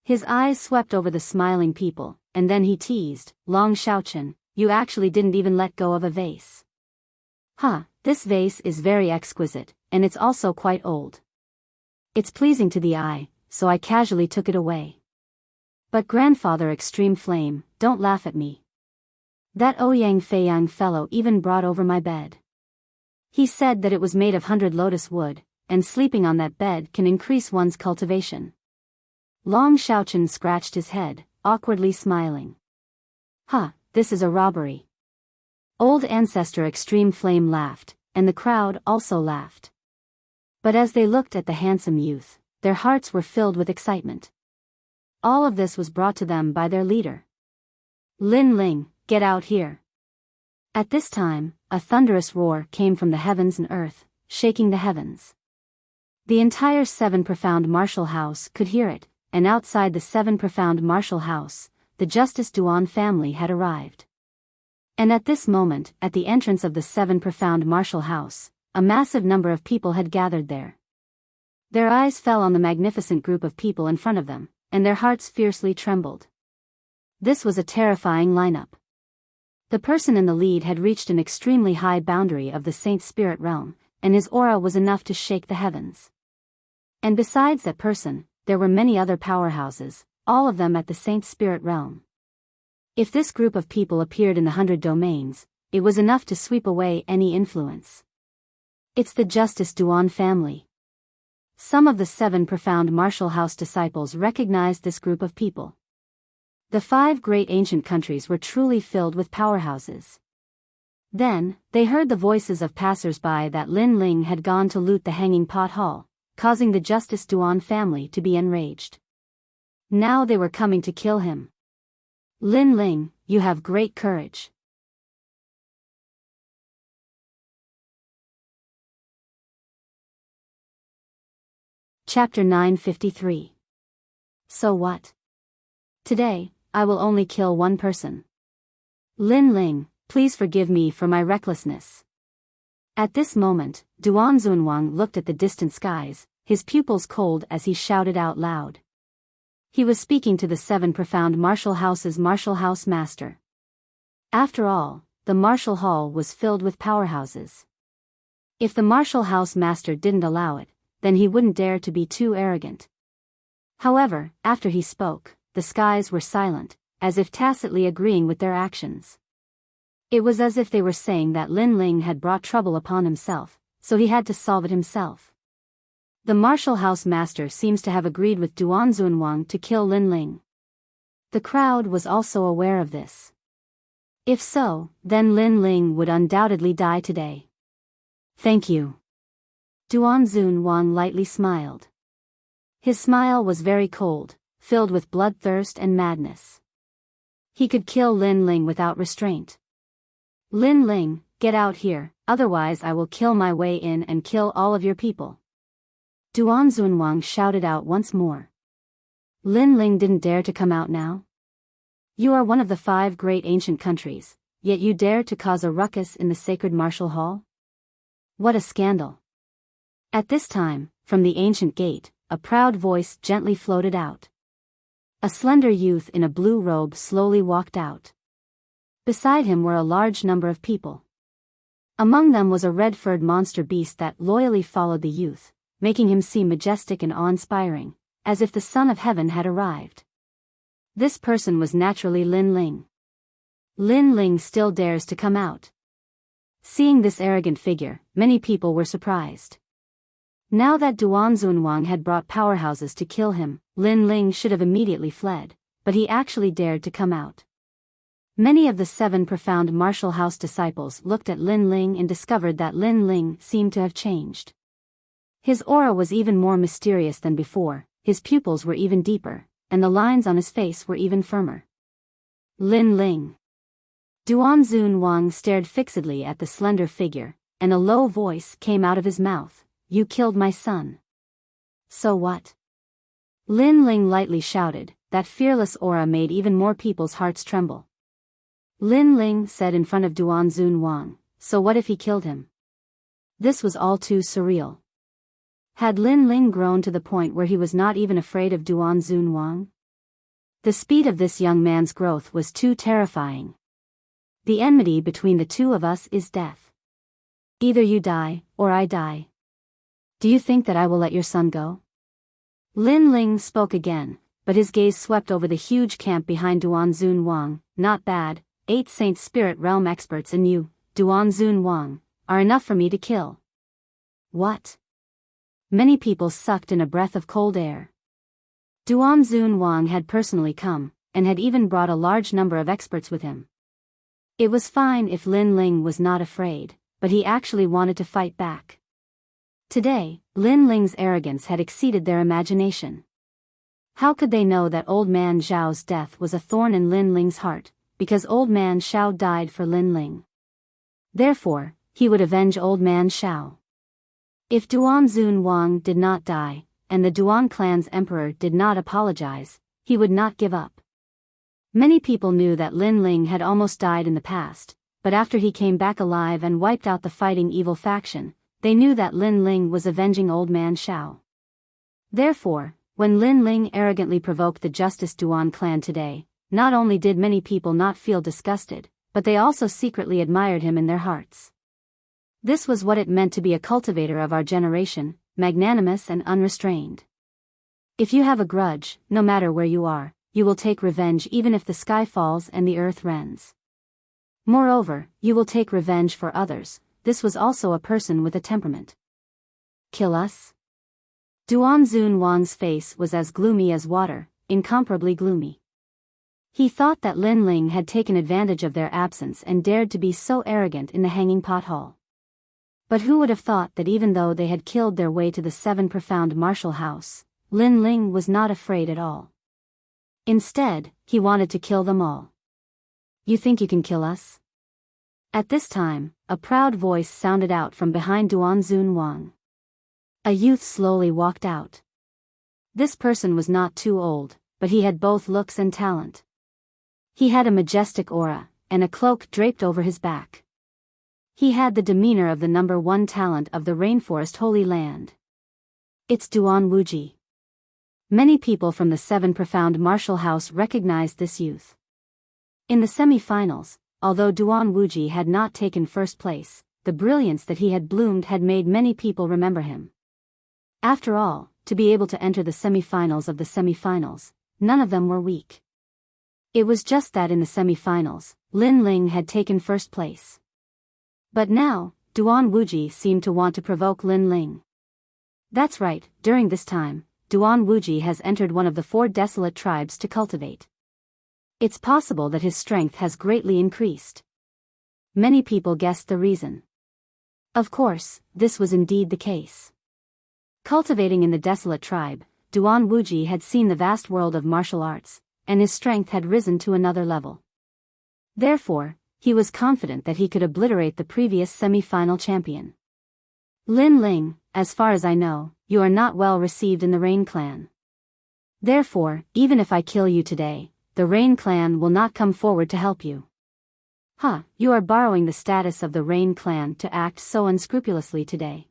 His eyes swept over the smiling people, and then he teased, Long Xiaochen, you actually didn't even let go of a vase. This vase is very exquisite, and it's also quite old. It's pleasing to the eye, so I casually took it away. But Grandfather Extreme Flame, don't laugh at me. That Ouyang Feiyang fellow even brought over my bed. He said that it was made of 100 lotus wood, and sleeping on that bed can increase one's cultivation. Long Xiaochen scratched his head, awkwardly smiling. This is a robbery. Old Ancestor Extreme Flame laughed, and the crowd also laughed. But as they looked at the handsome youth, their hearts were filled with excitement. All of this was brought to them by their leader. Lin Ling, get out here. At this time, a thunderous roar came from the heavens and earth, shaking the heavens. The entire Seven Profound Martial House could hear it, and outside the Seven Profound Martial House, the Justice Duan family had arrived. And at this moment, at the entrance of the Seven Profound Martial House, a massive number of people had gathered there. Their eyes fell on the magnificent group of people in front of them, and their hearts fiercely trembled. This was a terrifying lineup. The person in the lead had reached an extremely high boundary of the Saint Spirit realm, and his aura was enough to shake the heavens. And besides that person, there were many other powerhouses, all of them at the Saint Spirit realm. If this group of people appeared in the 100 domains, it was enough to sweep away any influence. It's the Justice Duan family. Some of the 7 Profound Martial House disciples recognized this group of people. The 5 great ancient countries were truly filled with powerhouses. Then, they heard the voices of passers-by that Lin Ling had gone to loot the Hanging Pot Hall, causing the Justice Duan family to be enraged. Now they were coming to kill him. Lin Ling, you have great courage. Chapter 953. So what? Today, I will only kill one person. Lin Ling, please forgive me for my recklessness. At this moment, Duan Zunwang looked at the distant skies, his pupils cold as he shouted out loud. He was speaking to the 7 profound martial house's martial house master. After all, the martial hall was filled with powerhouses. If the martial house master didn't allow it, then he wouldn't dare to be too arrogant. However, after he spoke, the skies were silent, as if tacitly agreeing with their actions. It was as if they were saying that Lin Ling had brought trouble upon himself, so he had to solve it himself. The martial house master seems to have agreed with Duan Zunwang to kill Lin Ling. The crowd was also aware of this. If so, then Lin Ling would undoubtedly die today. Thank you. Duan Zunwang lightly smiled. His smile was very cold, filled with bloodthirst and madness. He could kill Lin Ling without restraint. Lin Ling, get out here, otherwise I will kill my way in and kill all of your people. Duan Zunwang shouted out once more. Lin Ling didn't dare to come out now? You are one of the 5 great ancient countries, yet you dare to cause a ruckus in the sacred martial hall? What a scandal. At this time, from the ancient gate, a proud voice gently floated out. A slender youth in a blue robe slowly walked out. Beside him were a large number of people. Among them was a red-furred monster beast that loyally followed the youth, making him seem majestic and awe-inspiring, as if the Son of Heaven had arrived. This person was naturally Lin Ling. Lin Ling still dares to come out. Seeing this arrogant figure, many people were surprised. Now that Duan Zunwang had brought powerhouses to kill him, Lin Ling should have immediately fled, but he actually dared to come out. Many of the 7 profound martial house disciples looked at Lin Ling and discovered that Lin Ling seemed to have changed. His aura was even more mysterious than before, his pupils were even deeper, and the lines on his face were even firmer. Lin Ling. Duan Zunwang stared fixedly at the slender figure, and a low voice came out of his mouth. You killed my son. So what? Lin Ling lightly shouted. That fearless aura made even more people's hearts tremble. Lin Ling said in front of Duan Zunwang, so what if he killed him? This was all too surreal. Had Lin Ling grown to the point where he was not even afraid of Duan Zunwang? The speed of this young man's growth was too terrifying. The enmity between the two of us is death. Either you die, or I die. Do you think that I will let your son go? Lin Ling spoke again, but his gaze swept over the huge camp behind Duan Zunwang. Not bad, 8 Saint Spirit Realm experts and you, Duan Zunwang, are enough for me to kill. What? Many people sucked in a breath of cold air. Duan Zunwang had personally come, and had even brought a large number of experts with him. It was fine if Lin Ling was not afraid, but he actually wanted to fight back. Today, Lin Ling's arrogance had exceeded their imagination. How could they know that Old Man Zhao's death was a thorn in Lin Ling's heart, because Old Man Zhao died for Lin Ling? Therefore, he would avenge Old Man Zhao. If Duan Zunwang did not die, and the Duan clan's emperor did not apologize, he would not give up. Many people knew that Lin Ling had almost died in the past, but after he came back alive and wiped out the fighting evil faction, they knew that Lin Ling was avenging Old Man Zhao. Therefore, when Lin Ling arrogantly provoked the Justice Duan clan today, not only did many people not feel disgusted, but they also secretly admired him in their hearts. This was what it meant to be a cultivator of our generation, magnanimous and unrestrained. If you have a grudge, no matter where you are, you will take revenge even if the sky falls and the earth rends. Moreover, you will take revenge for others. This was also a person with a temperament. Kill us? Duan Zunwang's face was as gloomy as water, incomparably gloomy. He thought that Lin Ling had taken advantage of their absence and dared to be so arrogant in the Hanging Pot Hall. But who would have thought that even though they had killed their way to the 7 profound martial house, Lin Ling was not afraid at all. Instead, he wanted to kill them all. You think you can kill us? At this time, a proud voice sounded out from behind Duanzun Wang. A youth slowly walked out. This person was not too old, but he had both looks and talent. He had a majestic aura, and a cloak draped over his back. He had the demeanor of the number one talent of the Rainforest Holy Land. It's Duan Wuji. Many people from the Seven Profound Martial House recognized this youth. In the semi-finals, although Duan Wuji had not taken first place, the brilliance that he had bloomed had made many people remember him. After all, to be able to enter the semi-finals of the semi-finals, none of them were weak. It was just that in the semi-finals, Lin Ling had taken first place. But now, Duan Wuji seemed to want to provoke Lin Ling. That's right, during this time, Duan Wuji has entered one of the 4 desolate tribes to cultivate. It's possible that his strength has greatly increased. Many people guessed the reason. Of course, this was indeed the case. Cultivating in the desolate tribe, Duan Wuji had seen the vast world of martial arts, and his strength had risen to another level. Therefore, he was confident that he could obliterate the previous semi-final champion. Lin Ling, as far as I know, you are not well received in the Rain Clan. Therefore, even if I kill you today, the Rain Clan will not come forward to help you. You are borrowing the status of the Rain Clan to act so unscrupulously today.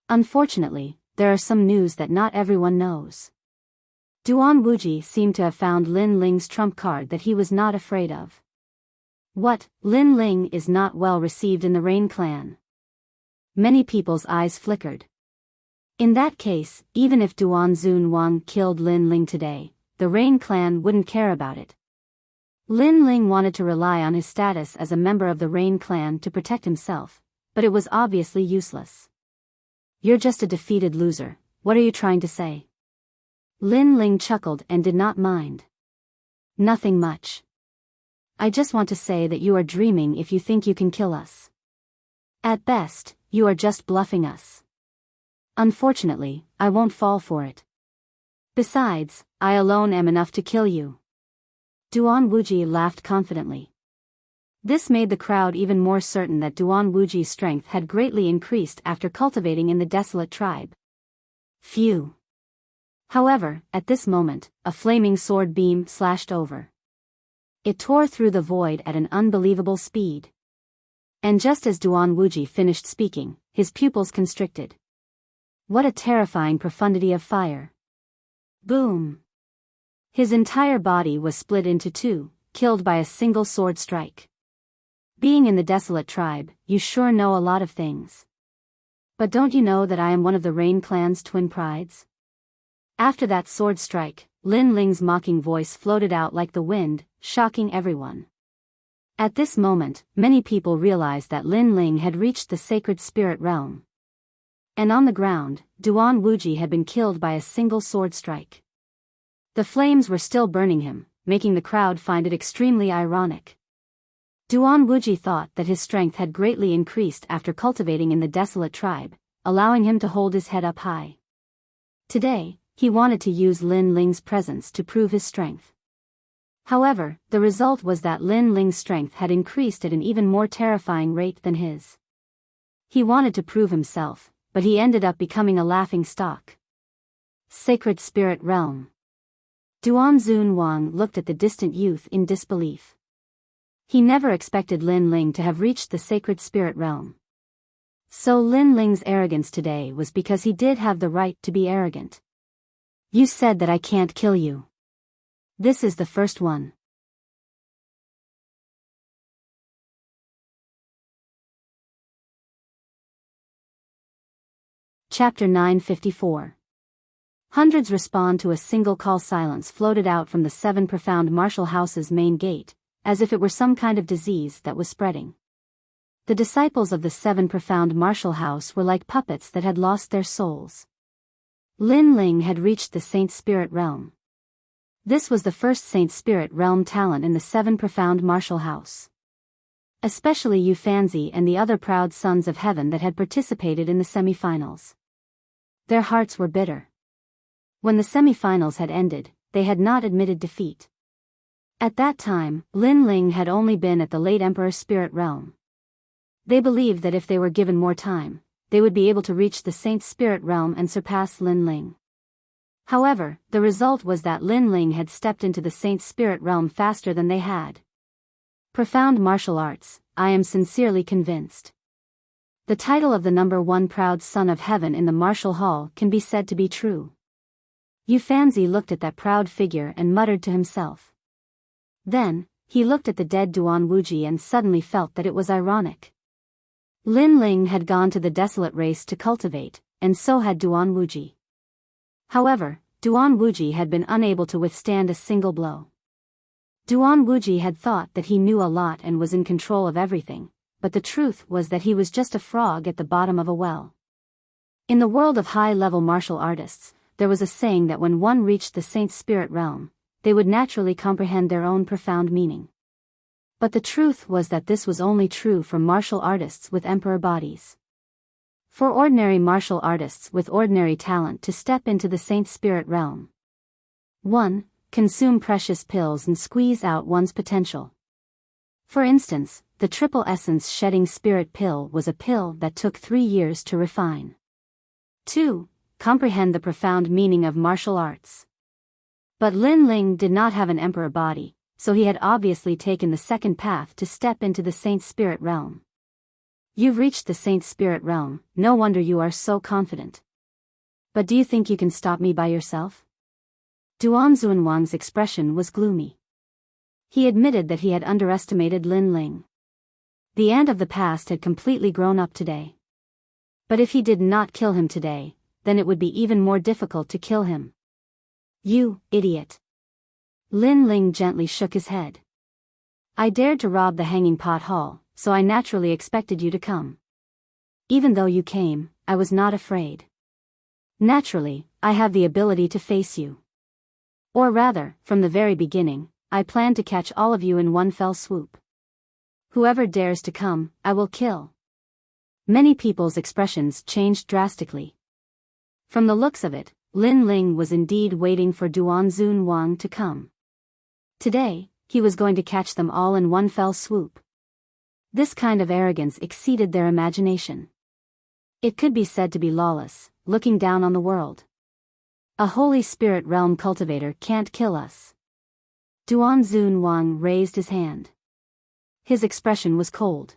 Unfortunately, there are some news that not everyone knows. Duan Wuji seemed to have found Lin Ling's trump card that he was not afraid of. What, Lin Ling is not well received in the Rain Clan? Many people's eyes flickered. In that case, even if Duanzun Wang killed Lin Ling today, the Rain Clan wouldn't care about it. Lin Ling wanted to rely on his status as a member of the Rain Clan to protect himself, but it was obviously useless. You're just a defeated loser, what are you trying to say? Lin Ling chuckled and did not mind. Nothing much. I just want to say that you are dreaming if you think you can kill us. At best, you are just bluffing us. Unfortunately, I won't fall for it. Besides, I alone am enough to kill you. Duan Wuji laughed confidently. This made the crowd even more certain that Duan Wuji's strength had greatly increased after cultivating in the desolate tribe. Phew. However, at this moment, a flaming sword beam slashed over. It tore through the void at an unbelievable speed. And just as Duan Wuji finished speaking, his pupils constricted. What a terrifying profundity of fire. Boom! His entire body was split into 2, killed by a single sword strike. Being in the desolate tribe, you sure know a lot of things. But don't you know that I am one of the Rain Clan's twin prides? After that sword strike, Lin Ling's mocking voice floated out like the wind, shocking everyone. At this moment, many people realized that Lin Ling had reached the sacred spirit realm. And on the ground, Duan Wuji had been killed by a single sword strike. The flames were still burning him, making the crowd find it extremely ironic. Duan Wuji thought that his strength had greatly increased after cultivating in the desolate tribe, allowing him to hold his head up high. Today, he wanted to use Lin Ling's presence to prove his strength. However, the result was that Lin Ling's strength had increased at an even more terrifying rate than his. He wanted to prove himself, but he ended up becoming a laughing stock. Sacred Spirit Realm. Duanzun Wang looked at the distant youth in disbelief. He never expected Lin Ling to have reached the Sacred Spirit Realm. So Lin Ling's arrogance today was because he did have the right to be arrogant. You said that I can't kill you. This is the first one. Chapter 954. Hundreds respond to a single call. Silence floated out from the 7 Profound Martial House's main gate, as if it were some kind of disease that was spreading. The disciples of the 7 Profound Martial House were like puppets that had lost their souls. Lin Ling had reached the Saint Spirit Realm. This was the first Saint Spirit Realm talent in the 7 Profound Martial House. Especially Yu Fanzi and the other proud sons of heaven that had participated in the semi-finals. Their hearts were bitter. When the semi-finals had ended, they had not admitted defeat. At that time, Lin Ling had only been at the late Emperor's spirit realm. They believed that if they were given more time, they would be able to reach the Saint's spirit realm and surpass Lin Ling. However, the result was that Lin Ling had stepped into the Saint's spirit realm faster than they had. Profound martial arts, I am sincerely convinced. The title of the #1 proud son of heaven in the martial hall can be said to be true. Yu Fanzi looked at that proud figure and muttered to himself. Then, he looked at the dead Duan Wuji and suddenly felt that it was ironic. Lin Ling had gone to the desolate race to cultivate, and so had Duan Wuji. However, Duan Wuji had been unable to withstand a single blow. Duan Wuji had thought that he knew a lot and was in control of everything, but the truth was that he was just a frog at the bottom of a well. In the world of high-level martial artists, there was a saying that when one reached the Saint's spirit realm, they would naturally comprehend their own profound meaning. But the truth was that this was only true for martial artists with emperor bodies. For ordinary martial artists with ordinary talent to step into the Saint's spirit realm. 1. Consume precious pills and squeeze out one's potential. For instance, the triple essence shedding spirit pill was a pill that took 3 years to refine. 2. Comprehend the profound meaning of martial arts. But Lin Ling did not have an emperor body, so he had obviously taken the second path to step into the Saint's spirit realm. You've reached the Saint's spirit realm, no wonder you are so confident. But do you think you can stop me by yourself? Duan Zunwang's expression was gloomy. He admitted that he had underestimated Lin Ling. The ant of the past had completely grown up today. But if he did not kill him today, then it would be even more difficult to kill him. You, idiot. Lin Ling gently shook his head. I dared to rob the hanging pot hall, so I naturally expected you to come. Even though you came, I was not afraid. Naturally, I have the ability to face you. Or rather, from the very beginning, I planned to catch all of you in one fell swoop. Whoever dares to come, I will kill. Many people's expressions changed drastically. From the looks of it, Lin Ling was indeed waiting for Duan Zunwang to come. Today, he was going to catch them all in one fell swoop. This kind of arrogance exceeded their imagination. It could be said to be lawless, looking down on the world. A holy spirit realm cultivator can't kill us. Duan Zunwang raised his hand. His expression was cold.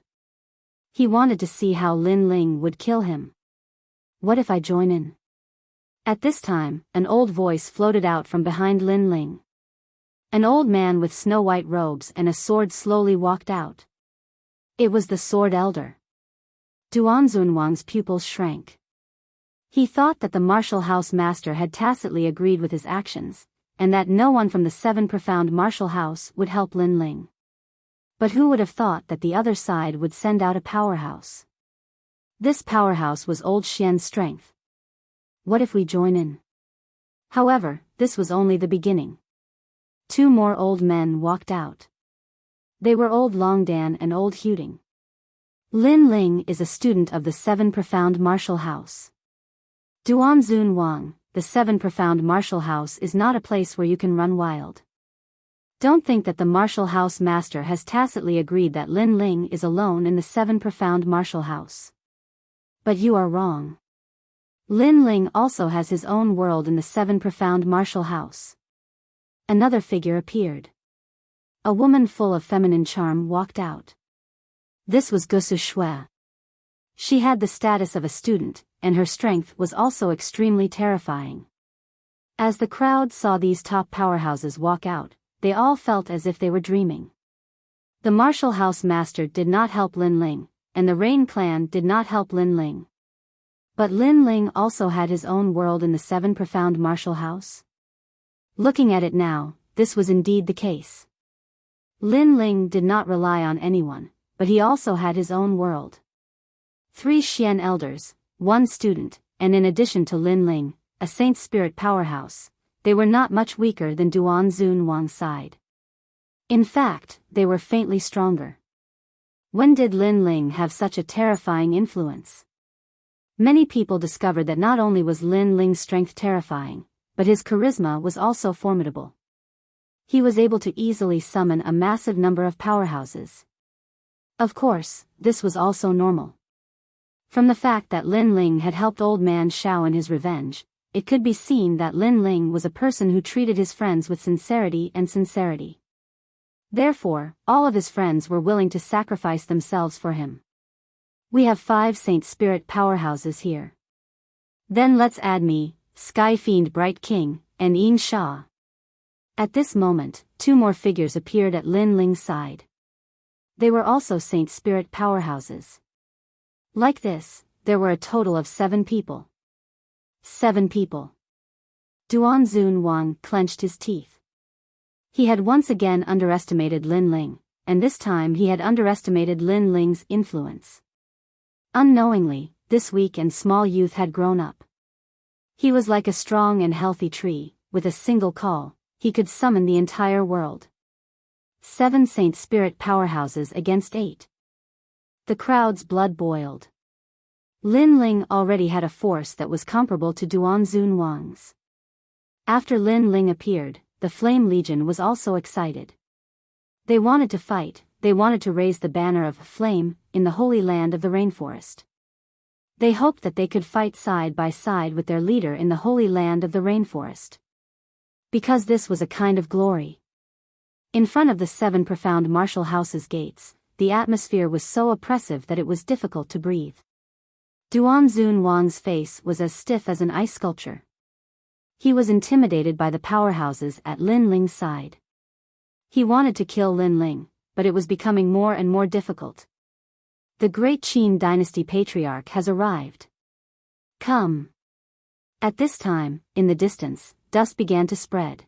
He wanted to see how Lin Ling would kill him. What if I join in? At this time, an old voice floated out from behind Lin Ling. An old man with snow-white robes and a sword slowly walked out. It was the Sword Elder. Duan Zunwang's pupils shrank. He thought that the martial house master had tacitly agreed with his actions, and that no one from the 7 profound martial house would help Lin Ling. But who would have thought that the other side would send out a powerhouse? This powerhouse was Old Xian's strength. What if we join in? However, this was only the beginning. 2 more old men walked out. They were Old Longdan and Old Huding. Lin Ling is a student of the 7 profound martial house. Duan Zunwang, the 7 profound martial house is not a place where you can run wild. Don't think that the martial house master has tacitly agreed that Lin Ling is alone in the 7 profound martial house. But you are wrong. Lin Ling also has his own world in the 7 profound martial house. Another figure appeared. A woman full of feminine charm walked out. This was Gusu Shui. She had the status of a student, and her strength was also extremely terrifying. As the crowd saw these top powerhouses walk out, they all felt as if they were dreaming. The martial house master did not help Lin Ling, and the Rain clan did not help Lin Ling. But Lin Ling also had his own world in the 7 profound martial house. Looking at it now, this was indeed the case. Lin Ling did not rely on anyone, but he also had his own world. 3 Xian elders, 1 student, and in addition to Lin Ling, a Saint Spirit powerhouse, they were not much weaker than Duan Zunwang's side. In fact, they were faintly stronger. When did Lin Ling have such a terrifying influence? Many people discovered that not only was Lin Ling's strength terrifying, but his charisma was also formidable. He was able to easily summon a massive number of powerhouses. Of course, this was also normal. From the fact that Lin Ling had helped Old Man Shao in his revenge, it could be seen that Lin Ling was a person who treated his friends with sincerity. Therefore, all of his friends were willing to sacrifice themselves for him. We have 5 Saint Spirit powerhouses here. Then let's add me, Sky Fiend Bright King, and Yin Sha. At this moment, 2 more figures appeared at Lin Ling's side. They were also Saint Spirit powerhouses. Like this, there were a total of 7 people. 7 people. Duan Zunwang clenched his teeth. He had once again underestimated Lin Ling, and this time he had underestimated Lin Ling's influence. Unknowingly, this weak and small youth had grown up. He was like a strong and healthy tree. With a single call, he could summon the entire world. 7 Saint Spirit powerhouses against 8. The crowd's blood boiled. Lin Ling already had a force that was comparable to Duan Zunwang's. After Lin Ling appeared, the Flame Legion was also excited. They wanted to fight, they wanted to raise the banner of flame in the holy land of the rainforest. They hoped that they could fight side by side with their leader in the holy land of the rainforest. Because this was a kind of glory. In front of the 7 profound martial houses' gates, the atmosphere was so oppressive that it was difficult to breathe. Duan Zunwang's face was as stiff as an ice sculpture. He was intimidated by the powerhouses at Lin Ling's side. He wanted to kill Lin Ling, but it was becoming more and more difficult. The great Qin dynasty patriarch has arrived. Come. At this time, in the distance, dust began to spread.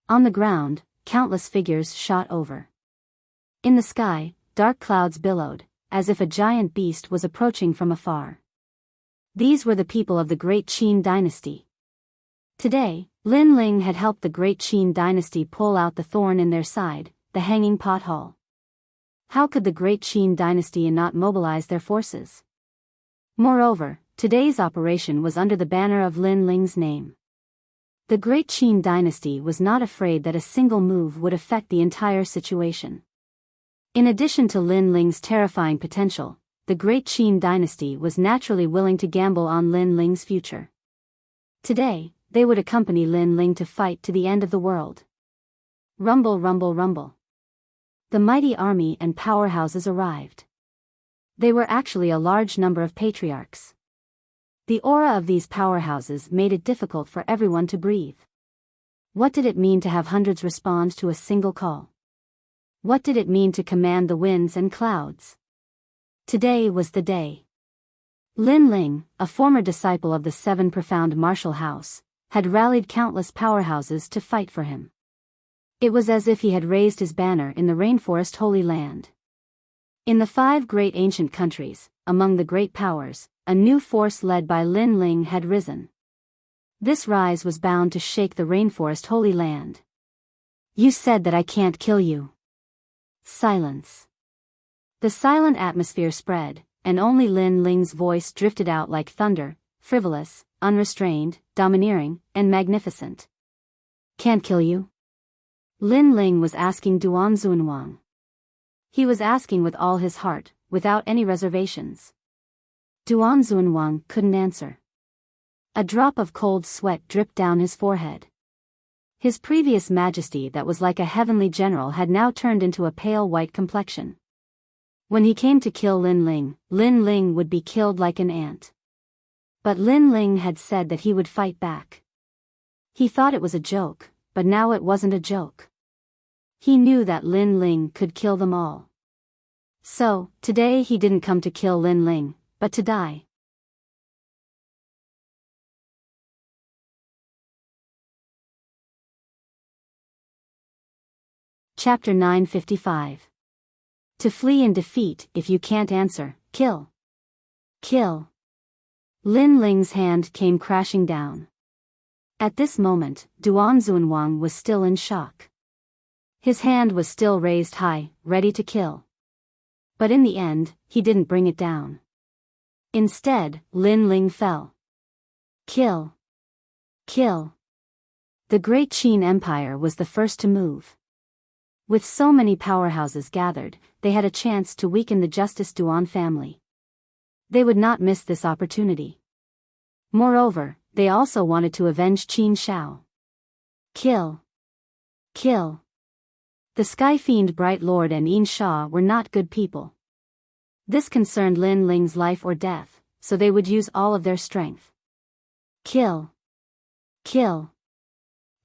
On the ground, countless figures shot over. In the sky, dark clouds billowed, as if a giant beast was approaching from afar. These were the people of the great Qin dynasty. Today, Lin Ling had helped the great Qin dynasty pull out the thorn in their side, the hanging pothole. How could the great Qin dynasty not mobilize their forces? Moreover, today's operation was under the banner of Lin Ling's name. The great Qin dynasty was not afraid that a single move would affect the entire situation. In addition to Lin Ling's terrifying potential, the great Qin dynasty was naturally willing to gamble on Lin Ling's future. Today, they would accompany Lin Ling to fight to the end of the world. Rumble, rumble, rumble. The mighty army and powerhouses arrived. They were actually a large number of patriarchs. The aura of these powerhouses made it difficult for everyone to breathe. What did it mean to have hundreds respond to a single call? What did it mean to command the winds and clouds? Today was the day. Lin Ling, a former disciple of the 7 profound martial house, had rallied countless powerhouses to fight for him. It was as if he had raised his banner in the rainforest holy land. In the 5 great ancient countries, among the great powers, a new force led by Lin Ling had risen. This rise was bound to shake the rainforest holy land. You said that I can't kill you. Silence. The silent atmosphere spread, and only Lin Ling's voice drifted out like thunder, frivolous, unrestrained, domineering, and magnificent. Can't kill you? Lin Ling was asking Duan Zunwang. He was asking with all his heart, without any reservations. Duan Zunwang couldn't answer. A drop of cold sweat dripped down his forehead. His previous majesty that was like a heavenly general had now turned into a pale white complexion. When he came to kill Lin Ling would be killed like an ant. But Lin Ling had said that he would fight back. He thought it was a joke, but now it wasn't a joke. He knew that Lin Ling could kill them all. So, today he didn't come to kill Lin Ling, but to die. Chapter 955. To flee in defeat. If you can't answer, kill. Kill. Lin Ling's hand came crashing down. At this moment, Duan Zunwang was still in shock. His hand was still raised high, ready to kill. But in the end, he didn't bring it down. Instead, Lin Ling fell. Kill. Kill. The Great Qin Empire was the first to move. With so many powerhouses gathered, they had a chance to weaken the Justice Duan family. They would not miss this opportunity. Moreover, they also wanted to avenge Qin Shao. Kill. Kill. The Sky Fiend Bright Lord and Yin Sha were not good people. This concerned Lin Ling's life or death, so they would use all of their strength. Kill. Kill.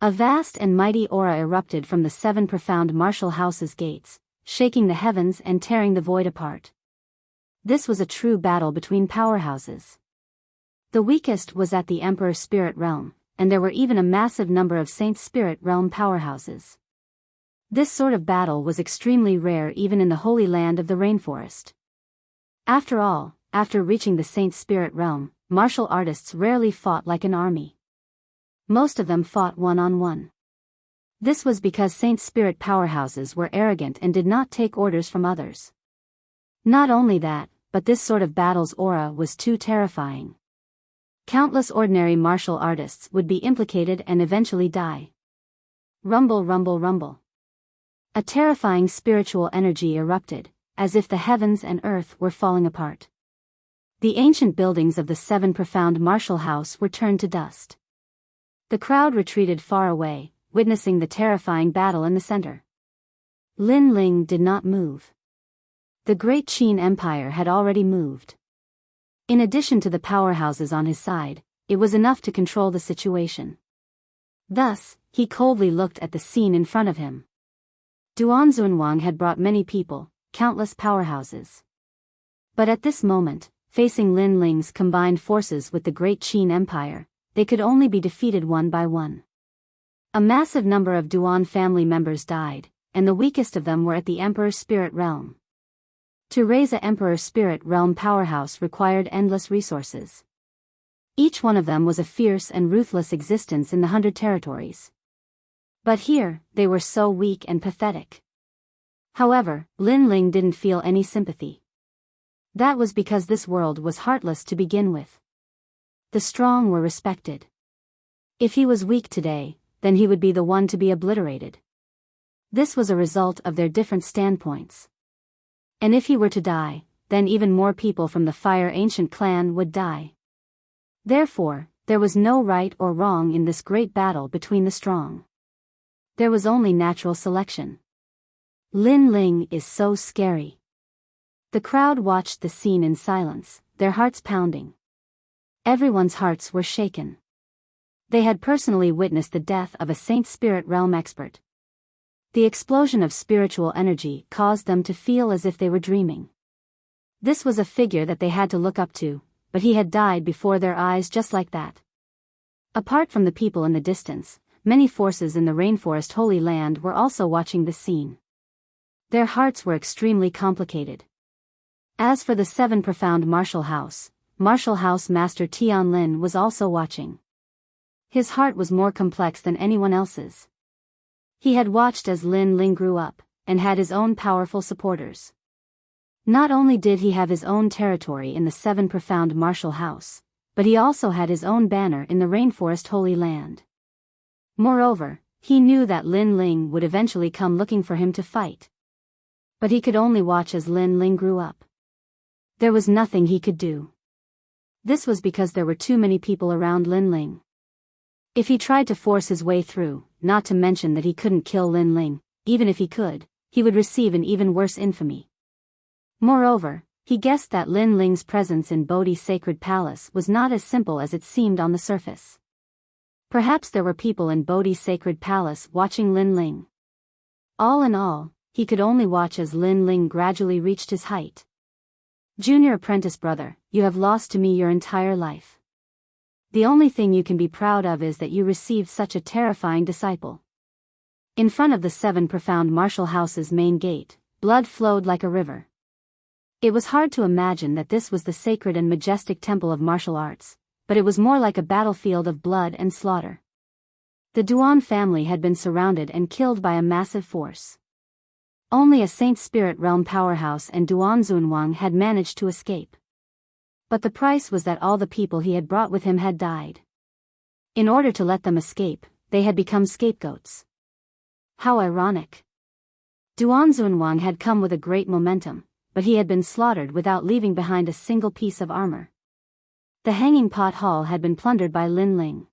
A vast and mighty aura erupted from the 7 profound martial houses' gates, shaking the heavens and tearing the void apart. This was a true battle between powerhouses. The weakest was at the Emperor Spirit Realm, and there were even a massive number of Saint Spirit Realm powerhouses. This sort of battle was extremely rare even in the Holy Land of the Rainforest. After all, after reaching the Saint Spirit Realm, martial artists rarely fought like an army. Most of them fought one-on-one. This was because Saint Spirit powerhouses were arrogant and did not take orders from others. Not only that, but this sort of battle's aura was too terrifying. Countless ordinary martial artists would be implicated and eventually die. Rumble, rumble, rumble. A terrifying spiritual energy erupted, as if the heavens and earth were falling apart. The ancient buildings of the 7 profound martial house were turned to dust. The crowd retreated far away, witnessing the terrifying battle in the center. Lin Ling did not move. The Great Qin Empire had already moved. In addition to the powerhouses on his side, it was enough to control the situation. Thus, he coldly looked at the scene in front of him. Duan Zunwang had brought many people, countless powerhouses. But at this moment, facing Lin Ling's combined forces with the Great Qin Empire, they could only be defeated one by one. A massive number of Duan family members died, and the weakest of them were at the Emperor's Spirit Realm. To raise a Emperor Spirit Realm powerhouse required endless resources. Each one of them was a fierce and ruthless existence in the 100 territories. But here, they were so weak and pathetic. However, Lin Ling didn't feel any sympathy. That was because this world was heartless to begin with. The strong were respected. If he was weak today, then he would be the one to be obliterated. This was a result of their different standpoints. And if he were to die, then even more people from the Fire Ancient clan would die. Therefore, there was no right or wrong in this great battle between the strong. There was only natural selection. Lin Ling is so scary. The crowd watched the scene in silence, their hearts pounding. Everyone's hearts were shaken. They had personally witnessed the death of a Saint Spirit Realm expert. The explosion of spiritual energy caused them to feel as if they were dreaming. This was a figure that they had to look up to, but he had died before their eyes just like that. Apart from the people in the distance, many forces in the Rainforest Holy Land were also watching this scene. Their hearts were extremely complicated. As for the 7 profound Martial House Master Tian Lin was also watching. His heart was more complex than anyone else's. He had watched as Lin Ling grew up, and had his own powerful supporters. Not only did he have his own territory in the 7 profound Martial House, but he also had his own banner in the Rainforest Holy Land. Moreover, he knew that Lin Ling would eventually come looking for him to fight. But he could only watch as Lin Ling grew up. There was nothing he could do. This was because there were too many people around Lin Ling. If he tried to force his way through, not to mention that he couldn't kill Lin Ling, even if he could, he would receive an even worse infamy. Moreover, he guessed that Lin Ling's presence in Bodhi's sacred palace was not as simple as it seemed on the surface. Perhaps there were people in Bodhi's sacred palace watching Lin Ling. All in all, he could only watch as Lin Ling gradually reached his height. Junior apprentice brother, you have lost to me your entire life. The only thing you can be proud of is that you received such a terrifying disciple. In front of the 7 profound Martial House's main gate, blood flowed like a river. It was hard to imagine that this was the sacred and majestic temple of martial arts, but it was more like a battlefield of blood and slaughter. The Duan family had been surrounded and killed by a massive force. Only a Saint Spirit Realm powerhouse and Duan Zunwang had managed to escape. But the price was that all the people he had brought with him had died. In order to let them escape, they had become scapegoats. How ironic. Duanzunwang had come with a great momentum, but he had been slaughtered without leaving behind a single piece of armor. The hanging pot hall had been plundered by Lin Ling.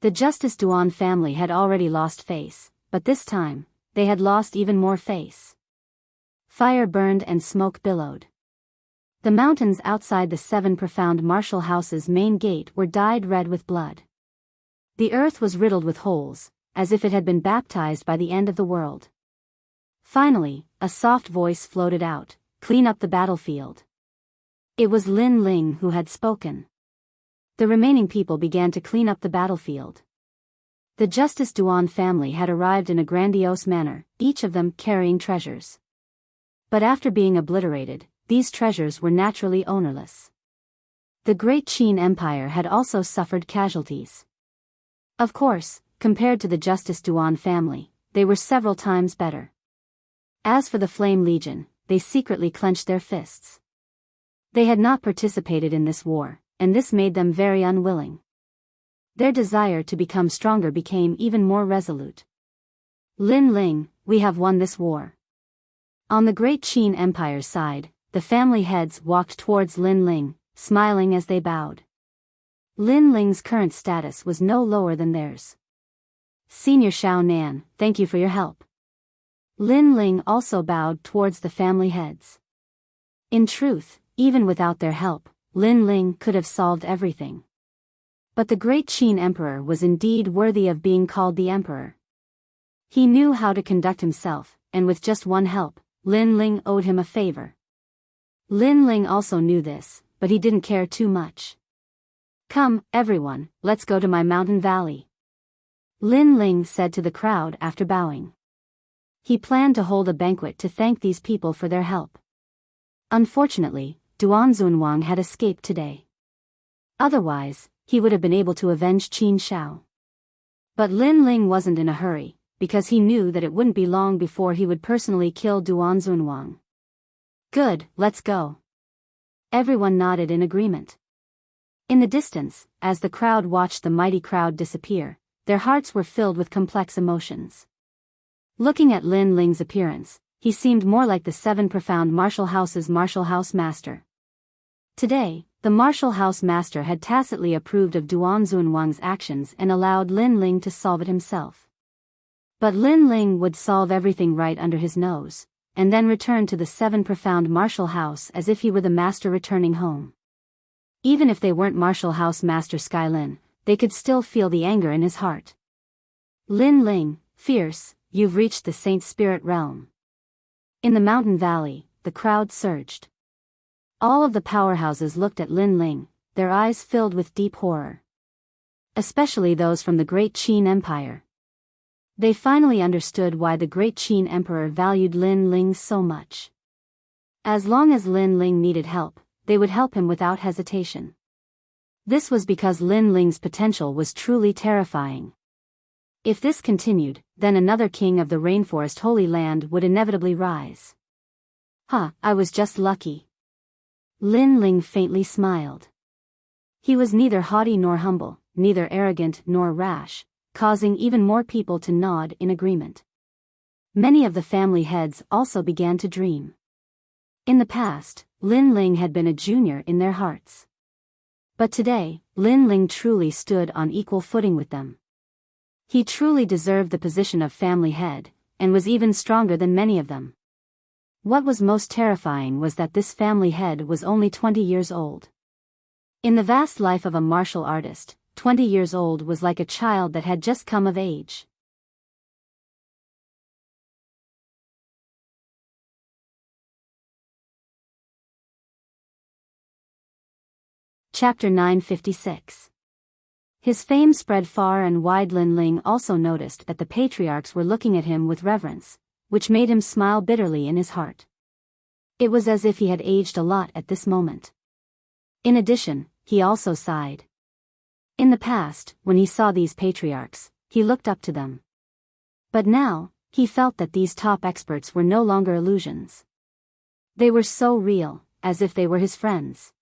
The Justice Duan family had already lost face, but this time, they had lost even more face. Fire burned and smoke billowed. The mountains outside the 7 profound martial house's main gate were dyed red with blood. The earth was riddled with holes, as if it had been baptized by the end of the world. Finally, a soft voice floated out, "Clean up the battlefield." It was Lin Ling who had spoken. The remaining people began to clean up the battlefield. The Justice Duan family had arrived in a grandiose manner, each of them carrying treasures. But after being obliterated, these treasures were naturally ownerless. The Great Qin Empire had also suffered casualties. Of course, compared to the Justice Duan family, they were several times better. As for the Flame Legion, they secretly clenched their fists. They had not participated in this war, and this made them very unwilling. Their desire to become stronger became even more resolute. "Lin Ling, we have won this war." On the Great Qin Empire's side, the family heads walked towards Lin Ling, smiling as they bowed. Lin Ling's current status was no lower than theirs. "Senior Shao Nan, thank you for your help." Lin Ling also bowed towards the family heads. In truth, even without their help, Lin Ling could have solved everything. But the Great Qin Emperor was indeed worthy of being called the Emperor. He knew how to conduct himself, and with just one help, Lin Ling owed him a favor. Lin Ling also knew this, but he didn't care too much. "Come, everyone, let's go to my mountain valley," Lin Ling said to the crowd after bowing. He planned to hold a banquet to thank these people for their help. Unfortunately, Duanzunwang had escaped today. Otherwise, he would have been able to avenge Qin Shao. But Lin Ling wasn't in a hurry, because he knew that it wouldn't be long before he would personally kill Duanzunwang. "Good, let's go." Everyone nodded in agreement. In the distance, as the crowd watched the mighty crowd disappear, their hearts were filled with complex emotions. Looking at Lin Ling's appearance, he seemed more like the 7 profound martial house's martial house master. Today, the martial house master had tacitly approved of Duanzunwang's actions and allowed Lin Ling to solve it himself. But Lin Ling would solve everything right under his nose, and then return to the 7 profound martial house as if he were the master returning home. Even if they weren't martial house master Skylin, they could still feel the anger in his heart. "Lin Ling, fierce, you've reached the Saint Spirit realm." In the mountain valley, the crowd surged. All of the powerhouses looked at Lin Ling, their eyes filled with deep horror. Especially those from the Great Qin Empire. They finally understood why the Great Qin Emperor valued Lin Ling so much. As long as Lin Ling needed help, they would help him without hesitation. This was because Lin Ling's potential was truly terrifying. If this continued, then another king of the Rainforest Holy Land would inevitably rise. I was just lucky." Lin Ling faintly smiled. He was neither haughty nor humble, neither arrogant nor rash, causing even more people to nod in agreement. Many of the family heads also began to dream. In the past, Lin Ling had been a junior in their hearts. But today, Lin Ling truly stood on equal footing with them. He truly deserved the position of family head, and was even stronger than many of them. What was most terrifying was that this family head was only 20 years old. In the vast life of a martial artist, 20 years old was like a child that had just come of age. Chapter 956. His fame spread far and wide. Lin Ling also noticed that the patriarchs were looking at him with reverence, which made him smile bitterly in his heart. It was as if he had aged a lot at this moment. In addition, he also sighed. In the past, when he saw these patriarchs, he looked up to them. But now, he felt that these top experts were no longer illusions. They were so real, as if they were his friends.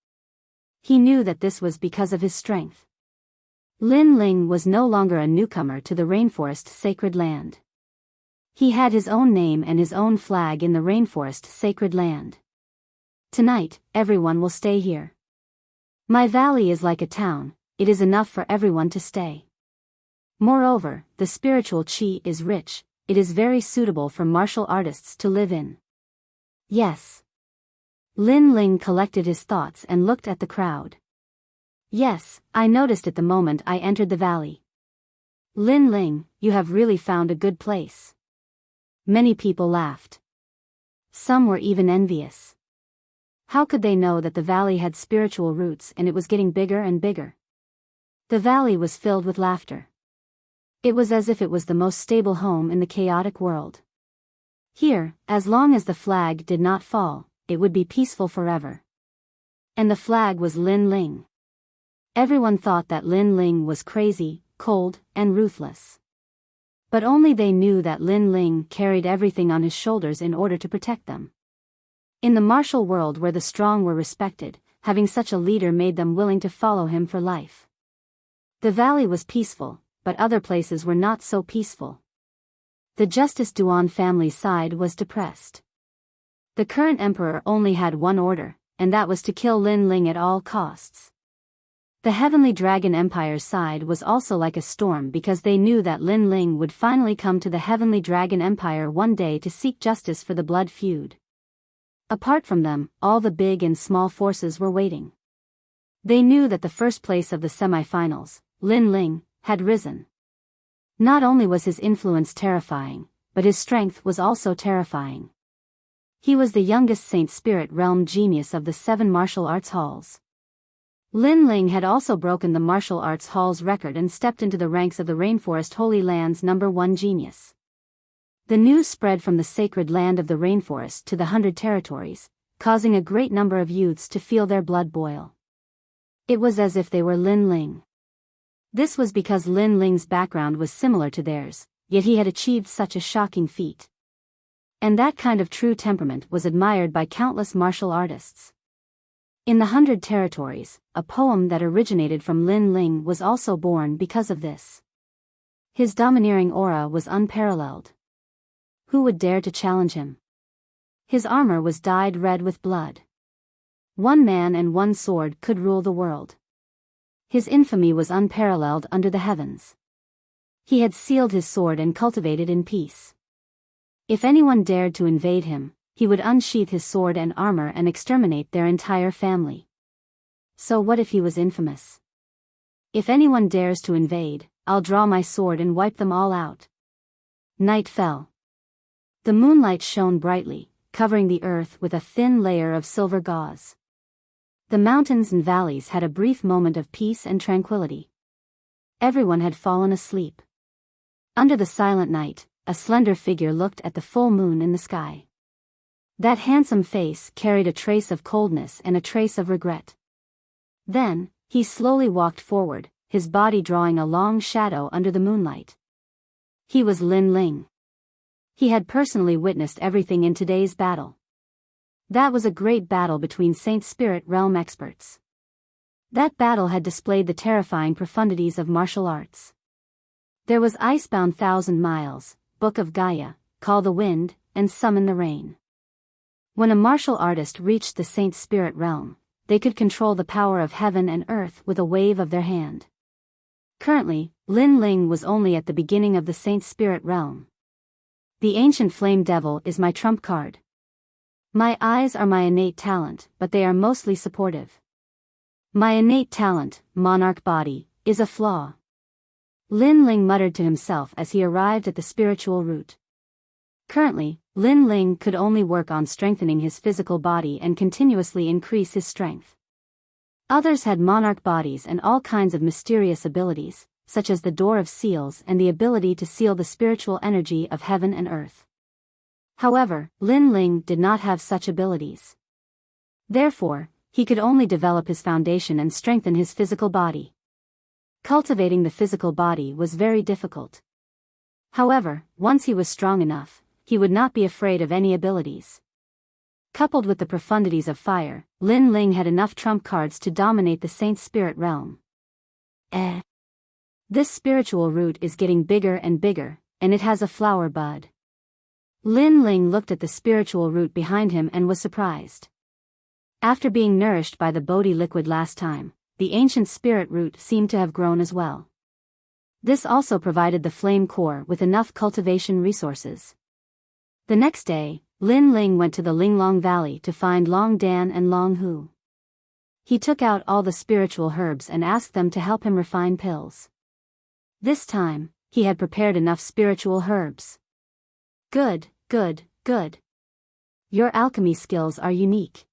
He knew that this was because of his strength. Lin Ling was no longer a newcomer to the rainforest sacred land. He had his own name and his own flag in the rainforest sacred land. Tonight, everyone will stay here. My valley is like a town, it is enough for everyone to stay. Moreover, the spiritual qi is rich, it is very suitable for martial artists to live in. Yes. Lin Ling collected his thoughts and looked at the crowd. Yes, I noticed it the moment I entered the valley. Lin Ling, you have really found a good place. Many people laughed. Some were even envious. How could they know that the valley had spiritual roots and it was getting bigger and bigger? The valley was filled with laughter. It was as if it was the most stable home in the chaotic world. Here, as long as the flag did not fall, it would be peaceful forever. And the flag was Lin Ling. Everyone thought that Lin Ling was crazy, cold, and ruthless. But only they knew that Lin Ling carried everything on his shoulders in order to protect them. In the martial world where the strong were respected, having such a leader made them willing to follow him for life. The valley was peaceful, but other places were not so peaceful. The Justice Duan family side was depressed. The current emperor only had one order, and that was to kill Lin Ling at all costs. The Heavenly Dragon Empire's side was also like a storm because they knew that Lin Ling would finally come to the Heavenly Dragon Empire one day to seek justice for the blood feud. Apart from them, all the big and small forces were waiting. They knew that the first place of the semi-finals, Lin Ling, had risen. Not only was his influence terrifying, but his strength was also terrifying. He was the youngest Saint Spirit Realm genius of the 7 martial arts halls. Lin Ling had also broken the martial arts hall's record and stepped into the ranks of the Rainforest Holy Land's #1 genius. The news spread from the sacred land of the rainforest to the 100 territories, causing a great number of youths to feel their blood boil. It was as if they were Lin Ling. This was because Lin Ling's background was similar to theirs, yet he had achieved such a shocking feat. And that kind of true temperament was admired by countless martial artists. In the 100 territories, a poem that originated from Lin Ling was also born because of this. His domineering aura was unparalleled. Who would dare to challenge him? His armor was dyed red with blood. One man and one sword could rule the world. His infamy was unparalleled under the heavens. He had sealed his sword and cultivated in peace. If anyone dared to invade him, he would unsheath his sword and armor and exterminate their entire family. So what if he was infamous? If anyone dares to invade, I'll draw my sword and wipe them all out. Night fell. The moonlight shone brightly, covering the earth with a thin layer of silver gauze. The mountains and valleys had a brief moment of peace and tranquility. Everyone had fallen asleep. Under the silent night, a slender figure looked at the full moon in the sky. That handsome face carried a trace of coldness and a trace of regret. Then, he slowly walked forward, his body drawing a long shadow under the moonlight. He was Lin Ling. He had personally witnessed everything in today's battle. That was a great battle between Saint Spirit Realm experts. That battle had displayed the terrifying profundities of martial arts. There was Icebound 1,000 Miles, Book of Gaia, Call the Wind, and Summon the Rain. When a martial artist reached the Saint Spirit Realm, they could control the power of heaven and earth with a wave of their hand. Currently, Lin Ling was only at the beginning of the Saint Spirit Realm. The Ancient Flame Devil is my trump card. My eyes are my innate talent, but they are mostly supportive. My innate talent, Monarch Body, is a flaw. Lin Ling muttered to himself as he arrived at the spiritual root. Currently, Lin Ling could only work on strengthening his physical body and continuously increase his strength. Others had monarch bodies and all kinds of mysterious abilities, such as the Door of Seals and the ability to seal the spiritual energy of heaven and earth. However, Lin Ling did not have such abilities. Therefore, he could only develop his foundation and strengthen his physical body. Cultivating the physical body was very difficult. However, once he was strong enough, he would not be afraid of any abilities. Coupled with the profundities of fire, Lin Ling had enough trump cards to dominate the Saint Spirit Realm. This spiritual root is getting bigger and bigger, and it has a flower bud. Lin Ling looked at the spiritual root behind him and was surprised. After being nourished by the Bodhi liquid last time, the ancient spirit root seemed to have grown as well. This also provided the flame core with enough cultivation resources. The next day, Lin Ling went to the Linglong Valley to find Long Dan and Long Hu. He took out all the spiritual herbs and asked them to help him refine pills. This time, he had prepared enough spiritual herbs. Good, good, good. Your alchemy skills are unique.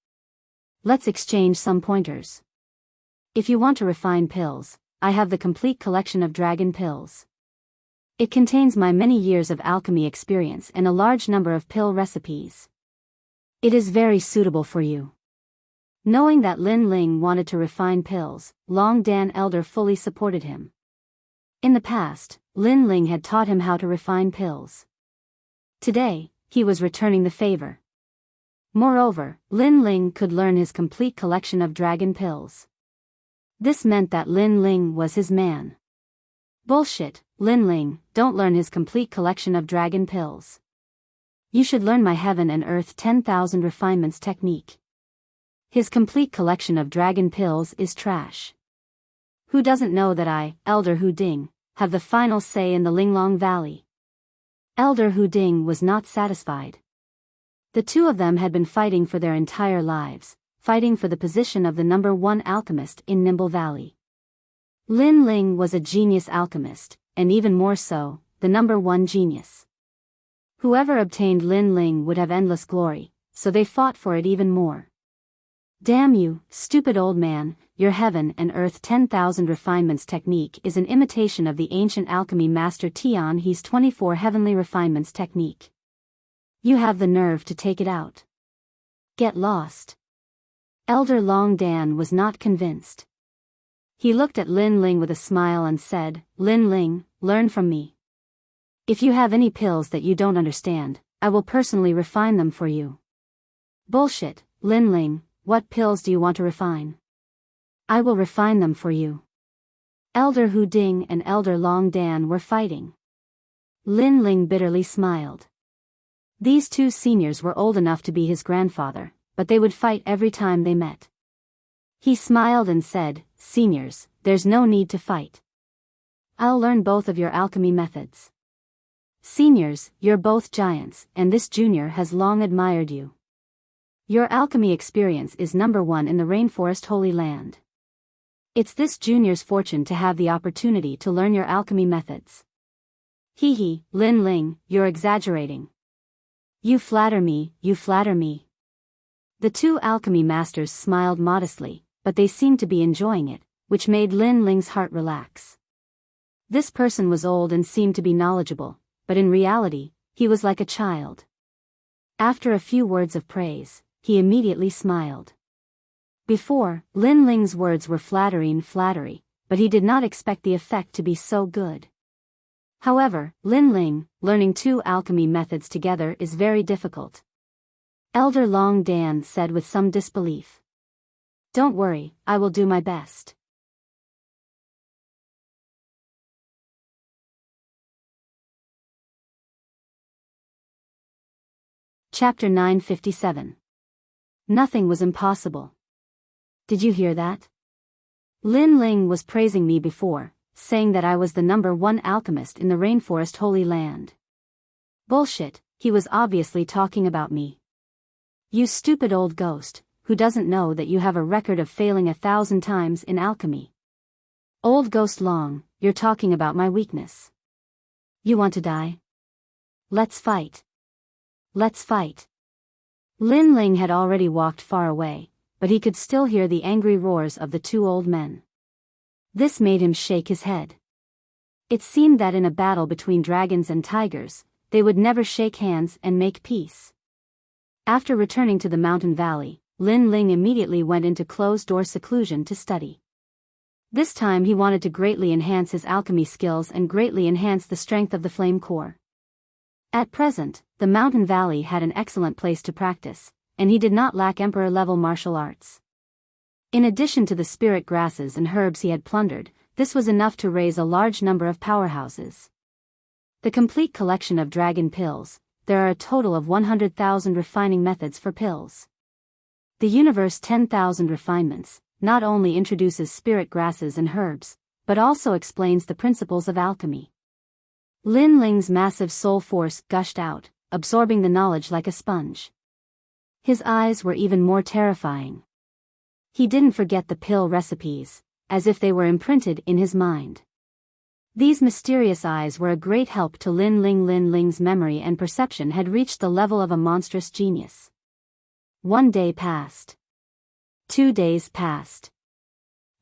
Let's exchange some pointers. If you want to refine pills, I have the complete collection of dragon pills. It contains my many years of alchemy experience and a large number of pill recipes. It is very suitable for you. Knowing that Lin Ling wanted to refine pills, Long Dan Elder fully supported him. In the past, Lin Ling had taught him how to refine pills. Today, he was returning the favor. Moreover, Lin Ling could learn his complete collection of dragon pills. This meant that Lin Ling was his man. Bullshit, Lin Ling, don't learn his complete collection of dragon pills. You should learn my Heaven and Earth 10,000 refinements technique. His complete collection of dragon pills is trash. Who doesn't know that I, Elder Hu Ding, have the final say in the Linglong Valley? Elder Hu Ding was not satisfied. The two of them had been fighting for their entire lives, fighting for the position of the number one alchemist in Nimble Valley. Lin Ling was a genius alchemist, and even more so, the number one genius. Whoever obtained Lin Ling would have endless glory, so they fought for it even more. Damn you, stupid old man, your Heaven and Earth 10,000 refinements technique is an imitation of the ancient alchemy master Tian He's 24 heavenly refinements technique. You have the nerve to take it out. Get lost. Elder Long Dan was not convinced. He looked at Lin Ling with a smile and said, Lin Ling, learn from me. If you have any pills that you don't understand, I will personally refine them for you. Bullshit, Lin Ling, what pills do you want to refine? I will refine them for you. Elder Hu Ding and Elder Long Dan were fighting. Lin Ling bitterly smiled. These two seniors were old enough to be his grandfather, but they would fight every time they met. He smiled and said, Seniors, there's no need to fight. I'll learn both of your alchemy methods. Seniors, you're both giants, and this junior has long admired you. Your alchemy experience is number one in the Rainforest Holy Land. It's this junior's fortune to have the opportunity to learn your alchemy methods. Hee hee, Lin Ling, you're exaggerating. You flatter me, you flatter me. The two alchemy masters smiled modestly, but they seemed to be enjoying it, which made Lin Ling's heart relax. This person was old and seemed to be knowledgeable, but in reality, he was like a child. After a few words of praise, he immediately smiled. Before, Lin Ling's words were flattery, but he did not expect the effect to be so good. However, Lin Ling, learning two alchemy methods together is very difficult. Elder Long Dan said with some disbelief. Don't worry, I will do my best. Chapter 957. Nothing was impossible. Did you hear that? Lin Ling was praising me before, saying that I was the number one alchemist in the Rainforest Holy Land. Bullshit, he was obviously talking about me. You stupid old ghost, who doesn't know that you have a record of failing 1,000 times in alchemy. Old Ghost Long, you're talking about my weakness. You want to die? Let's fight. Let's fight. Lin Ling had already walked far away, but he could still hear the angry roars of the two old men. This made him shake his head. It seemed that in a battle between dragons and tigers, they would never shake hands and make peace. After returning to the mountain valley, Lin Ling immediately went into closed-door seclusion to study. This time he wanted to greatly enhance his alchemy skills and greatly enhance the strength of the flame core. At present, the mountain valley had an excellent place to practice, and he did not lack emperor-level martial arts. In addition to the spirit grasses and herbs he had plundered, this was enough to raise a large number of powerhouses. The complete collection of dragon pills, there are a total of 100,000 refining methods for pills. The universe 10,000 refinements not only introduces spirit grasses and herbs, but also explains the principles of alchemy. Lin Ling's massive soul force gushed out, absorbing the knowledge like a sponge. His eyes were even more terrifying. He didn't forget the pill recipes, as if they were imprinted in his mind. These mysterious eyes were a great help to Lin Ling. Lin Ling's memory and perception had reached the level of a monstrous genius. 1 day passed. 2 days passed.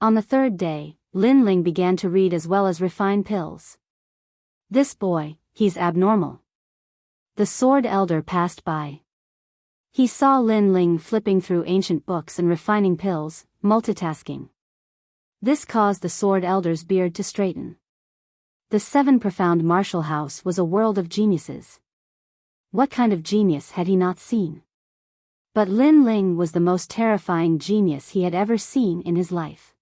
On the 3rd day, Lin Ling began to read as well as refine pills. This boy, he's abnormal. The Sword Elder passed by. He saw Lin Ling flipping through ancient books and refining pills, multitasking. This caused the Sword Elder's beard to straighten. The 7 Profound Martial House was a world of geniuses. What kind of genius had he not seen? But Lin Ling was the most terrifying genius he had ever seen in his life.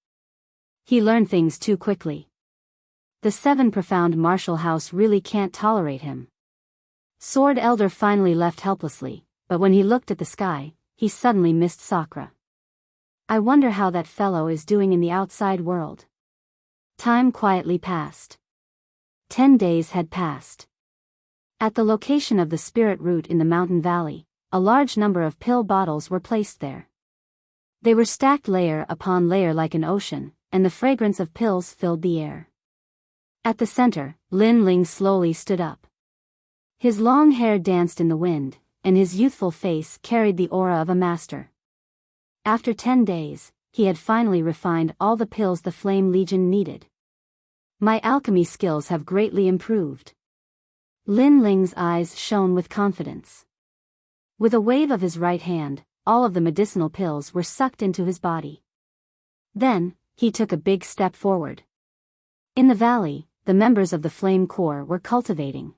He learned things too quickly. The 7 Profound Martial House really can't tolerate him. Sword Elder finally left helplessly, but when he looked at the sky, he suddenly missed Sakura. I wonder how that fellow is doing in the outside world. Time quietly passed. 10 days had passed. At the location of the spirit root in the mountain valley, a large number of pill bottles were placed there. They were stacked layer upon layer like an ocean, and the fragrance of pills filled the air. At the center, Lin Ling slowly stood up. His long hair danced in the wind, and his youthful face carried the aura of a master. After 10 days, he had finally refined all the pills the Flame Legion needed. My alchemy skills have greatly improved. Lin Ling's eyes shone with confidence. With a wave of his right hand, all of the medicinal pills were sucked into his body. Then, he took a big step forward. In the valley, the members of the Flame Corps were cultivating.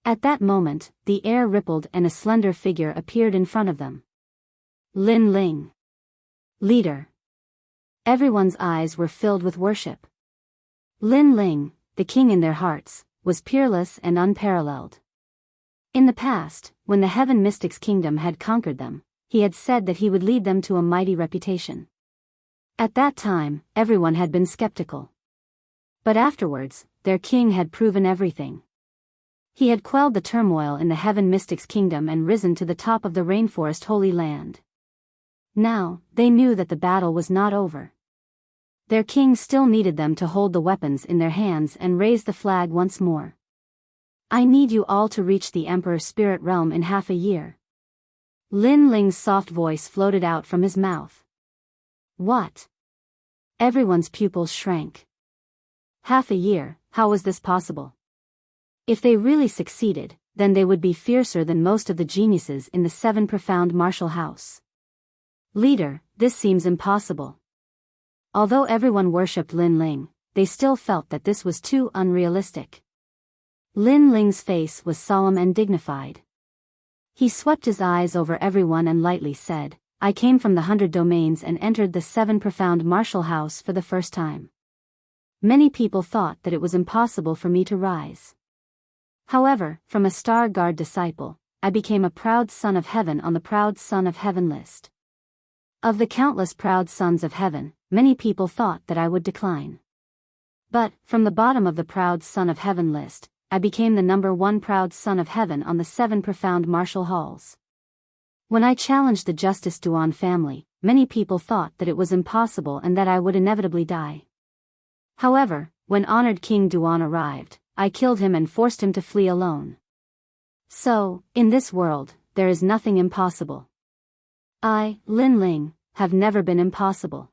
At that moment, the air rippled and a slender figure appeared in front of them. Lin Ling. Leader. Everyone's eyes were filled with worship. Lin Ling, the king in their hearts, was peerless and unparalleled. In the past, when the Heaven Mystics Kingdom had conquered them, he had said that he would lead them to a mighty reputation. At that time, everyone had been skeptical. But afterwards, their king had proven everything. He had quelled the turmoil in the Heaven Mystics Kingdom and risen to the top of the Rainforest Holy Land. Now, they knew that the battle was not over. Their king still needed them to hold the weapons in their hands and raise the flag once more. I need you all to reach the Emperor's spirit realm in half a year. Lin Ling's soft voice floated out from his mouth. What? Everyone's pupils shrank. Half a year, how was this possible? If they really succeeded, then they would be fiercer than most of the geniuses in the 7 Profound Martial House. Leader, this seems impossible. Although everyone worshipped Lin Ling, they still felt that this was too unrealistic. Lin Ling's face was solemn and dignified. He swept his eyes over everyone and lightly said, I came from the 100 domains and entered the 7 Profound Martial House for the first time. Many people thought that it was impossible for me to rise. However, from a Star Guard disciple, I became a proud son of heaven on the Proud Son of Heaven list. Of the countless proud sons of heaven, many people thought that I would decline. But, from the bottom of the Proud Son of Heaven list, I became the number 1 proud son of heaven on the 7 Profound Martial Halls. When I challenged the Justice Duan family, many people thought that it was impossible and that I would inevitably die. However, when honored King Duan arrived, I killed him and forced him to flee alone. So, in this world, there is nothing impossible. I, Lin Ling, have never been impossible.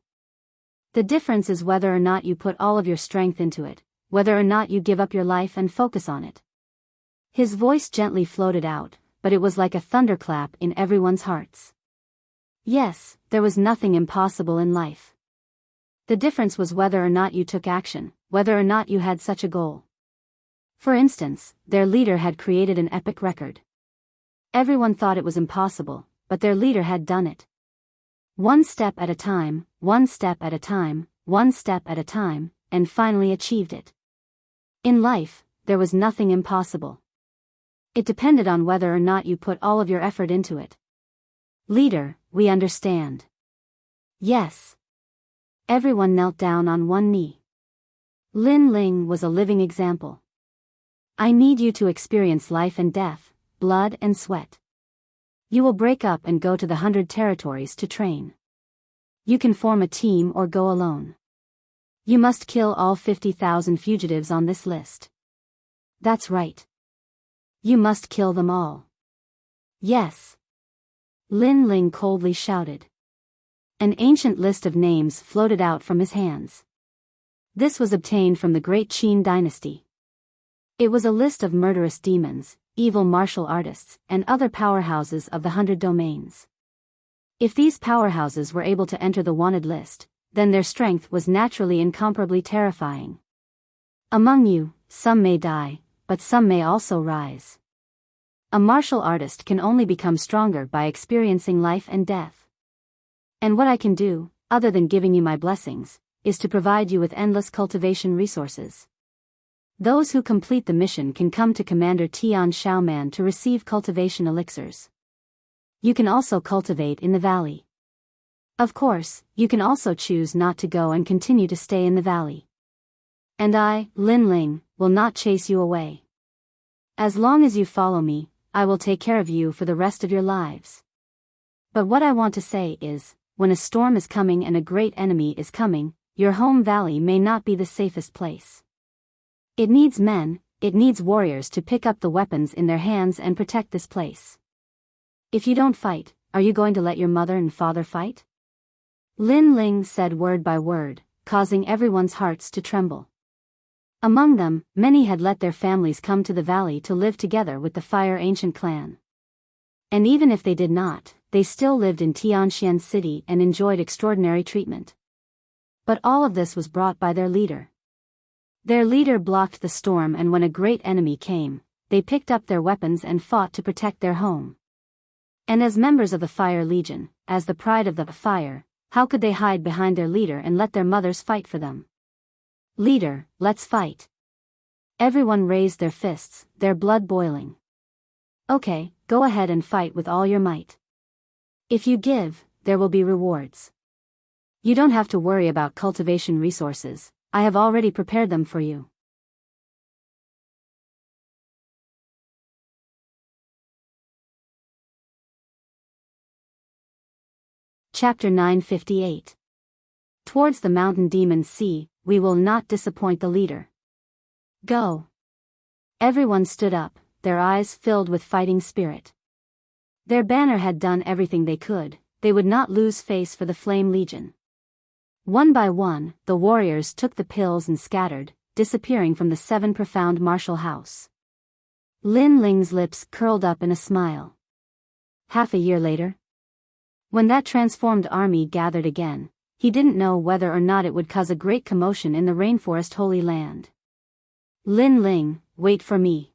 The difference is whether or not you put all of your strength into it, whether or not you give up your life and focus on it. His voice gently floated out, but it was like a thunderclap in everyone's hearts. Yes, there was nothing impossible in life. The difference was whether or not you took action, whether or not you had such a goal. For instance, their leader had created an epic record. Everyone thought it was impossible, but their leader had done it. 1 step at a time, 1 step at a time, 1 step at a time, and finally achieved it. In life, there was nothing impossible. It depended on whether or not you put all of your effort into it. Leader, we understand. Yes. Everyone knelt down on one knee. Lin Ling was a living example. I need you to experience life and death, blood and sweat. You will break up and go to the 100 territories to train. You can form a team or go alone. You must kill all 50,000 fugitives on this list. That's right. You must kill them all. Yes. Lin Ling coldly shouted. An ancient list of names floated out from his hands. This was obtained from the Great Qin dynasty. It was a list of murderous demons, evil martial artists, and other powerhouses of the 100 domains. If these powerhouses were able to enter the wanted list, then their strength was naturally incomparably terrifying. Among you, some may die, but some may also rise. A martial artist can only become stronger by experiencing life and death. And what I can do, other than giving you my blessings, is to provide you with endless cultivation resources. Those who complete the mission can come to Commander Tian Xiaoman to receive cultivation elixirs. You can also cultivate in the valley. Of course, you can also choose not to go and continue to stay in the valley. And I, Lin Ling, will not chase you away. As long as you follow me, I will take care of you for the rest of your lives. But what I want to say is, when a storm is coming and a great enemy is coming, your home valley may not be the safest place. It needs men, it needs warriors to pick up the weapons in their hands and protect this place. If you don't fight, are you going to let your mother and father fight? Lin Ling said word by word, causing everyone's hearts to tremble. Among them, many had let their families come to the valley to live together with the Fire Ancient clan. And even if they did not, they still lived in Tianxian City and enjoyed extraordinary treatment. But all of this was brought by their leader. Their leader blocked the storm, and when a great enemy came, they picked up their weapons and fought to protect their home. And as members of the Fire Legion, as the pride of the Fire, how could they hide behind their leader and let their mothers fight for them? Leader, let's fight. Everyone raised their fists, their blood boiling. Okay, go ahead and fight with all your might. If you give, there will be rewards. You don't have to worry about cultivation resources, I have already prepared them for you. Chapter 958. Towards the mountain demons sea, we will not disappoint the leader. Go. Everyone stood up, their eyes filled with fighting spirit. Their banner had done everything they could, they would not lose face for the Flame Legion. One by one, the warriors took the pills and scattered, disappearing from the 7 profound martial house. Lin Ling's lips curled up in a smile. Half a year later, when that transformed army gathered again, he didn't know whether or not it would cause a great commotion in the rainforest Holy Land. Lin Ling, wait for me.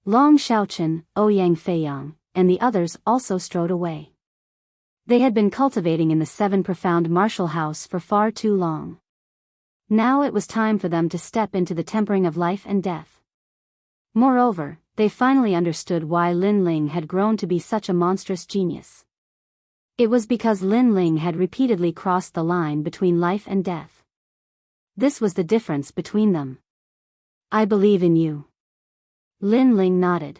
Long Xiaochen, Ouyang Feiyang, and the others also strode away. They had been cultivating in the 7 profound martial house for far too long. Now it was time for them to step into the tempering of life and death. Moreover, they finally understood why Lin Ling had grown to be such a monstrous genius. It was because Lin Ling had repeatedly crossed the line between life and death. This was the difference between them. I believe in you. Lin Ling nodded.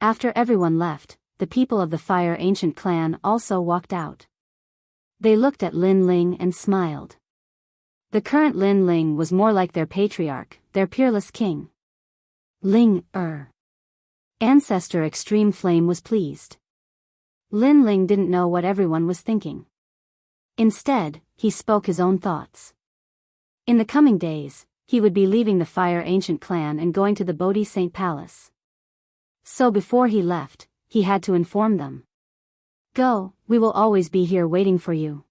After everyone left, the people of the Fire Ancient clan also walked out. They looked at Lin Ling and smiled. The current Lin Ling was more like their patriarch, their peerless king. Ling Ancestor Extreme Flame was pleased. Lin Ling didn't know what everyone was thinking. Instead, he spoke his own thoughts. In the coming days, he would be leaving the Fire Ancient clan and going to the Bodhi Saint Palace. So before he left, he had to inform them. Go, we will always be here waiting for you.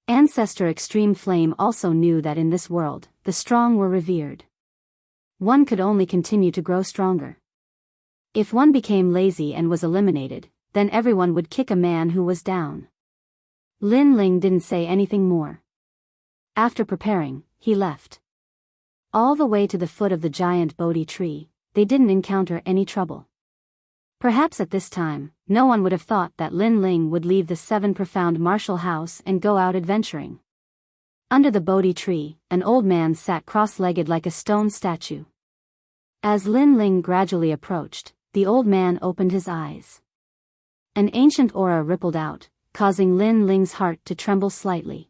Ancestor Extreme Flame also knew that in this world, the strong were revered. One could only continue to grow stronger. If one became lazy and was eliminated, then everyone would kick a man who was down. Lin Ling didn't say anything more. After preparing, he left. All the way to the foot of the giant Bodhi tree, they didn't encounter any trouble. Perhaps at this time, no one would have thought that Lin Ling would leave the seven profound martial house and go out adventuring. Under the Bodhi tree, an old man sat cross-legged like a stone statue. As Lin Ling gradually approached, the old man opened his eyes. An ancient aura rippled out, causing Lin Ling's heart to tremble slightly.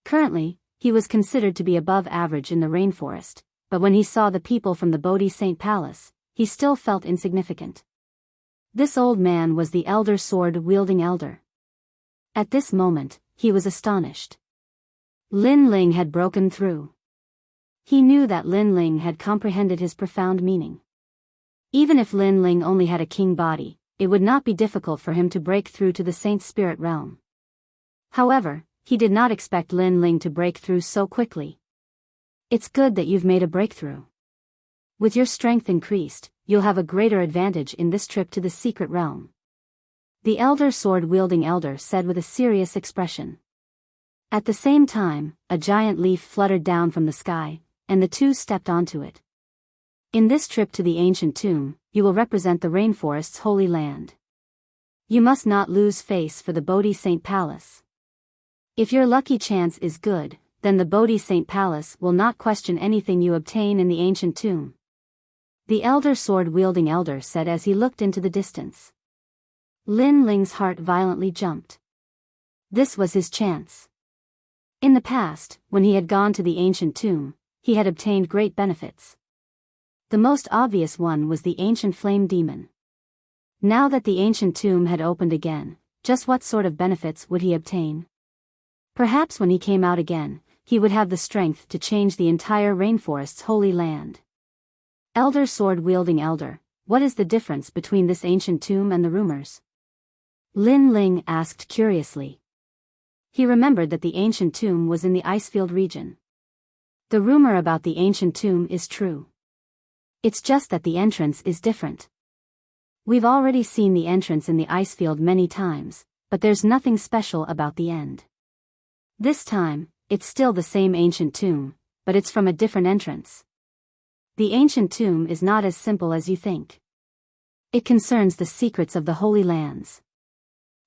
Currently, he was considered to be above average in the rainforest, but when he saw the people from the Bodhi Saint Palace, he still felt insignificant. This old man was the elder sword-wielding elder. At this moment, he was astonished. Lin Ling had broken through. He knew that Lin Ling had comprehended his profound meaning. Even if Lin Ling only had a king body, it would not be difficult for him to break through to the Saint Spirit realm. However, he did not expect Lin Ling to break through so quickly. It's good that you've made a breakthrough. With your strength increased, you'll have a greater advantage in this trip to the secret realm. The elder sword-wielding elder said with a serious expression. At the same time, a giant leaf fluttered down from the sky, and the two stepped onto it. In this trip to the ancient tomb, you will represent the rainforest's holy land. You must not lose face for the Bodhi Saint Palace. If your lucky chance is good, then the Bodhi Saint Palace will not question anything you obtain in the ancient tomb. The elder sword-wielding elder said as he looked into the distance. Lin Ling's heart violently jumped. This was his chance. In the past, when he had gone to the ancient tomb, he had obtained great benefits. The most obvious one was the ancient flame demon. Now that the ancient tomb had opened again, just what sort of benefits would he obtain? Perhaps when he came out again, he would have the strength to change the entire rainforest's holy land. Elder sword-wielding elder, what is the difference between this ancient tomb and the rumors? Lin Ling asked curiously. He remembered that the ancient tomb was in the Icefield region. The rumor about the ancient tomb is true. It's just that the entrance is different. We've already seen the entrance in the Icefield many times, but there's nothing special about the end. This time, it's still the same ancient tomb, but it's from a different entrance. The ancient tomb is not as simple as you think. It concerns the secrets of the Holy Lands.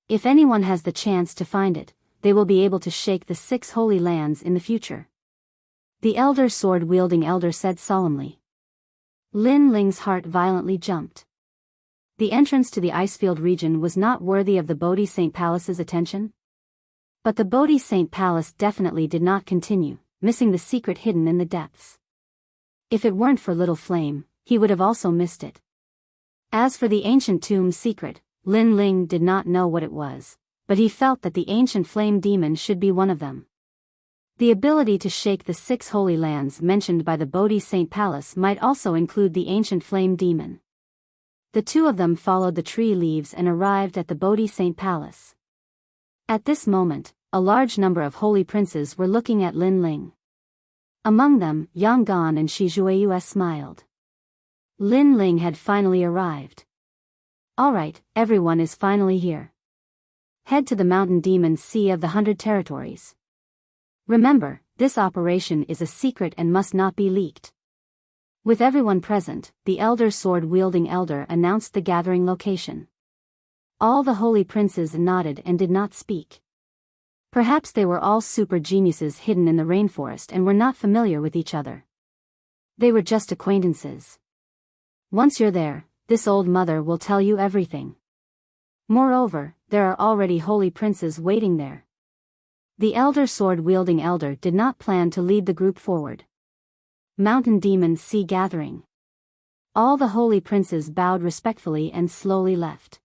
If anyone has the chance to find it, they will be able to shake the 6 Holy Lands in the future. The elder sword-wielding elder said solemnly. Lin Ling's heart violently jumped. The entrance to the Icefield region was not worthy of the Bodhi Saint Palace's attention. But the Bodhi Saint Palace definitely did not continue, missing the secret hidden in the depths. If it weren't for Little Flame, he would have also missed it. As for the ancient tomb's secret, Lin Ling did not know what it was, but he felt that the ancient flame demon should be one of them. The ability to shake the 6 holy lands mentioned by the Bodhi Saint Palace might also include the ancient flame demon. The two of them followed the tree leaves and arrived at the Bodhi Saint Palace. At this moment, a large number of holy princes were looking at Lin Ling. Among them, Yang Gan and Shi Zhuiyue smiled. Lin Ling had finally arrived. Alright, everyone is finally here. Head to the Mountain Demon Sea of the 100 Territories. Remember, this operation is a secret and must not be leaked. With everyone present, the elder sword-wielding elder announced the gathering location. All the holy princes nodded and did not speak. Perhaps they were all super geniuses hidden in the rainforest and were not familiar with each other. They were just acquaintances. Once you're there, this old mother will tell you everything. Moreover, there are already holy princes waiting there. The elder sword-wielding elder did not plan to lead the group forward. Mountain Demon Sea Gathering. All the holy princes bowed respectfully and slowly left.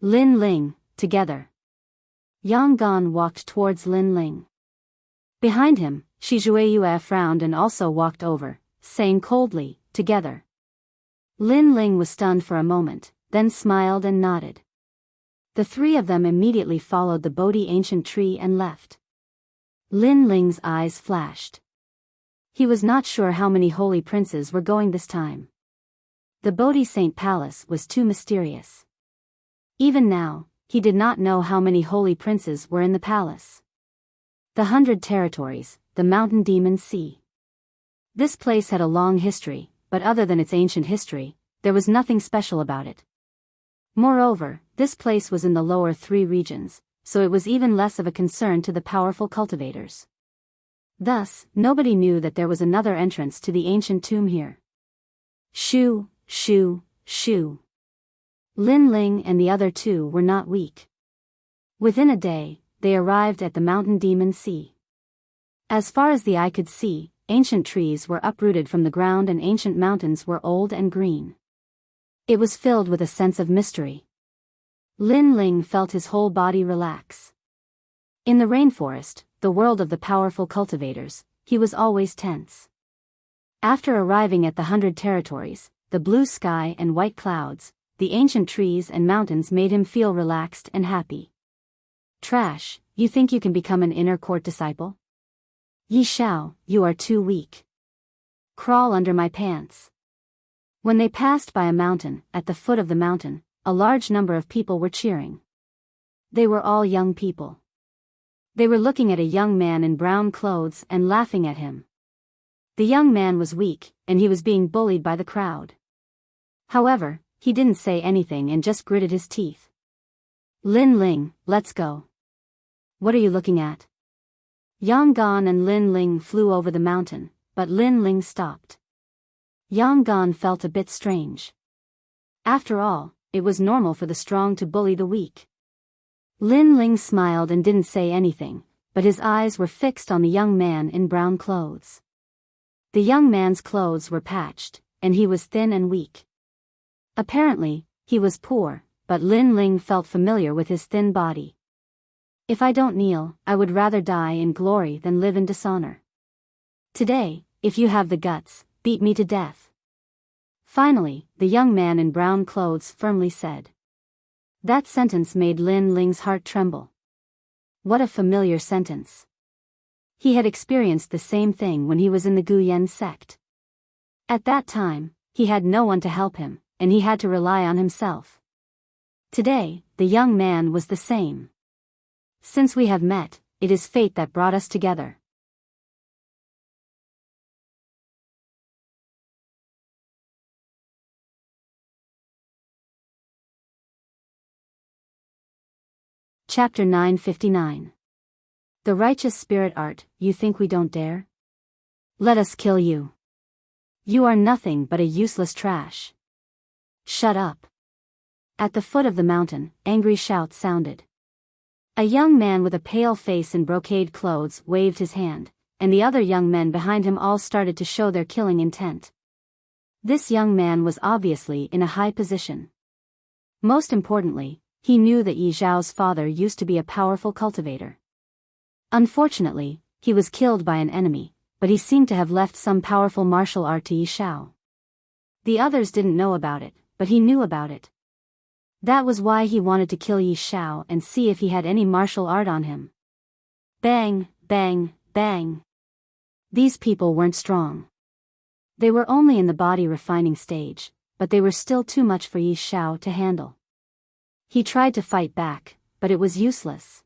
Lin Ling, together. Yang Gan walked towards Lin Ling. Behind him, Shi Zhuiyue frowned and also walked over, saying coldly, together. Lin Ling was stunned for a moment, then smiled and nodded. The three of them immediately followed the Bodhi ancient tree and left. Lin Ling's eyes flashed. He was not sure how many holy princes were going this time. The Bodhi Saint Palace was too mysterious. Even now, he did not know how many holy princes were in the palace. The 100 Territories, the Mountain Demon Sea. This place had a long history, but other than its ancient history, there was nothing special about it. Moreover, this place was in the lower 3 regions, so it was even less of a concern to the powerful cultivators. Thus, nobody knew that there was another entrance to the ancient tomb here. Shoo, shoo, shoo. Lin Ling and the other 2 were not weak. Within a day, they arrived at the Mountain Demon Sea. As far as the eye could see, ancient trees were uprooted from the ground and ancient mountains were old and green. It was filled with a sense of mystery. Lin Ling felt his whole body relax. In the rainforest, the world of the powerful cultivators, he was always tense. After arriving at the 100 territories, the blue sky and white clouds, the ancient trees and mountains made him feel relaxed and happy. Trash, you think you can become an inner court disciple? Yi Xiao, you are too weak. Crawl under my pants. When they passed by a mountain, at the foot of the mountain, a large number of people were cheering. They were all young people. They were looking at a young man in brown clothes and laughing at him. The young man was weak, and he was being bullied by the crowd. However, he didn't say anything and just gritted his teeth. Lin Ling, let's go. What are you looking at? Yang Gan and Lin Ling flew over the mountain, but Lin Ling stopped. Yang Gan felt a bit strange. After all, it was normal for the strong to bully the weak. Lin Ling smiled and didn't say anything, but his eyes were fixed on the young man in brown clothes. The young man's clothes were patched, and he was thin and weak. Apparently, he was poor, but Lin Ling felt familiar with his thin body. If I don't kneel, I would rather die in glory than live in dishonor. Today, if you have the guts, beat me to death. Finally, the young man in brown clothes firmly said. That sentence made Lin Ling's heart tremble. What a familiar sentence. He had experienced the same thing when he was in the Guyan sect. At that time, he had no one to help him, and he had to rely on himself. Today, the young man was the same. Since we have met, it is fate that brought us together. Chapter 959. The Righteous Spirit Art, you think we don't dare? Let us kill you. You are nothing but a useless trash. Shut up. At the foot of the mountain, angry shouts sounded. A young man with a pale face and brocade clothes waved his hand, and the other young men behind him all started to show their killing intent. This young man was obviously in a high position. Most importantly, he knew that Yi Zhao's father used to be a powerful cultivator. Unfortunately, he was killed by an enemy, but he seemed to have left some powerful martial art to Yi Zhao. The others didn't know about it, but he knew about it. That was why he wanted to kill Yi Zhao and see if he had any martial art on him. Bang, bang, bang. These people weren't strong. They were only in the body refining stage, but they were still too much for Yi Zhao to handle. He tried to fight back, but it was useless.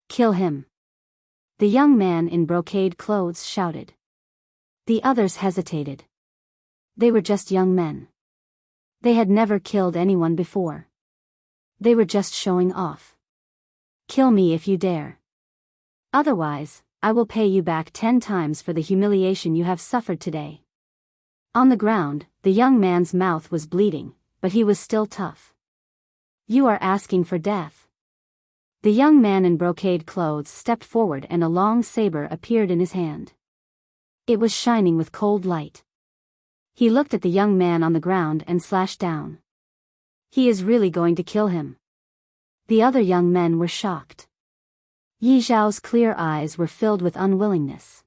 Kill him. The young man in brocade clothes shouted. The others hesitated. They were just young men. They had never killed anyone before. They were just showing off. Kill me if you dare. Otherwise, I will pay you back 10 times for the humiliation you have suffered today. On the ground, the young man's mouth was bleeding, but he was still tough. You are asking for death. The young man in brocade clothes stepped forward and a long saber appeared in his hand. It was shining with cold light. He looked at the young man on the ground and slashed down. He is really going to kill him. The other young men were shocked. Yi Zhao's clear eyes were filled with unwillingness.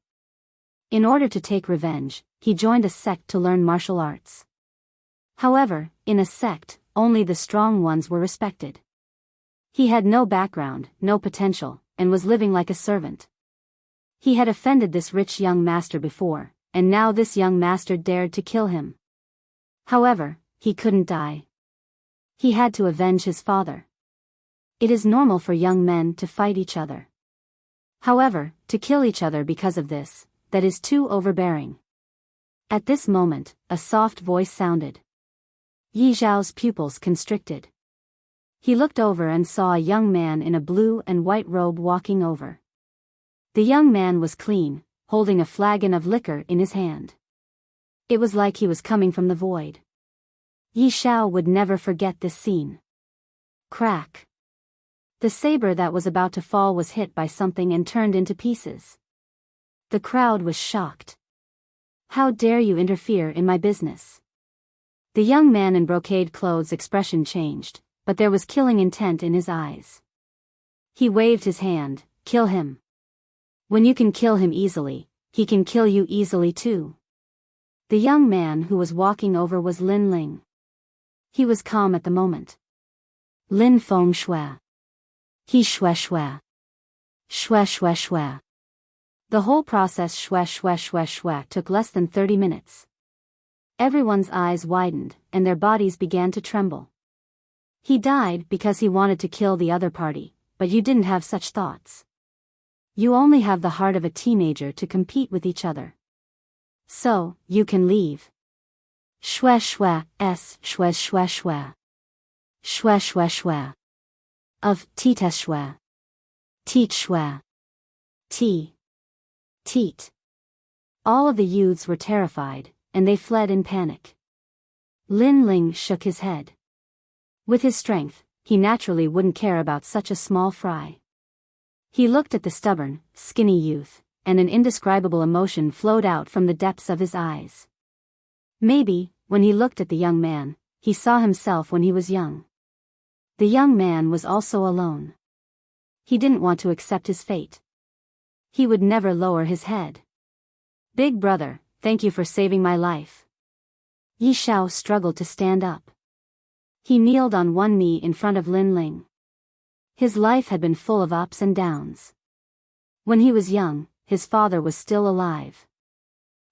In order to take revenge, he joined a sect to learn martial arts. However, in a sect, only the strong ones were respected. He had no background, no potential, and was living like a servant. He had offended this rich young master before, and now this young master dared to kill him. However, he couldn't die. He had to avenge his father. It is normal for young men to fight each other. However, to kill each other because of this, that is too overbearing. At this moment, a soft voice sounded. Yi Zhao's pupils constricted. He looked over and saw a young man in a blue and white robe walking over. The young man was clean, holding a flagon of liquor in his hand. It was like he was coming from the void. Yi Zhao would never forget this scene. Crack. The saber that was about to fall was hit by something and turned into pieces. The crowd was shocked. How dare you interfere in my business? The young man in brocade clothes' expression changed, but there was killing intent in his eyes. He waved his hand. Kill him. When you can kill him easily, he can kill you easily too. The young man who was walking over was Lin Ling. He was calm at the moment. Lin Feng Shui. He Shui Shui. Shui Shui Shui. The whole process Shui Shui Shui Shui took less than 30 minutes. Everyone's eyes widened, and their bodies began to tremble. He died because he wanted to kill the other party, but you didn't have such thoughts. You only have the heart of a teenager to compete with each other. So, you can leave. Shui Shui, S Shui Shui Shui. Shui Shui Shui. Of Tita Shui. Teat Shui. T. Teat. All of the youths were terrified, and they fled in panic. Lin Ling shook his head. With his strength, he naturally wouldn't care about such a small fry. He looked at the stubborn, skinny youth, and an indescribable emotion flowed out from the depths of his eyes. Maybe, when he looked at the young man, he saw himself when he was young. The young man was also alone. He didn't want to accept his fate. He would never lower his head. Big brother, thank you for saving my life. Yi Zhao struggled to stand up. He kneeled on one knee in front of Lin Ling. His life had been full of ups and downs. When he was young, his father was still alive.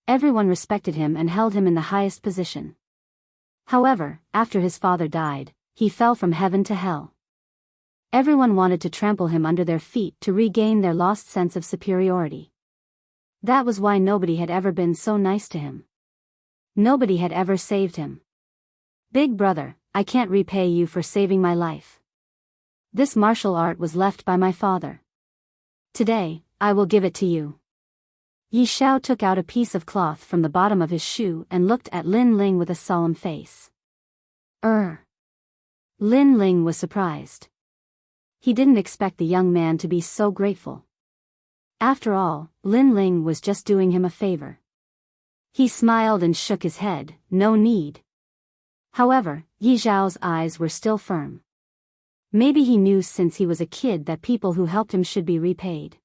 Everyone respected him and held him in the highest position. However, after his father died, he fell from heaven to hell. Everyone wanted to trample him under their feet to regain their lost sense of superiority. That was why nobody had ever been so nice to him. Nobody had ever saved him. Big brother, I can't repay you for saving my life. This martial art was left by my father. Today, I will give it to you. Yi Zhao took out a piece of cloth from the bottom of his shoe and looked at Lin Ling with a solemn face. Lin Ling was surprised. He didn't expect the young man to be so grateful. After all, Lin Ling was just doing him a favor. He smiled and shook his head, no need. However, Yi Zhao's eyes were still firm. Maybe he knew since he was a kid that people who helped him should be repaid.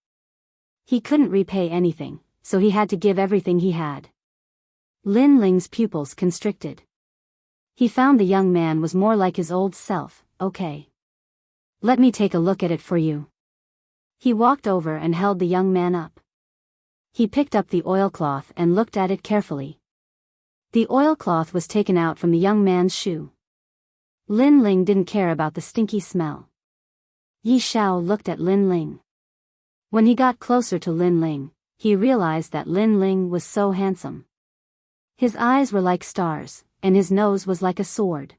He couldn't repay anything, so he had to give everything he had. Lin Ling's pupils constricted. He found the young man was more like his old self. Okay. Let me take a look at it for you. He walked over and held the young man up. He picked up the oilcloth and looked at it carefully. The oilcloth was taken out from the young man's shoe. Lin Ling didn't care about the stinky smell. Yi Zhao looked at Lin Ling. When he got closer to Lin Ling, he realized that Lin Ling was so handsome. His eyes were like stars, and his nose was like a sword.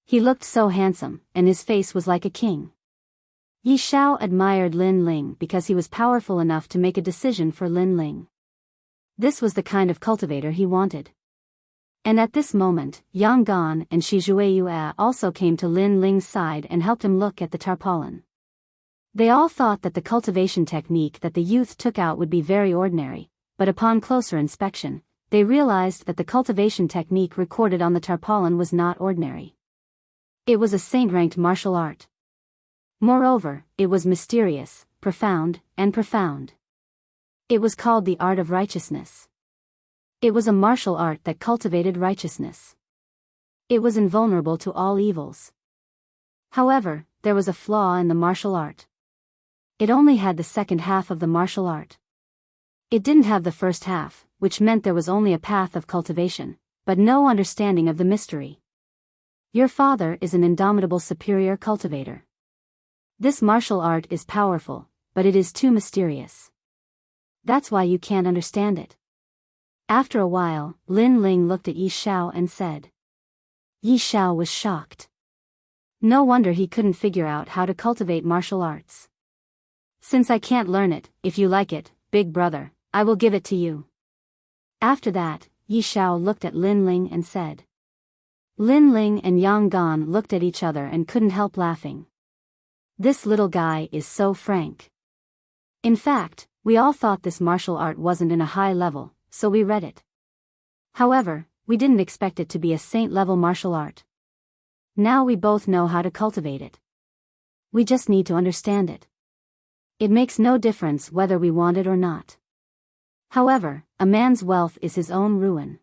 He looked so handsome, and his face was like a king. Yi Zhao admired Lin Ling because he was powerful enough to make a decision for Lin Ling. This was the kind of cultivator he wanted. And at this moment, Yang Gan and Shi Zhuiyue also came to Lin Ling's side and helped him look at the tarpaulin. They all thought that the cultivation technique that the youth took out would be very ordinary, but upon closer inspection, they realized that the cultivation technique recorded on the tarpaulin was not ordinary. It was a saint-ranked martial art. Moreover, it was mysterious, profound, and profound. It was called the art of righteousness. It was a martial art that cultivated righteousness. It was invulnerable to all evils. However, there was a flaw in the martial art. It only had the second half of the martial art. It didn't have the first half, which meant there was only a path of cultivation, but no understanding of the mystery. Your father is an indomitable superior cultivator. This martial art is powerful, but it is too mysterious. That's why you can't understand it. After a while, Lin Ling looked at Yi Xiao and said. Yi Xiao was shocked. No wonder he couldn't figure out how to cultivate martial arts. Since I can't learn it, if you like it, big brother, I will give it to you. After that, Yi Xiao looked at Lin Ling and said. Lin Ling and Yang Gan looked at each other and couldn't help laughing. This little guy is so frank. In fact, we all thought this martial art wasn't in a high level, so we read it. However, we didn't expect it to be a saint-level martial art. Now we both know how to cultivate it. We just need to understand it. It makes no difference whether we want it or not. However, a man's wealth is his own ruin.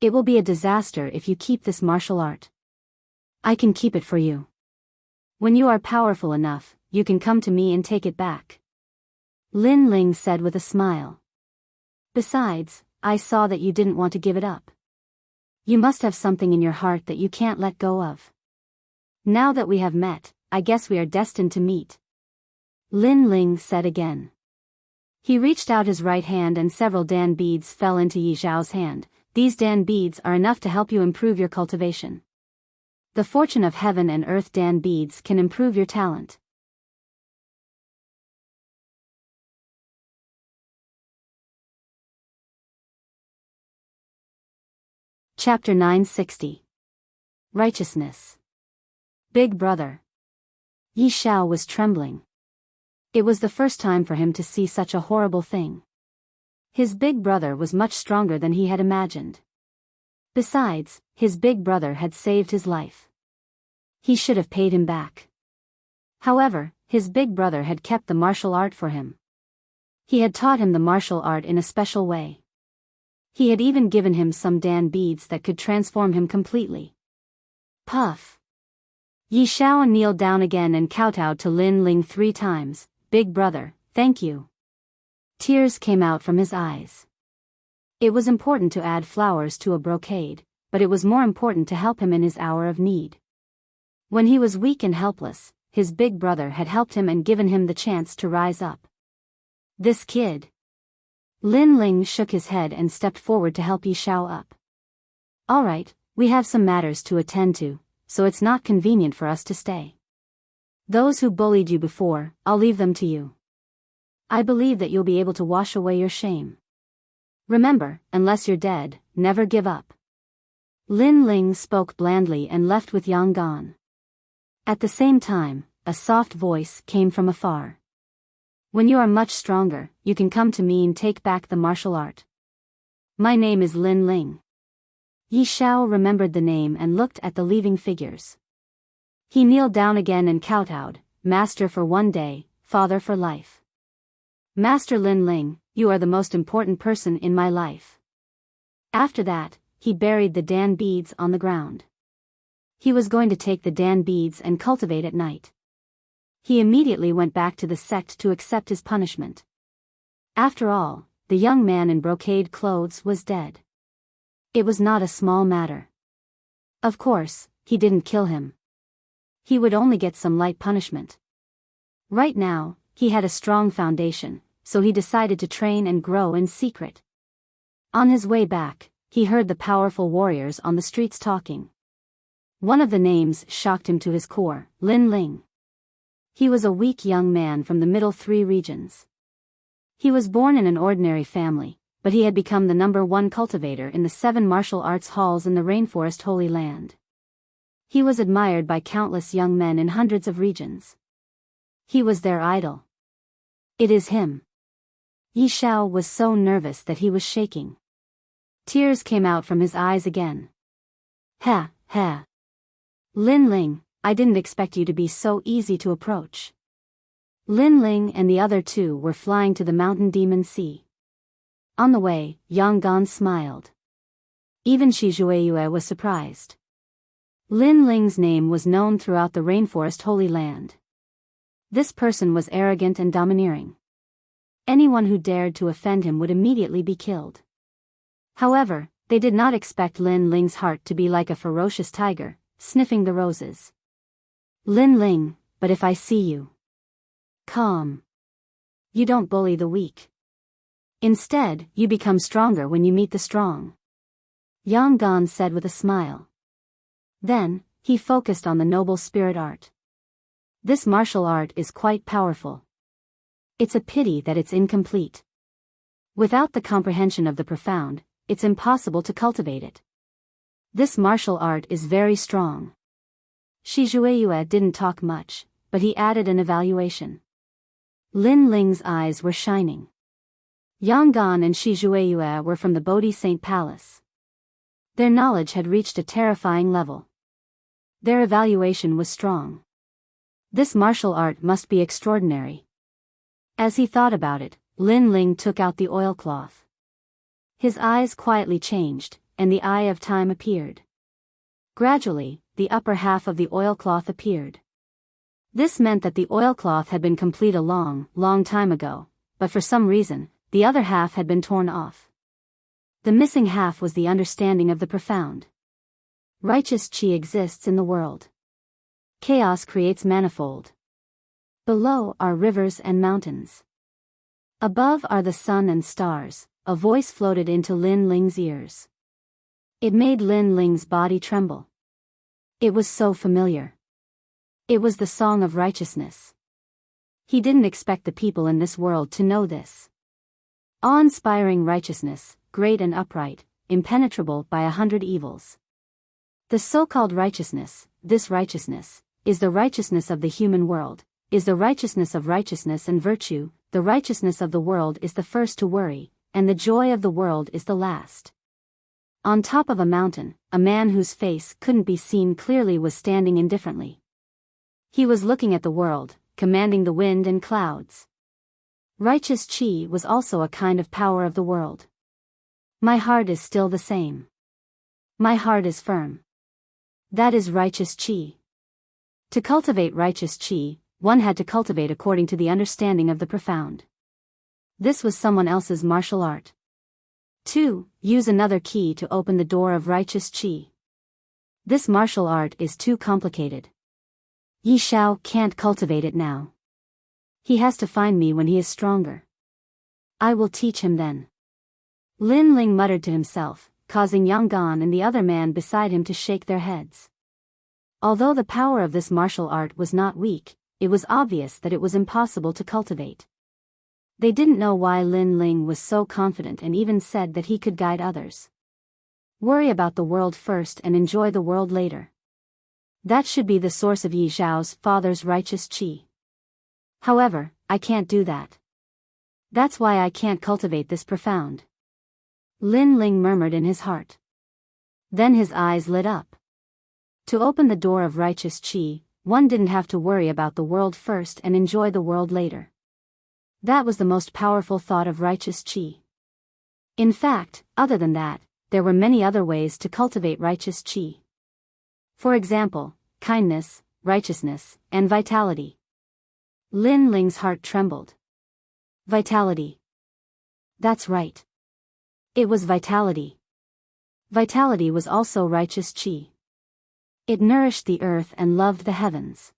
It will be a disaster if you keep this martial art. I can keep it for you. When you are powerful enough, you can come to me and take it back. Lin Ling said with a smile. Besides, I saw that you didn't want to give it up. You must have something in your heart that you can't let go of. Now that we have met, I guess we are destined to meet. Lin Ling said again. He reached out his right hand and several Dan beads fell into Yi Xiao's hand. These Dan beads are enough to help you improve your cultivation. The fortune of heaven and earth Dan beads can improve your talent. Chapter 960. Righteousness. Big brother. Yi Xiao was trembling. It was the first time for him to see such a horrible thing. His big brother was much stronger than he had imagined. Besides, his big brother had saved his life. He should have paid him back. However, his big brother had kept the martial art for him. He had taught him the martial art in a special way. He had even given him some Dan beads that could transform him completely. Puff. Yi Xiao kneeled down again and kowtowed to Lin Ling 3 times. Big brother, thank you. Tears came out from his eyes. It was important to add flowers to a brocade, but it was more important to help him in his hour of need. When he was weak and helpless, his big brother had helped him and given him the chance to rise up. This kid. Lin Ling shook his head and stepped forward to help Yi Xiao up. All right, we have some matters to attend to, so it's not convenient for us to stay. Those who bullied you before, I'll leave them to you. I believe that you'll be able to wash away your shame. Remember, unless you're dead, never give up. Lin Ling spoke blandly and left with Yang Gan. At the same time, a soft voice came from afar. When you are much stronger, you can come to me and take back the martial art. My name is Lin Ling. Yi Xiao remembered the name and looked at the leaving figures. He kneeled down again and kowtowed, Master for 1 day, Father for life. Master Lin Ling, you are the most important person in my life. After that, he buried the Dan beads on the ground. He was going to take the Dan beads and cultivate at night. He immediately went back to the sect to accept his punishment. After all, the young man in brocade clothes was dead. It was not a small matter. Of course, he didn't kill him. He would only get some light punishment. Right now, he had a strong foundation, so he decided to train and grow in secret. On his way back, he heard the powerful warriors on the streets talking. One of the names shocked him to his core, Lin Ling. He was a weak young man from the middle 3 regions. He was born in an ordinary family, but he had become the #1 cultivator in the 7 martial arts halls in the Rainforest Holy Land. He was admired by countless young men in hundreds of regions. He was their idol. It is him. Yi Xiao was so nervous that he was shaking. Tears came out from his eyes again. Ha, ha. Lin Ling, I didn't expect you to be so easy to approach. Lin Ling and the other 2 were flying to the mountain demon sea. On the way, Yang Gan smiled. Even Shi Zhueyue was surprised. Lin Ling's name was known throughout the Rainforest Holy Land. This person was arrogant and domineering. Anyone who dared to offend him would immediately be killed. However, they did not expect Lin Ling's heart to be like a ferocious tiger, sniffing the roses. Lin Ling, but if I see you. Calm. You don't bully the weak. Instead, you become stronger when you meet the strong. Yang Gan said with a smile. Then, he focused on the noble spirit art. This martial art is quite powerful. It's a pity that it's incomplete. Without the comprehension of the profound, it's impossible to cultivate it. This martial art is very strong. Shi Zhueyue didn't talk much, but he added an evaluation. Lin Ling's eyes were shining. Yang Gan and Shi Zhueyue were from the Bodhi Saint Palace. Their knowledge had reached a terrifying level. Their evaluation was strong. This martial art must be extraordinary. As he thought about it, Lin Ling took out the oilcloth. His eyes quietly changed, and the eye of time appeared. Gradually, the upper half of the oilcloth appeared. This meant that the oilcloth had been complete a long, long time ago, but for some reason, the other half had been torn off. The missing half was the understanding of the profound. Righteous chi exists in the world. Chaos creates manifold. Below are rivers and mountains. Above are the sun and stars. A voice floated into Lin Ling's ears. It made Lin Ling's body tremble. It was so familiar. It was the song of righteousness. He didn't expect the people in this world to know this. Awe-inspiring righteousness, great and upright, impenetrable by 100 evils. The so-called righteousness, this righteousness, is the righteousness of the human world, is the righteousness of righteousness and virtue. The righteousness of the world is the first to worry, and the joy of the world is the last. On top of a mountain, a man whose face couldn't be seen clearly was standing indifferently. He was looking at the world, commanding the wind and clouds. Righteous chi was also a kind of power of the world. My heart is still the same. My heart is firm. That is righteous chi. To cultivate righteous chi, one had to cultivate according to the understanding of the profound. This was someone else's martial art. 2. Use another key to open the door of righteous chi. This martial art is too complicated. Yi Shao can't cultivate it now. He has to find me when he is stronger. I will teach him then. Lin Ling muttered to himself, causing Yang Gan and the other man beside him to shake their heads. Although the power of this martial art was not weak, it was obvious that it was impossible to cultivate. They didn't know why Lin Ling was so confident and even said that he could guide others. Worry about the world first and enjoy the world later. That should be the source of Yi Zhao's father's righteous chi. However, I can't do that. That's why I can't cultivate this profound. Lin Ling murmured in his heart. Then his eyes lit up. To open the door of righteous chi, one didn't have to worry about the world first and enjoy the world later. That was the most powerful thought of righteous chi. In fact, other than that, there were many other ways to cultivate righteous chi. For example, kindness, righteousness, and vitality. Lin Ling's heart trembled. Vitality. That's right. It was vitality. Vitality was also righteous chi. It nourished the earth and loved the heavens.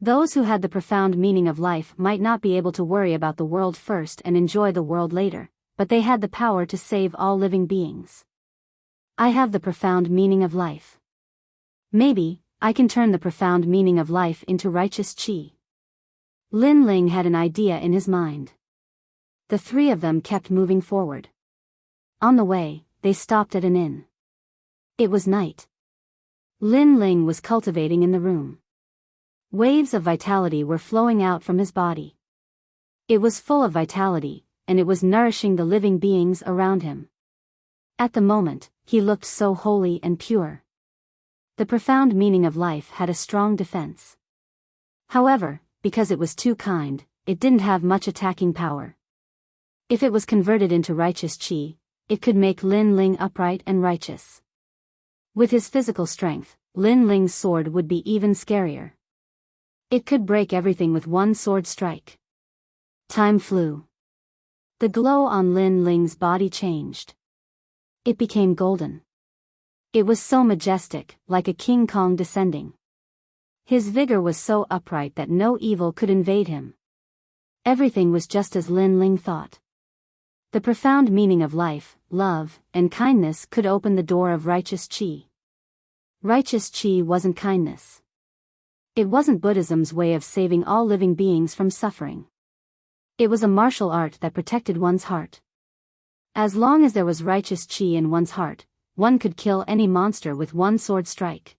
Those who had the profound meaning of life might not be able to worry about the world first and enjoy the world later, but they had the power to save all living beings. I have the profound meaning of life. Maybe, I can turn the profound meaning of life into righteous chi. Lin Ling had an idea in his mind. The three of them kept moving forward. On the way, they stopped at an inn. It was night. Lin Ling was cultivating in the room. Waves of vitality were flowing out from his body. It was full of vitality, and it was nourishing the living beings around him. At the moment, he looked so holy and pure. The profound meaning of life had a strong defense. However, because it was too kind, it didn't have much attacking power. If it was converted into righteous chi, it could make Lin Ling upright and righteous. With his physical strength, Lin Ling's sword would be even scarier. It could break everything with one sword strike. Time flew. The glow on Lin Ling's body changed. It became golden. It was so majestic, like a King Kong descending. His vigor was so upright that no evil could invade him. Everything was just as Lin Ling thought. The profound meaning of life, love, and kindness could open the door of righteous qi. Righteous qi wasn't kindness. It wasn't Buddhism's way of saving all living beings from suffering. It was a martial art that protected one's heart. As long as there was righteous qi in one's heart, one could kill any monster with one sword strike.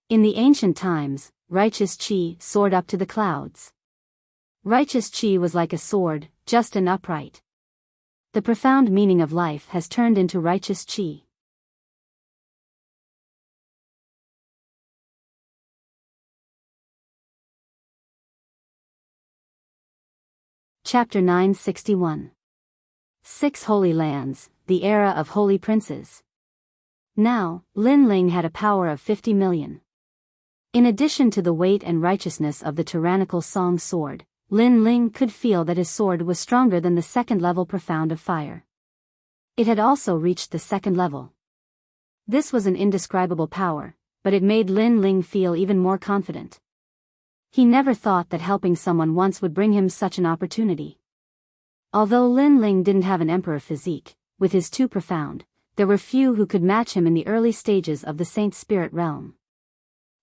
In the ancient times, righteous qi soared up to the clouds. Righteous qi was like a sword, just and upright. The profound meaning of life has turned into righteous qi. Chapter 961. 6 Holy Lands, the Era of Holy Princes. Now, Lin Ling had a power of 50 million. In addition to the weight and righteousness of the tyrannical Song sword, Lin Ling could feel that his sword was stronger than the second level profound of fire. It had also reached the second level. This was an indescribable power, but it made Lin Ling feel even more confident. He never thought that helping someone once would bring him such an opportunity. Although Lin Ling didn't have an emperor physique, with his two profound, there were few who could match him in the early stages of the Saint Spirit realm.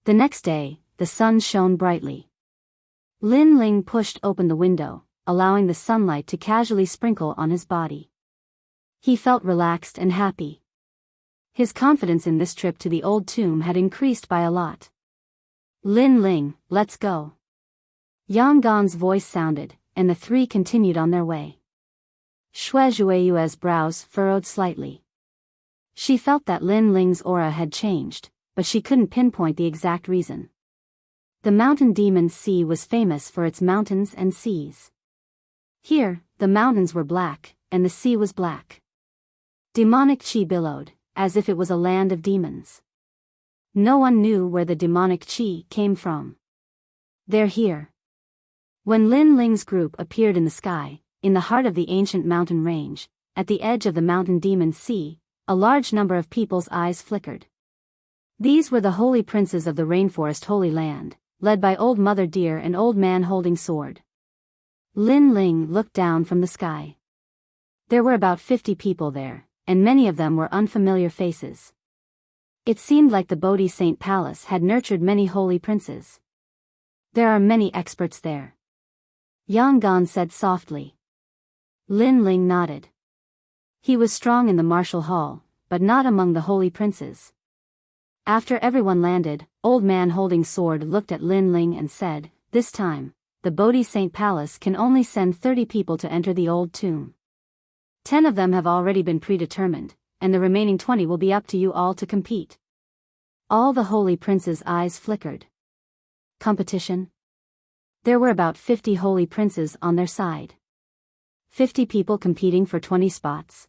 The next day, the sun shone brightly. Lin Ling pushed open the window, allowing the sunlight to casually sprinkle on his body. He felt relaxed and happy. His confidence in this trip to the old tomb had increased by a lot. Lin Ling, let's go. Yang Gan's voice sounded, and the three continued on their way. Shui Zhueyue's brows furrowed slightly. She felt that Lin Ling's aura had changed, but she couldn't pinpoint the exact reason. The mountain demon sea was famous for its mountains and seas. Here, the mountains were black, and the sea was black. Demonic qi billowed, as if it was a land of demons. No one knew where the demonic qi came from. They're here. When Lin Ling's group appeared in the sky, in the heart of the ancient mountain range, at the edge of the mountain demon sea, a large number of people's eyes flickered. These were the holy princes of the rainforest Holy Land, led by Old Mother Deer and Old Man holding sword. Lin Ling looked down from the sky. There were about 50 people there, and many of them were unfamiliar faces. It seemed like the Bodhi Saint Palace had nurtured many holy princes. There are many experts there. Yang Gan said softly. Lin Ling nodded. He was strong in the martial hall, but not among the holy princes. After everyone landed, Old Man holding sword looked at Lin Ling and said, "This time, the Bodhi Saint Palace can only send 30 people to enter the old tomb. 10 of them have already been predetermined, and the remaining 20 will be up to you all to compete." All the holy princes' eyes flickered. Competition? There were about 50 holy princes on their side. 50 people competing for 20 spots.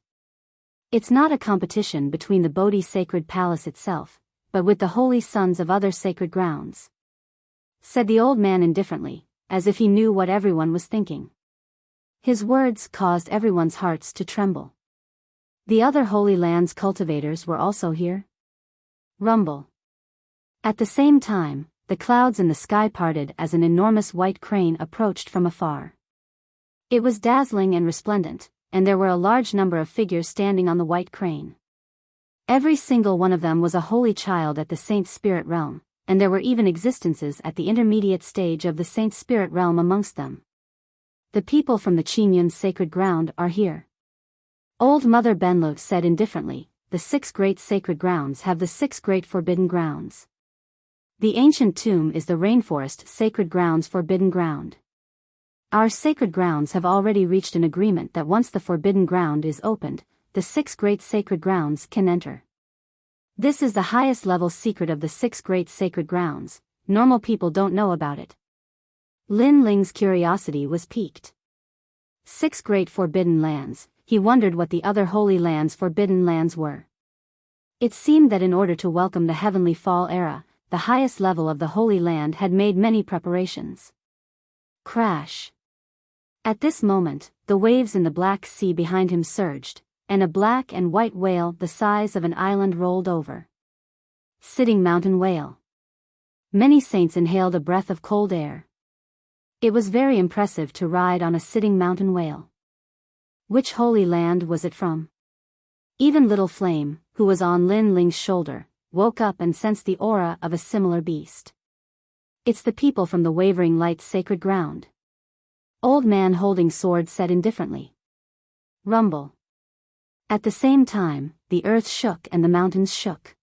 It's not a competition between the Bodhi Sacred Palace itself, but with the holy sons of other sacred grounds, said the old man indifferently, as if he knew what everyone was thinking. His words caused everyone's hearts to tremble. The other Holy Land's cultivators were also here. Rumble. At the same time, the clouds in the sky parted as an enormous white crane approached from afar. It was dazzling and resplendent, and there were a large number of figures standing on the white crane. Every single one of them was a holy child at the Saint Spirit realm, and there were even existences at the intermediate stage of the Saint Spirit realm amongst them. The people from the Qingyun sacred ground are here. Old Mother Benlu said indifferently, the 6 great sacred grounds have the 6 great forbidden grounds. The ancient tomb is the rainforest sacred grounds forbidden ground. Our sacred grounds have already reached an agreement that once the forbidden ground is opened, the 6 great sacred grounds can enter. This is the highest level secret of the 6 great sacred grounds. Normal people don't know about it. Lin Ling's curiosity was piqued. 6 great forbidden lands, he wondered what the other holy lands' forbidden lands were. It seemed that in order to welcome the heavenly fall era, the highest level of the Holy Land had made many preparations. Crash. At this moment, the waves in the Black Sea behind him surged, and a black and white whale the size of an island rolled over. Sitting mountain whale. Many saints inhaled a breath of cold air. It was very impressive to ride on a sitting mountain whale. Which holy land was it from? Even little Flame, who was on Lin Ling's shoulder, woke up and sensed the aura of a similar beast. It's the people from the Wavering Light's sacred ground. Old Man Holding Sword said indifferently. Rumble. At the same time, the earth shook and the mountains shook.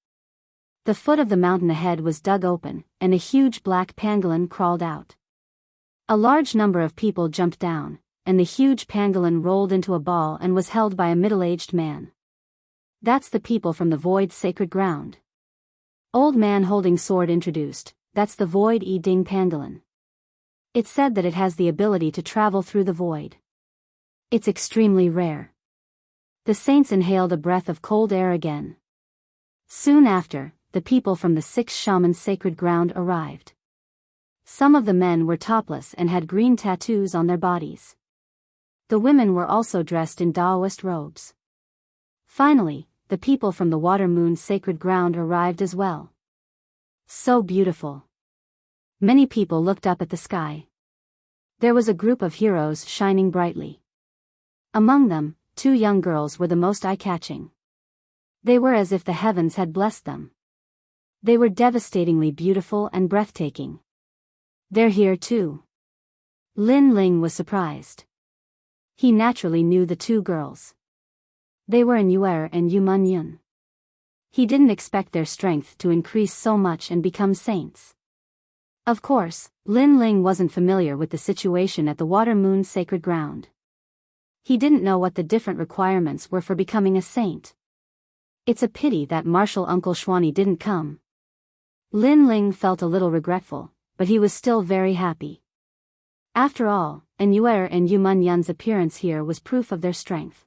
The foot of the mountain ahead was dug open, and a huge black pangolin crawled out. A large number of people jumped down, and the huge pangolin rolled into a ball and was held by a middle-aged man. That's the people from the Void's sacred ground. Old Man Holding Sword introduced, that's the Void Ding pangolin. It's said that it has the ability to travel through the void. It's extremely rare. The saints inhaled a breath of cold air again. Soon after, the people from the 6 shamans' sacred ground arrived. Some of the men were topless and had green tattoos on their bodies. The women were also dressed in Taoist robes. Finally, the people from the Water Moon's sacred ground arrived as well. So beautiful. Many people looked up at the sky. There was a group of heroes shining brightly. Among them, 2 young girls were the most eye-catching. They were as if the heavens had blessed them. They were devastatingly beautiful and breathtaking. They're here too. Lin Ling was surprised. He naturally knew the 2 girls. They were Yuer and Yuman Yun. He didn't expect their strength to increase so much and become saints. Of course, Lin Ling wasn't familiar with the situation at the Water Moon's sacred ground. He didn't know what the different requirements were for becoming a saint. It's a pity that Martial Uncle Schwani didn't come. Lin Ling felt a little regretful, but he was still very happy. After all, Yuer and Yuman Yun's appearance here was proof of their strength.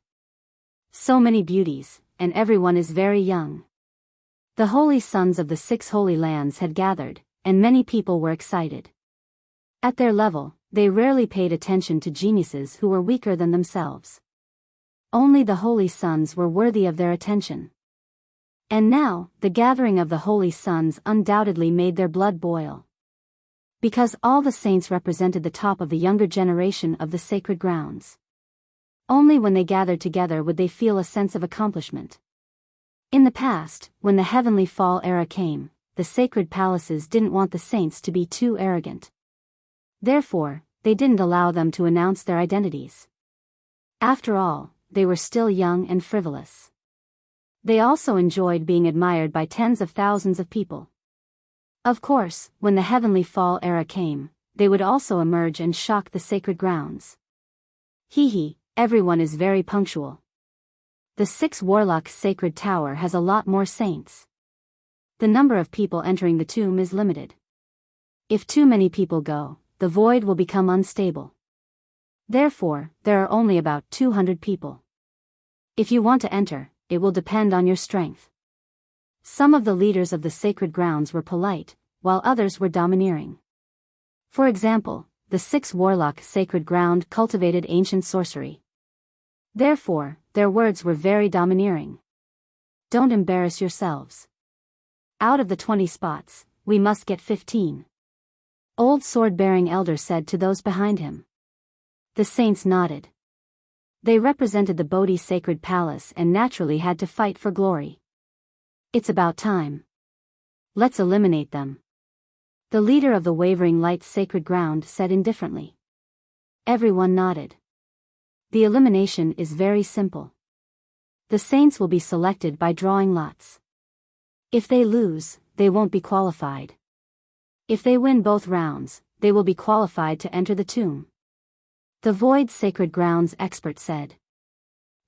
So many beauties, and everyone is very young. The holy sons of the 6 holy lands had gathered, and many people were excited. At their level, they rarely paid attention to geniuses who were weaker than themselves. Only the holy sons were worthy of their attention. And now, the gathering of the holy sons undoubtedly made their blood boil. Because all the saints represented the top of the younger generation of the sacred grounds. Only when they gathered together would they feel a sense of accomplishment. In the past, when the Heavenly Fall era came, the sacred palaces didn't want the saints to be too arrogant. Therefore, they didn't allow them to announce their identities. After all, they were still young and frivolous. They also enjoyed being admired by tens of thousands of people. Of course, when the Heavenly Fall era came, they would also emerge and shock the sacred grounds. Everyone is very punctual. The 6 Warlock sacred tower has a lot more saints. The number of people entering the tomb is limited. If too many people go, the void will become unstable. Therefore, there are only about 200 people. If you want to enter, it will depend on your strength. Some of the leaders of the sacred grounds were polite, while others were domineering. For example, the 6 Warlock sacred ground cultivated ancient sorcery. Therefore, their words were very domineering. Don't embarrass yourselves. Out of the 20 spots, we must get 15. Old sword-bearing elder said to those behind him. The saints nodded. They represented the Bodhi sacred palace and naturally had to fight for glory. It's about time. Let's eliminate them. The leader of the Wavering Light's sacred ground said indifferently. Everyone nodded. The elimination is very simple. The saints will be selected by drawing lots. If they lose, they won't be qualified. If they win both rounds, they will be qualified to enter the tomb. The Void Sacred Grounds expert said.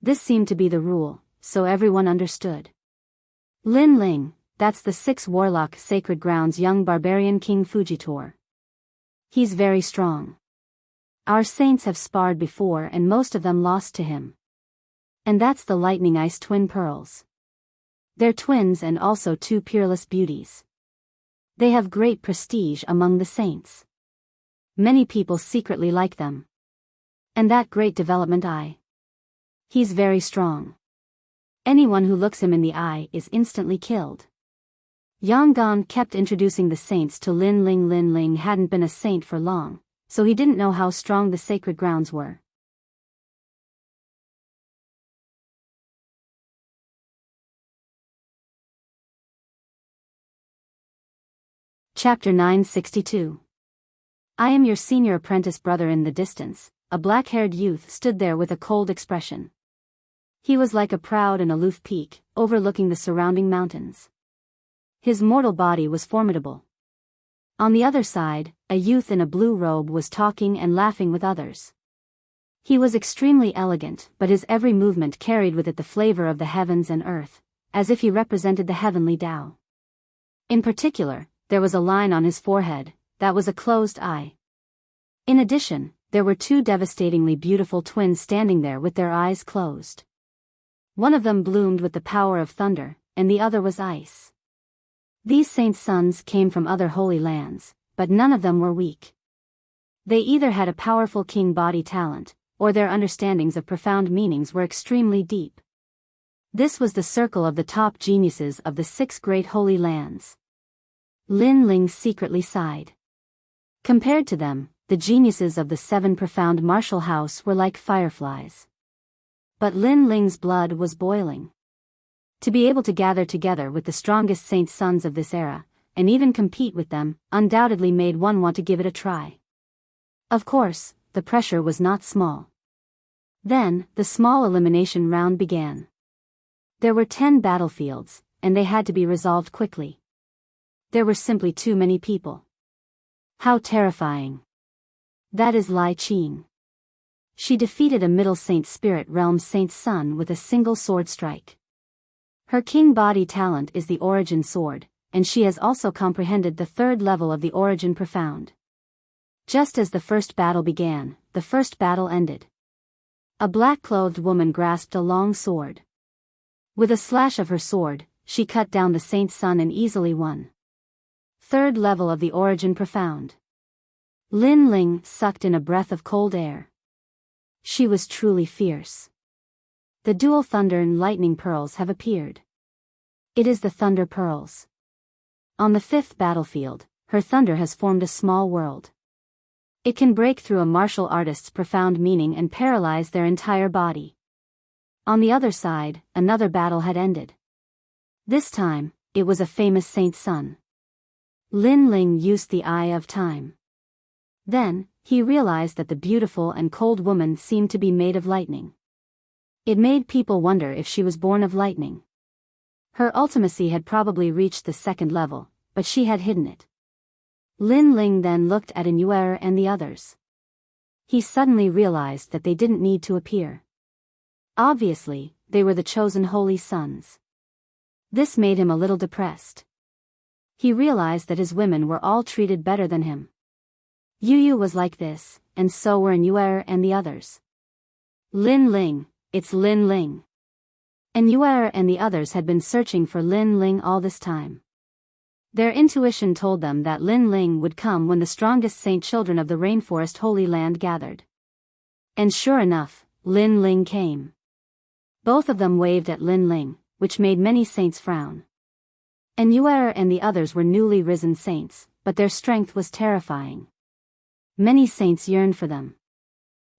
This seemed to be the rule, so everyone understood. Lin Ling, that's the 6 Warlock Sacred Grounds young barbarian King Fujitor. He's very strong. Our saints have sparred before and most of them lost to him. And that's the Lightning Ice Twin Pearls. They're twins and also 2 peerless beauties. They have great prestige among the saints. Many people secretly like them. And that great development eye. He's very strong. Anyone who looks him in the eye is instantly killed. Yang Gan kept introducing the saints to Lin Ling. Lin Ling hadn't been a saint for long, so he didn't know how strong the sacred grounds were. Chapter 962. I am your senior apprentice brother. In the distance, a black-haired youth stood there with a cold expression. He was like a proud and aloof peak, overlooking the surrounding mountains. His mortal body was formidable. On the other side, a youth in a blue robe was talking and laughing with others. He was extremely elegant, but his every movement carried with it the flavor of the heavens and earth, as if he represented the heavenly Tao. In particular, there was a line on his forehead that was a closed eye. In addition, there were two devastatingly beautiful twins standing there with their eyes closed. One of them bloomed with the power of thunder, and the other was ice. These saints' sons came from other holy lands, but none of them were weak. They either had a powerful king body talent, or their understandings of profound meanings were extremely deep. This was the circle of the top geniuses of the 6 great holy lands. Lin Ling secretly sighed. Compared to them, the geniuses of the 7 profound martial house were like fireflies. But Lin Ling's blood was boiling. To be able to gather together with the strongest saint sons of this era, and even compete with them, undoubtedly made one want to give it a try. Of course, the pressure was not small. Then, the small elimination round began. There were 10 battlefields, and they had to be resolved quickly. There were simply too many people. How terrifying. That is Lai Qing. She defeated a middle Saint Spirit Realm Saint's son with a single sword strike. Her king body talent is the Origin Sword, and she has also comprehended the 3rd level of the Origin Profound. Just as the first battle began, the first battle ended. A black-clothed woman grasped a long sword. With a slash of her sword, she cut down the saint's son and easily won. 3rd level of the Origin Profound. Lin Ling sucked in a breath of cold air. She was truly fierce. The dual thunder and lightning pearls have appeared. It is the thunder pearls. On the 5th battlefield, her thunder has formed a small world. It can break through a martial artist's profound meaning and paralyze their entire body. On the other side, another battle had ended. This time, it was a famous saint's son. Lin Ling used the eye of time. Then, he realized that the beautiful and cold woman seemed to be made of lightning. It made people wonder if she was born of lightning. Her ultimacy had probably reached the 2nd level, but she had hidden it. Lin Ling then looked at Yuer and the others. He suddenly realized that they didn't need to appear. Obviously, they were the chosen holy sons. This made him a little depressed. He realized that his women were all treated better than him. Yu was like this, and so were Yuer and the others. Lin Ling, it's Lin Ling. Yuer and the others had been searching for Lin Ling all this time. Their intuition told them that Lin Ling would come when the strongest saint children of the rainforest Holy Land gathered. And sure enough, Lin Ling came. Both of them waved at Lin Ling, which made many saints frown. Yuer and the others were newly risen saints, but their strength was terrifying. Many saints yearned for them.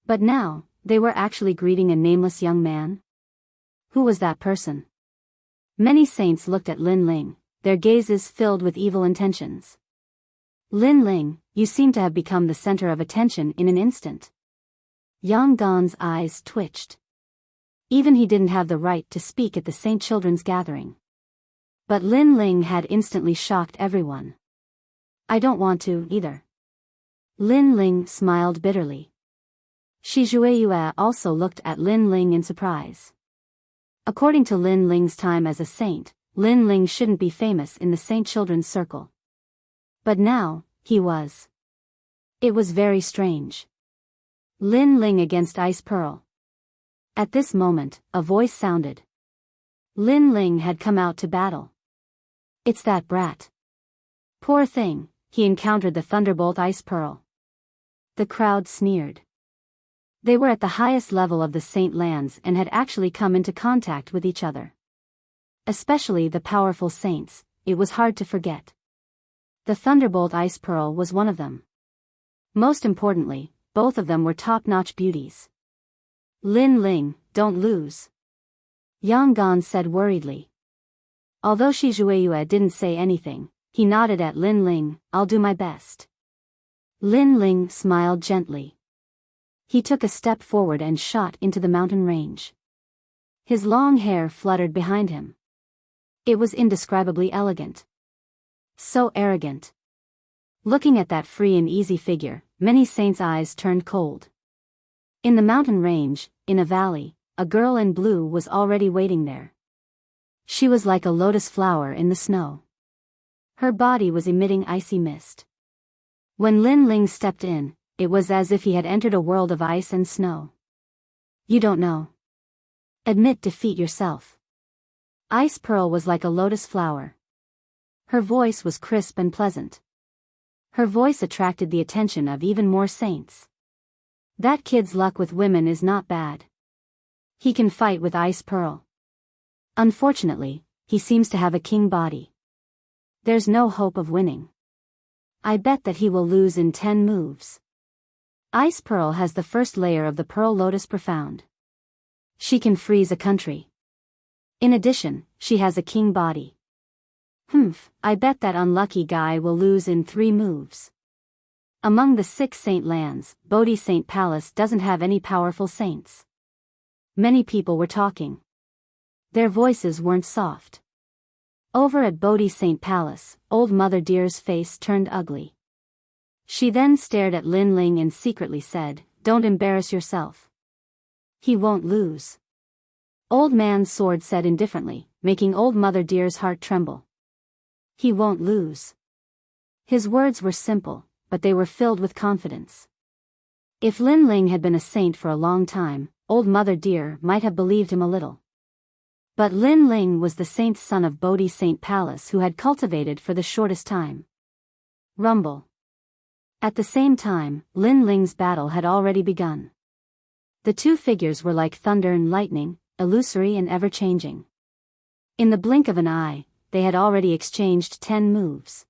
But now, they were actually greeting a nameless young man? Who was that person? Many saints looked at Lin Ling, their gazes filled with evil intentions. Lin Ling, you seem to have become the center of attention in an instant. Yang Gan's eyes twitched. Even he didn't have the right to speak at the Saint Children's gathering. But Lin Ling had instantly shocked everyone. I don't want to, either. Lin Ling smiled bitterly. Shi Zhueyue also looked at Lin Ling in surprise. According to Lin Ling's time as a saint, Lin Ling shouldn't be famous in the Saint Children's circle. But now, he was. It was very strange. Lin Ling against Ice Pearl. At this moment, a voice sounded. Lin Ling had come out to battle. It's that brat. Poor thing, he encountered the Thunderbolt Ice Pearl. The crowd sneered. They were at the highest level of the Saint Lands and had actually come into contact with each other. Especially the powerful saints, it was hard to forget. The Thunderbolt Ice Pearl was one of them. Most importantly, both of them were top-notch beauties. Lin Ling, don't lose. Yang Gan said worriedly. Although Shi Zhueyue didn't say anything, he nodded at Lin Ling, I'll do my best. Lin Ling smiled gently. He took a step forward and shot into the mountain range. His long hair fluttered behind him. It was indescribably elegant. So arrogant. Looking at that free and easy figure, many saints' eyes turned cold. In the mountain range, in a valley, a girl in blue was already waiting there. She was like a lotus flower in the snow. Her body was emitting icy mist. When Lin Ling stepped in, it was as if he had entered a world of ice and snow. You don't know. Admit defeat yourself. Ice Pearl was like a lotus flower. Her voice was crisp and pleasant. Her voice attracted the attention of even more saints. That kid's luck with women is not bad. He can fight with Ice Pearl. Unfortunately, he seems to have a king body. There's no hope of winning. I bet that he will lose in 10 moves. Ice Pearl has the first layer of the Pearl Lotus Profound. She can freeze a country. In addition, she has a king body. I bet that unlucky guy will lose in 3 moves. Among the 6 saint lands, Bodhi Saint Palace doesn't have any powerful saints. Many people were talking. Their voices weren't soft. Over at Bodhi Saint Palace, old Mother Deer's face turned ugly. She then stared at Lin Ling and secretly said, "Don't embarrass yourself. He won't lose." Old Man Sword said indifferently, making old Mother Deer's heart tremble. He won't lose. His words were simple, but they were filled with confidence. If Lin Ling had been a saint for a long time, old Mother Deer might have believed him a little. But Lin Ling was the saint's son of Bodhi Saint Palace who had cultivated for the shortest time. Rumble. At the same time, Lin Ling's battle had already begun. The two figures were like thunder and lightning, illusory and ever-changing. In the blink of an eye, they had already exchanged 10 moves.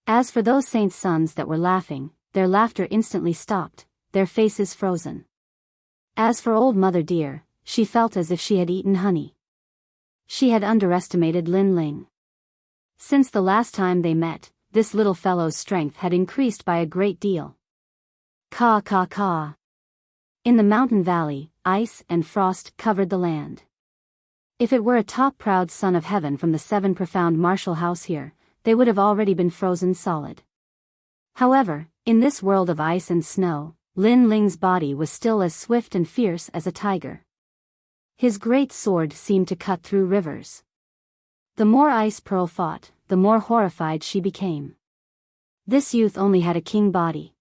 As for those saints' sons that were laughing, their laughter instantly stopped, their faces frozen. As for old Mother Deer, she felt as if she had eaten honey. She had underestimated Lin Ling. Since the last time they met, this little fellow's strength had increased by a great deal. Caw caw caw. In the mountain valley, ice and frost covered the land. If it were a top proud son of heaven from the 7 profound martial house here, they would have already been frozen solid. However, in this world of ice and snow, Lin Ling's body was still as swift and fierce as a tiger. His great sword seemed to cut through rivers. The more Ice Pearl fought, the more horrified she became. This youth only had a king body.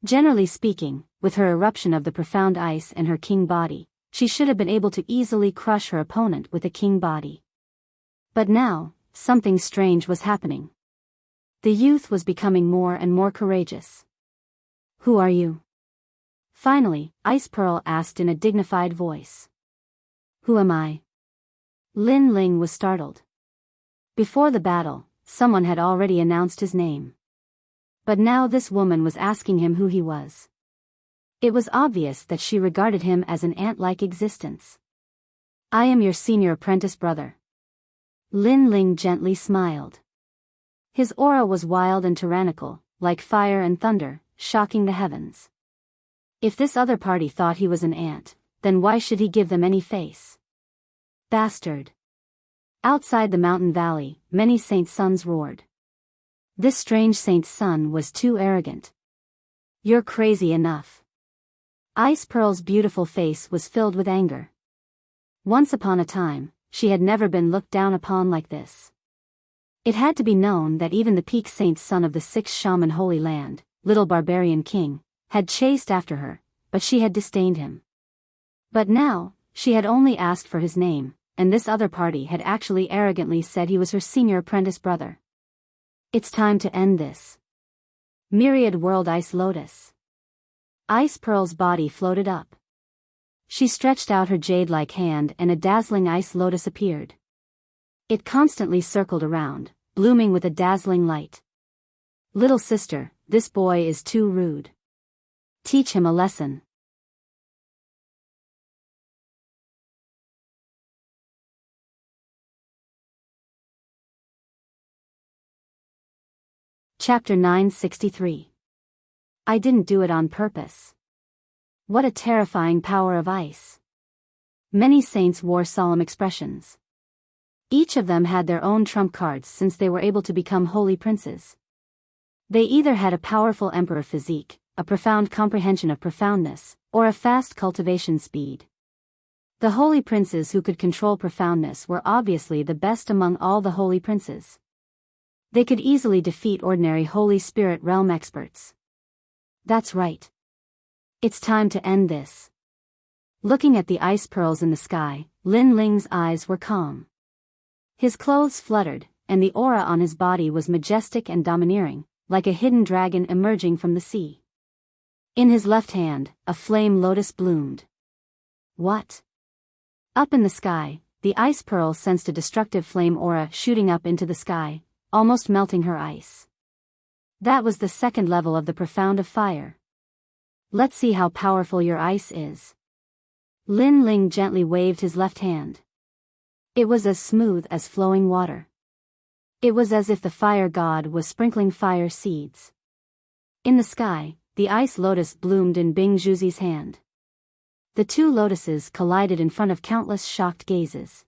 Generally speaking, with her eruption of the profound ice and her king body, she should have been able to easily crush her opponent with a king body. But now, something strange was happening. The youth was becoming more and more courageous. "Who are you?" Finally, Ice Pearl asked in a dignified voice. "Who am I?" Lin Ling was startled. Before the battle, someone had already announced his name. But now this woman was asking him who he was. It was obvious that she regarded him as an ant-like existence. "I am your senior apprentice brother." Lin Ling gently smiled. His aura was wild and tyrannical, like fire and thunder, shocking the heavens. If this other party thought he was an ant, then why should he give them any face? Bastard. Outside the mountain valley, many saints' sons roared. This strange saint's son was too arrogant. "You're crazy enough." Ice Pearl's beautiful face was filled with anger. Once upon a time, she had never been looked down upon like this. It had to be known that even the peak saint's son of the 6th shaman holy land, little barbarian king, had chased after her, but she had disdained him. But now, she had only asked for his name, and this other party had actually arrogantly said he was her senior apprentice brother. It's time to end this. Myriad World Ice Lotus. Ice Pearl's body floated up. She stretched out her jade-like hand and a dazzling ice lotus appeared. It constantly circled around, blooming with a dazzling light. "Little sister, this boy is too rude. Teach him a lesson. Chapter 963. I didn't do it on purpose. What a terrifying power of ice. Many saints wore solemn expressions. Each of them had their own trump cards since they were able to become holy princes. They either had a powerful emperor physique, a profound comprehension of profoundness, or a fast cultivation speed. The holy princes who could control profoundness were obviously the best among all the holy princes. They could easily defeat ordinary Holy Spirit realm experts. That's right. It's time to end this. Looking at the ice pearls in the sky, Lin Ling's eyes were calm. His clothes fluttered, and the aura on his body was majestic and domineering, like a hidden dragon emerging from the sea. In his left hand, a flame lotus bloomed. What? Up in the sky, the ice pearl sensed a destructive flame aura shooting up into the sky, almost melting her ice. That was the second level of the profound of fire. Let's see how powerful your ice is. Lin Ling gently waved his left hand. It was as smooth as flowing water. It was as if the fire god was sprinkling fire seeds. In the sky, the ice lotus bloomed in Bing Zhuzi's hand. The two lotuses collided in front of countless shocked gazes.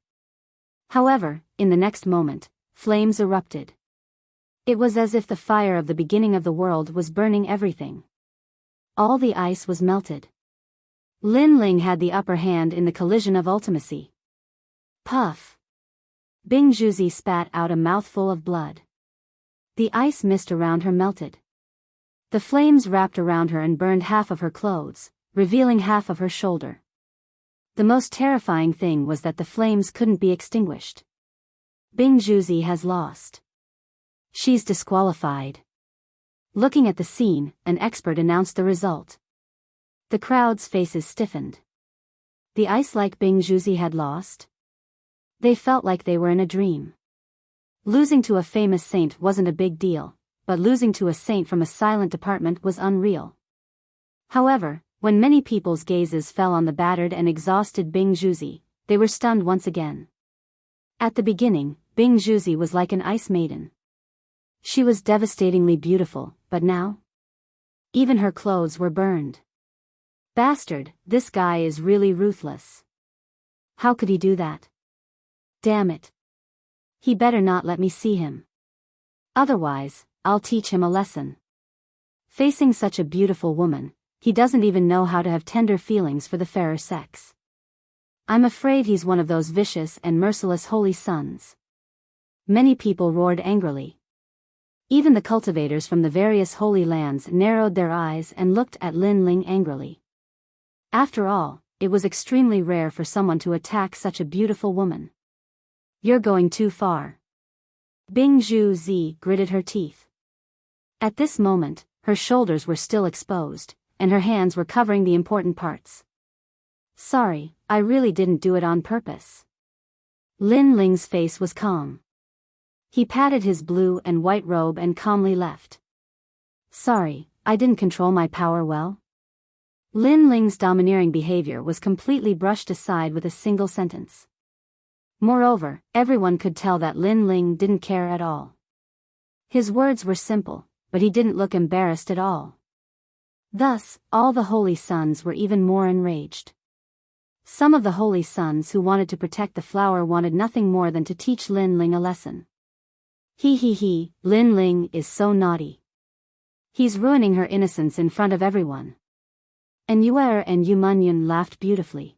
However, in the next moment, flames erupted. It was as if the fire of the beginning of the world was burning everything. All the ice was melted. Lin Ling had the upper hand in the collision of ultimacy. Puff! Bing Zhuzi spat out a mouthful of blood. The ice mist around her melted. The flames wrapped around her and burned half of her clothes, revealing half of her shoulder. The most terrifying thing was that the flames couldn't be extinguished. Bing Zhuzi has lost. She's disqualified. Looking at the scene, an expert announced the result. The crowd's faces stiffened. The ice-like Bing Zhuzi had lost? They felt like they were in a dream. Losing to a famous saint wasn't a big deal, but losing to a saint from a silent department was unreal. However, when many people's gazes fell on the battered and exhausted Bing Zhuzi, they were stunned once again. At the beginning, Bing Zhuzi was like an ice maiden. She was devastatingly beautiful, but now? Even her clothes were burned. Bastard, this guy is really ruthless. How could he do that? Damn it. He better not let me see him. Otherwise, I'll teach him a lesson. Facing such a beautiful woman, he doesn't even know how to have tender feelings for the fairer sex. I'm afraid he's one of those vicious and merciless holy sons. Many people roared angrily. Even the cultivators from the various holy lands narrowed their eyes and looked at Lin Ling angrily. After all, it was extremely rare for someone to attack such a beautiful woman. You're going too far. Bing Zhuzi gritted her teeth. At this moment, her shoulders were still exposed, and her hands were covering the important parts. Sorry, I really didn't do it on purpose. Lin Ling's face was calm. He patted his blue and white robe and calmly left. Sorry, I didn't control my power well. Lin Ling's domineering behavior was completely brushed aside with a single sentence. Moreover, everyone could tell that Lin Ling didn't care at all. His words were simple, but he didn't look embarrassed at all. Thus, all the holy sons were even more enraged. Some of the holy sons who wanted to protect the flower wanted nothing more than to teach Lin Ling a lesson. He, Lin Ling is so naughty. He's ruining her innocence in front of everyone. And Yuer and Yumunyan laughed beautifully.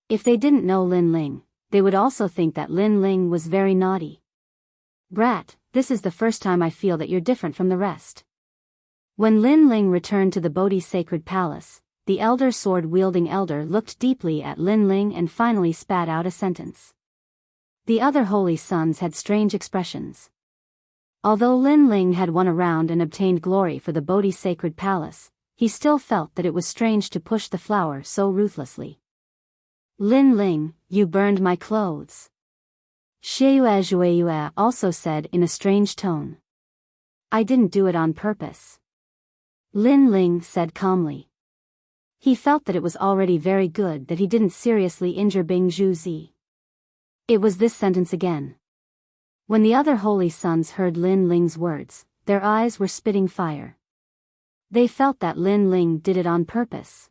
If they didn't know Lin Ling, they would also think that Lin Ling was very naughty. Brat, this is the first time I feel that you're different from the rest. When Lin Ling returned to the Bodhi Sacred Palace, the elder sword-wielding elder looked deeply at Lin Ling and finally spat out a sentence. The other holy sons had strange expressions. Although Lin Ling had won a round and obtained glory for the Bodhi Sacred Palace, he still felt that it was strange to push the flower so ruthlessly. Lin Ling, you burned my clothes. Xie also said in a strange tone. I didn't do it on purpose. Lin Ling said calmly. He felt that it was already very good that he didn't seriously injure Bing Zhuzi. It was this sentence again. When the other holy sons heard Lin Ling's words, their eyes were spitting fire. They felt that Lin Ling did it on purpose.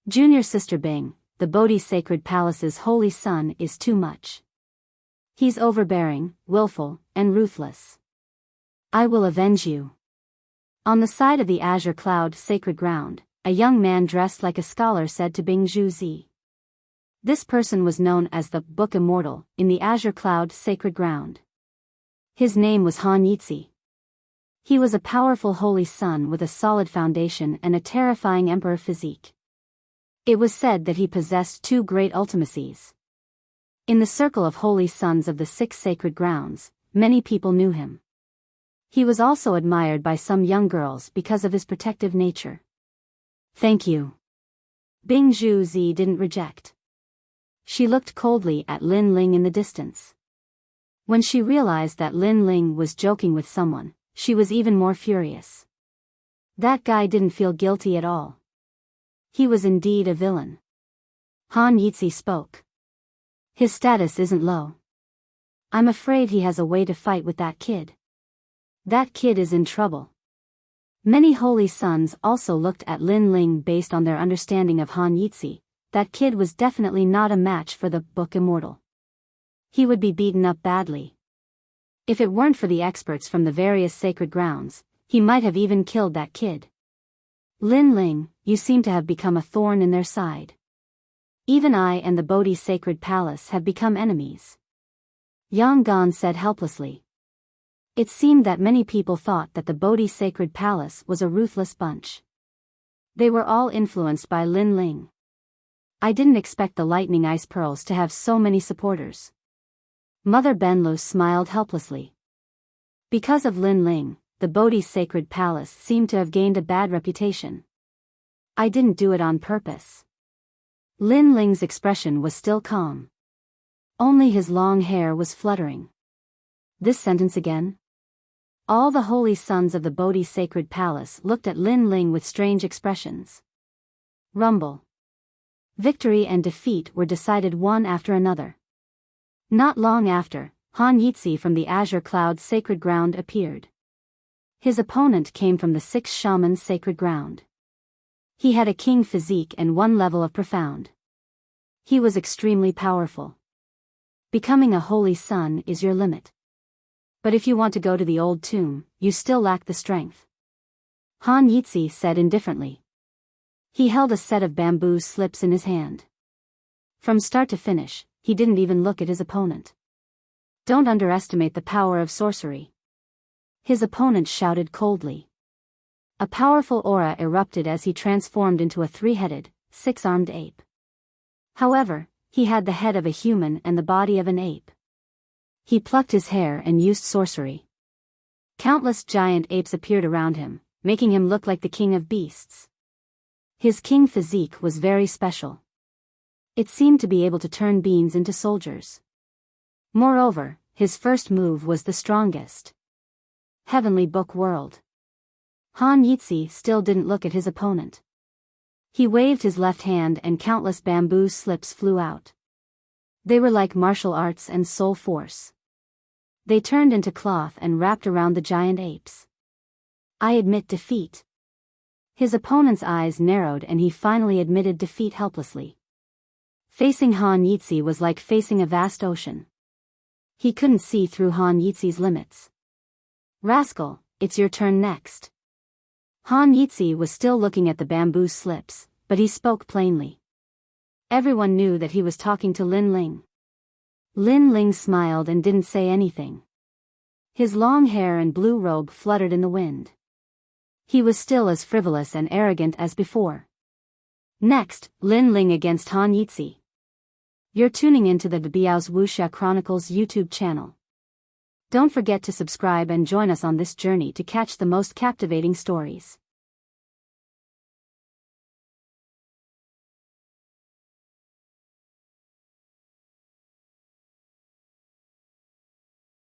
Junior sister Bing, the Bodhi Sacred Palace's holy son, is too much. He's overbearing, willful, and ruthless. I will avenge you. On the side of the azure cloud sacred ground, a young man dressed like a scholar said to Bing Zhuzi. This person was known as the Book Immortal in the azure cloud sacred ground. His name was Han Yitzi. He was a powerful holy son with a solid foundation and a terrifying emperor physique. It was said that he possessed two great ultimacies. In the circle of holy sons of the six sacred grounds, many people knew him. He was also admired by some young girls because of his protective nature. Thank you. Bing Zhuzi didn't reject. She looked coldly at Lin Ling in the distance. When she realized that Lin Ling was joking with someone, she was even more furious. That guy didn't feel guilty at all. He was indeed a villain. Han Yitzi spoke. His status isn't low. I'm afraid he has a way to fight with that kid. That kid is in trouble. Many holy sons also looked at Lin Ling based on their understanding of Han Yitzi. That kid was definitely not a match for the Book Immortal. He would be beaten up badly. If it weren't for the experts from the various sacred grounds, he might have even killed that kid. Lin Ling, you seem to have become a thorn in their side. Even I and the Bodhi Sacred Palace have become enemies. Yang Gan said helplessly. It seemed that many people thought that the Bodhi Sacred Palace was a ruthless bunch. They were all influenced by Lin Ling. I didn't expect the Lightning Ice Pearls to have so many supporters. Mother Benlu smiled helplessly. Because of Lin Ling, the Bodhi Sacred Palace seemed to have gained a bad reputation. I didn't do it on purpose. Lin Ling's expression was still calm. Only his long hair was fluttering. This sentence again? All the holy sons of the Bodhi Sacred Palace looked at Lin Ling with strange expressions. Rumble. Victory and defeat were decided one after another. Not long after, Han Yitzi from the Azure Cloud Sacred Ground appeared. His opponent came from the Six Shamans Sacred Ground. He had a king physique and one level of profound. He was extremely powerful. Becoming a holy son is your limit. But if you want to go to the old tomb, you still lack the strength. Han Yitzi said indifferently. He held a set of bamboo slips in his hand. From start to finish, he didn't even look at his opponent. Don't underestimate the power of sorcery. His opponent shouted coldly. A powerful aura erupted as he transformed into a three-headed, six-armed ape. However, he had the head of a human and the body of an ape. He plucked his hair and used sorcery. Countless giant apes appeared around him, making him look like the king of beasts. His king physique was very special. It seemed to be able to turn beings into soldiers. Moreover, his first move was the strongest. Heavenly Book World. Han Yitzi still didn't look at his opponent. He waved his left hand and countless bamboo slips flew out. They were like martial arts and soul force. They turned into cloth and wrapped around the giant apes. I admit defeat. His opponent's eyes narrowed and he finally admitted defeat helplessly. Facing Han Yitzi was like facing a vast ocean. He couldn't see through Han Yitzi's limits. Rascal, it's your turn next. Han Yitzi was still looking at the bamboo slips, but he spoke plainly. Everyone knew that he was talking to Lin Ling. Lin Ling smiled and didn't say anything. His long hair and blue robe fluttered in the wind. He was still as frivolous and arrogant as before. Next, Lin Ling against Han Yitzi. You're tuning into the Biyao's Wuxia Chronicles YouTube channel. Don't forget to subscribe and join us on this journey to catch the most captivating stories.